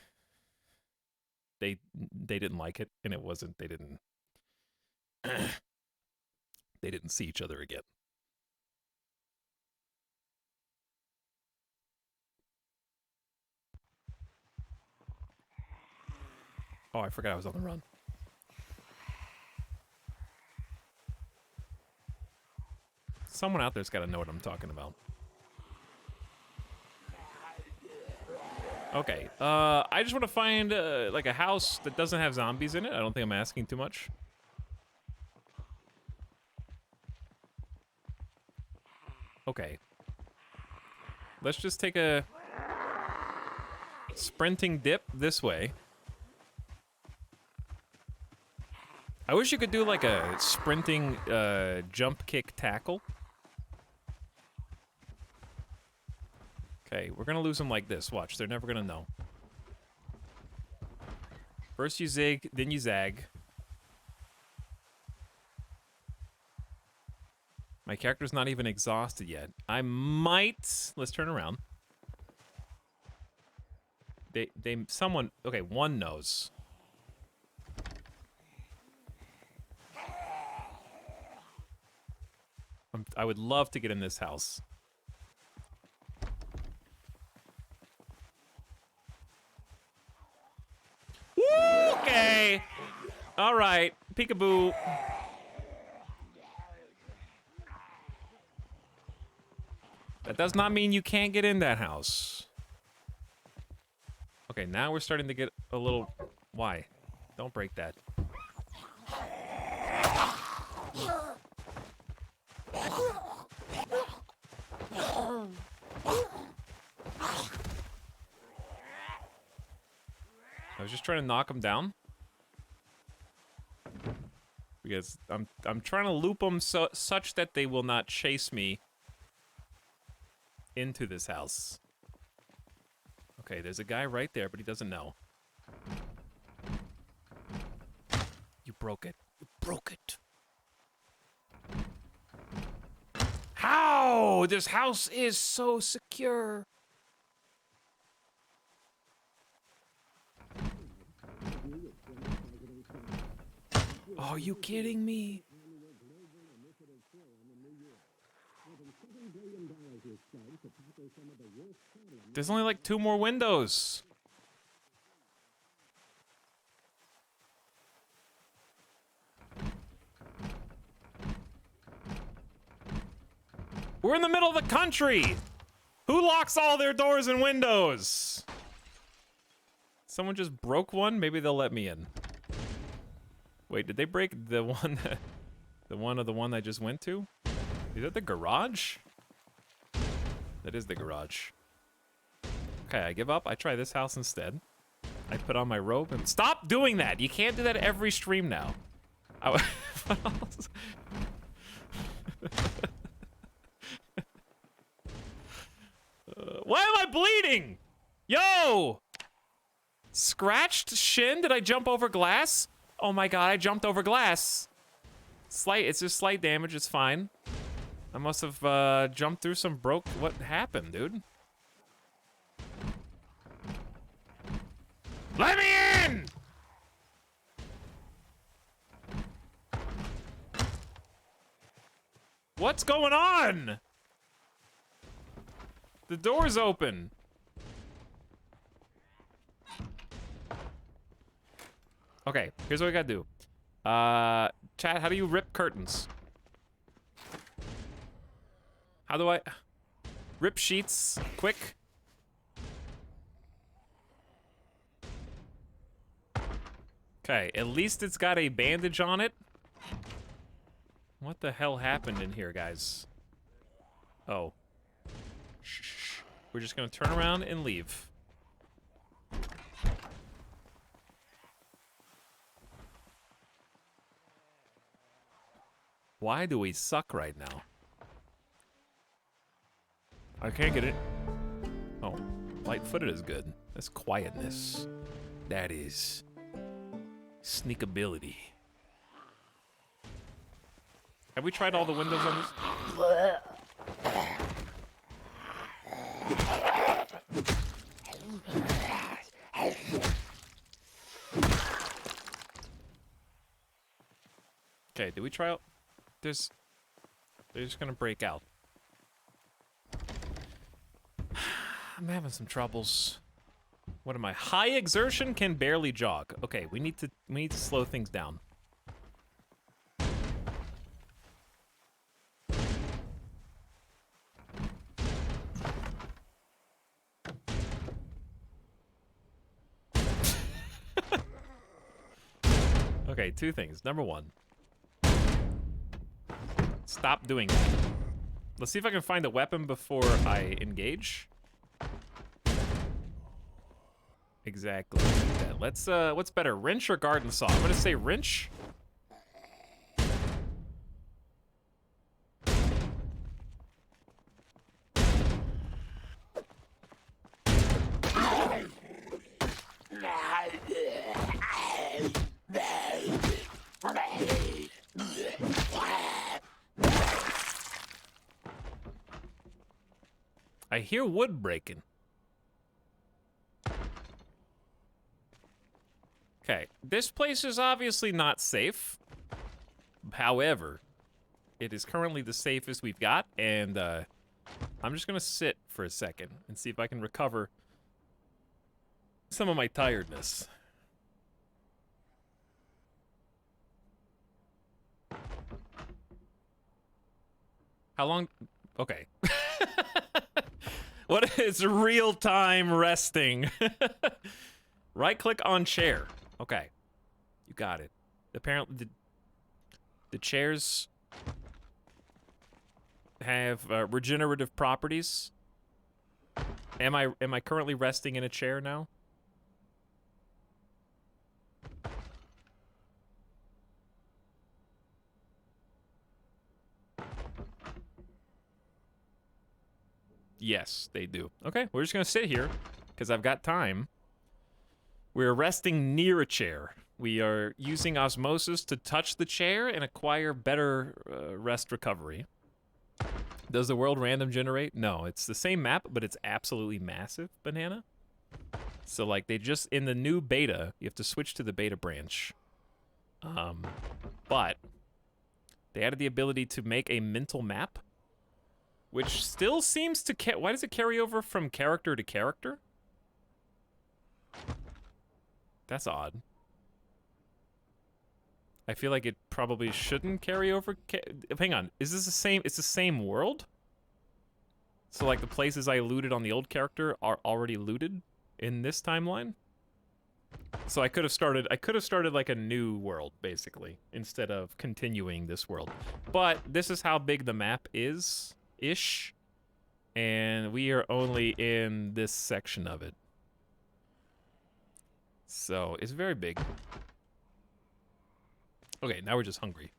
they didn't like it, and it wasn't they didn't they didn't see each other again. Oh, I forgot I was on the run. Someone out there's got to know what I'm talking about. Okay, I just want to find like a house that doesn't have zombies in it. I don't think I'm asking too much. Okay. Let's just take a sprinting dip this way. I wish you could do like a sprinting jump kick tackle. Okay, we're gonna lose them like this. Watch, they're never gonna know. First you zig, then you zag. My character's not even exhausted yet. I might... Let's turn around. Someone... Okay, one knows. I would love to get in this house. Woo, okay. All right. Peekaboo. That does not mean you can't get in that house. Okay, now we're starting to get a little... Why? Don't break that. I was just trying to knock him down. Because I'm trying to loop them such that they will not chase me into this house. Okay, there's a guy right there, but he doesn't know. You broke it. You broke it. How? This house is so secure. Are you kidding me? There's only like 2 more windows. We're in the middle of the country! Who locks all their doors and windows? Someone just broke one? Maybe they'll let me in. Wait, did they break the one that... the one I just went to? Is that the garage? That is the garage. Okay, I give up. I try this house instead. I put on my robe and... Stop doing that! You can't do that every stream now. What else? Why am I bleeding? Yo! Scratched shin? Did I jump over glass? Oh my god, I jumped over glass. It's just slight damage, it's fine. I must have jumped through some broke... What happened, dude? Let me in! What's going on? The door's open. Okay, here's what we gotta do. Chat, how do you rip curtains? How do I... Rip sheets, quick. Okay, at least it's got a bandage on it. What the hell happened in here, guys? Oh. Shh. We're just gonna turn around and leave. Why do we suck right now? I can't get it. Oh, light-footed is good. That's quietness. That is sneakability. Have we tried all the windows on this? Okay, did we try out? They're just gonna break out. I'm having some troubles. What am I? High exertion can barely jog. Okay, we need to slow things down. Okay, two things. Number one, stop doing that. Let's see if I can find a weapon before I engage. Exactly like that. Let's, what's better, wrench or garden saw? I'm gonna say wrench. I hear wood breaking. Okay, this place is obviously not safe. However, it is currently the safest we've got, and I'm just gonna sit for a second and see if I can recover some of my tiredness. How long? Okay. What is real-time resting? Right-click on chair. Okay. You got it. Apparently, the chairs have regenerative properties. Am I currently resting in a chair now? Yes, they do. Okay, we're just gonna sit here because I've got time. We're resting near a chair. We are using osmosis to touch the chair and acquire better rest recovery. Does the world random generate? No, it's the same map, but it's absolutely massive, Banana. So, like, they just, in the new beta, you have to switch to the beta branch. But they added the ability to make a mental map, which still seems to, why does it carry over from character to character? That's odd. I feel like it probably shouldn't carry over. Hang on, is this the same? It's the same world? So like the places I looted on the old character are already looted in this timeline. So I could have started like a new world basically instead of continuing this world. But this is how big the map is ish. And we are only in this section of it. So it's very big. Okay, now we're just hungry.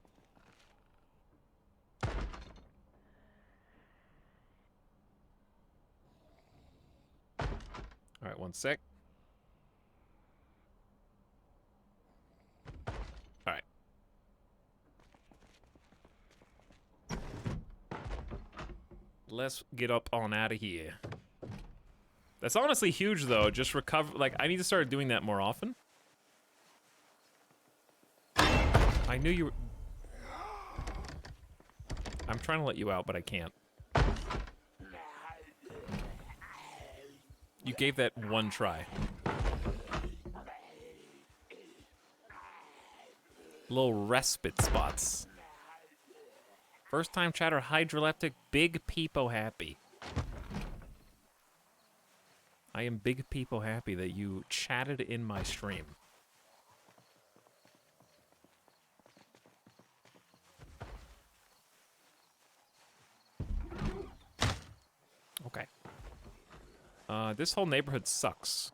All right, one sec. All right. Let's get up on out of here. That's honestly huge, though. Just recover. Like, I need to start doing that more often. I knew you were... I'm trying to let you out, but I can't. You gave that one try. Little respite spots. First time chatter, hydroleptic, big peepo happy. I am big peepo happy that you chatted in my stream. Okay. This whole neighborhood sucks.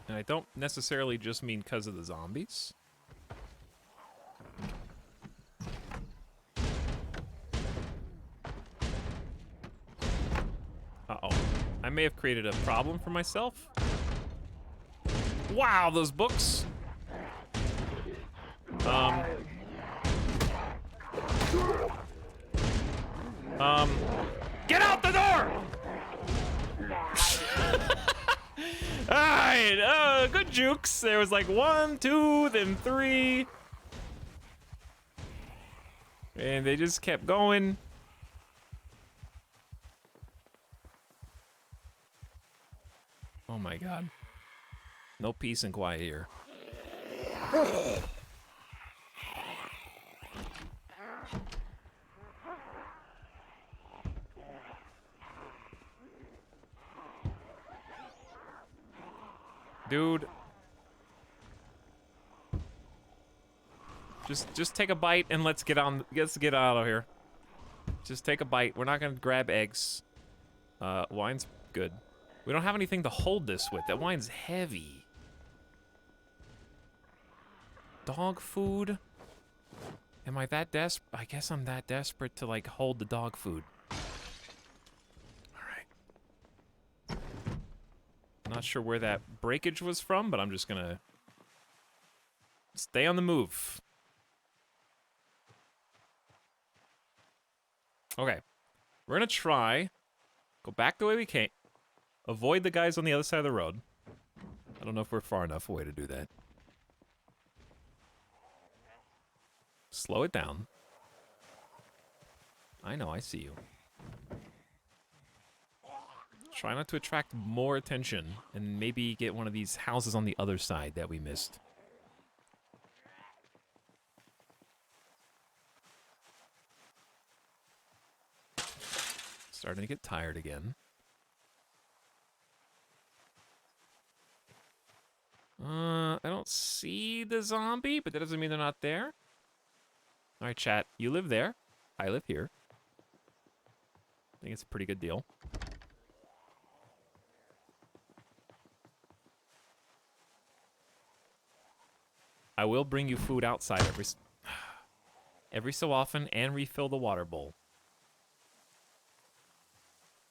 And I don't necessarily just mean because of the zombies. Uh-oh. I may have created a problem for myself. Wow, those books. Get out the door! Alright, good jukes. There was like 1, 2, then 3. And they just kept going. Oh my god. No peace and quiet here. Dude. Just take a bite and let's get out of here. Just take a bite. We're not gonna grab eggs. Wine's good. We don't have anything to hold this with. That wine's heavy. Dog food? Am I that desperate? I guess I'm that desperate to like hold the dog food. Alright. Not sure where that breakage was from, but I'm just gonna stay on the move. Okay. We're gonna try. Go back the way we came. Avoid the guys on the other side of the road. I don't know if we're far enough away to do that. Slow it down. I know, I see you. Try not to attract more attention and maybe get one of these houses on the other side that we missed. Starting to get tired again. I don't see the zombie, but that doesn't mean they're not there. Alright, chat. You live there. I live here. I think it's a pretty good deal. I will bring you food outside every so often and refill the water bowl.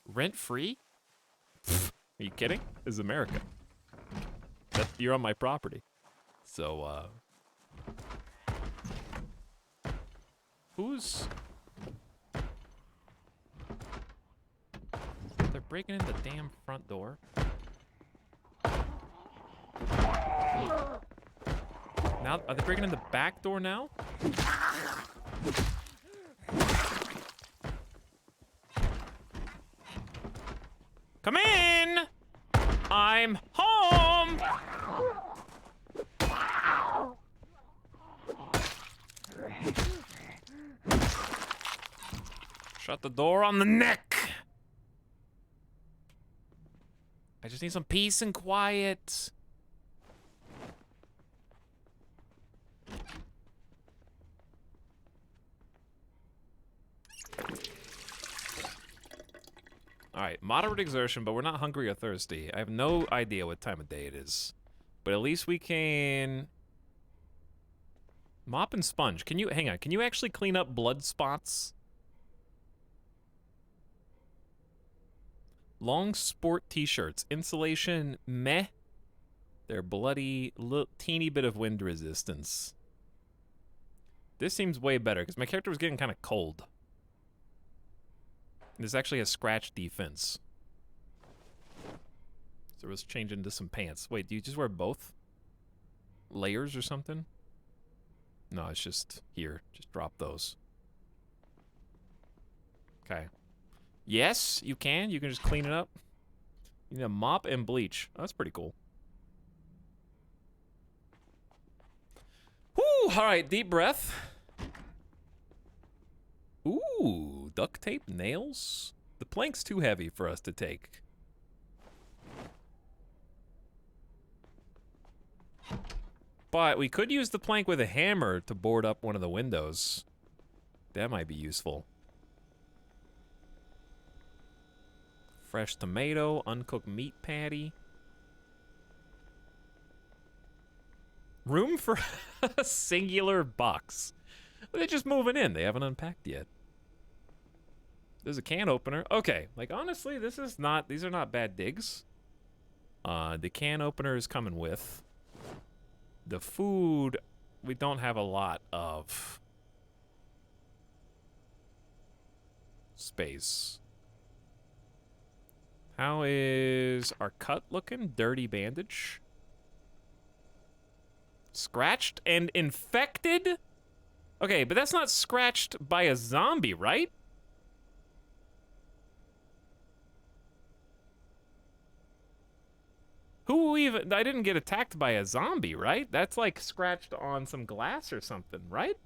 Rent-free? Are you kidding? This is America. You're on my property. So, who's... They're breaking in the damn front door. Now, are they breaking in the back door now? Come in! I'm home! Shut the door on the neck. I just need some peace and quiet. Alright, moderate exertion, but we're not hungry or thirsty. I have no idea what time of day it is. But at least we can... Mop and sponge. Can you... Hang on, can you actually clean up blood spots? Long sport t-shirts. Insulation, meh. They're bloody, little, teeny bit of wind resistance. This seems way better, because my character was getting kind of cold. This actually has scratch defense. So let's change into some pants. Wait, do you just wear both? Layers or something? No, it's just here. Just drop those. Okay. Yes, you can. You can just clean it up. You need a mop and bleach. Oh, that's pretty cool. Whoo! Alright, deep breath. Ooh, duct tape, nails? The plank's too heavy for us to take. But we could use the plank with a hammer to board up one of the windows. That might be useful. Fresh tomato, uncooked meat patty. Room for a singular box. They're just moving in. They haven't unpacked yet. There's a can opener. Okay, like honestly, these are not bad digs. The can opener is coming with. The food, we don't have a lot of space. How is our cut looking? Dirty bandage. Scratched and infected? Okay, but that's not scratched by a zombie, right? Who even... I didn't get attacked by a zombie, right? That's like scratched on some glass or something, right?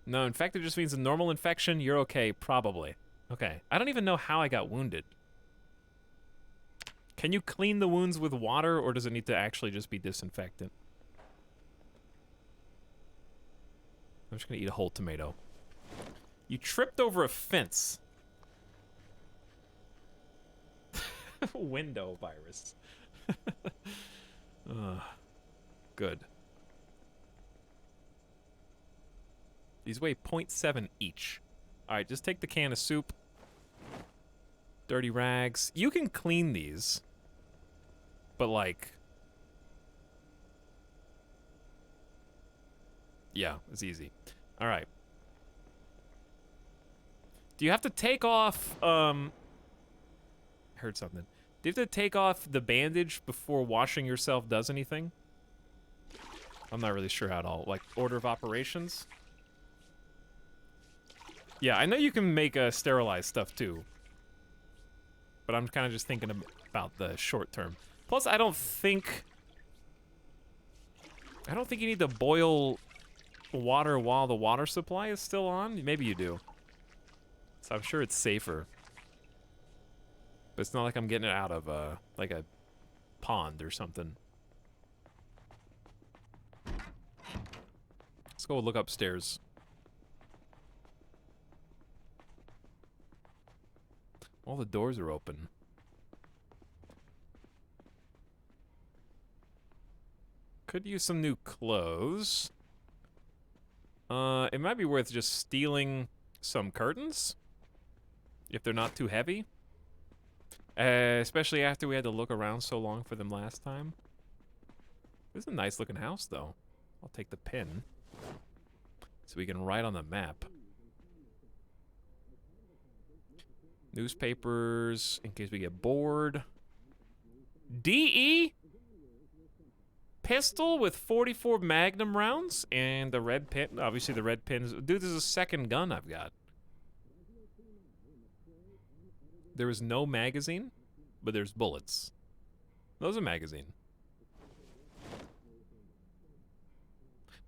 No, infected just means a normal infection. You're okay, probably. Okay. I don't even know how I got wounded. Can you clean the wounds with water, or does it need to actually just be disinfectant? I'm just gonna eat a whole tomato. You tripped over a fence. Window virus. Good. These weigh 0.7 each. Alright, just take the can of soup. Dirty rags. You can clean these. But like... yeah, it's easy. Alright. Do you have to take off, I heard something. Do you have to take off the bandage before washing yourself does anything? I'm not really sure how it all, like, order of operations? Yeah, I know you can make sterilized stuff too. But I'm kind of just thinking about the short term. Plus, I don't think you need to boil water while the water supply is still on. Maybe you do. So I'm sure it's safer. But it's not like I'm getting it out of, like a pond or something. Let's go look upstairs. All the doors are open. Could use some new clothes. It might be worth just stealing some curtains. If they're not too heavy. Especially after we had to look around so long for them last time. This is a nice looking house though. I'll take the pin. So we can write on the map. Newspapers, in case we get bored. DE? Pistol with 44 Magnum rounds and the red pin. Obviously the red pins. Dude, this is a second gun I've got. There is no magazine, but there's bullets. Those are magazine.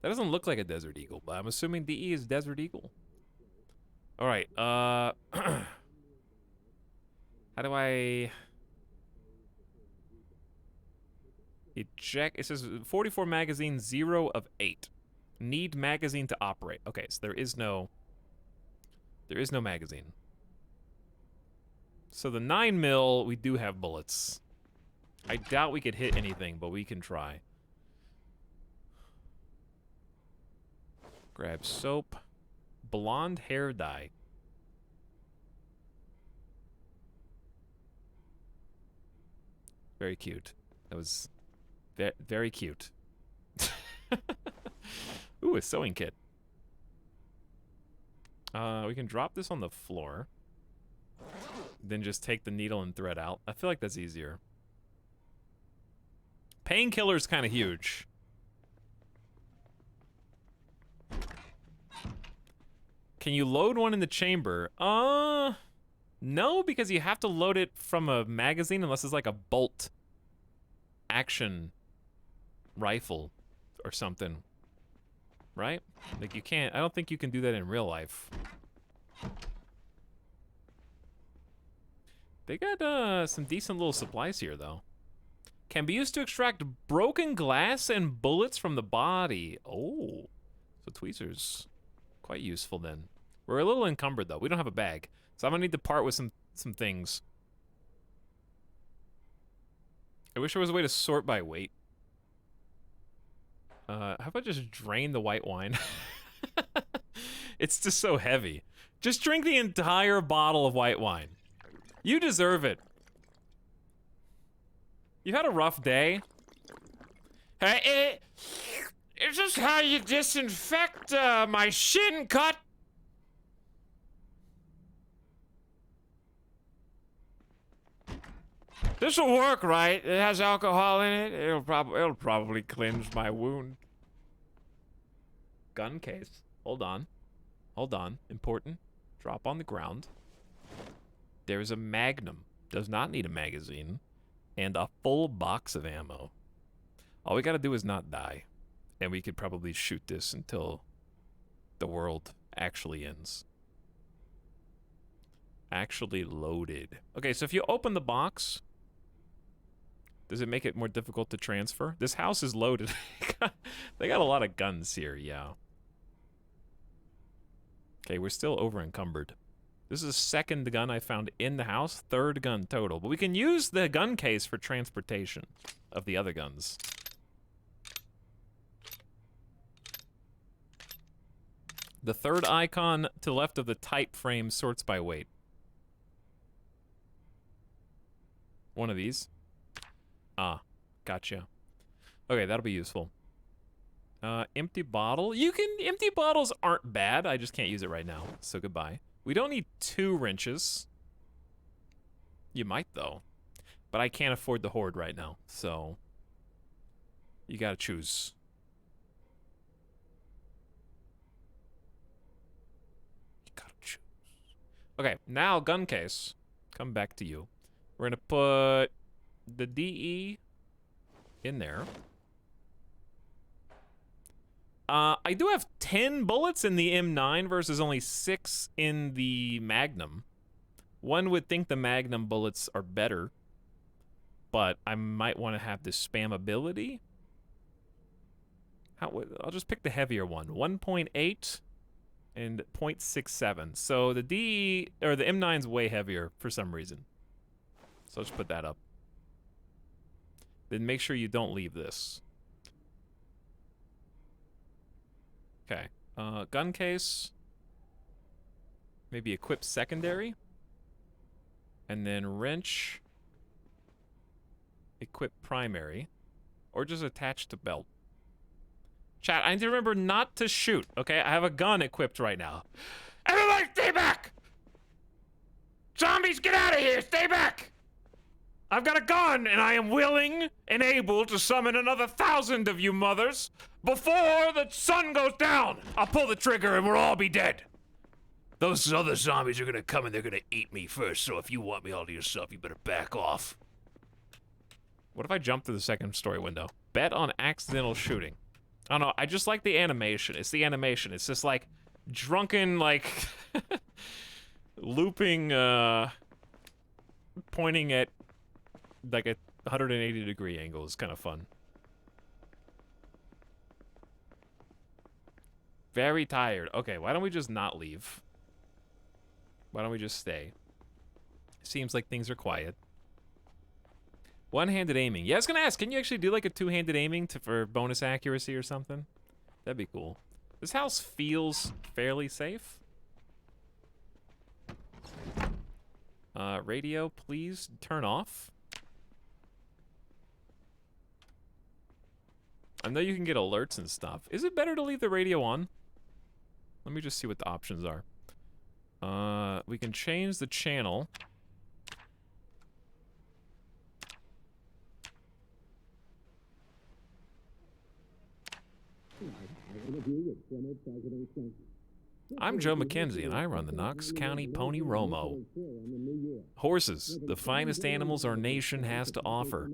That doesn't look like a desert eagle, but I'm assuming DE is desert eagle. All right. How do I eject? It says 44 magazine, 0 of 8. Need magazine to operate. Okay, so there is no magazine. So the 9mm, we do have bullets. I doubt we could hit anything, but we can try. Grab soap. Blonde hair dye. Very cute. That was very cute. Ooh, a sewing kit. We can drop this on the floor. Then just take the needle and thread out. I feel like that's easier. Painkiller's kind of huge. Can you load one in the chamber? No, because you have to load it from a magazine unless it's like a bolt action rifle or something. Right? Like you can't, I don't think you can do that in real life. They got some decent little supplies here though. Can be used to extract broken glass and bullets from the body. Oh, so tweezers, quite useful then. We're a little encumbered though. We don't have a bag, so I'm gonna need to part with some things. I wish there was a way to sort by weight. How about just drain the white wine? It's just so heavy. Just drink the entire bottle of white wine. You deserve it. You had a rough day. Hey, is this how you disinfect my shin cut? This'll work, right? It has alcohol in it. It'll probably cleanse my wound. Gun case. Hold on. Hold on. Important. Drop on the ground. There's a magnum. Does not need a magazine. And a full box of ammo. All we gotta do is not die. And we could probably shoot this until the world actually ends. Actually loaded. Okay, so if you open the box, does it make it more difficult to transfer? This house is loaded. They got a lot of guns here, yeah. Okay, we're still over encumbered. This is the second gun I found in the house, third gun total. But we can use the gun case for transportation of the other guns. The third icon to the left of the type frame sorts by weight. One of these. Ah, gotcha. Okay, that'll be useful. Empty bottle. Empty bottles aren't bad. I just can't use it right now. So goodbye. We don't need 2 wrenches. You might, though. But I can't afford the horde right now, so you gotta choose. You gotta choose. Okay, now gun case. Come back to you. We're gonna put the DE in there. I do have 10 bullets in the M9 versus only 6 in the Magnum. One would think the Magnum bullets are better, but I might want to have the spammability. I'll just pick the heavier one. 1.8 and 0.67. So the D or the M9's way heavier for some reason. So let's put that up. Then make sure you don't leave this. Okay. Gun case. Maybe equip secondary. And then wrench. Equip primary. Or just attach to belt. Chat, I need to remember not to shoot, okay? I have a gun equipped right now. Everybody stay back! Zombies, get out of here! Stay back! I've got a gun, and I am willing and able to summon another 1,000 of you mothers before the sun goes down. I'll pull the trigger and we'll all be dead. Those other zombies are gonna come and they're gonna eat me first, so if you want me all to yourself, you better back off. What if I jump through the second story window? Bet on accidental shooting. I don't know. I just like the animation. It's the animation. It's just like drunken, like looping, pointing at like a 180-degree angle is kind of fun. Very tired. Okay, why don't we just not leave? Why don't we just stay? Seems like things are quiet. One-handed aiming. Yeah, I was gonna ask, can you actually do like a two-handed aiming for bonus accuracy or something? That'd be cool. This house feels fairly safe. Radio, please turn off. I know you can get alerts and stuff. Is it better to leave the radio on? Let me just see what the options are. We can change the channel. I'm Joe McKenzie, and I run the Knox County Pony Romo. Horses, the finest animals our nation has to offer.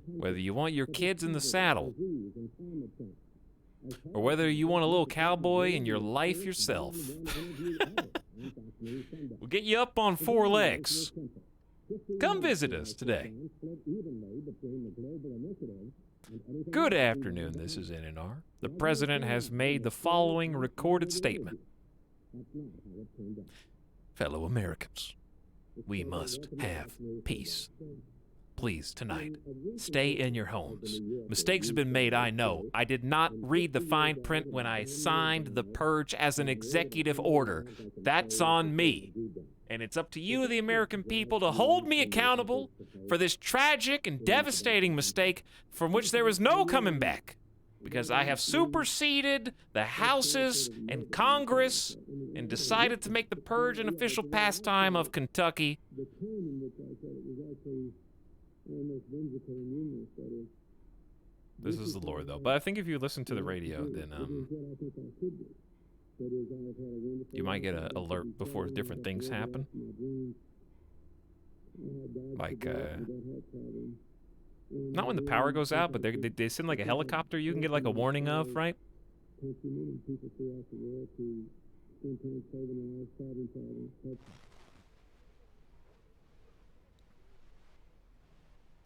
Whether you want your kids in the saddle, or whether you want a little cowboy in your life yourself, we'll get you up on 4 legs. Come visit us today. Good afternoon, this is NNR. The President has made the following recorded statement. Fellow Americans, we must have peace. Please, tonight, stay in your homes. Mistakes have been made, I know. I did not read the fine print when I signed the purge as an executive order. That's on me. And it's up to you, the American people, to hold me accountable for this tragic and devastating mistake from which there is no coming back. Because I have superseded the Houses and Congress and decided to make the purge an official pastime of Kentucky. This is the lore, though. But I think if you listen to the radio, then you might get an alert before different things happen. Like, not when the power goes out, but they send like a helicopter you can get like a warning of, right?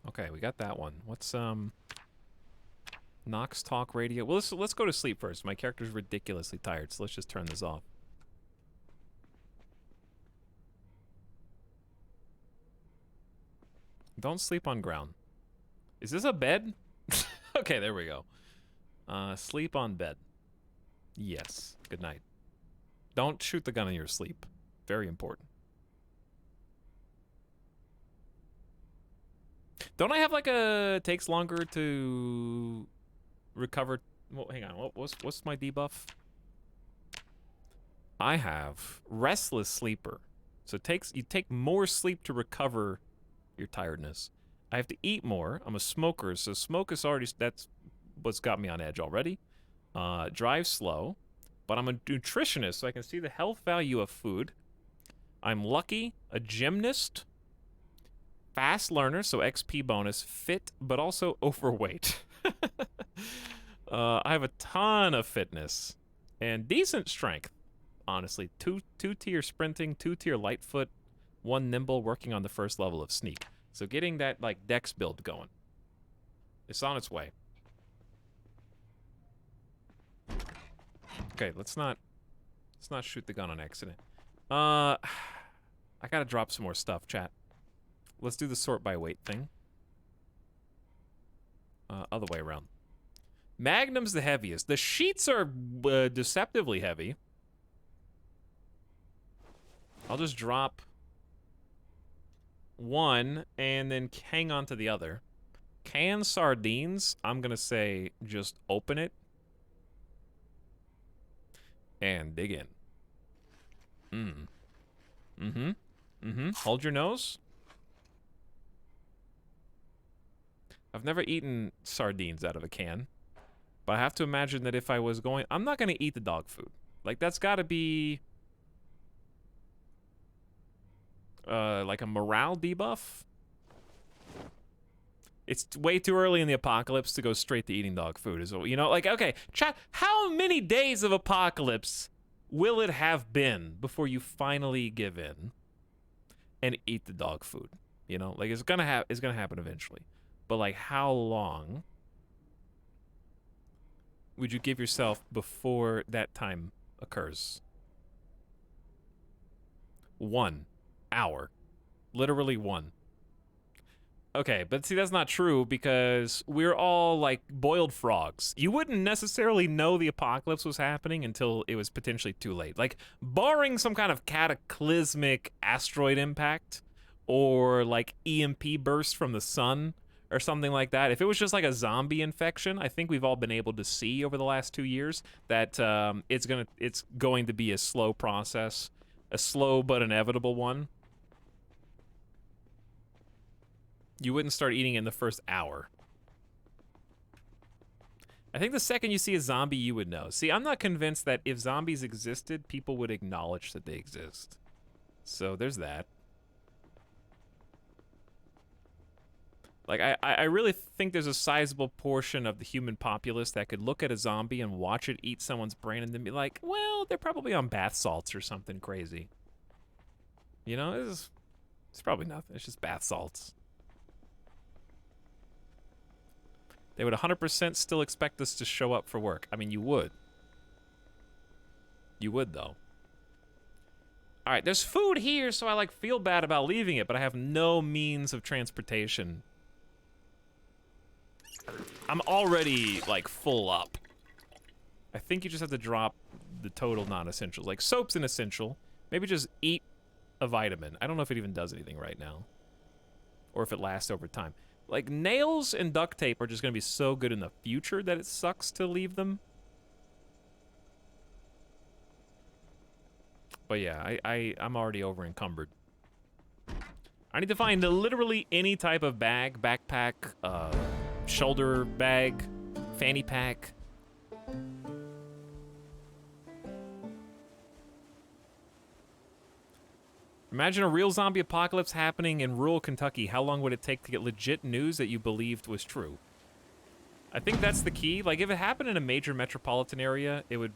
Okay, we got that one. What's Knox Talk Radio? Well, let's go to sleep first. My character's ridiculously tired, so let's just turn this off. Don't sleep on ground. Is this a bed? Okay, there we go. Sleep on bed. Yes. Good night. Don't shoot the gun in your sleep. Very important. Don't I have like a takes longer to recover? Well, hang on. What's my debuff? I have restless sleeper. So you take more sleep to recover your tiredness. I have to eat more. I'm a smoker, so smoke is already, that's what's got me on edge already. Drive slow, but I'm a nutritionist, so I can see the health value of food. I'm lucky, a gymnast, fast learner, so XP bonus, fit, but also overweight. I have a ton of fitness and decent strength, honestly. Two-tier sprinting, 2-tier lightfoot, 1 nimble, working on the first level of sneak. So getting that, like, dex build going. It's on its way. Okay, let's not shoot the gun on accident. I gotta drop some more stuff, chat. Let's do the sort by weight thing. Other way around. Magnum's the heaviest. The sheets are deceptively heavy. I'll just drop one and then hang on to the other. Canned sardines, I'm gonna say just open it and dig in. Hold your nose. I've never eaten sardines out of a can, but I have to imagine that if I was going, I'm not gonna eat the dog food. Like, that's gotta be like a morale debuff. It's way too early in the apocalypse to go straight to eating dog food. You know, like, okay, chat, how many days of apocalypse will it have been before you finally give in and eat the dog food? You know, like, it's gonna happen eventually. But, like, how long would you give yourself before that time occurs? 1 hour. Literally 1. Okay, but see, that's not true because we're all like boiled frogs. You wouldn't necessarily know the apocalypse was happening until it was potentially too late. Like, barring some kind of cataclysmic asteroid impact or like EMP burst from the sun or something like that. If it was just like a zombie infection, I think we've all been able to see over the last 2 years that it's going to be a slow process, a slow but inevitable one. You wouldn't start eating in the first hour. I think the second you see a zombie, you would know. See, I'm not convinced that if zombies existed, people would acknowledge that they exist. So there's that. Like, I really think there's a sizable portion of the human populace that could look at a zombie and watch it eat someone's brain and then be like, well, they're probably on bath salts or something crazy. You know, it's probably nothing. It's just bath salts. They would 100% still expect us to show up for work. I mean, you would. You would, though. All right, there's food here, so I, like, feel bad about leaving it, but I have no means of transportation. I'm already, like, full up. I think you just have to drop the total non-essentials. Like, soap's an essential. Maybe just eat a vitamin. I don't know if it even does anything right now. Or if it lasts over time. Like, nails and duct tape are just going to be so good in the future that it sucks to leave them. But yeah, I'm already over encumbered. I need to find literally any type of bag, backpack, shoulder bag, fanny pack. Imagine a real zombie apocalypse happening in rural Kentucky. How long would it take to get legit news that you believed was true? I think that's the key. Like, if it happened in a major metropolitan area, it would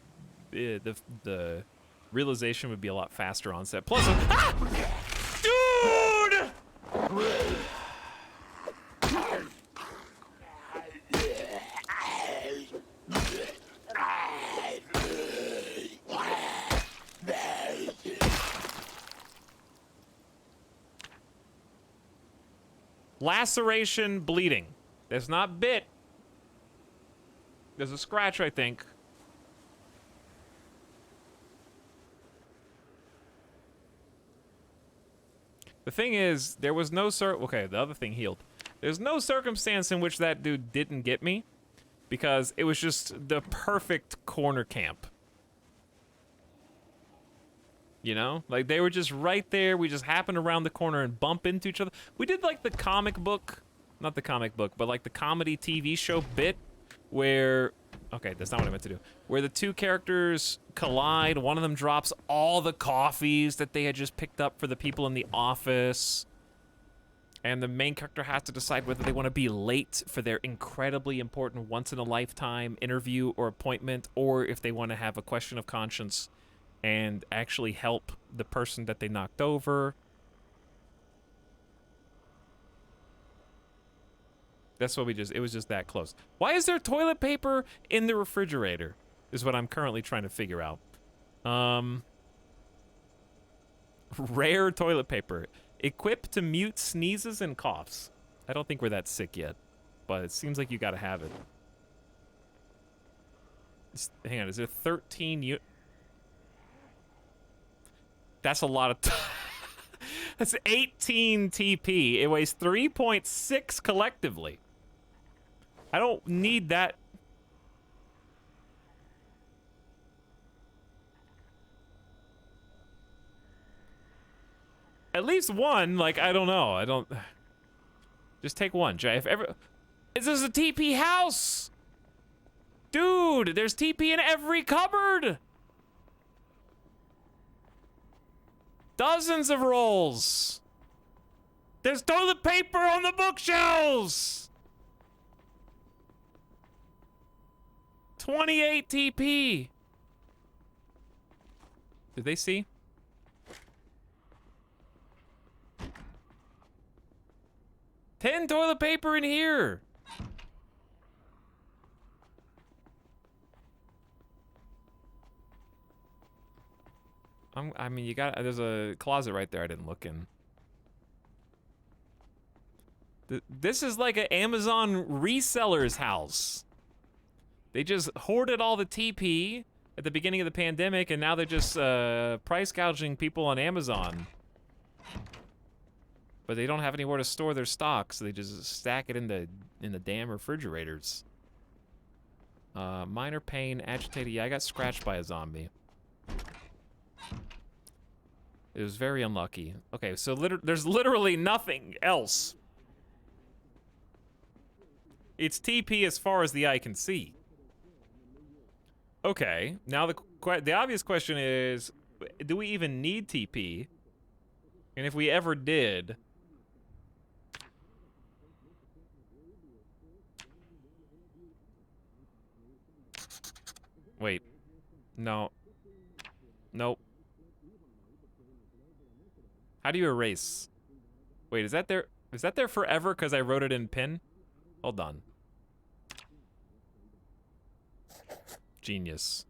the realization would be a lot faster onset. Plus, dude! Laceration, bleeding. There's not bit. There's a scratch, I think. The thing is, there was no okay, the other thing healed. There's no circumstance in which that dude didn't get me, because it was just the perfect corner camp. You know? Like, they were just right there. We just happened around the corner and bump into each other. We did, like, the comic book, not the comic book, but, like, the comedy TV show bit where, okay, that's not what I meant to do, where the two characters collide. One of them drops all the coffees that they had just picked up for the people in the office. And the main character has to decide whether they want to be late for their incredibly important once-in-a-lifetime interview or appointment, or if they want to have a question of conscience and actually help the person that they knocked over. That's what it was just that close. Why is there toilet paper in the refrigerator? Is what I'm currently trying to figure out. Rare toilet paper. Equipped to mute sneezes and coughs. I don't think we're that sick yet, but it seems like you gotta have it. Hang on, is there 13 That's a lot of That's 18 TP. It weighs 3.6 collectively. I don't need that. At least one, like, I don't know. I don't. Just take one, Jay. If ever. Is this a TP house? Dude, there's TP in every cupboard. Dozens of rolls. There's toilet paper on the bookshelves. 28 TP. Did they see? $10 toilet paper in here. I mean, you got. There's a closet right there I didn't look in. This is like an Amazon reseller's house. They just hoarded all the TP at the beginning of the pandemic, and now they're just price gouging people on Amazon. But they don't have anywhere to store their stock, so they just stack it in the damn refrigerators. Minor pain, agitated. Yeah, I got scratched by a zombie. It was very unlucky. Okay, so there's literally nothing else. It's TP as far as the eye can see. Okay, now the obvious question is, do we even need TP? And if we ever did... Wait. No. Nope. How do you erase? Wait, is that there forever because I wrote it in pen? Hold on. Genius.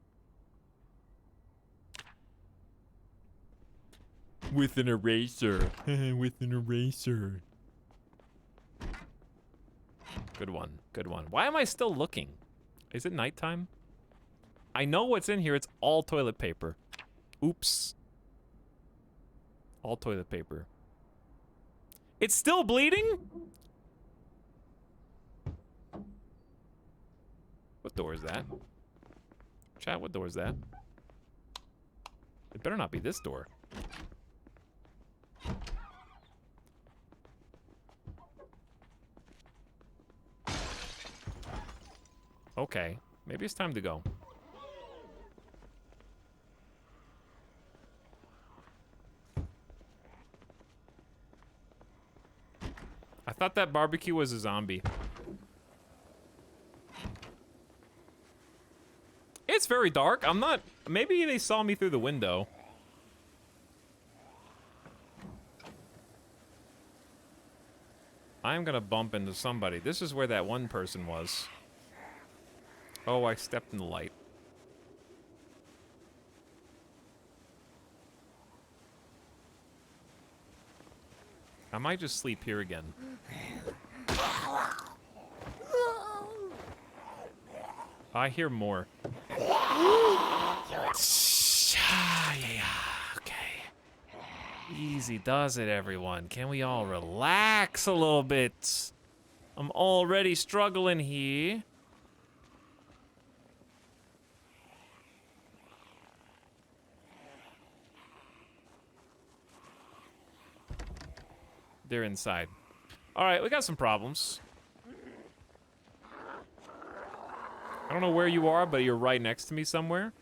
With an eraser. With an eraser. Good one. Good one. Why am I still looking? Is it nighttime? I know what's in here. It's all toilet paper. Oops. All toilet paper. It's still bleeding? What door is that? Chat, what door is that? It better not be this door. Okay, maybe it's time to go. I thought that barbecue was a zombie. It's very dark. I'm not... Maybe they saw me through the window. I'm gonna bump into somebody. This is where that one person was. Oh, I stepped in the light. I might just sleep here again. I hear more. Yeah, okay. Easy does it, everyone. Can we all relax a little bit? I'm already struggling here. They're inside. All right, we got some problems. I don't know where you are, but you're right next to me somewhere.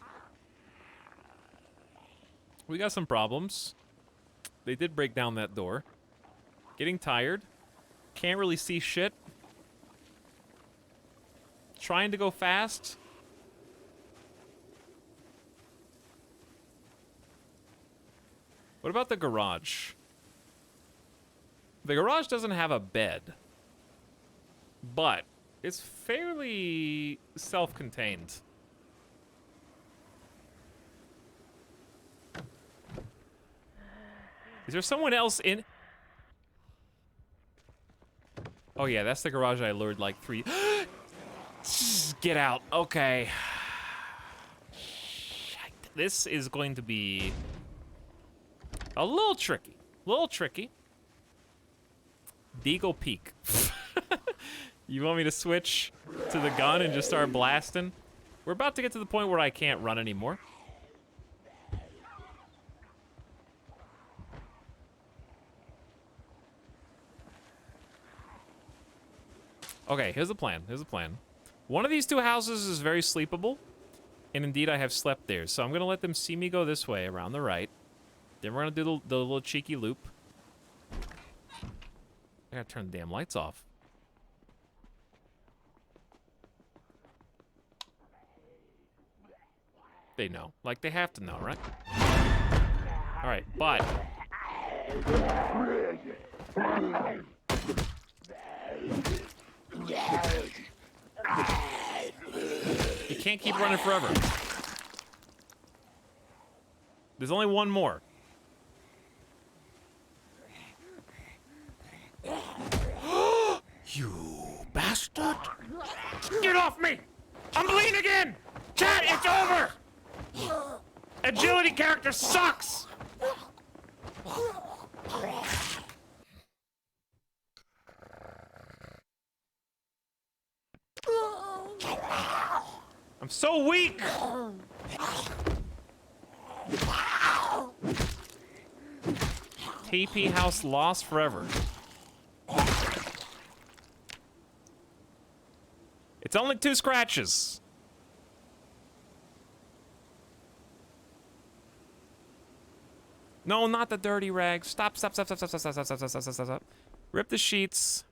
We got some problems. They did break down that door. Getting tired. Can't really see shit. Trying to go fast. What about the garage? The garage doesn't have a bed, but it's fairly self-contained. Is there someone else in? Oh yeah, that's the garage I lured like 3. Get out. Okay. Shite. This is going to be a little tricky. Deagle Peak. You want me to switch to the gun and just start blasting? We're about to get to the point where I can't run anymore. Okay, here's the plan. One of these two houses is very sleepable, and indeed I have slept there. So I'm gonna let them see me go this way around the right. Then we're gonna do the little cheeky loop. I gotta turn the damn lights off. They know. Like, they have to know, right? Alright, but... You can't keep running forever. There's only one more. You bastard! Get off me! I'm bleeding again! Chat, it's over! Agility character sucks! I'm so weak! TP house lost forever. It's only 2 scratches. No, not the dirty rag. Stop, stop, stop, stop, stop, stop, stop, stop, stop, stop, stop, stop, stop. Rip the sheets.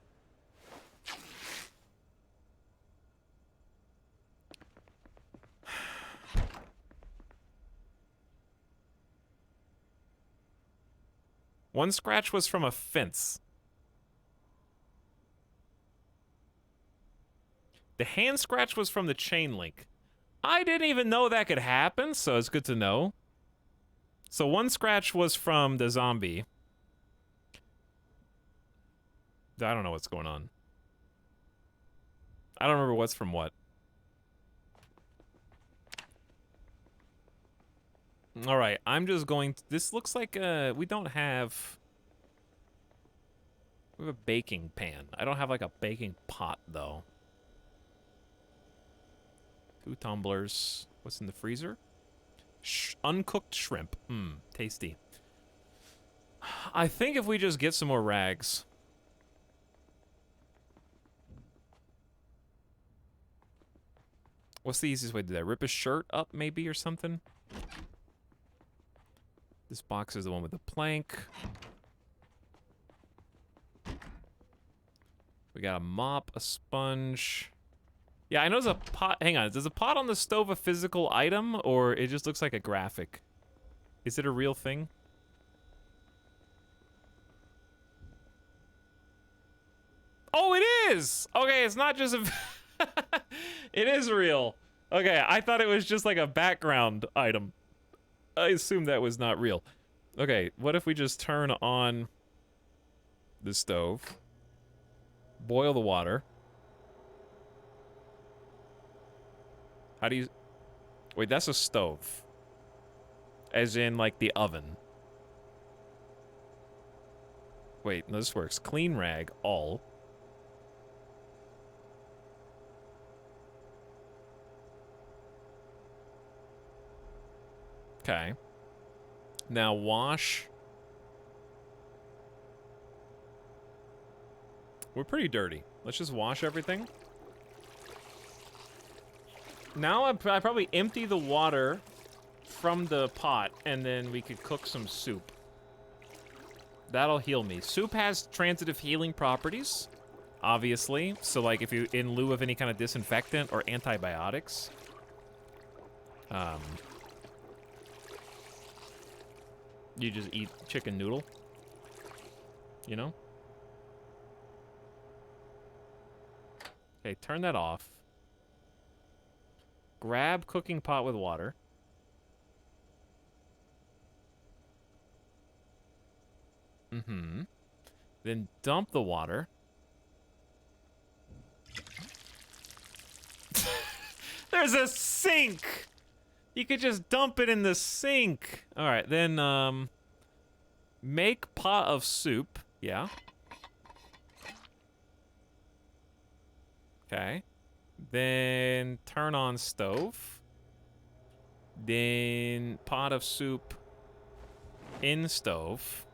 One scratch was from a fence. The hand scratch was from the chain link. I didn't even know that could happen, so it's good to know. So one scratch was from the zombie. I don't know what's going on. I don't remember what's from what. Alright, I'm just going to... This looks like we don't have... We have a baking pan. I don't have like a baking pot, though. 2 tumblers. What's in the freezer? Uncooked shrimp. Mmm, tasty. I think if we just get some more rags... What's the easiest way to do that? Rip his shirt up, maybe, or something? This box is the one with the plank. We got a mop, a sponge. Yeah, I know there's a pot. Hang on, is a pot on the stove a physical item, or it just looks like a graphic? Is it a real thing? Oh, it is! Okay, it's not just a... It is real. Okay, I thought it was just like a background item. I assume that was not real. Okay, what if we just turn on the stove, boil the water. How do you... Wait, that's a stove. As in, like, the oven. Wait, no, this works. Clean rag, all. Okay. Now wash. We're pretty dirty. Let's just wash everything. Now I probably empty the water from the pot, and then we could cook some soup. That'll heal me. Soup has transitive healing properties, obviously. So, like, if you, in lieu of any kind of disinfectant or antibiotics, you just eat chicken noodle, you know? Okay, turn that off. Grab cooking pot with water. Mm-hmm. Then dump the water. There's a sink! You could just dump it in the sink. Alright, then, make pot of soup. Yeah. Okay. Then turn on stove. Then pot of soup in stove.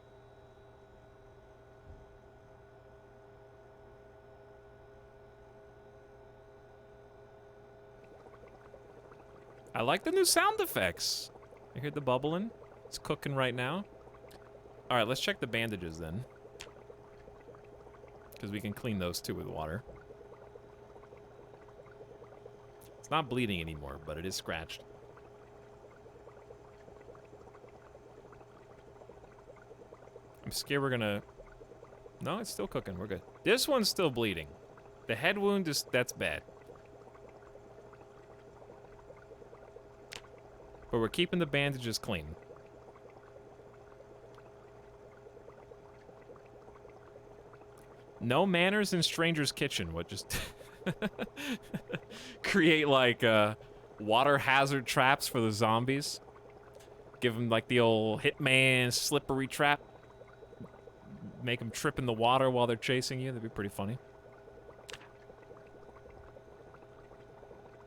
I like the new sound effects. You hear the bubbling? It's cooking right now. All right, let's check the bandages then. Because we can clean those too with water. It's not bleeding anymore, but it is scratched. I'm scared we're gonna... No, it's still cooking. We're good. This one's still bleeding. The head wound is... That's bad. But we're keeping the bandages clean. No manners in stranger's kitchen. What, just... create, like, water hazard traps for the zombies? Give them, like, the old Hitman slippery trap? Make them trip in the water while they're chasing you? That'd be pretty funny.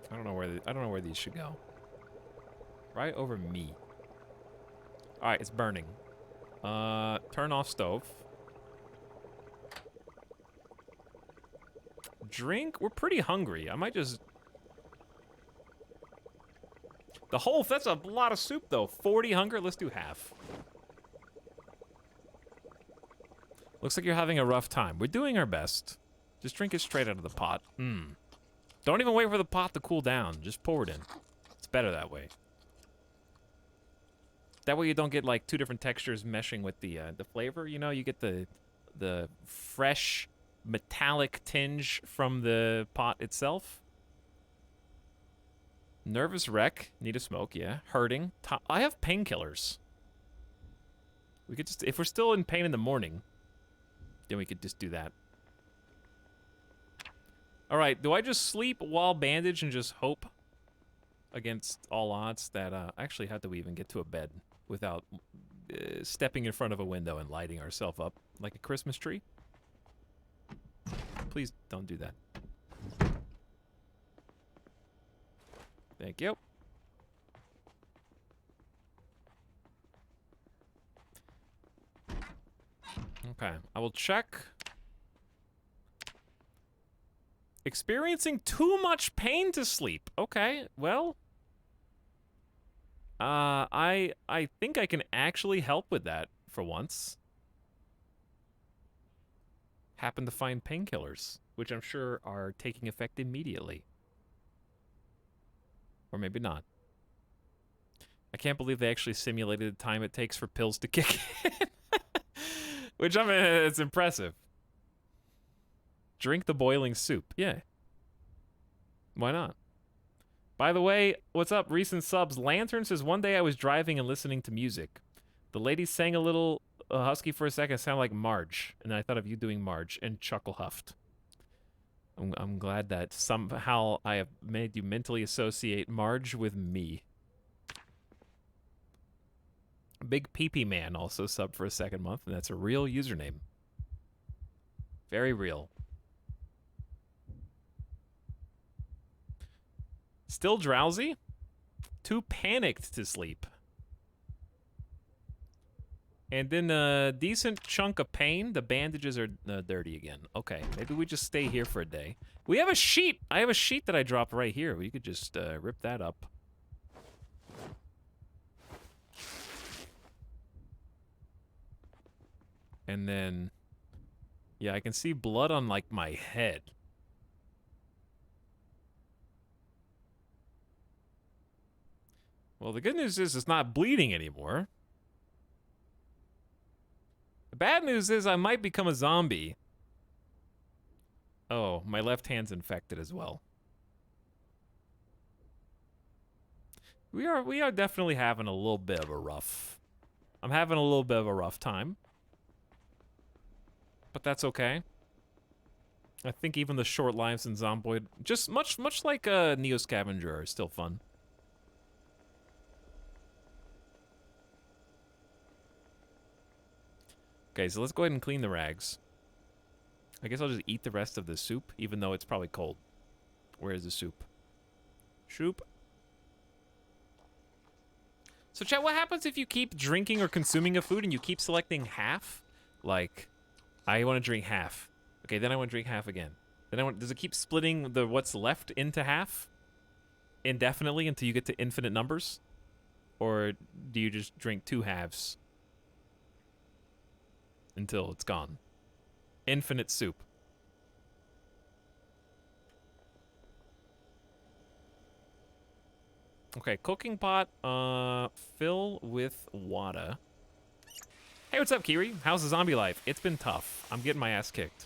I don't know where these should go. Right over me. Alright, it's burning. Turn off stove. Drink? We're pretty hungry. I might just... The whole... That's a lot of soup, though. 40 hunger? Let's do half. Looks like you're having a rough time. We're doing our best. Just drink it straight out of the pot. Don't even wait for the pot to cool down. Just pour it in. It's better that way. That way you don't get, like, two different textures meshing with the flavor. You know, you get the fresh... metallic tinge from the pot itself. Nervous wreck. Need a smoke, yeah. Hurting. I have painkillers. We could just... If we're still in pain in the morning, then we could just do that. Alright, do I just sleep while bandaged and just hope against all odds that... Actually, how do we even get to a bed without stepping in front of a window and lighting ourselves up like a Christmas tree? Please don't do that. Thank you. Okay, I will check. Experiencing too much pain to sleep. Okay, well. I think I can actually help with that for once. Happen to find painkillers, which I'm sure are taking effect immediately. Or maybe not. I can't believe they actually simulated the time it takes for pills to kick in. Which, I mean, it's impressive. Drink the boiling soup. Yeah. Why not? By the way, what's up, recent subs? Lantern says, one day I was driving and listening to music. The lady sang a little... husky for a second, sound like Marge, and I thought of you doing Marge, and chuckle huffed. I'm glad that somehow I have made you mentally associate Marge with me. Big Pee-Pee Man also subbed for a second month, and that's a real username. Very real. Still drowsy? Too panicked to sleep. And then a decent chunk of pain. The bandages are dirty again. Okay, maybe we just stay here for a day. We have a sheet. I have a sheet that I dropped right here. We could just rip that up. And then, yeah, I can see blood on, like, my head. Well, the good news is it's not bleeding anymore. The bad news is I might become a zombie. Oh, my left hand's infected as well. We are definitely having a little bit of a rough... I'm having a little bit of a rough time. But that's okay. I think even the short lives in Zomboid, just much like a Neo Scavenger, are still fun. Okay, so let's go ahead and clean the rags. I guess I'll just eat the rest of the soup, even though it's probably cold. Where is the soup? Soup. So, chat, what happens if you keep drinking or consuming a food and you keep selecting half? Like, I want to drink half. Okay, then I want to drink half again. Then does it keep splitting the what's left into half? Indefinitely until you get to infinite numbers? Or do you just drink two halves until it's gone? Infinite soup. Okay, cooking pot, fill with water. Hey, what's up, Kiri? How's the zombie life? It's been tough. I'm getting my ass kicked.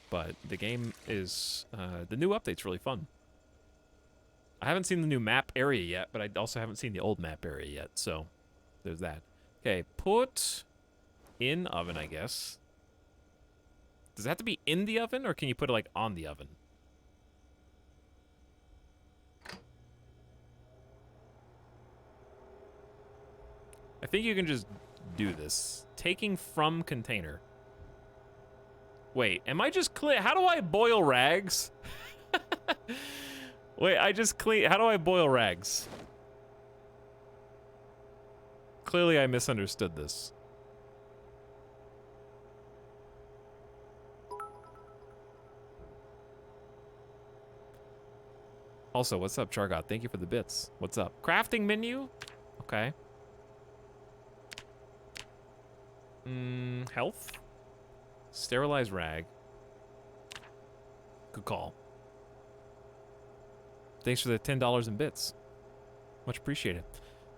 But the game is... the new update's really fun. I haven't seen the new map area yet, but I also haven't seen the old map area yet, so there's that. Okay, put in oven, I guess. Does it have to be in the oven, or can you put it, like, on the oven? I think you can just do this. Taking from container. Wait, am I just clean? How do I boil rags? Wait, I just clean. How do I boil rags? Clearly, I misunderstood this. Also, what's up, Chargot? Thank you for the bits. What's up? Crafting menu? Okay. Health? Sterilize rag. Good call. Thanks for the $10 in bits. Much appreciated.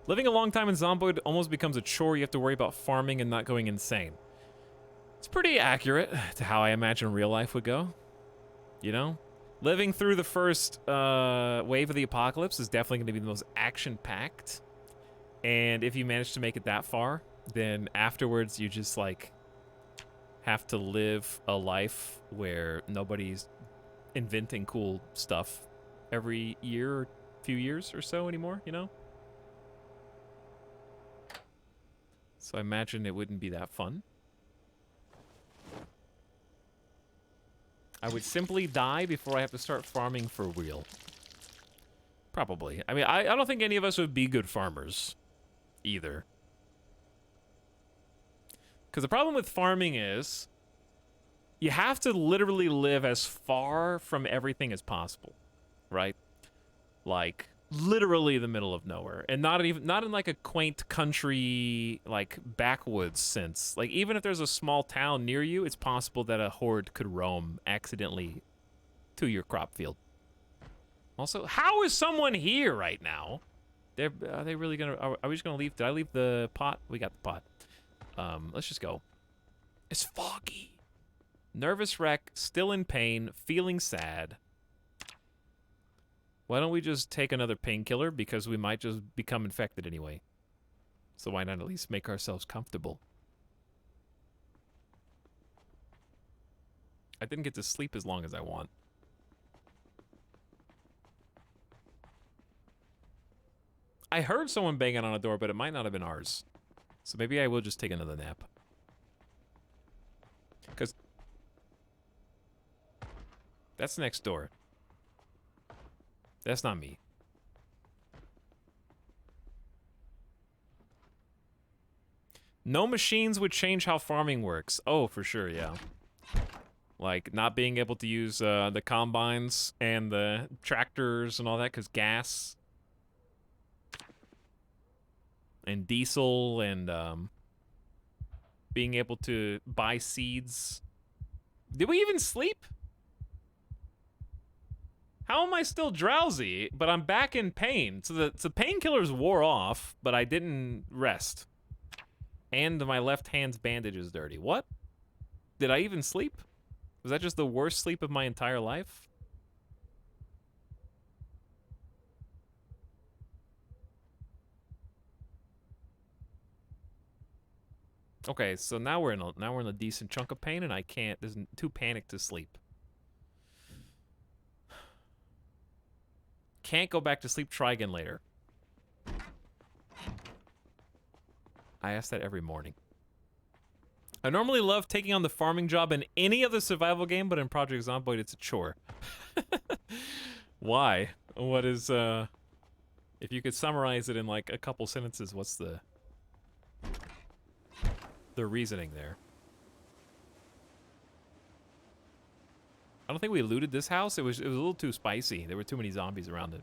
Living a long time in Zomboid almost becomes a chore. You have to worry about farming and not going insane. It's pretty accurate to how I imagine real life would go. You know? Living through the first wave of the apocalypse is definitely going to be the most action-packed. And if you manage to make it that far, then afterwards you just, like, have to live a life where nobody's inventing cool stuff every year or few years or so anymore, you know? So I imagine it wouldn't be that fun. I would simply die before I have to start farming for real. Probably. I mean, I don't think any of us would be good farmers either. Because the problem with farming is you have to literally live as far from everything as possible, right? Like literally the middle of nowhere, and not in like a quaint country like backwoods sense. Like even if there's a small town near you, it's possible that a horde could roam accidentally to your crop field. Also, how is someone here right now? Are they really gonna? Are we just gonna leave? Did I leave the pot? We got the pot. Let's just go. It's foggy. Nervous wreck, still in pain, feeling sad. Why don't we just take another painkiller, because we might just become infected anyway. So why not at least make ourselves comfortable? I didn't get to sleep as long as I want. I heard someone banging on a door, but it might not have been ours. So maybe I will just take another nap. Because that's next door. That's not me. No machines would change how farming works. Oh, for sure, yeah. Like, not being able to use the combines and the tractors and all that because gas. And diesel and being able to buy seeds. Did we even sleep? How am I still drowsy, but I'm back in pain? So the painkillers wore off, but I didn't rest. And my left hand's bandage is dirty. What? Did I even sleep? Was that just the worst sleep of my entire life? Okay, so now we're in a decent chunk of pain, and I can't. There's too panicked to sleep. Can't go back to sleep. Try again later. I ask that every morning. I normally love taking on the farming job in any other survival game, but in Project Zomboid, it's a chore. Why? What is, if you could summarize it in like a couple sentences, what's the reasoning there? I don't think we looted this house. It was a little too spicy. There were too many zombies around it.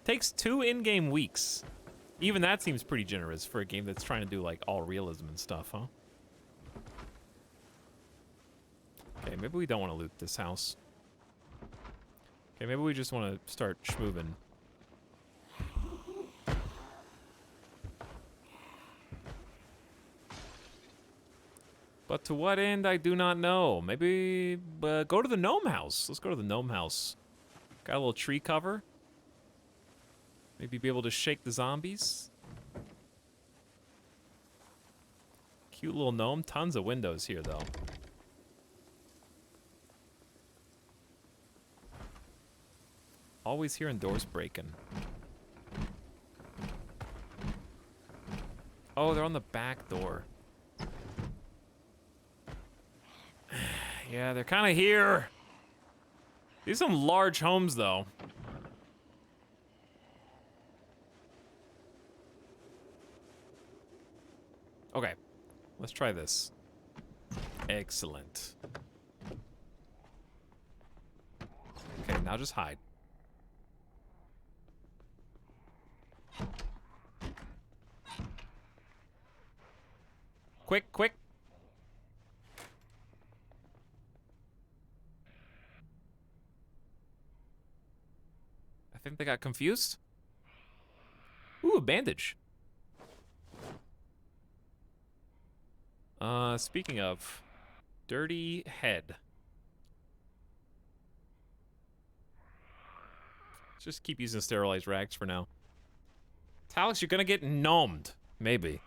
Takes 2 in-game weeks. Even that seems pretty generous for a game that's trying to do like all realism and stuff, huh? Okay, maybe we don't want to loot this house. Okay, maybe we just want to start schmoovin'. But to what end, I do not know. Maybe go to the gnome house. Let's go to the gnome house. Got a little tree cover. Maybe be able to shake the zombies. Cute little gnome. Tons of windows here, though. Always hearing doors breaking. Oh, they're on the back door. Yeah, they're kind of here. These are some large homes, though. Okay, let's try this. Excellent. Okay, now just hide. Quick, quick. I think they got confused. Ooh, a bandage. Speaking of, dirty head. Let's just keep using sterilized rags for now. Etalyx, you're gonna get gnomed. Maybe.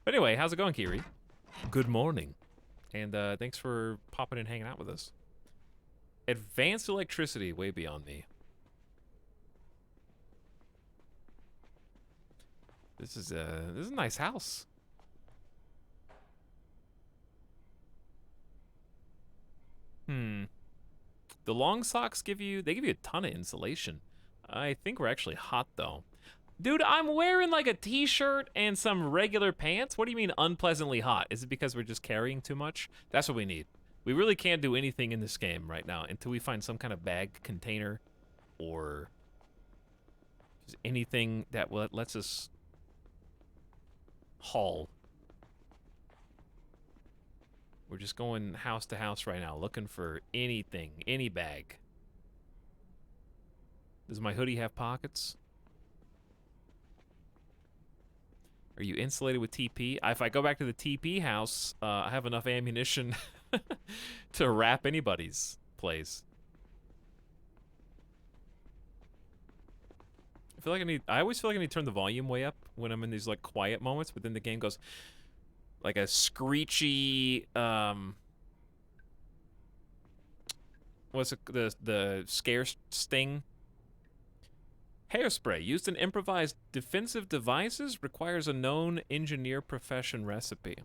But anyway, how's it going, Kiri? Good morning. And thanks for popping in and hanging out with us. Advanced electricity, way beyond me. This is a nice house. The long socks give you a ton of insulation. I think we're actually hot though. Dude, I'm wearing like a t-shirt and some regular pants. What do you mean unpleasantly hot? Is it because we're just carrying too much? That's what we need. We really can't do anything in this game right now until we find some kind of bag container or just anything that lets us haul. We're just going house to house right now, looking for anything, any bag. Does my hoodie have pockets? Are you insulated with TP? If I go back to the TP house, I have enough ammunition to wrap anybody's place. I always feel like I need to turn the volume way up when I'm in these like quiet moments, but then the game goes like a screechy, what's it, the scare sting? Hairspray used in improvised defensive devices requires a known engineer profession recipe.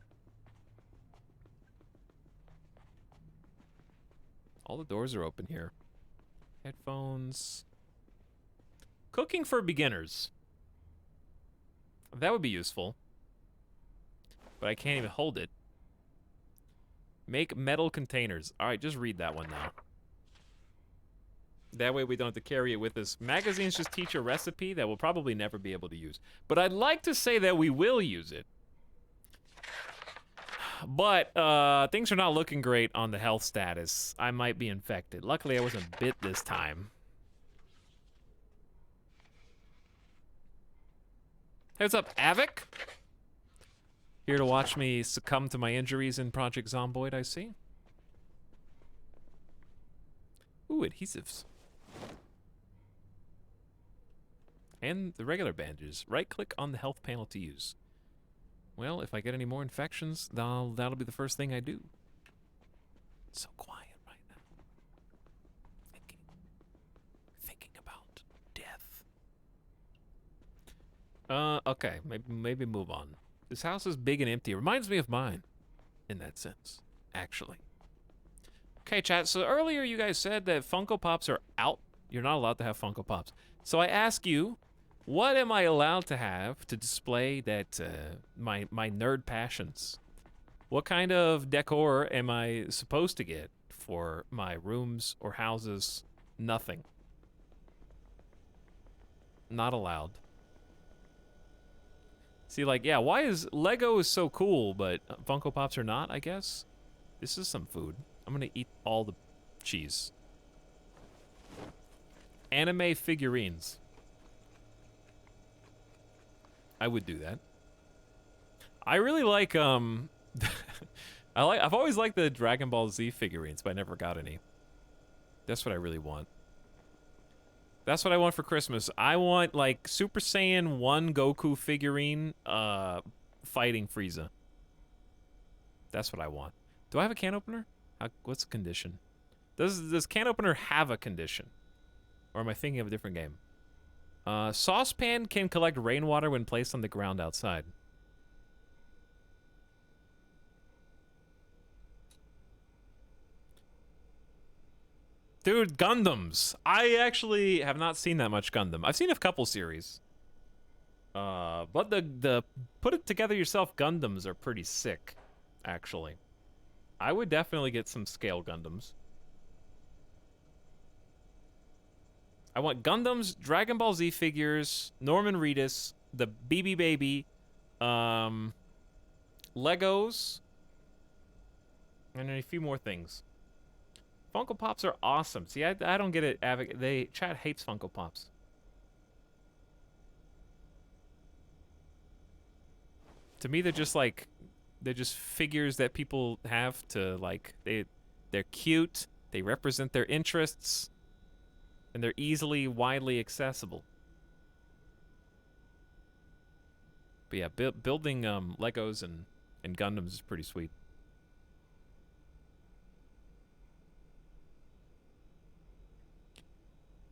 All the doors are open here. Headphones. Cooking for beginners. That would be useful. But I can't even hold it. Make metal containers. Alright, just read that one now. That way we don't have to carry it with us. Magazines just teach a recipe that we'll probably never be able to use. But I'd like to say that we will use it. But things are not looking great on the health status. I might be infected. Luckily I wasn't bit this time. Hey, what's up, Avik? Here to watch me succumb to my injuries in Project Zomboid, I see. Ooh, adhesives. And the regular bandages. Right-click on the health panel to use. Well, if I get any more infections, that'll be the first thing I do. It's so quiet right now. Thinking about death. Okay, maybe move on. This house is big and empty. It reminds me of mine, in that sense, actually. Okay, chat, so earlier you guys said that Funko Pops are out. You're not allowed to have Funko Pops. So I ask you, what am I allowed to have to display that, my nerd passions? What kind of decor am I supposed to get for my rooms or houses? Nothing. Not allowed. See, like, yeah, why is Lego is so cool, but Funko Pops are not, I guess? This is some food. I'm gonna eat all the cheese. Anime figurines. I would do that. I really like I've always liked the Dragon Ball Z figurines, but I never got any. That's what I really want. That's what I want for Christmas. I want like Super Saiyan 1 Goku figurine fighting Frieza. That's what I want. Do I have a can opener? What's the condition? Does can opener have a condition? Or am I thinking of a different game? Saucepan can collect rainwater when placed on the ground outside. Dude, Gundams. I actually have not seen that much Gundam. I've seen a couple series. But the put it together yourself Gundams are pretty sick, actually. I would definitely get some scale Gundams. I want Gundams, Dragon Ball Z figures, Norman Reedus, the BB Baby, Legos, and a few more things. Funko Pops are awesome. See, I don't get it. Chat hates Funko Pops. To me, they're just figures that people have to like. They're cute. They represent their interests, and they're easily, widely accessible. But yeah, building Legos and Gundams is pretty sweet.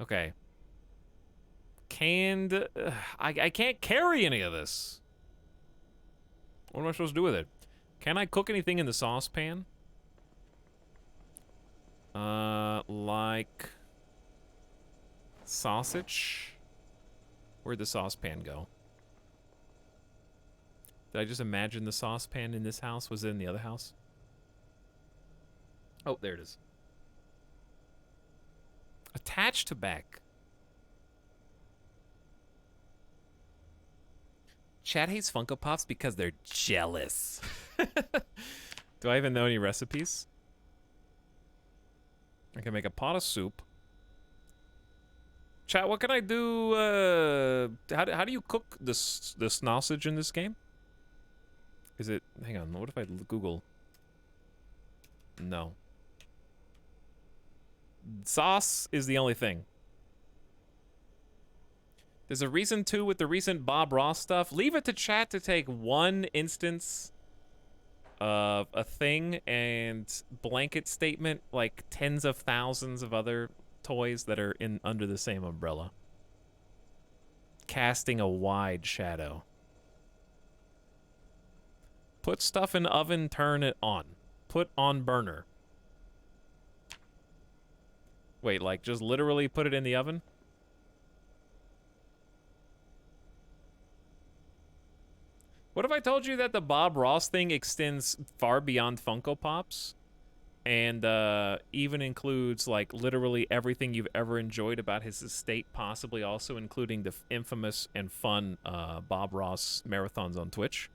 Okay. Canned... I can't carry any of this. What am I supposed to do with it? Can I cook anything in the saucepan? Like... sausage? Where'd the saucepan go? Did I just imagine the saucepan in this house? Was it in the other house? Oh, there it is. Attached to back. Chad hates Funko Pops because they're jealous. Do I even know any recipes? I can make a pot of soup. Chat, what can I do? How do you cook the sausage in this game? Is it... hang on, what if I Google? No. Sauce is the only thing. There's a reason too with the recent Bob Ross stuff. Leave it to chat to take one instance of a thing and blanket statement like tens of thousands of other toys that are under the same umbrella. Casting a wide shadow. Put stuff in oven, turn it on. Put on burner. Wait, like just literally put it in the oven? What if I told you that the Bob Ross thing extends far beyond Funko Pops? And even includes like literally everything you've ever enjoyed about his estate, possibly also including the infamous and fun Bob Ross marathons on Twitch?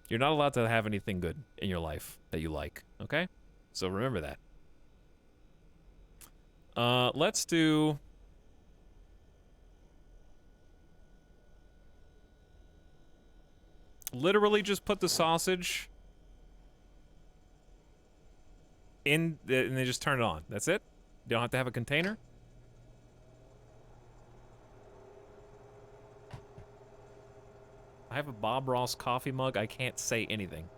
You're not allowed to have anything good in your life that you like, okay? So remember that. Let's do... literally just put the sausage in, and then just turn it on. That's it? You don't have to have a container? I have a Bob Ross coffee mug. I can't say anything.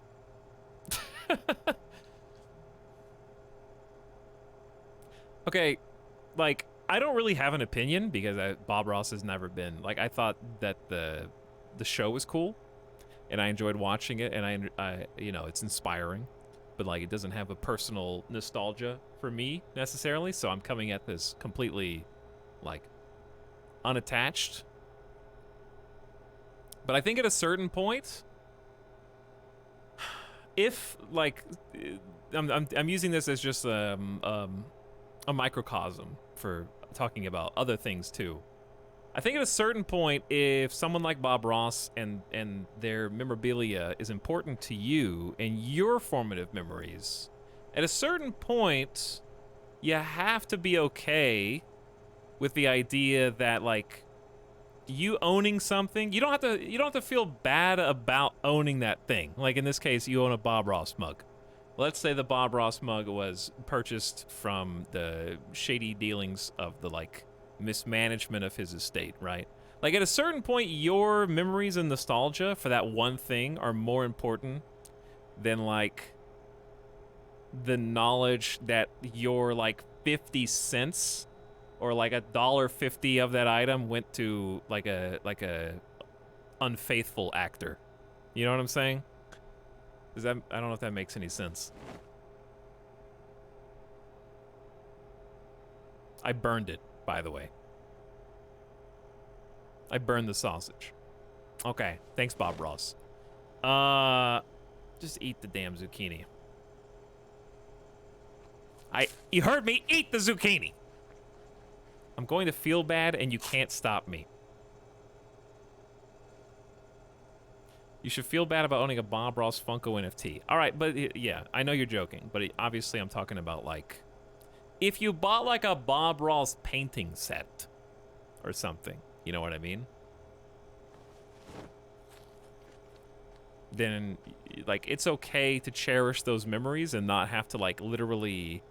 Okay, like, I don't really have an opinion because Bob Ross has never been... like, I thought that the show was cool, and I enjoyed watching it, and I you know, it's inspiring, but, like, it doesn't have a personal nostalgia for me, necessarily, so I'm coming at this completely, like, unattached. But I think at a certain point, if, like, I'm using this as just a microcosm for talking about other things too. I think at a certain point, if someone like Bob Ross and their memorabilia is important to you and your formative memories, at a certain point, you have to be okay with the idea that, like, you owning something, you don't have to feel bad about owning that thing. Like in this case, you own a Bob Ross mug. Let's say the Bob Ross mug was purchased from the shady dealings of the like mismanagement of his estate, right? Like at a certain point, your memories and nostalgia for that one thing are more important than like the knowledge that your like 50 cents or like $1.50 of that item went to like a unfaithful actor. You know what I'm saying? Is that, I don't know if that makes any sense. I burned it, by the way. I burned the sausage. Okay, thanks, Bob Ross. Just eat the damn zucchini. You heard me, eat the zucchini! I'm going to feel bad and you can't stop me. You should feel bad about owning a Bob Ross Funko NFT. All right, but yeah, I know you're joking, but obviously I'm talking about like, if you bought like a Bob Ross painting set or something, you know what I mean? Then like, it's okay to cherish those memories and not have to like literally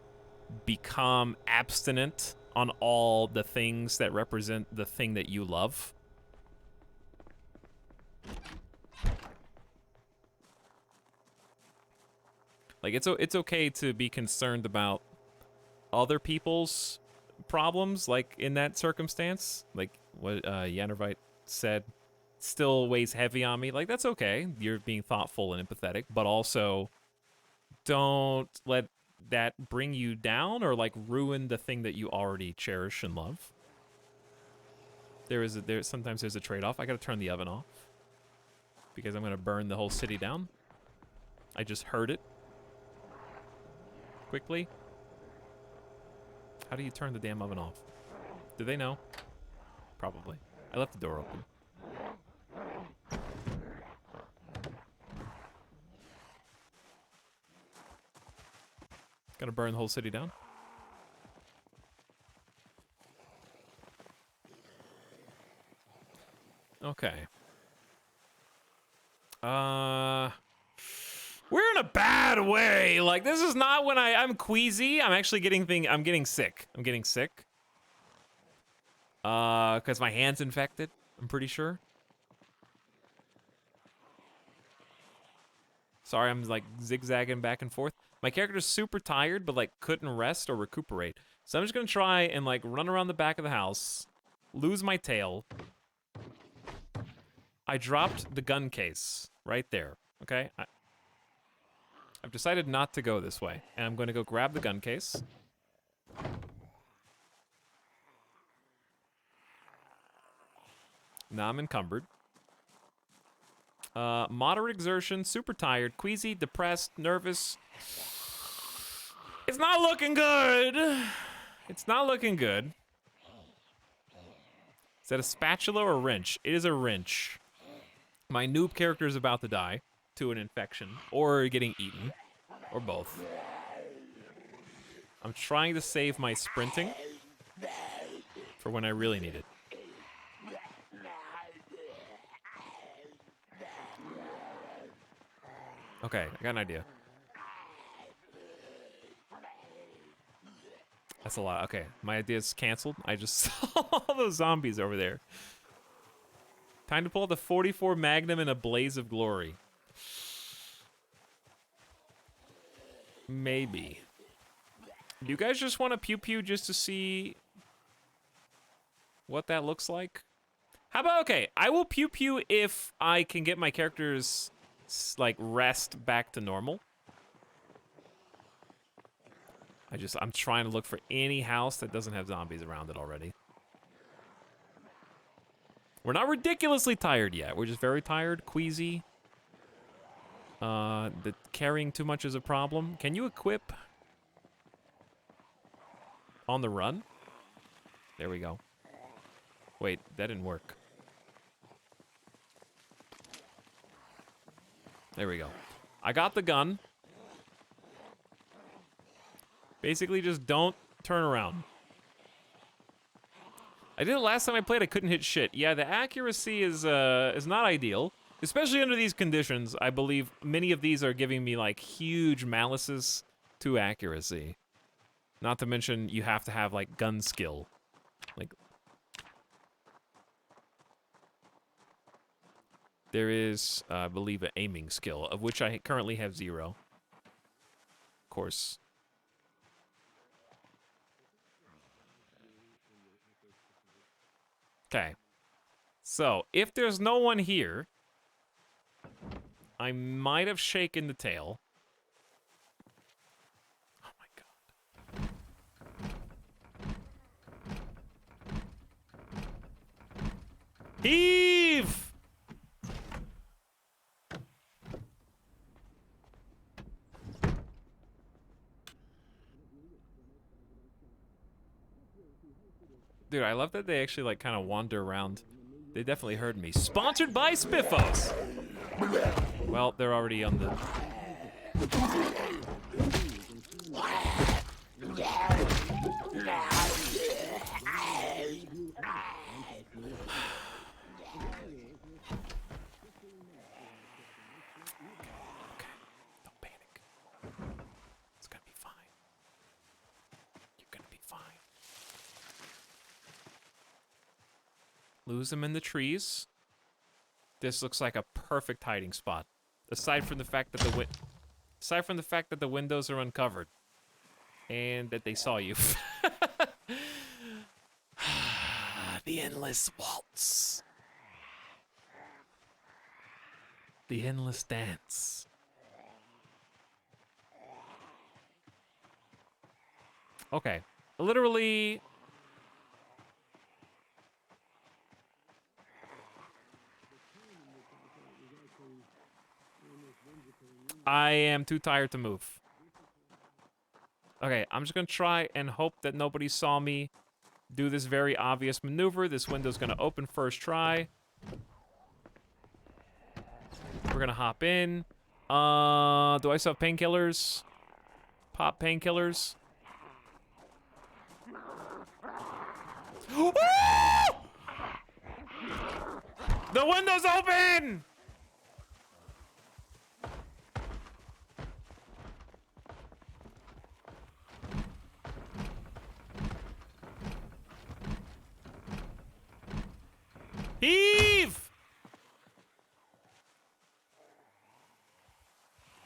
become abstinent on all the things that represent the thing that you love. Like it's okay to be concerned about other people's problems, like in that circumstance, like what Yannervite said, still weighs heavy on me. Like that's okay. You're being thoughtful and empathetic, but also don't let that bring you down or like ruin the thing that you already cherish and love. Sometimes there's a trade-off. I gotta turn the oven off because I'm gonna burn the whole city down. I just heard it. Quickly. How do you turn the damn oven off? Do they know? Probably. I left the door open. Gonna burn the whole city down? Okay. We're in a bad way. Like, this is not when I'm queasy. I'm actually I'm getting sick. I'm getting sick. Because my hand's infected, I'm pretty sure. Sorry, I'm like zigzagging back and forth. My character's super tired, but like couldn't rest or recuperate. So I'm just gonna try and like run around the back of the house, lose my tail. I dropped the gun case right there, okay? I've decided not to go this way, and I'm going to go grab the gun case. Now I'm encumbered. Moderate exertion, super tired, queasy, depressed, nervous. It's not looking good. It's not looking good. Is that a spatula or a wrench? It is a wrench. My noob character is about to die to an infection or getting eaten or both. I'm trying to save my sprinting for when I really need it. Okay, I got an idea. That's a lot. Okay, my idea's canceled. I just saw all those zombies over there. Time to pull out the 44 Magnum in a blaze of glory. Maybe. Do you guys just want to pew-pew just to see what that looks like? How about, okay, I will pew-pew if I can get my character's, like, rest back to normal. I'm trying to look for any house that doesn't have zombies around it already. We're not ridiculously tired yet. We're just very tired, queasy. The carrying too much is a problem. Can you equip on the run? There we go. Wait, that didn't work. There we go. I got the gun. Basically, just don't turn around. I did it last time I played. I couldn't hit shit. Yeah, the accuracy is not ideal, especially under these conditions. I believe many of these are giving me like huge malices to accuracy. Not to mention you have to have like gun skill. Like there is, I believe, an aiming skill, of which I currently have 0. Of course. Okay. So, if there's no one here, I might have shaken the tail. Oh my god. Heave! Dude, I love that they actually like kind of wander around. They definitely heard me. Sponsored by Spiffos! Well, they're already on the... Don't panic. It's gonna be fine. You're gonna be fine. Lose them in the trees. This looks like a perfect hiding spot. Aside from the fact that the windows are uncovered and that they saw you. The endless waltz. The endless dance. Okay. Literally... I am too tired to move. Okay, I'm just gonna try and hope that nobody saw me do this very obvious maneuver. This window's gonna open first try. We're gonna hop in. Do I still have painkillers? Pop painkillers. The window's open! Heave!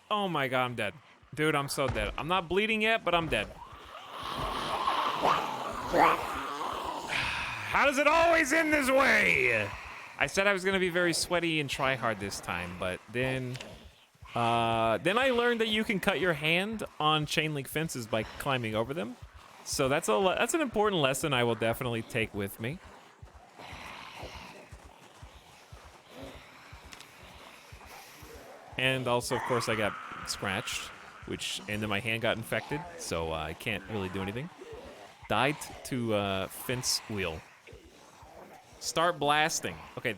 Oh my god, I'm dead. Dude, I'm so dead. I'm not bleeding yet, but I'm dead. How does it always end this way? I said I was gonna be very sweaty and try hard this time, but then I learned that you can cut your hand on chain link fences by climbing over them. So that's an important lesson I will definitely take with me. And also, of course, I got scratched, and then my hand got infected, so I can't really do anything. Died to fence wheel. Start blasting. Okay,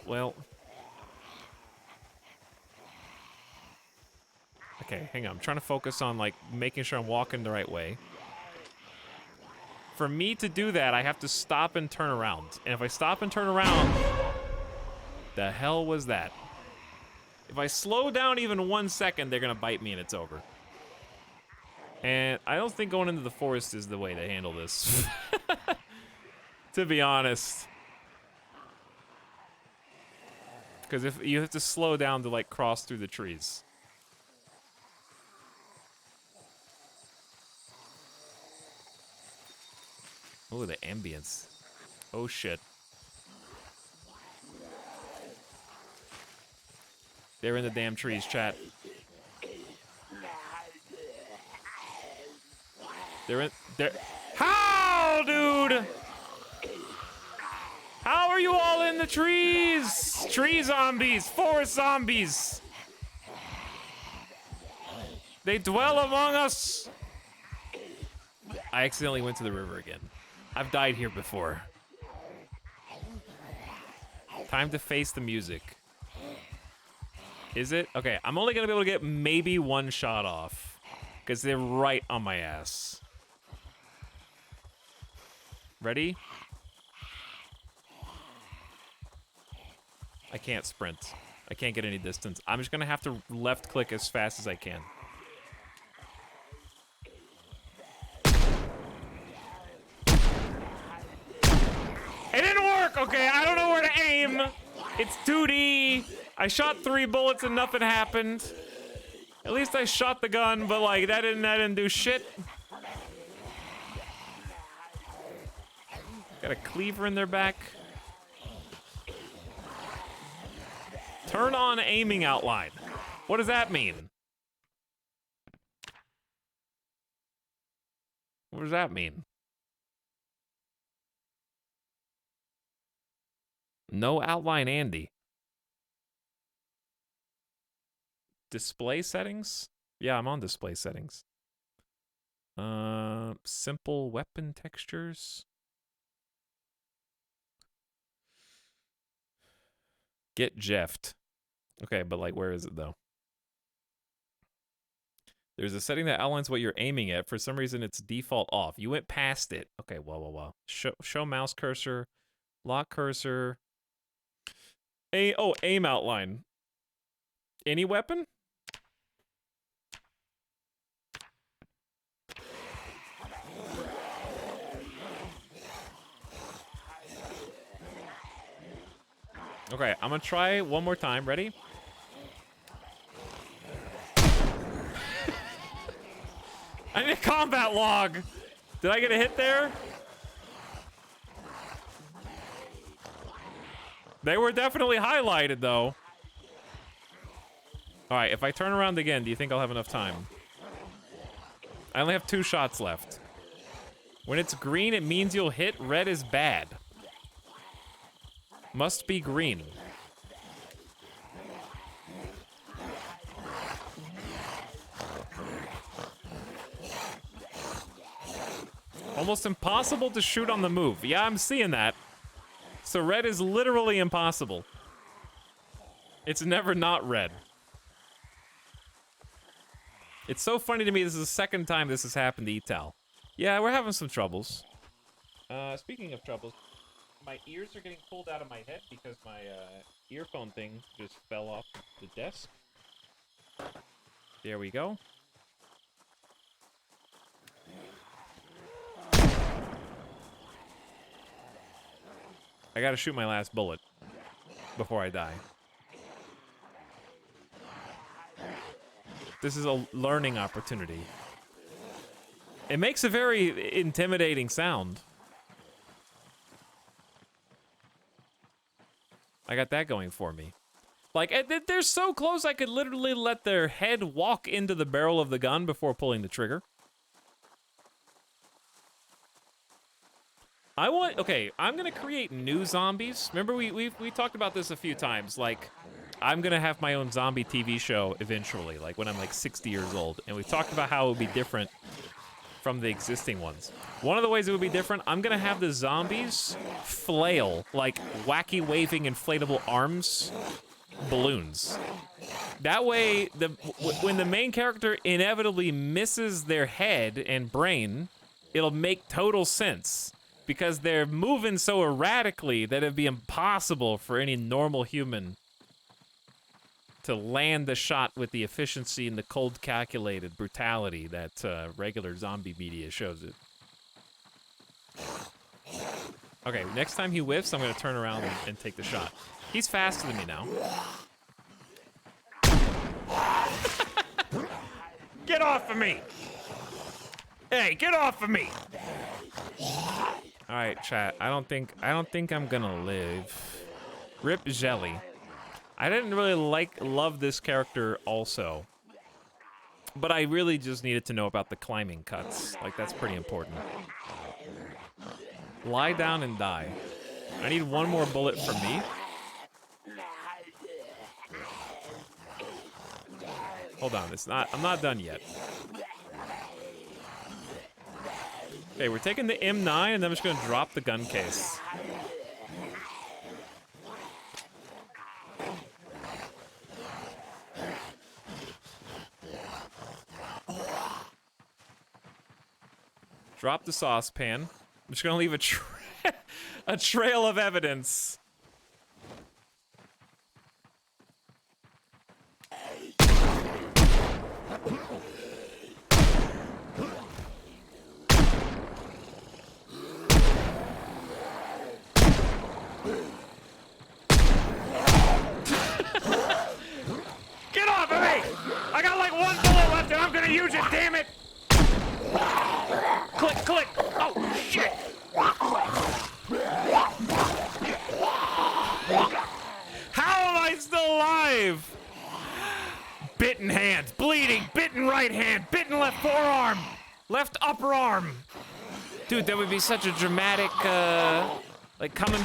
well... Okay, hang on. I'm trying to focus on, like, making sure I'm walking the right way. For me to do that, I have to stop and turn around. And if I stop and turn around... The hell was that? If I slow down even 1 second, they're gonna bite me and it's over. And I don't think going into the forest is the way to handle this. To be honest. Because if you have to slow down to like cross through the trees. Oh, the ambience. Oh shit. They're in the damn trees, chat. They're How, dude? How are you all in the trees? Tree zombies, forest zombies. They dwell among us. I accidentally went to the river again. I've died here before. Time to face the music. Is it? Okay, I'm only gonna be able to get maybe 1 shot off. Because they're right on my ass. Ready? I can't sprint. I can't get any distance. I'm just gonna have to left click as fast as I can. It didn't work! Okay, I don't know where to aim. It's 2D. I shot 3 bullets and nothing happened. At least I shot the gun, but like that didn't do shit. Got a cleaver in their back. Turn on aiming outline. What does that mean? What does that mean? No outline Andy. Display settings? Yeah, I'm on display settings. Simple weapon textures. Get Jeffed. Okay, but like, where is it though? There's a setting that outlines what you're aiming at. For some reason, it's default off. You went past it. Okay, well. Show mouse cursor, lock cursor. Aim outline. Any weapon? Okay, I'm gonna try one more time. Ready? I need a combat log. Did I get a hit there? They were definitely highlighted, though. All right, if I turn around again, do you think I'll have enough time? I only have 2 shots left. When it's green, it means you'll hit. Red is bad. Must be green. Almost impossible to shoot on the move. Yeah, I'm seeing that. So red is literally impossible. It's never not red. It's so funny to me, this is the second time this has happened to Etal. Yeah, we're having some troubles. Speaking of troubles, my ears are getting pulled out of my head because my earphone thing just fell off the desk. There we go. I gotta shoot my last bullet before I die. This is a learning opportunity. It makes a very intimidating sound. I got that going for me. Like, they're so close I could literally let their head walk into the barrel of the gun before pulling the trigger. Okay, I'm gonna create new zombies. Remember, we talked about this a few times. Like, I'm gonna have my own zombie TV show eventually, like when I'm like 60 years old. And we've talked about how it would be different from the existing ones. One of the ways it would be different, I'm gonna have the zombies flail like wacky waving inflatable arms balloons. That way, when the main character inevitably misses their head and brain, it'll make total sense. Because they're moving so erratically that it'd be impossible for any normal human to land the shot with the efficiency and the cold calculated brutality that regular zombie media shows it. Okay, next time he whiffs, I'm gonna turn around and take the shot. He's faster than me now. Get off of me! Hey, get off of me! All right, chat. I don't think I'm gonna live. Rip Jelly. I didn't really love this character also, but I really just needed to know about the climbing cuts. Like, that's pretty important. Lie down and die. I need one more bullet from me. Hold on, I'm not done yet. Okay, we're taking the M9 and then I'm just gonna drop the gun case. Drop the saucepan. I'm just gonna leave a trail of evidence. die! I got like 1 bullet left and I'm gonna use it, damn it! Click, click! Oh, shit! How am I still alive? Bitten hand, bleeding, bitten right hand, bitten left forearm, left upper arm. Dude, that would be such a dramatic, like coming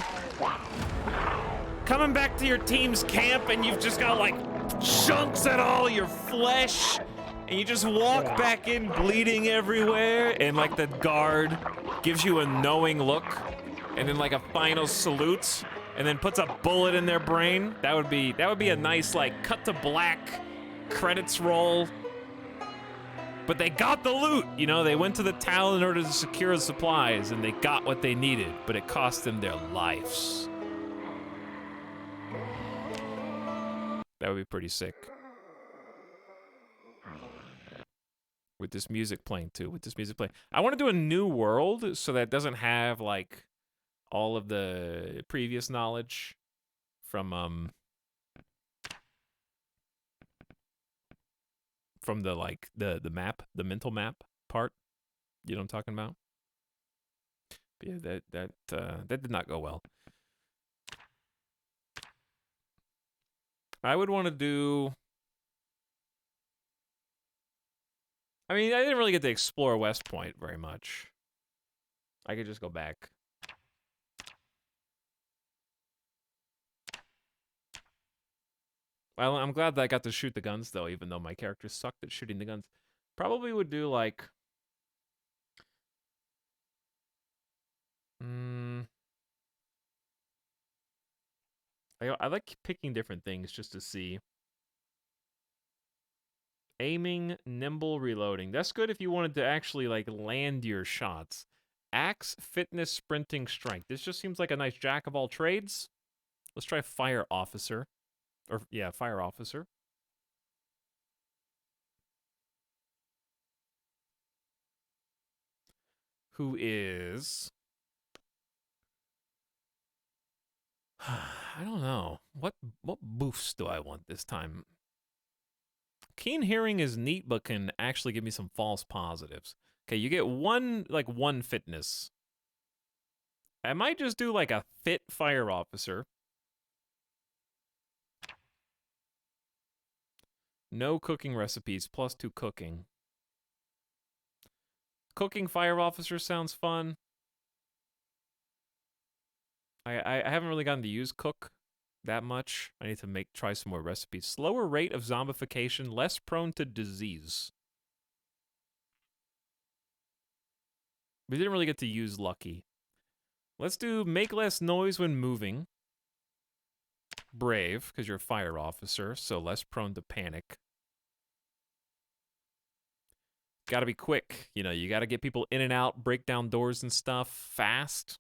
back to your team's camp and you've just got like chunks at all your flesh and you just walk back in bleeding everywhere and like the guard gives you a knowing look and then like a final salute and then puts a bullet in their brain. That would be a nice like cut to black credits roll. But they got the loot, you know, they went to the town in order to secure the supplies and they got what they needed, but it cost them their lives. That would be pretty sick. With this music playing too, I want to do a new world so that it doesn't have like all of the previous knowledge from the like the map, the mental map part. You know what I'm talking about? But yeah, that did not go well. I would want to do. I mean, I didn't really get to explore West Point very much. I could just go back. Well, I'm glad that I got to shoot the guns, though, even though my character sucked at shooting the guns. Probably would do, like... I like picking different things just to see. Aiming, nimble, reloading. That's good if you wanted to actually, like, land your shots. Axe, fitness, sprinting, strength. This just seems like a nice jack of all trades. Let's try fire officer. Or, yeah, fire officer. Who is... I don't know. What boofs do I want this time? Keen hearing is neat, but can actually give me some false positives. Okay, you get one fitness. I might just do like a fit fire officer. No cooking recipes, +2 cooking. Cooking fire officer sounds fun. I haven't really gotten to use cook that much. I need to try some more recipes. Slower rate of zombification, less prone to disease. We didn't really get to use lucky. Let's do make less noise when moving. Brave, because you're a fire officer, so less prone to panic. Gotta be quick. You know, you gotta get people in and out, break down doors and stuff fast.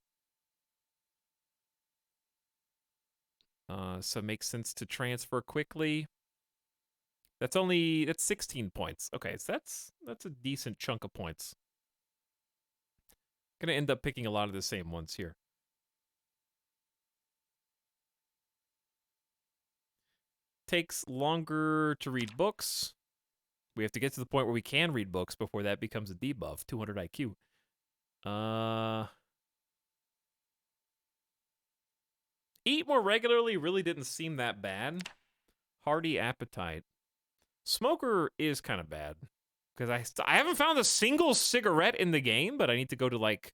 So it makes sense to transfer quickly. That's 16 points. Okay, so that's a decent chunk of points. Gonna end up picking a lot of the same ones here. Takes longer to read books. We have to get to the point where we can read books before that becomes a debuff. 200 IQ. Eat more regularly really didn't seem that bad. Hearty appetite. Smoker is kind of bad. Because I haven't found a single cigarette in the game, but I need to go to, like,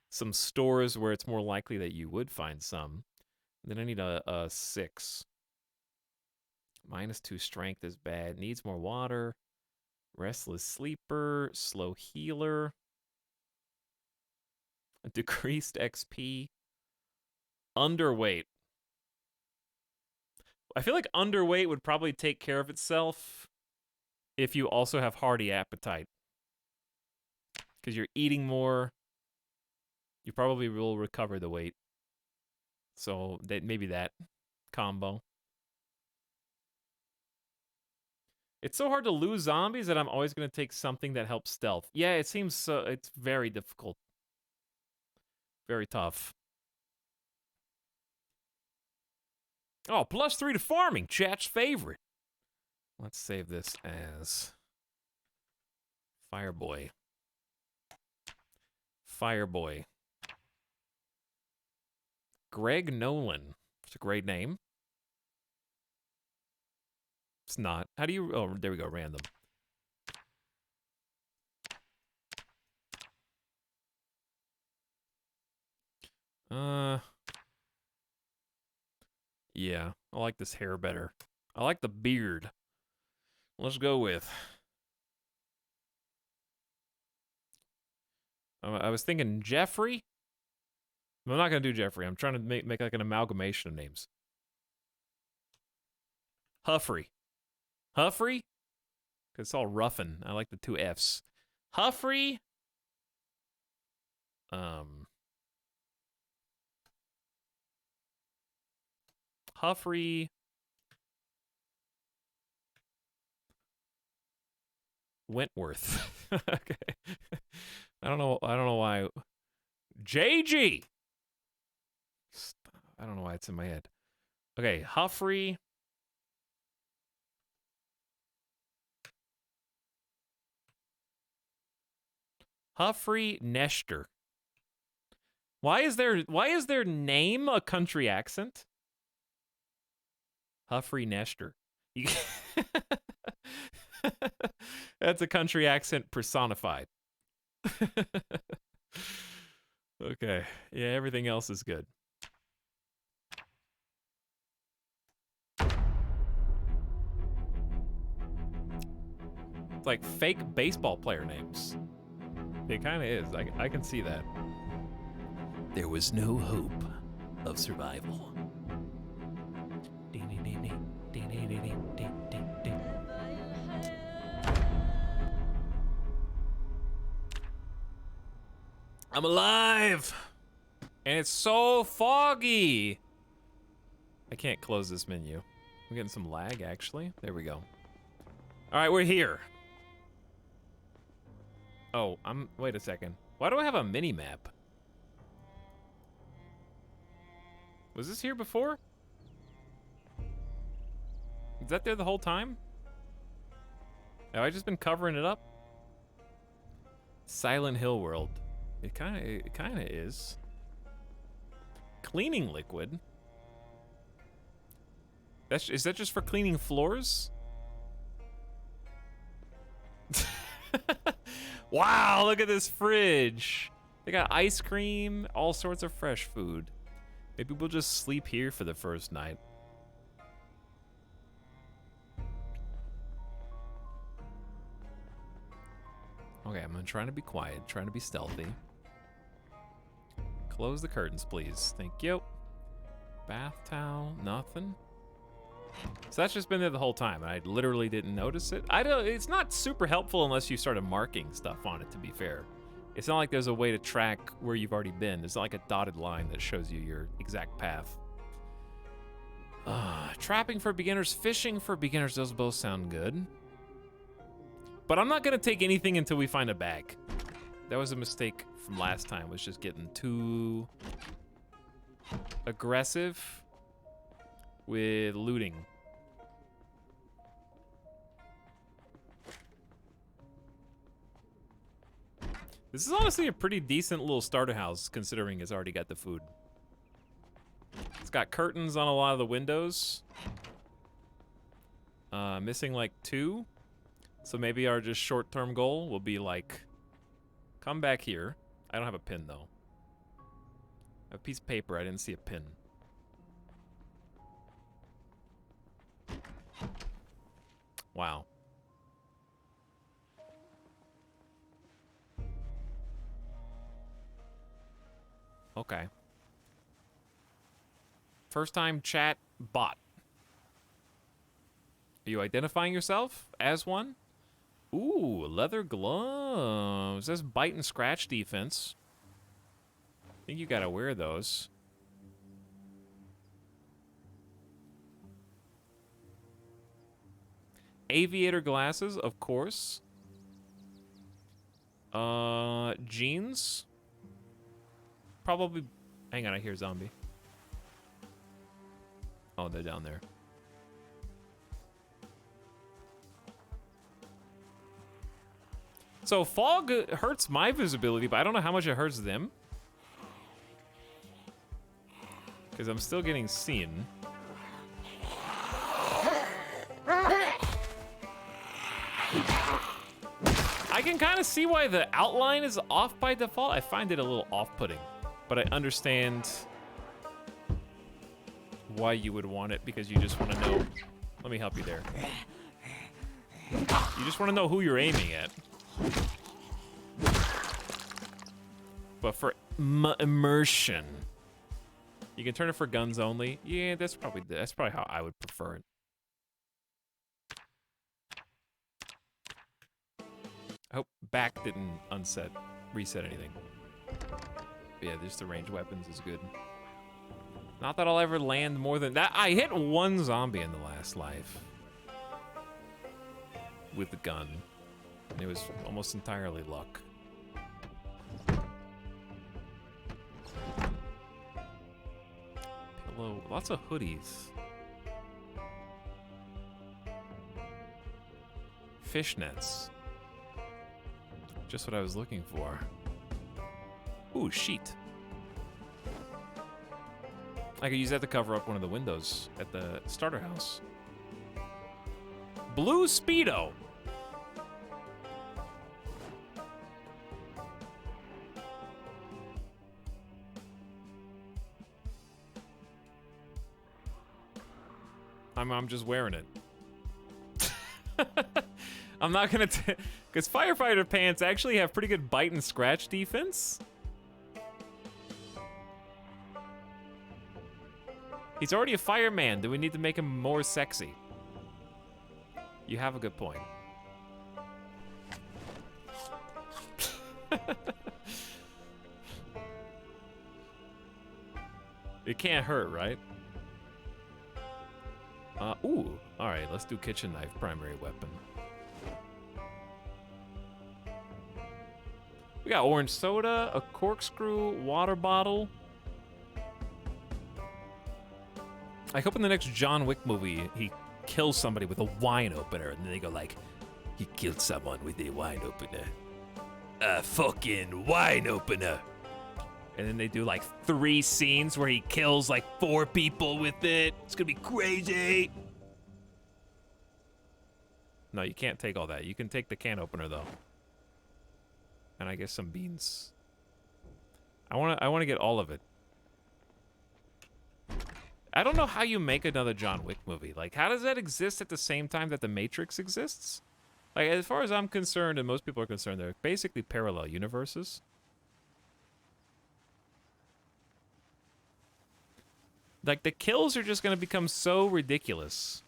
some stores where it's more likely that you would find some. And then I need a 6. -2 strength is bad. Needs more water. Restless sleeper. Slow healer. Decreased XP. Underweight. I feel like underweight would probably take care of itself if you also have hearty appetite. Because you're eating more, you probably will recover the weight. So maybe that combo. It's so hard to lose zombies that I'm always going to take something that helps stealth. Yeah, it seems so. It's very difficult. Very tough. Oh, +3 to farming. Chat's favorite. Let's save this as Fireboy. Fireboy. Greg Nolan. It's a great name. It's not. How do you... Oh, there we go. Random. Yeah. I like this hair better. I like the beard. Let's go with... I was thinking Jeffrey. I'm not going to do Jeffrey. I'm trying to make like an amalgamation of names. Huffrey. Huffrey? Because it's all roughin'. I like the two F's. Huffrey. Huffrey. Wentworth. Okay. I don't know why. JG. I don't know why it's in my head. Okay, Huffrey. Huffrey Nestor. Why is their name a country accent? Huffrey Nestor. That's a country accent personified. Okay. Yeah, everything else is good. It's like fake baseball player names. It kind of is. I can see that. There was no hope of survival. I'm alive! And it's so foggy! I can't close this menu. I'm getting some lag, actually. There we go. Alright, we're here. Oh, wait a second. Why do I have a mini-map? Was this here before? Is that there the whole time? Have I just been covering it up? Silent Hill World. It kinda is. Cleaning liquid? Is that just for cleaning floors? Wow, look at this fridge. They got ice cream, all sorts of fresh food. Maybe we'll just sleep here for the first night. Okay, I'm trying to be quiet, trying to be stealthy. Close the curtains, please. Thank you. Bath towel, nothing. So that's just been there the whole time, and I literally didn't notice it. It's not super helpful unless you started marking stuff on it, to be fair. It's not like there's a way to track where you've already been. There's not like a dotted line that shows you your exact path. Trapping for beginners, fishing for beginners, those both sound good. But I'm not gonna take anything until we find a bag. That was a mistake from last time, was just getting too aggressive with looting. This is honestly a pretty decent little starter house, considering it's already got the food. It's got curtains on a lot of the windows. Missing like 2. So maybe our just short-term goal will be like, come back here. I don't have a pin though. I have a piece of paper, I didn't see a pin. Wow. Okay. First time chat bot. Are you identifying yourself as one? Ooh, leather gloves. That's bite and scratch defense. I think you gotta wear those. Aviator glasses, of course. Jeans. Probably. Hang on, I hear zombie. Oh, they're down there. So fog hurts my visibility, but I don't know how much it hurts them. Because I'm still getting seen. I can kind of see why the outline is off by default. I find it a little off-putting, but I understand why you would want it, because you just want to know. Let me help you there. You just want to know who you're aiming at. But for immersion, you can turn it for guns only. Yeah, that's probably how I would prefer it. I hope back didn't reset anything. But yeah, just the ranged weapons is good. Not that I'll ever land more than that. I hit one zombie in the last life with the gun, and it was almost entirely luck. Pillow, lots of hoodies. Fishnets. Just what I was looking for. Ooh, sheet. I could use that to cover up one of the windows at the starter house. Blue Speedo. I'm just wearing it. I'm not gonna, because firefighter pants actually have pretty good bite and scratch defense. He's already a fireman. Do we need to make him more sexy? You have a good point. It can't hurt, right? Ooh. All right, let's do kitchen knife, primary weapon. We got orange soda, a corkscrew, water bottle. I hope in the next John Wick movie, he kills somebody with a wine opener, and then they go like, he killed someone with a wine opener. A fucking wine opener. And then they do like 3 scenes where he kills like 4 people with it. It's gonna be crazy. No, you can't take all that. You can take the can opener though. And I guess some beans. I wanna get all of it. I don't know how you make another John Wick movie. Like, how does that exist at the same time that The Matrix exists? Like, as far as I'm concerned, and most people are concerned, they're basically parallel universes. Like, the kills are just gonna become so ridiculous.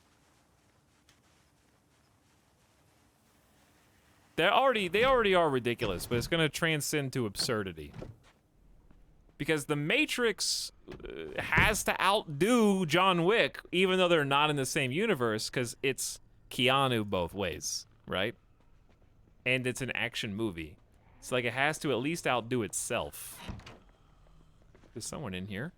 They already are ridiculous, but it's gonna transcend to absurdity. Because The Matrix has to outdo John Wick, even though they're not in the same universe, because it's Keanu both ways, right? And it's an action movie. It's like it has to at least outdo itself. There's someone in here.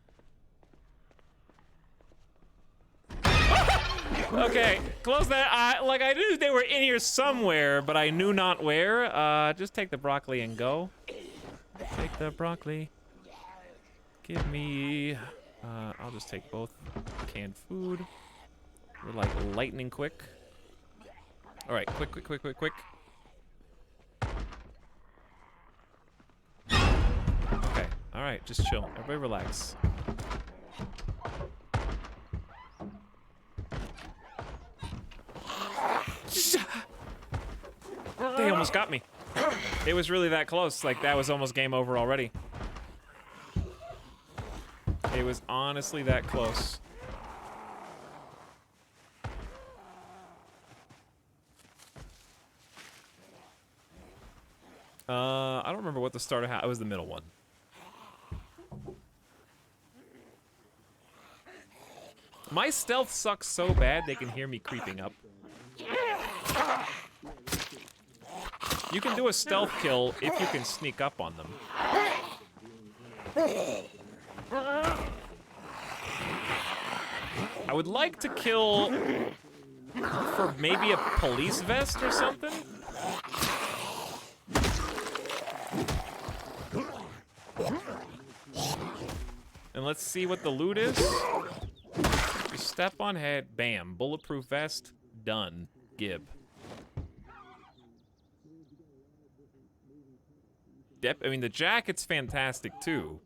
Okay, close that. I knew they were in here somewhere, but I knew not where. Just take the broccoli and go. Take the broccoli. Give me, I'll just take both canned food. We're like lightning quick. All right, quick. Okay, all right, just chill. Everybody relax. They almost got me. It was really that close. Like, that was almost game over already. It was honestly that close. I don't remember what the starter hat. It was the middle one. My stealth sucks so bad they can hear me creeping up. You can do a stealth kill if you can sneak up on them. I would like to kill for maybe a police vest or something. And let's see what the loot is. You step on head, bam. Bulletproof vest, done. Gib. Yep, I mean, the jacket's fantastic, too.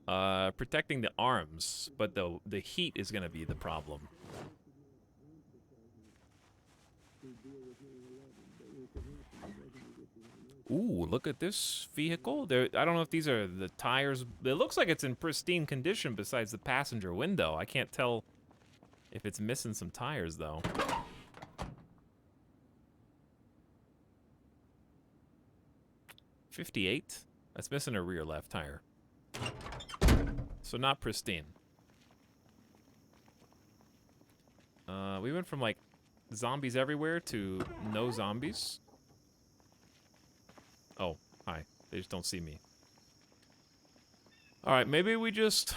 Protecting the arms, but the heat is gonna be the problem. Ooh, look at this vehicle. I don't know if these are the tires. It looks like it's in pristine condition besides the passenger window. I can't tell if it's missing some tires, though. $58? That's missing a rear left tire. So not pristine. We went from, like, zombies everywhere to no zombies. Oh, hi. They just don't see me. Alright, maybe we just...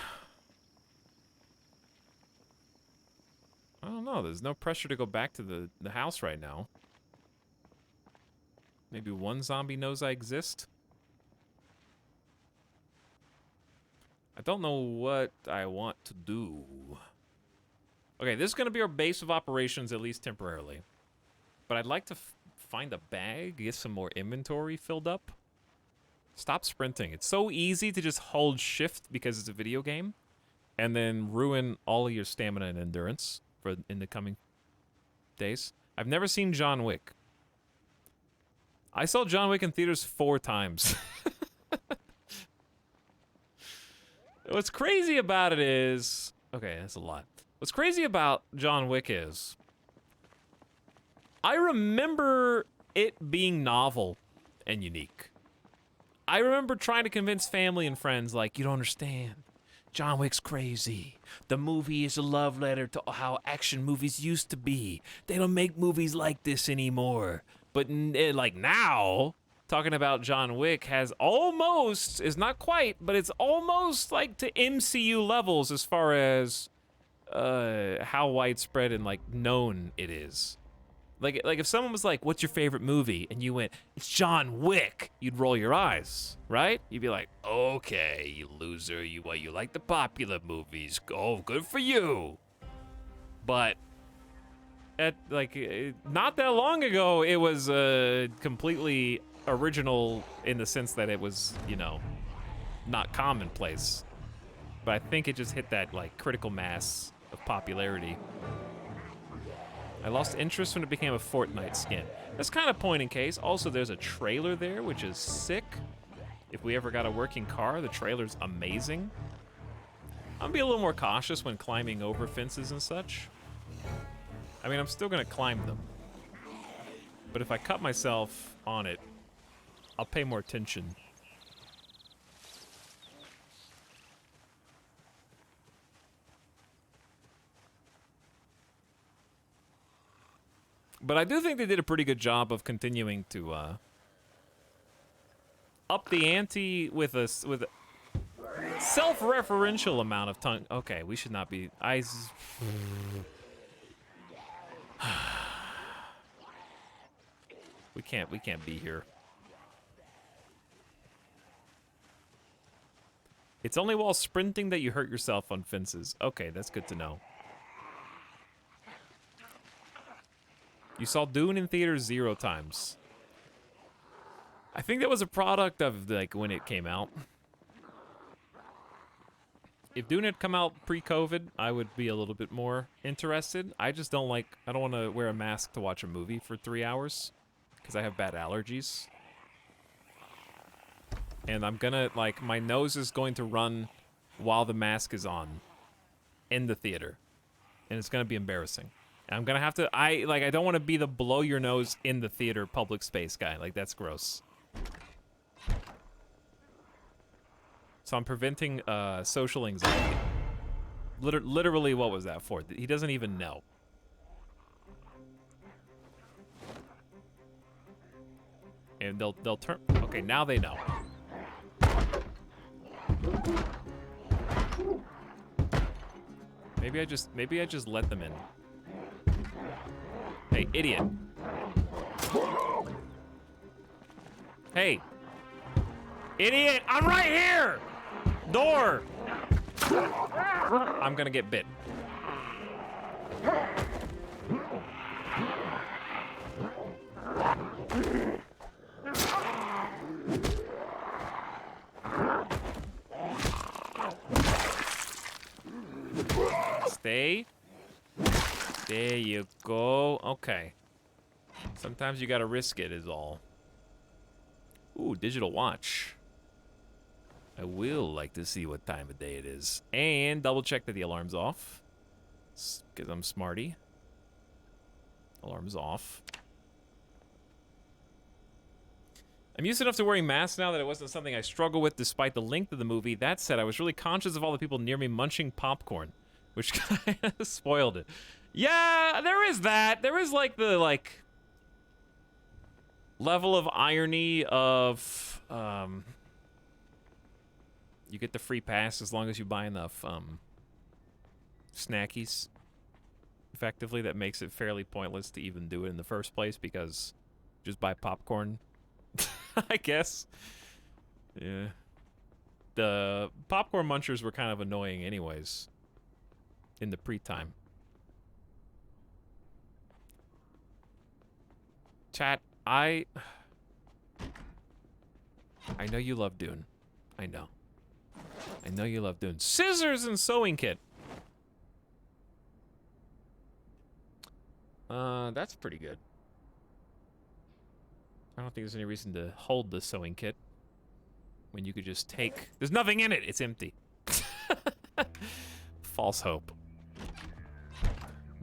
I don't know, there's no pressure to go back to the house right now. Maybe one zombie knows I exist? I don't know what I want to do. Okay, this is going to be our base of operations, at least temporarily. But I'd like to find a bag, get some more inventory filled up. Stop sprinting. It's so easy to just hold shift because it's a video game, and then ruin all of your stamina and endurance for in the coming days. I've never seen John Wick. I saw John Wick in theaters 4 times. What's crazy about it is... Okay, that's a lot. What's crazy about John Wick is... I remember it being novel and unique. I remember trying to convince family and friends, like, you don't understand. John Wick's crazy. The movie is a love letter to how action movies used to be. They don't make movies like this anymore. But, like, now... Talking about John Wick has almost, is not quite, but it's almost like to MCU levels as far as how widespread and like known it is. Like if someone was like, "What's your favorite movie?" and you went, "It's John Wick," you'd roll your eyes, right? You'd be like, "Okay, you loser, you like the popular movies? Oh, good for you." But not that long ago, it was completely original in the sense that it was, you know, not commonplace. But I think it just hit that, like, critical mass of popularity. I lost interest when it became a Fortnite skin. That's kind of point in case. Also, there's a trailer there, which is sick. If we ever got a working car, the trailer's amazing. I'm gonna be a little more cautious when climbing over fences and such. I mean, I'm still gonna climb them. But if I cut myself on it, I'll pay more attention. But I do think they did a pretty good job of continuing to up the ante with a self-referential amount of tongue. Okay, we should not be. We can't be here. It's only while sprinting that you hurt yourself on fences. Okay, that's good to know. You saw Dune in theaters 0 times. I think that was a product of, like, when it came out. If Dune had come out pre-COVID, I would be a little bit more interested. I just don't like... I don't want to wear a mask to watch a movie for 3 hours. Because I have bad allergies. And I'm gonna, like, my nose is going to run while the mask is on. In the theater. And it's gonna be embarrassing. I'm gonna have to, I don't want to be the blow your nose in the theater public space guy. Like, that's gross. So I'm preventing social anxiety. Literally, what was that for? He doesn't even know. And they'll turn, okay, now they know. Maybe I just let them in. Hey, idiot. Hey. Idiot, I'm right here! Door! I'm gonna get bit. Stay. There you go. Okay. Sometimes you gotta risk it, is all. Ooh, digital watch. I will like to see what time of day it is. And double check that the alarm's off. Because I'm smarty. Alarm's off. I'm used enough to wearing masks now that it wasn't something I struggle with despite the length of the movie. That said, I was really conscious of all the people near me munching popcorn, which kind of spoiled it. Yeah, there is that. There is like the level of irony of you get the free pass as long as you buy enough snackies. Effectively, that makes it fairly pointless to even do it in the first place because just buy popcorn. I guess. Yeah. The popcorn munchers were kind of annoying anyways in the pre-time. Chat, I know you love Dune. I know. I know you love Dune. Scissors and sewing kit. That's pretty good. I don't think there's any reason to hold the sewing kit when you could just take... There's nothing in it! It's empty. False hope.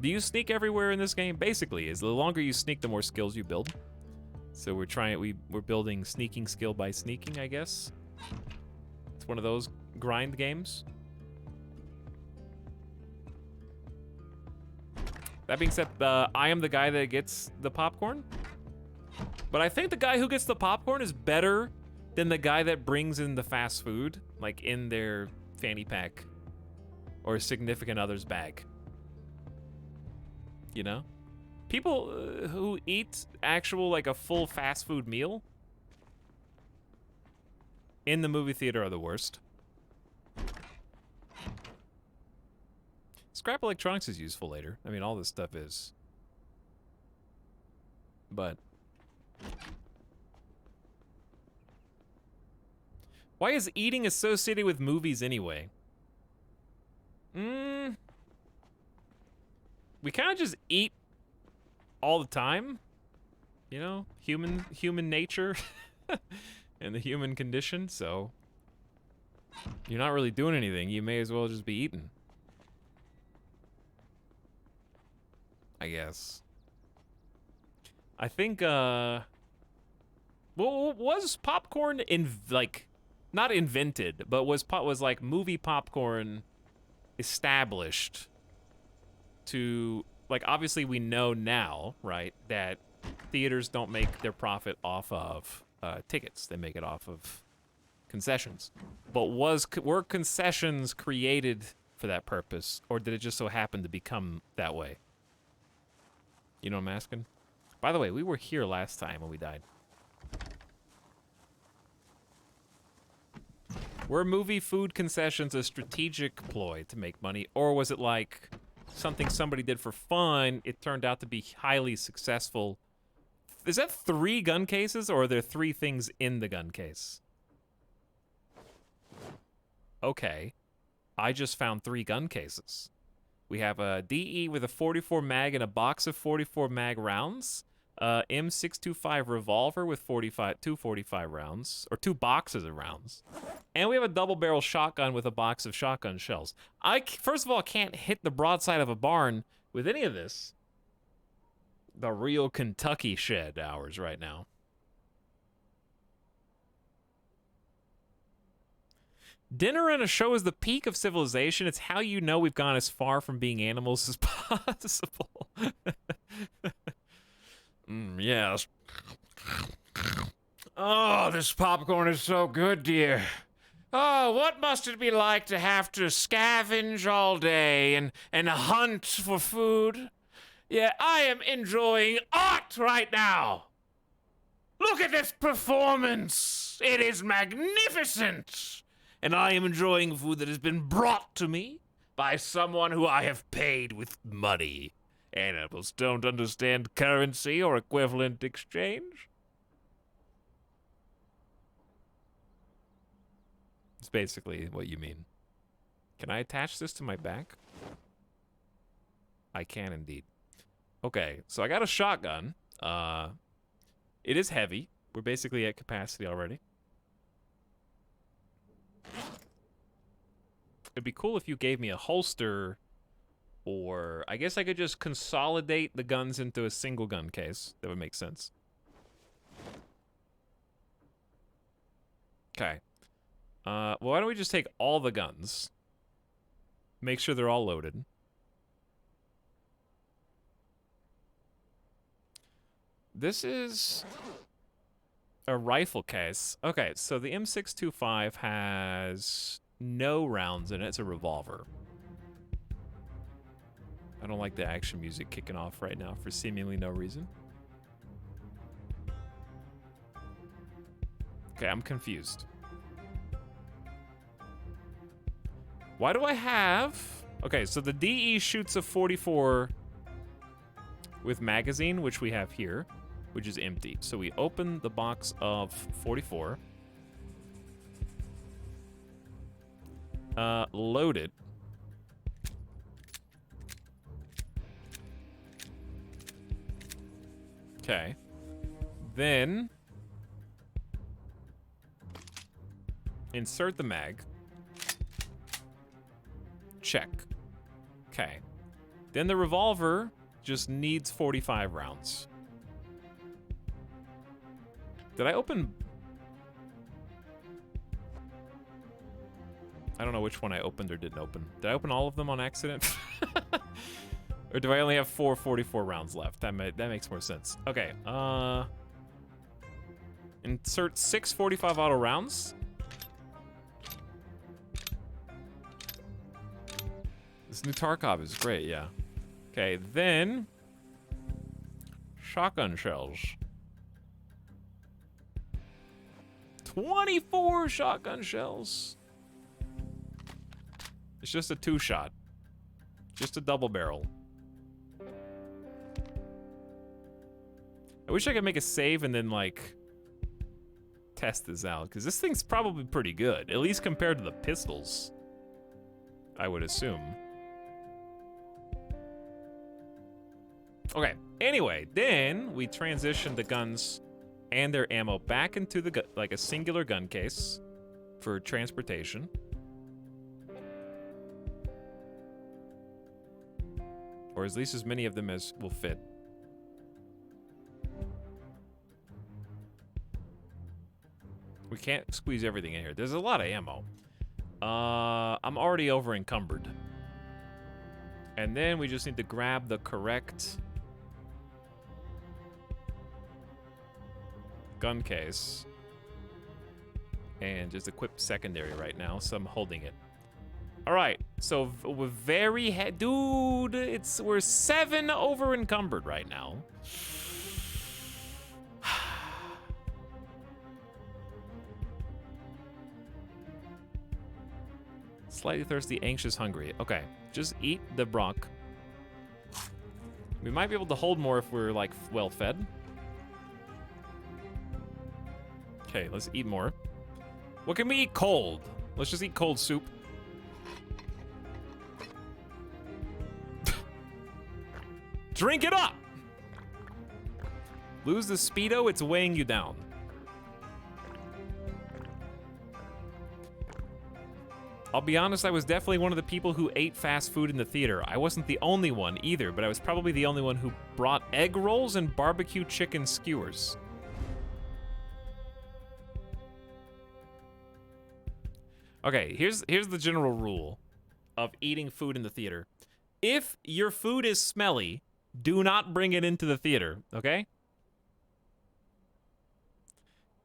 Do you sneak everywhere in this game? Basically, the longer you sneak, the more skills you build. So we're building sneaking skill by sneaking, I guess. It's one of those grind games. That being said, I am the guy that gets the popcorn. But I think the guy who gets the popcorn is better than the guy that brings in the fast food, like in their fanny pack or significant other's bag. You know? People who eat actual, like a full fast food meal in the movie theater are the worst. Scrap electronics is useful later. I mean, all this stuff is. But why is eating associated with movies anyway? We kind of just eat all the time. You know, human nature and the human condition, so you're not really doing anything. You may as well just be eating. I guess. I think, well, was popcorn not invented, but was like movie popcorn established to, like, obviously we know now, right, that theaters don't make their profit off of tickets. They make it off of concessions. But were concessions created for that purpose, or did it just so happen to become that way? You know what I'm asking? By the way, we were here last time when we died. Were movie food concessions a strategic ploy to make money, or was it like something somebody did for fun, it turned out to be highly successful? Is that 3 gun cases, or are there 3 things in the gun case? Okay. I just found 3 gun cases. We have a DE with a 44 mag and a box of 44 mag rounds. M625 revolver with 245 rounds, or 2 boxes of rounds. And we have a double barrel shotgun with a box of shotgun shells. First of all, can't hit the broadside of a barn with any of this. The real Kentucky shed hours right now. Dinner and a show is the peak of civilization. It's how you know we've gone as far from being animals as possible. Yes. Oh, this popcorn is so good, dear. Oh, what must it be like to have to scavenge all day and hunt for food? Yeah, I am enjoying art right now. Look at this performance. It is magnificent. and I am enjoying food that has been brought to me by someone who I have paid with money. Animals don't understand currency or equivalent exchange. It's basically what you mean. Can I attach this to my back? I can indeed. Okay, so I got a shotgun. It is heavy. We're basically at capacity already. It'd be cool if you gave me a holster, or I guess I could just consolidate the guns into a single gun case. That would make sense. Okay. Well, why don't we just take all the guns? Make sure they're all loaded. This is a rifle case. Okay, so the M625 has no rounds in it. It's a revolver. I don't like the action music kicking off right now for seemingly no reason. Okay, I'm confused. Why do I have... Okay, so the DE shoots a 44 with magazine, which we have here, which is empty. So we open the box of 44. Load it. Okay. Then insert the mag. Check. Okay. Then the revolver just needs 45 rounds. Did I open... I don't know which one I opened or didn't open. Did I open all of them on accident? Or do I only have 4 44 rounds left? That makes more sense. Okay, insert 6 45 auto rounds. This new Tarkov is great, yeah. Okay, then... shotgun shells. 24 shotgun shells. It's just a 2-shot. Just a double barrel. I wish I could make a save and then, like, test this out, because this thing's probably pretty good, at least compared to the pistols, I would assume. Okay, anyway, then we transition the guns and their ammo back into the like a singular gun case for transportation. Or at least as many of them as will fit. We can't squeeze everything in here. There's a lot of ammo. I'm already over encumbered. And then we just need to grab the correct gun case and just equip secondary right now, so I'm holding it. All right, so we're very dude, we're 7 over encumbered right now. Slightly thirsty, anxious, hungry. Okay, just eat the brock. We might be able to hold more if we're like well fed. Okay, let's eat more. What can we eat cold? Let's just eat cold soup. Drink it up! Lose the Speedo, it's weighing you down. I'll be honest, I was definitely one of the people who ate fast food in the theater. I wasn't the only one either, but I was probably the only one who brought egg rolls and barbecue chicken skewers. Okay, here's the general rule of eating food in the theater. If your food is smelly, do not bring it into the theater, okay?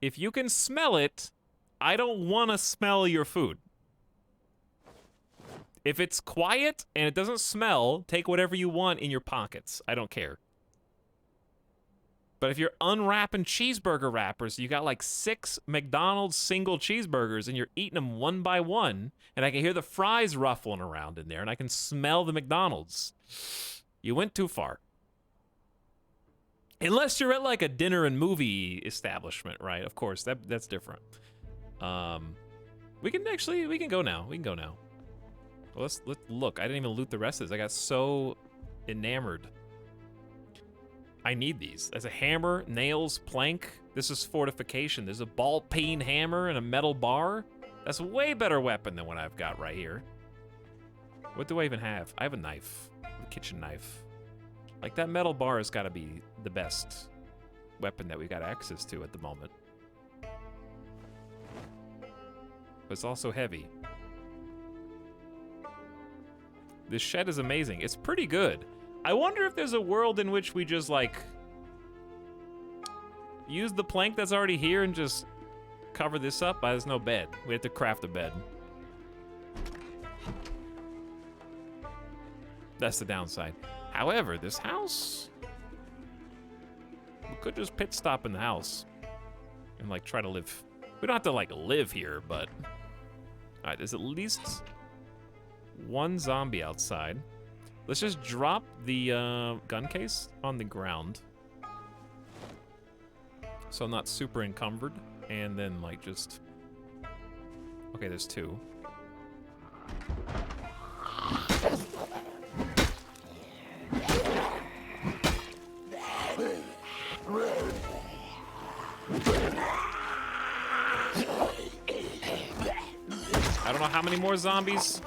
If you can smell it, I don't want to smell your food. If it's quiet and it doesn't smell, take whatever you want in your pockets. I don't care. But if you're unwrapping cheeseburger wrappers, you got like 6 McDonald's single cheeseburgers and you're eating them one by one, and I can hear the fries ruffling around in there, and I can smell the McDonald's. You went too far. Unless you're at like a dinner and movie establishment, right? Of course, that's different. We can go now. We can go now. Well, let's look. I didn't even loot the rest of this. I got so enamored. I need these. As a hammer, nails, plank. This is fortification. There's a ball peen hammer and a metal bar. That's a way better weapon than what I've got right here. What do I even have? I have a knife. A kitchen knife. Like, that metal bar has got to be the best weapon that we got access to at the moment. But it's also heavy. This shed is amazing. It's pretty good. I wonder if there's a world in which we just, like, use the plank that's already here and just cover this up. There's no bed. We have to craft a bed. That's the downside. However, this house, we could just pit stop in the house and, like, try to live. We don't have to, like, live here, but... All right, there's at least one zombie outside. Let's just drop the gun case on the ground, so I'm not super encumbered, and then, like, just... Okay, there's 2. I don't know how many more zombies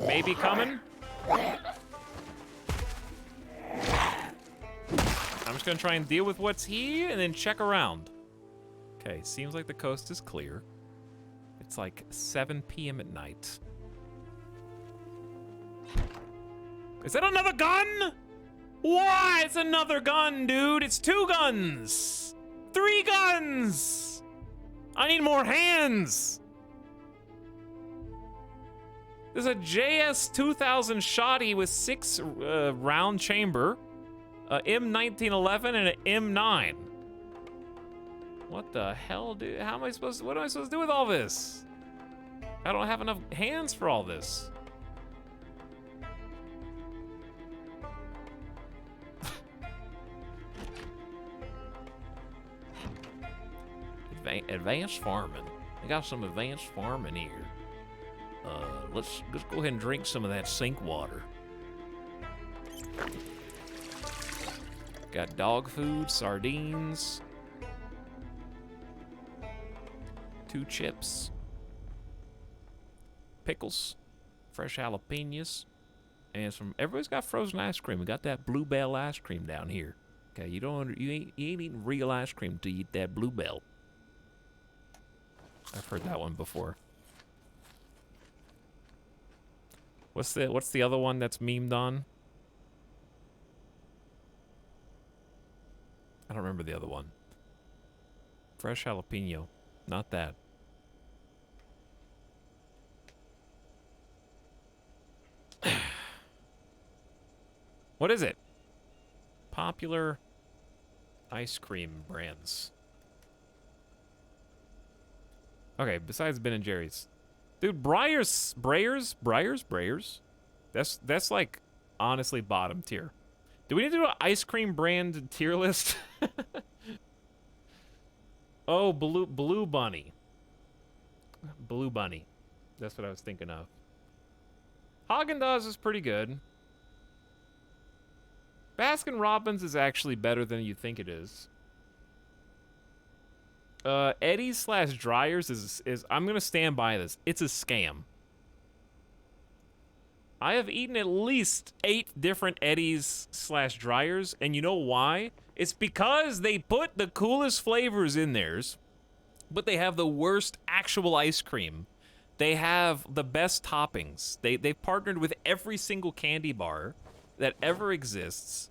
may be coming. I'm just gonna try and deal with what's here and then check around. Okay, seems like the coast is clear. It's like 7 p.m. at night. Is that another gun? Why? It's another gun, dude. It's 2 guns. 3 guns. I need more hands. There's a JS 2000 shotty with 6 round chamber, a M1911 and an M9. What the hell, dude? How am I supposed to, what am I supposed to do with all this? I don't have enough hands for all this. Advanced farming. I got some advanced farming here. Let's go ahead and drink some of that sink water. Got dog food, sardines, 2 chips, pickles, fresh jalapenos, and some. Everybody's got frozen ice cream. We got that Bluebell ice cream down here. Okay, you ain't eating real ice cream till you eat that Bluebell. I've heard that one before. What's the other one that's memed on? I don't remember the other one. Fresh jalapeno. Not that. What is it? Popular ice cream brands. Okay, besides Ben and Jerry's. Dude, Breyers. That's like honestly bottom tier. Do we need to do an ice cream brand tier list? Oh, Blue Bunny. Blue Bunny. That's what I was thinking of. Haagen-Dazs is pretty good. Baskin-Robbins is actually better than you think it is. Eddie's / Dryers is I'm gonna stand by this. It's a scam. I have eaten at least 8 different Eddie's / Dryers, and you know why? It's because they put the coolest flavors in theirs, but they have the worst actual ice cream. They have the best toppings. They've partnered with every single candy bar that ever exists,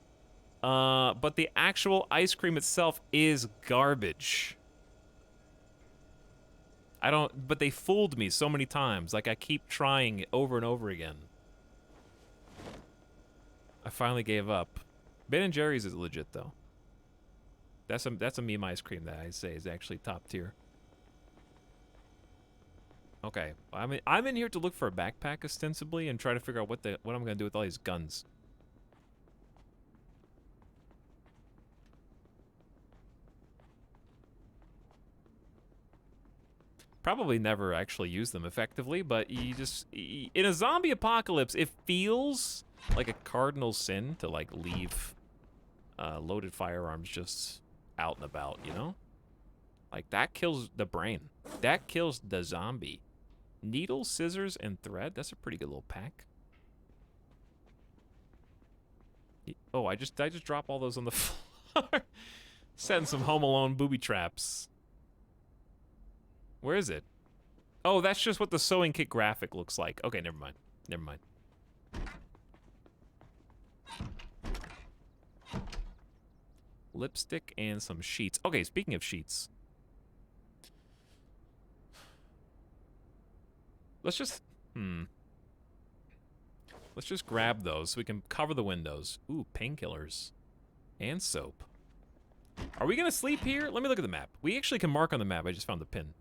but the actual ice cream itself is garbage. But they fooled me so many times. Like, I keep trying over and over again. I finally gave up. Ben and Jerry's is legit, though. That's a meme ice cream that I say is actually top tier. Okay, I'm in here to look for a backpack ostensibly and try to figure out what I'm gonna do with all these guns. Probably never actually use them effectively, but you just in a zombie apocalypse, it feels like a cardinal sin to like leave loaded firearms just out and about, you know? Like that kills the brain. That kills the zombie. Needle, scissors, and thread. That's a pretty good little pack. Oh, I just drop all those on the floor. Setting some Home Alone booby traps. Where is it? Oh, that's just what the sewing kit graphic looks like. Okay, never mind. Never mind. Lipstick and some sheets. Okay, speaking of sheets. Let's just... Let's just grab those so we can cover the windows. Ooh, painkillers. And soap. Are we gonna sleep here? Let me look at the map. We actually can mark on the map. I just found the pin.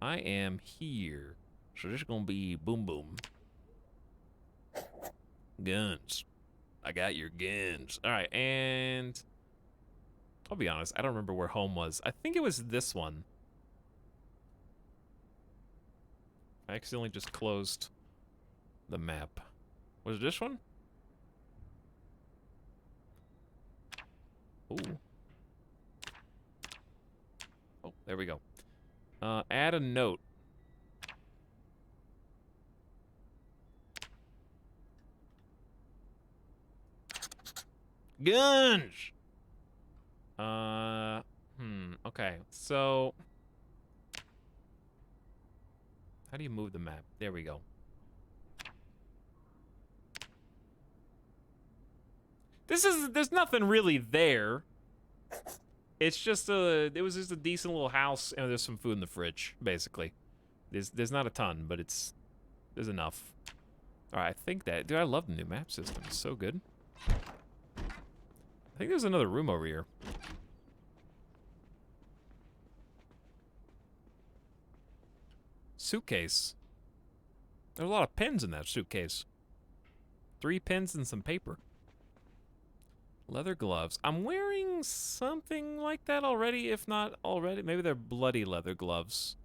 I am here. So this is gonna be boom boom. Guns. I got your guns. Alright, and... I'll be honest, I don't remember where home was. I think it was this one. I accidentally just closed the map. Was it this one? Ooh. Oh, there we go. Add a note. Guns! Okay, so... How do you move the map? There we go. There's nothing really there. It's just it was just a decent little house, and there's some food in the fridge, basically. There's not a ton, but there's enough. All right, I think that, dude, I love the new map system. It's so good. I think there's another room over here. Suitcase. There's a lot of pins in that suitcase. 3 pins and some paper. Leather gloves. I'm wearing something like that already, if not already. Maybe they're bloody leather gloves.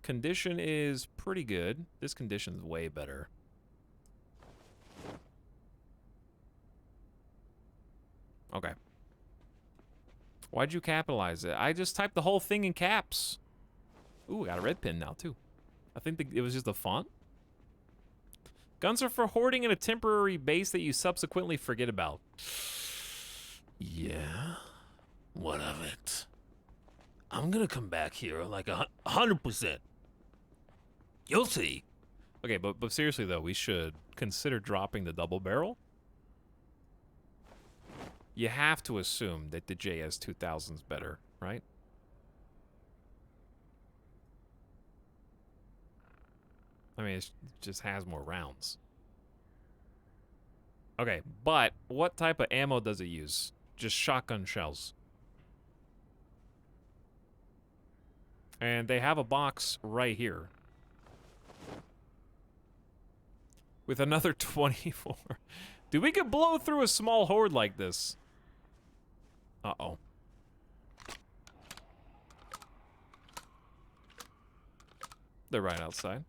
Condition is pretty good. This condition's way better. Okay. Why'd you capitalize it? I just typed the whole thing in caps. Ooh, got a red pin now, too. I think it was just the font. Guns are for hoarding in a temporary base that you subsequently forget about. Yeah? What of it? I'm gonna come back here like 100%. You'll see. Okay, but seriously though, we should consider dropping the double barrel. You have to assume that the JS2000's better, right? I mean, it just has more rounds. Okay, but what type of ammo does it use? Just shotgun shells. And they have a box right here. With another 24. Dude, we could blow through a small horde like this. Uh-oh. They're right outside.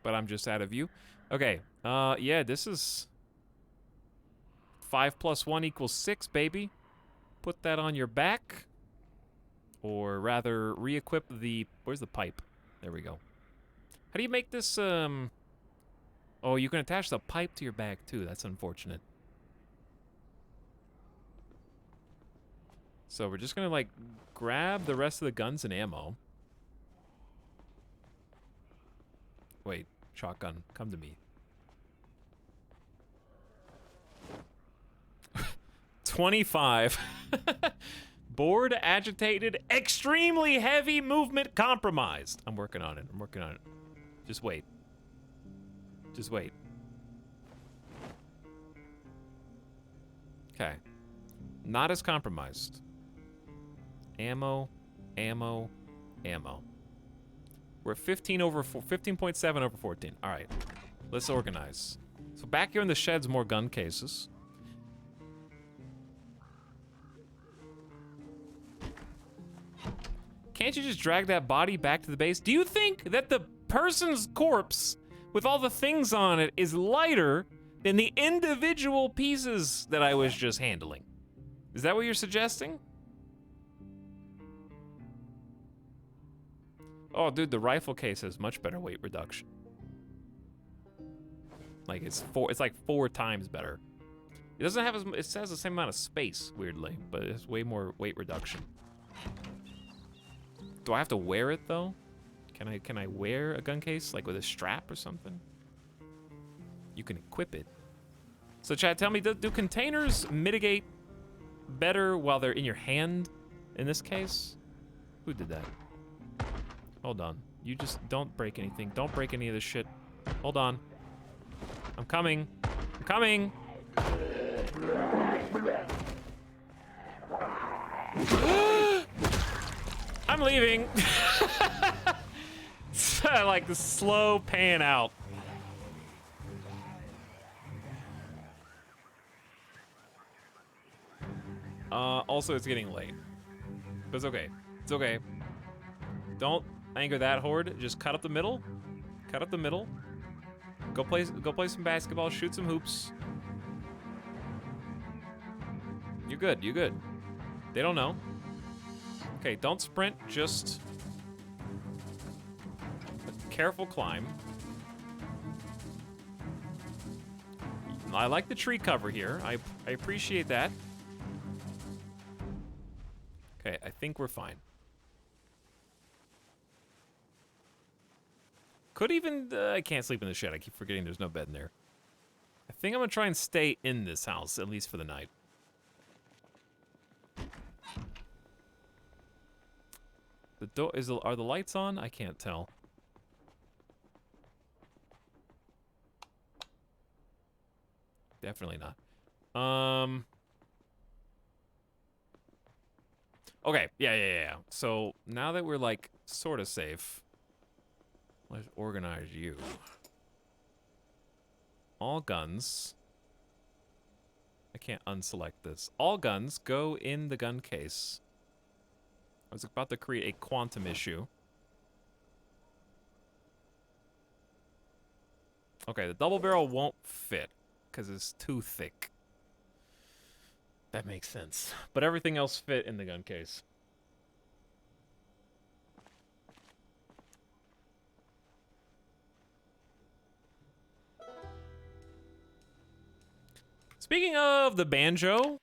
But I'm just out of view. Okay, yeah, this is 5 + 1 = 6, baby. Put that on your back. Or rather, re-equip the... Where's the pipe? There we go. How do you make this, Oh, you can attach the pipe to your back, too. That's unfortunate. So we're just gonna, like, grab the rest of the guns and ammo. Wait, shotgun, come to me. 25. Bored, agitated, extremely heavy movement compromised. I'm working on it. I'm working on it. Just wait. Just wait. Okay. Not as compromised. Ammo, ammo, ammo. We're at 15.7 over 14. All right, let's organize. So back here in the shed's more gun cases. Can't you just drag that body back to the base? Do you think that the person's corpse with all the things on it is lighter than the individual pieces that I was just handling? Is that what you're suggesting? Oh, dude, the rifle case has much better weight reduction. Like it's like 4 times better. It doesn't have it has the same amount of space, weirdly, but it's way more weight reduction. Do I have to wear it though? Can I wear a gun case like with a strap or something? You can equip it. So Chad, tell me, do containers mitigate better while they're in your hand in this case? Who did that? Hold on. You just don't break anything. Don't break any of this shit. Hold on. I'm coming. I'm coming. I'm leaving. I like the slow pan out. Also, it's getting late. But it's okay. It's okay. Don't anger that horde. Just cut up the middle. Cut up the middle. Go play some basketball. Shoot some hoops. You're good. You're good. They don't know. Okay, don't sprint. Just a careful climb. I like the tree cover here. I appreciate that. Okay, I think we're fine. Could even, I can't sleep in the shed. I keep forgetting there's no bed in there. I think I'm gonna try and stay in this house, at least for the night. The door, are the lights on? I can't tell. Definitely not. Okay, yeah. So now that we're like sort of safe, let's organize you. All guns. I can't unselect this. All guns go in the gun case. I was about to create a quantum issue. Okay, the double barrel won't fit because it's too thick. That makes sense. But everything else fit in the gun case. Speaking of the banjo,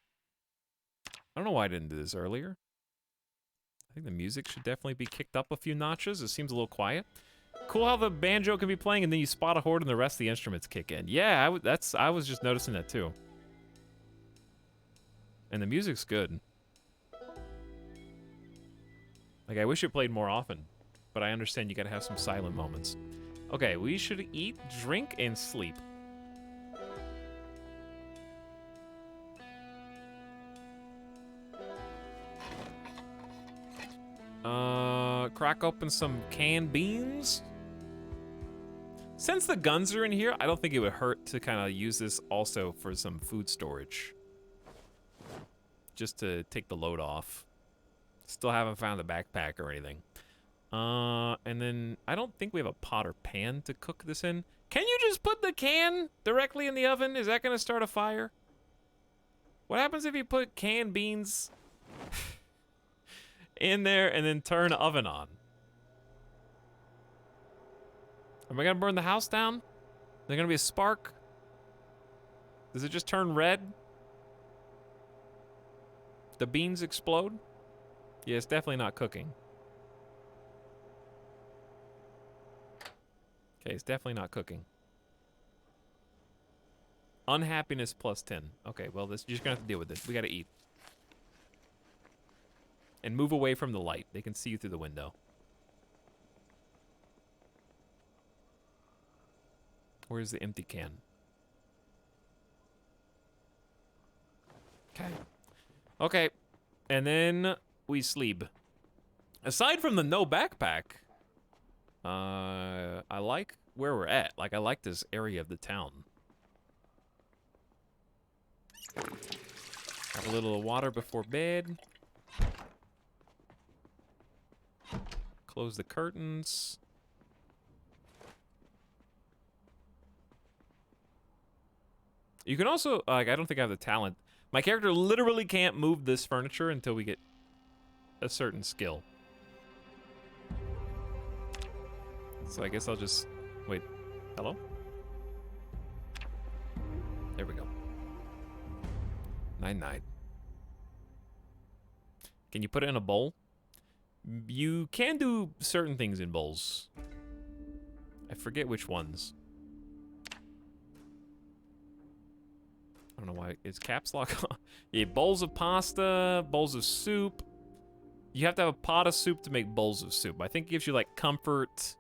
I don't know why I didn't do this earlier. I think the music should definitely be kicked up a few notches. It seems a little quiet. Cool how the banjo can be playing and then you spot a horde and the rest of the instruments kick in. Yeah, I was just noticing that too. And the music's good. Like, I wish it played more often, but I understand you gotta have some silent moments. Okay, we should eat, drink, and sleep. Crack open some canned beans. Since the guns are in here, I don't think it would hurt to kind of use this also for some food storage. Just to take the load off. Still haven't found the backpack or anything. And then I don't think we have a pot or pan to cook this in. Can you just put the can directly in the oven? Is that gonna start a fire? What happens if you put canned beans in there and then turn the oven on? Am I gonna burn the house down? Is there gonna be a spark? Does it just turn red? The beans explode? Yeah, it's definitely not cooking. Okay, it's definitely not cooking. Unhappiness plus 10. Okay, well, you're just gonna have to deal with this. We gotta eat. And move away from the light. They can see you through the window. Where's the empty can? Okay. Okay, and then we sleep. Aside from the no backpack, I like where we're at. Like, I like this area of the town. Have a little water before bed. Close the curtains. You can also, like, I don't think I have the talent. My character literally can't move this furniture until we get a certain skill. So I guess I'll just, wait, hello? There we go. 9-9. Can you put it in a bowl? You can do certain things in bowls. I forget which ones. I don't know why it's caps lock. Yeah, bowls of pasta, bowls of soup. You have to have a pot of soup to make bowls of soup. I think it gives you like comfort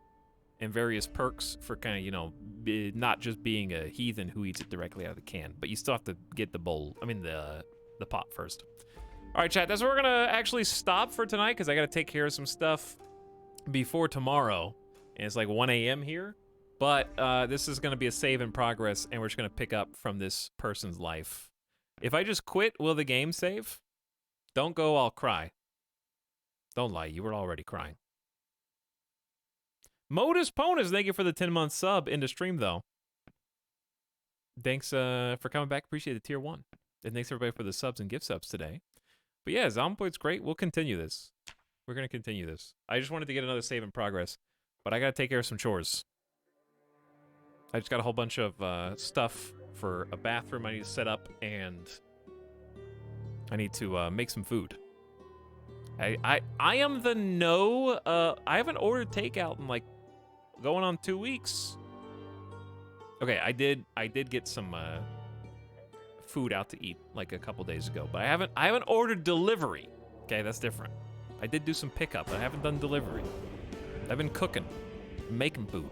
and various perks for kind of, you know, not just being a heathen who eats it directly out of the can, but you still have to get the bowl, I mean the pot first. All right, chat, that's where we're gonna actually stop for tonight because I gotta take care of some stuff before tomorrow. And it's like 1 a.m. here, but this is gonna be a save in progress and we're just gonna pick up from this person's life. If I just quit, will the game save? Don't go, I'll cry. Don't lie, you were already crying. Modus Ponus, thank you for the 10-month sub into stream, though. Thanks for coming back. Appreciate the tier 1. And thanks, everybody, for the subs and gift subs today. But yeah, Zomboid's great. We'll continue this. We're going to continue this. I just wanted to get another save in progress, but I got to take care of some chores. I just got a whole bunch of stuff for a bathroom I need to set up, and I need to make some food. I am the no. I haven't ordered takeout in like going on 2 weeks. Okay, I did get some food out to eat like a couple days ago, but I haven't ordered delivery. Okay, that's different. I did do some pickup, but I haven't done delivery. I've been cooking, making food,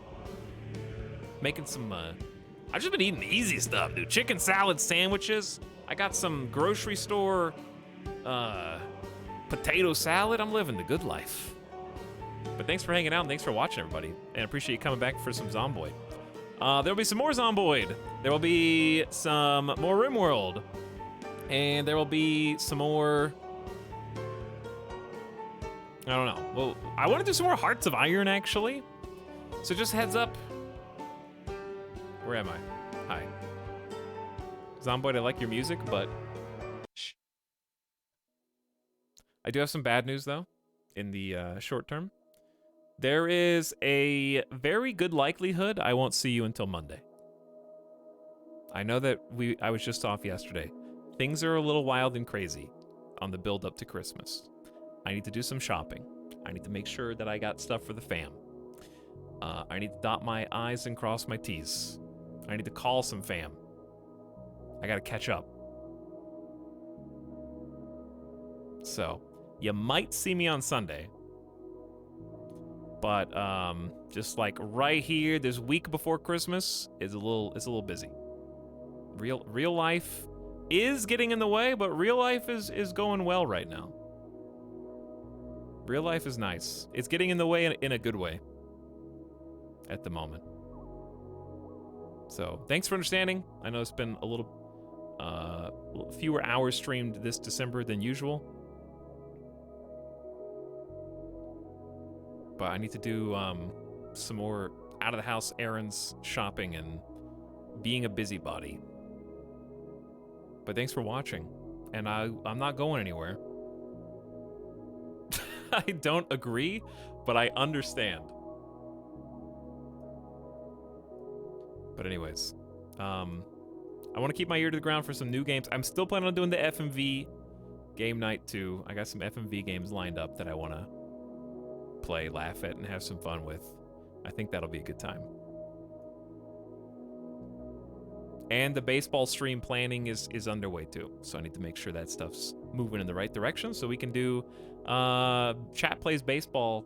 making some. I've just been eating easy stuff, dude. Chicken salad sandwiches. I got some grocery store potato salad. I'm living the good life. But thanks for hanging out and thanks for watching, everybody. And I appreciate you coming back for some Zomboid. There'll be some more Zomboid. There will be some more RimWorld. And there will be some more... I don't know. Well, I want to do some more Hearts of Iron, actually. So just heads up. Where am I? Hi. Zomboid, I like your music, but... Shh. I do have some bad news, though, in the short term. There is a very good likelihood I won't see you until Monday. I know that I was just off yesterday. Things are a little wild and crazy on the build up to Christmas. I need to do some shopping. I need to make sure that I got stuff for the fam. I need to dot my I's and cross my T's. I need to call some fam. I gotta catch up. So, you might see me on Sunday. But just like right here, this week before Christmas is a little busy. Real life is getting in the way, but real life is going well right now. Real life is nice. It's getting in the way in a good way at the moment. So thanks for understanding. I know it's been a little fewer hours streamed this December than usual. But I need to do some more out-of-the-house errands, shopping, and being a busybody. But thanks for watching. And I'm not going anywhere. I don't agree, but I understand. But anyways, I want to keep my ear to the ground for some new games. I'm still planning on doing the FMV game night too. I got some FMV games lined up that I want to play, laugh at, and have some fun with. I think that'll be a good time. And the baseball stream planning is underway too, so I need to make sure that stuff's moving in the right direction so we can do Chat Plays Baseball,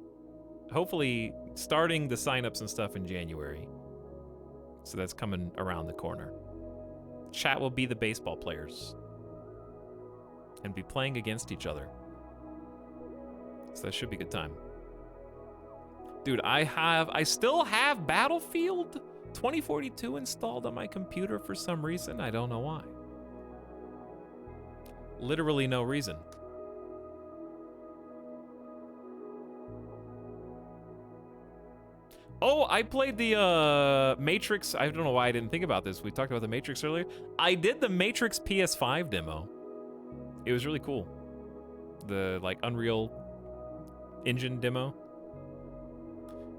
hopefully starting the signups and stuff in January. So that's coming around the corner. Chat will be the baseball players. and be playing against each other. So that should be a good time. Dude, I still have Battlefield 2042 installed on my computer for some reason. I don't know why. Literally no reason. Oh, I played the Matrix. I don't know why I didn't think about this. We talked about the Matrix earlier. I did the Matrix PS5 demo. It was really cool. The like Unreal Engine demo.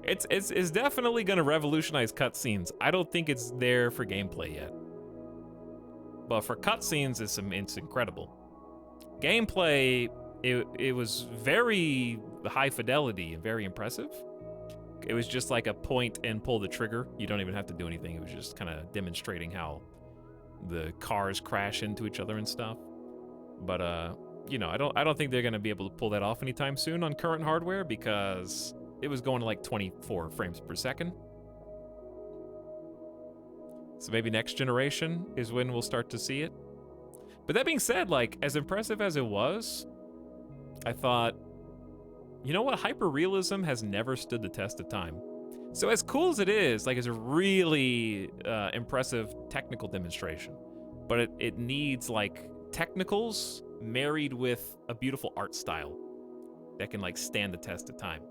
It's definitely gonna revolutionize cutscenes. I don't think it's there for gameplay yet. But for cutscenes, it's incredible. Gameplay, it was very high fidelity and very impressive. It was just like a point and pull the trigger. You don't even have to do anything. It was just kind of demonstrating how the cars crash into each other and stuff. But you know, I don't think they're gonna be able to pull that off anytime soon on current hardware because it was going to like 24 frames per second. So maybe next generation is when we'll start to see it. But that being said, like, as impressive as it was, I thought, you know what? Hyperrealism has never stood the test of time. So as cool as it is, like, it's a really impressive technical demonstration. But it needs, like, technicals married with a beautiful art style that can, like, stand the test of time.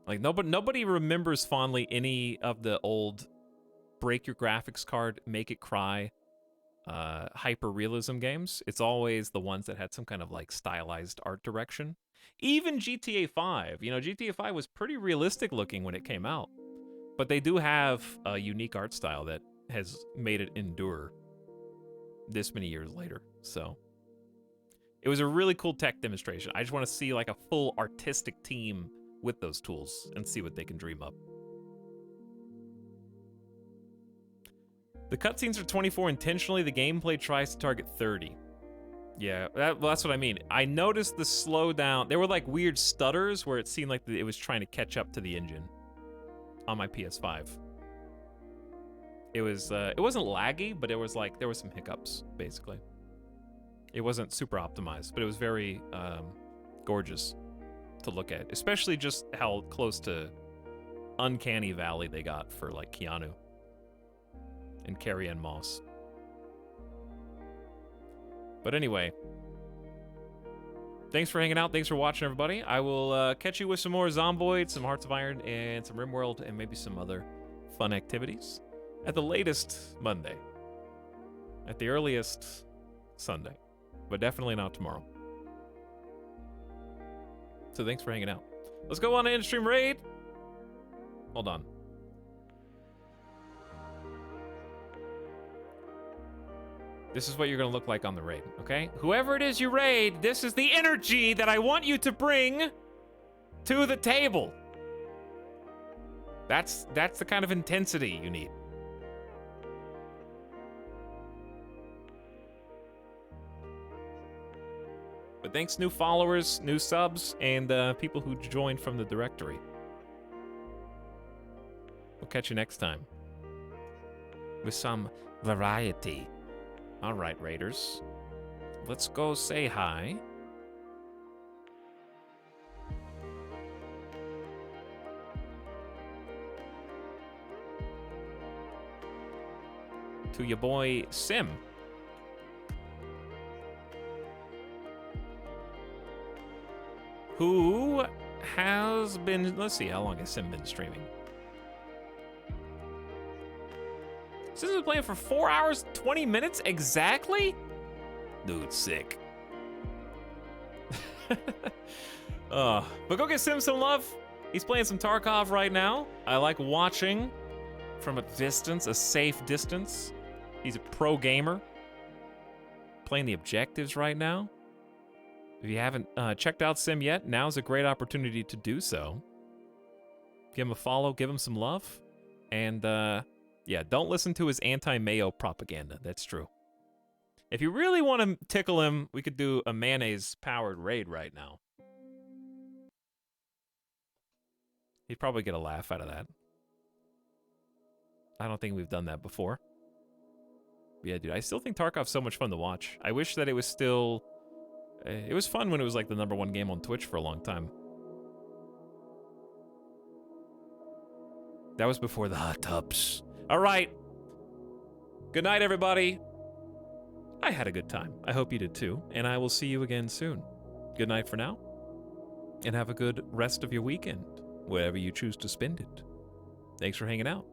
Like, nobody remembers fondly any of the old break your graphics card, make it cry, hyper-realism games. It's always the ones that had some kind of, like, stylized art direction. Even GTA 5. You know, GTA 5 was pretty realistic looking when it came out. But they do have a unique art style that has made it endure this many years later. So it was a really cool tech demonstration. I just want to see, like, a full artistic team with those tools and see what they can dream up. The cutscenes are 24 intentionally. The gameplay tries to target 30. Yeah, that's what I mean. I noticed the slowdown. There were like weird stutters where it seemed like it was trying to catch up to the engine on my PS5. It wasn't laggy, but it was like there were some hiccups basically. It wasn't super optimized, but it was very gorgeous to look at, especially just how close to Uncanny Valley they got for like Keanu and Carrie-Anne Moss. But anyway, thanks for hanging out. Thanks for watching, everybody. I will catch you with some more Zomboid, some Hearts of Iron, and some RimWorld, and maybe some other fun activities. At the latest, Monday. At the earliest, Sunday. But definitely not tomorrow. So thanks for hanging out. Let's go on an in-stream raid. Hold on. This is what you're gonna look like on the raid, okay? Whoever it is you raid, this is the energy that I want you to bring to the table. That's the kind of intensity you need. But thanks, new followers, new subs, and people who joined from the directory. We'll catch you next time with some variety. All right, Raiders. Let's go say hi. To your boy, Sim. Who has been... Let's see, how long has Sim been streaming? Sim has been playing for 4 hours, 20 minutes exactly? Dude, sick. But go get Sim some love. He's playing some Tarkov right now. I like watching from a distance, a safe distance. He's a pro gamer. Playing the objectives right now. If you haven't checked out Sim yet, now's a great opportunity to do so. Give him a follow, give him some love. And yeah, don't listen to his anti-mayo propaganda. That's true. If you really want to tickle him, we could do a mayonnaise-powered raid right now. He'd probably get a laugh out of that. I don't think we've done that before. Yeah, dude, I still think Tarkov's so much fun to watch. I wish that it was still... it was fun when it was like the #1 game on Twitch for a long time. That was before the hot tubs. All right. Good night, everybody. I had a good time. I hope you did too, and I will see you again soon. Good night for now, and have a good rest of your weekend, wherever you choose to spend it. Thanks for hanging out.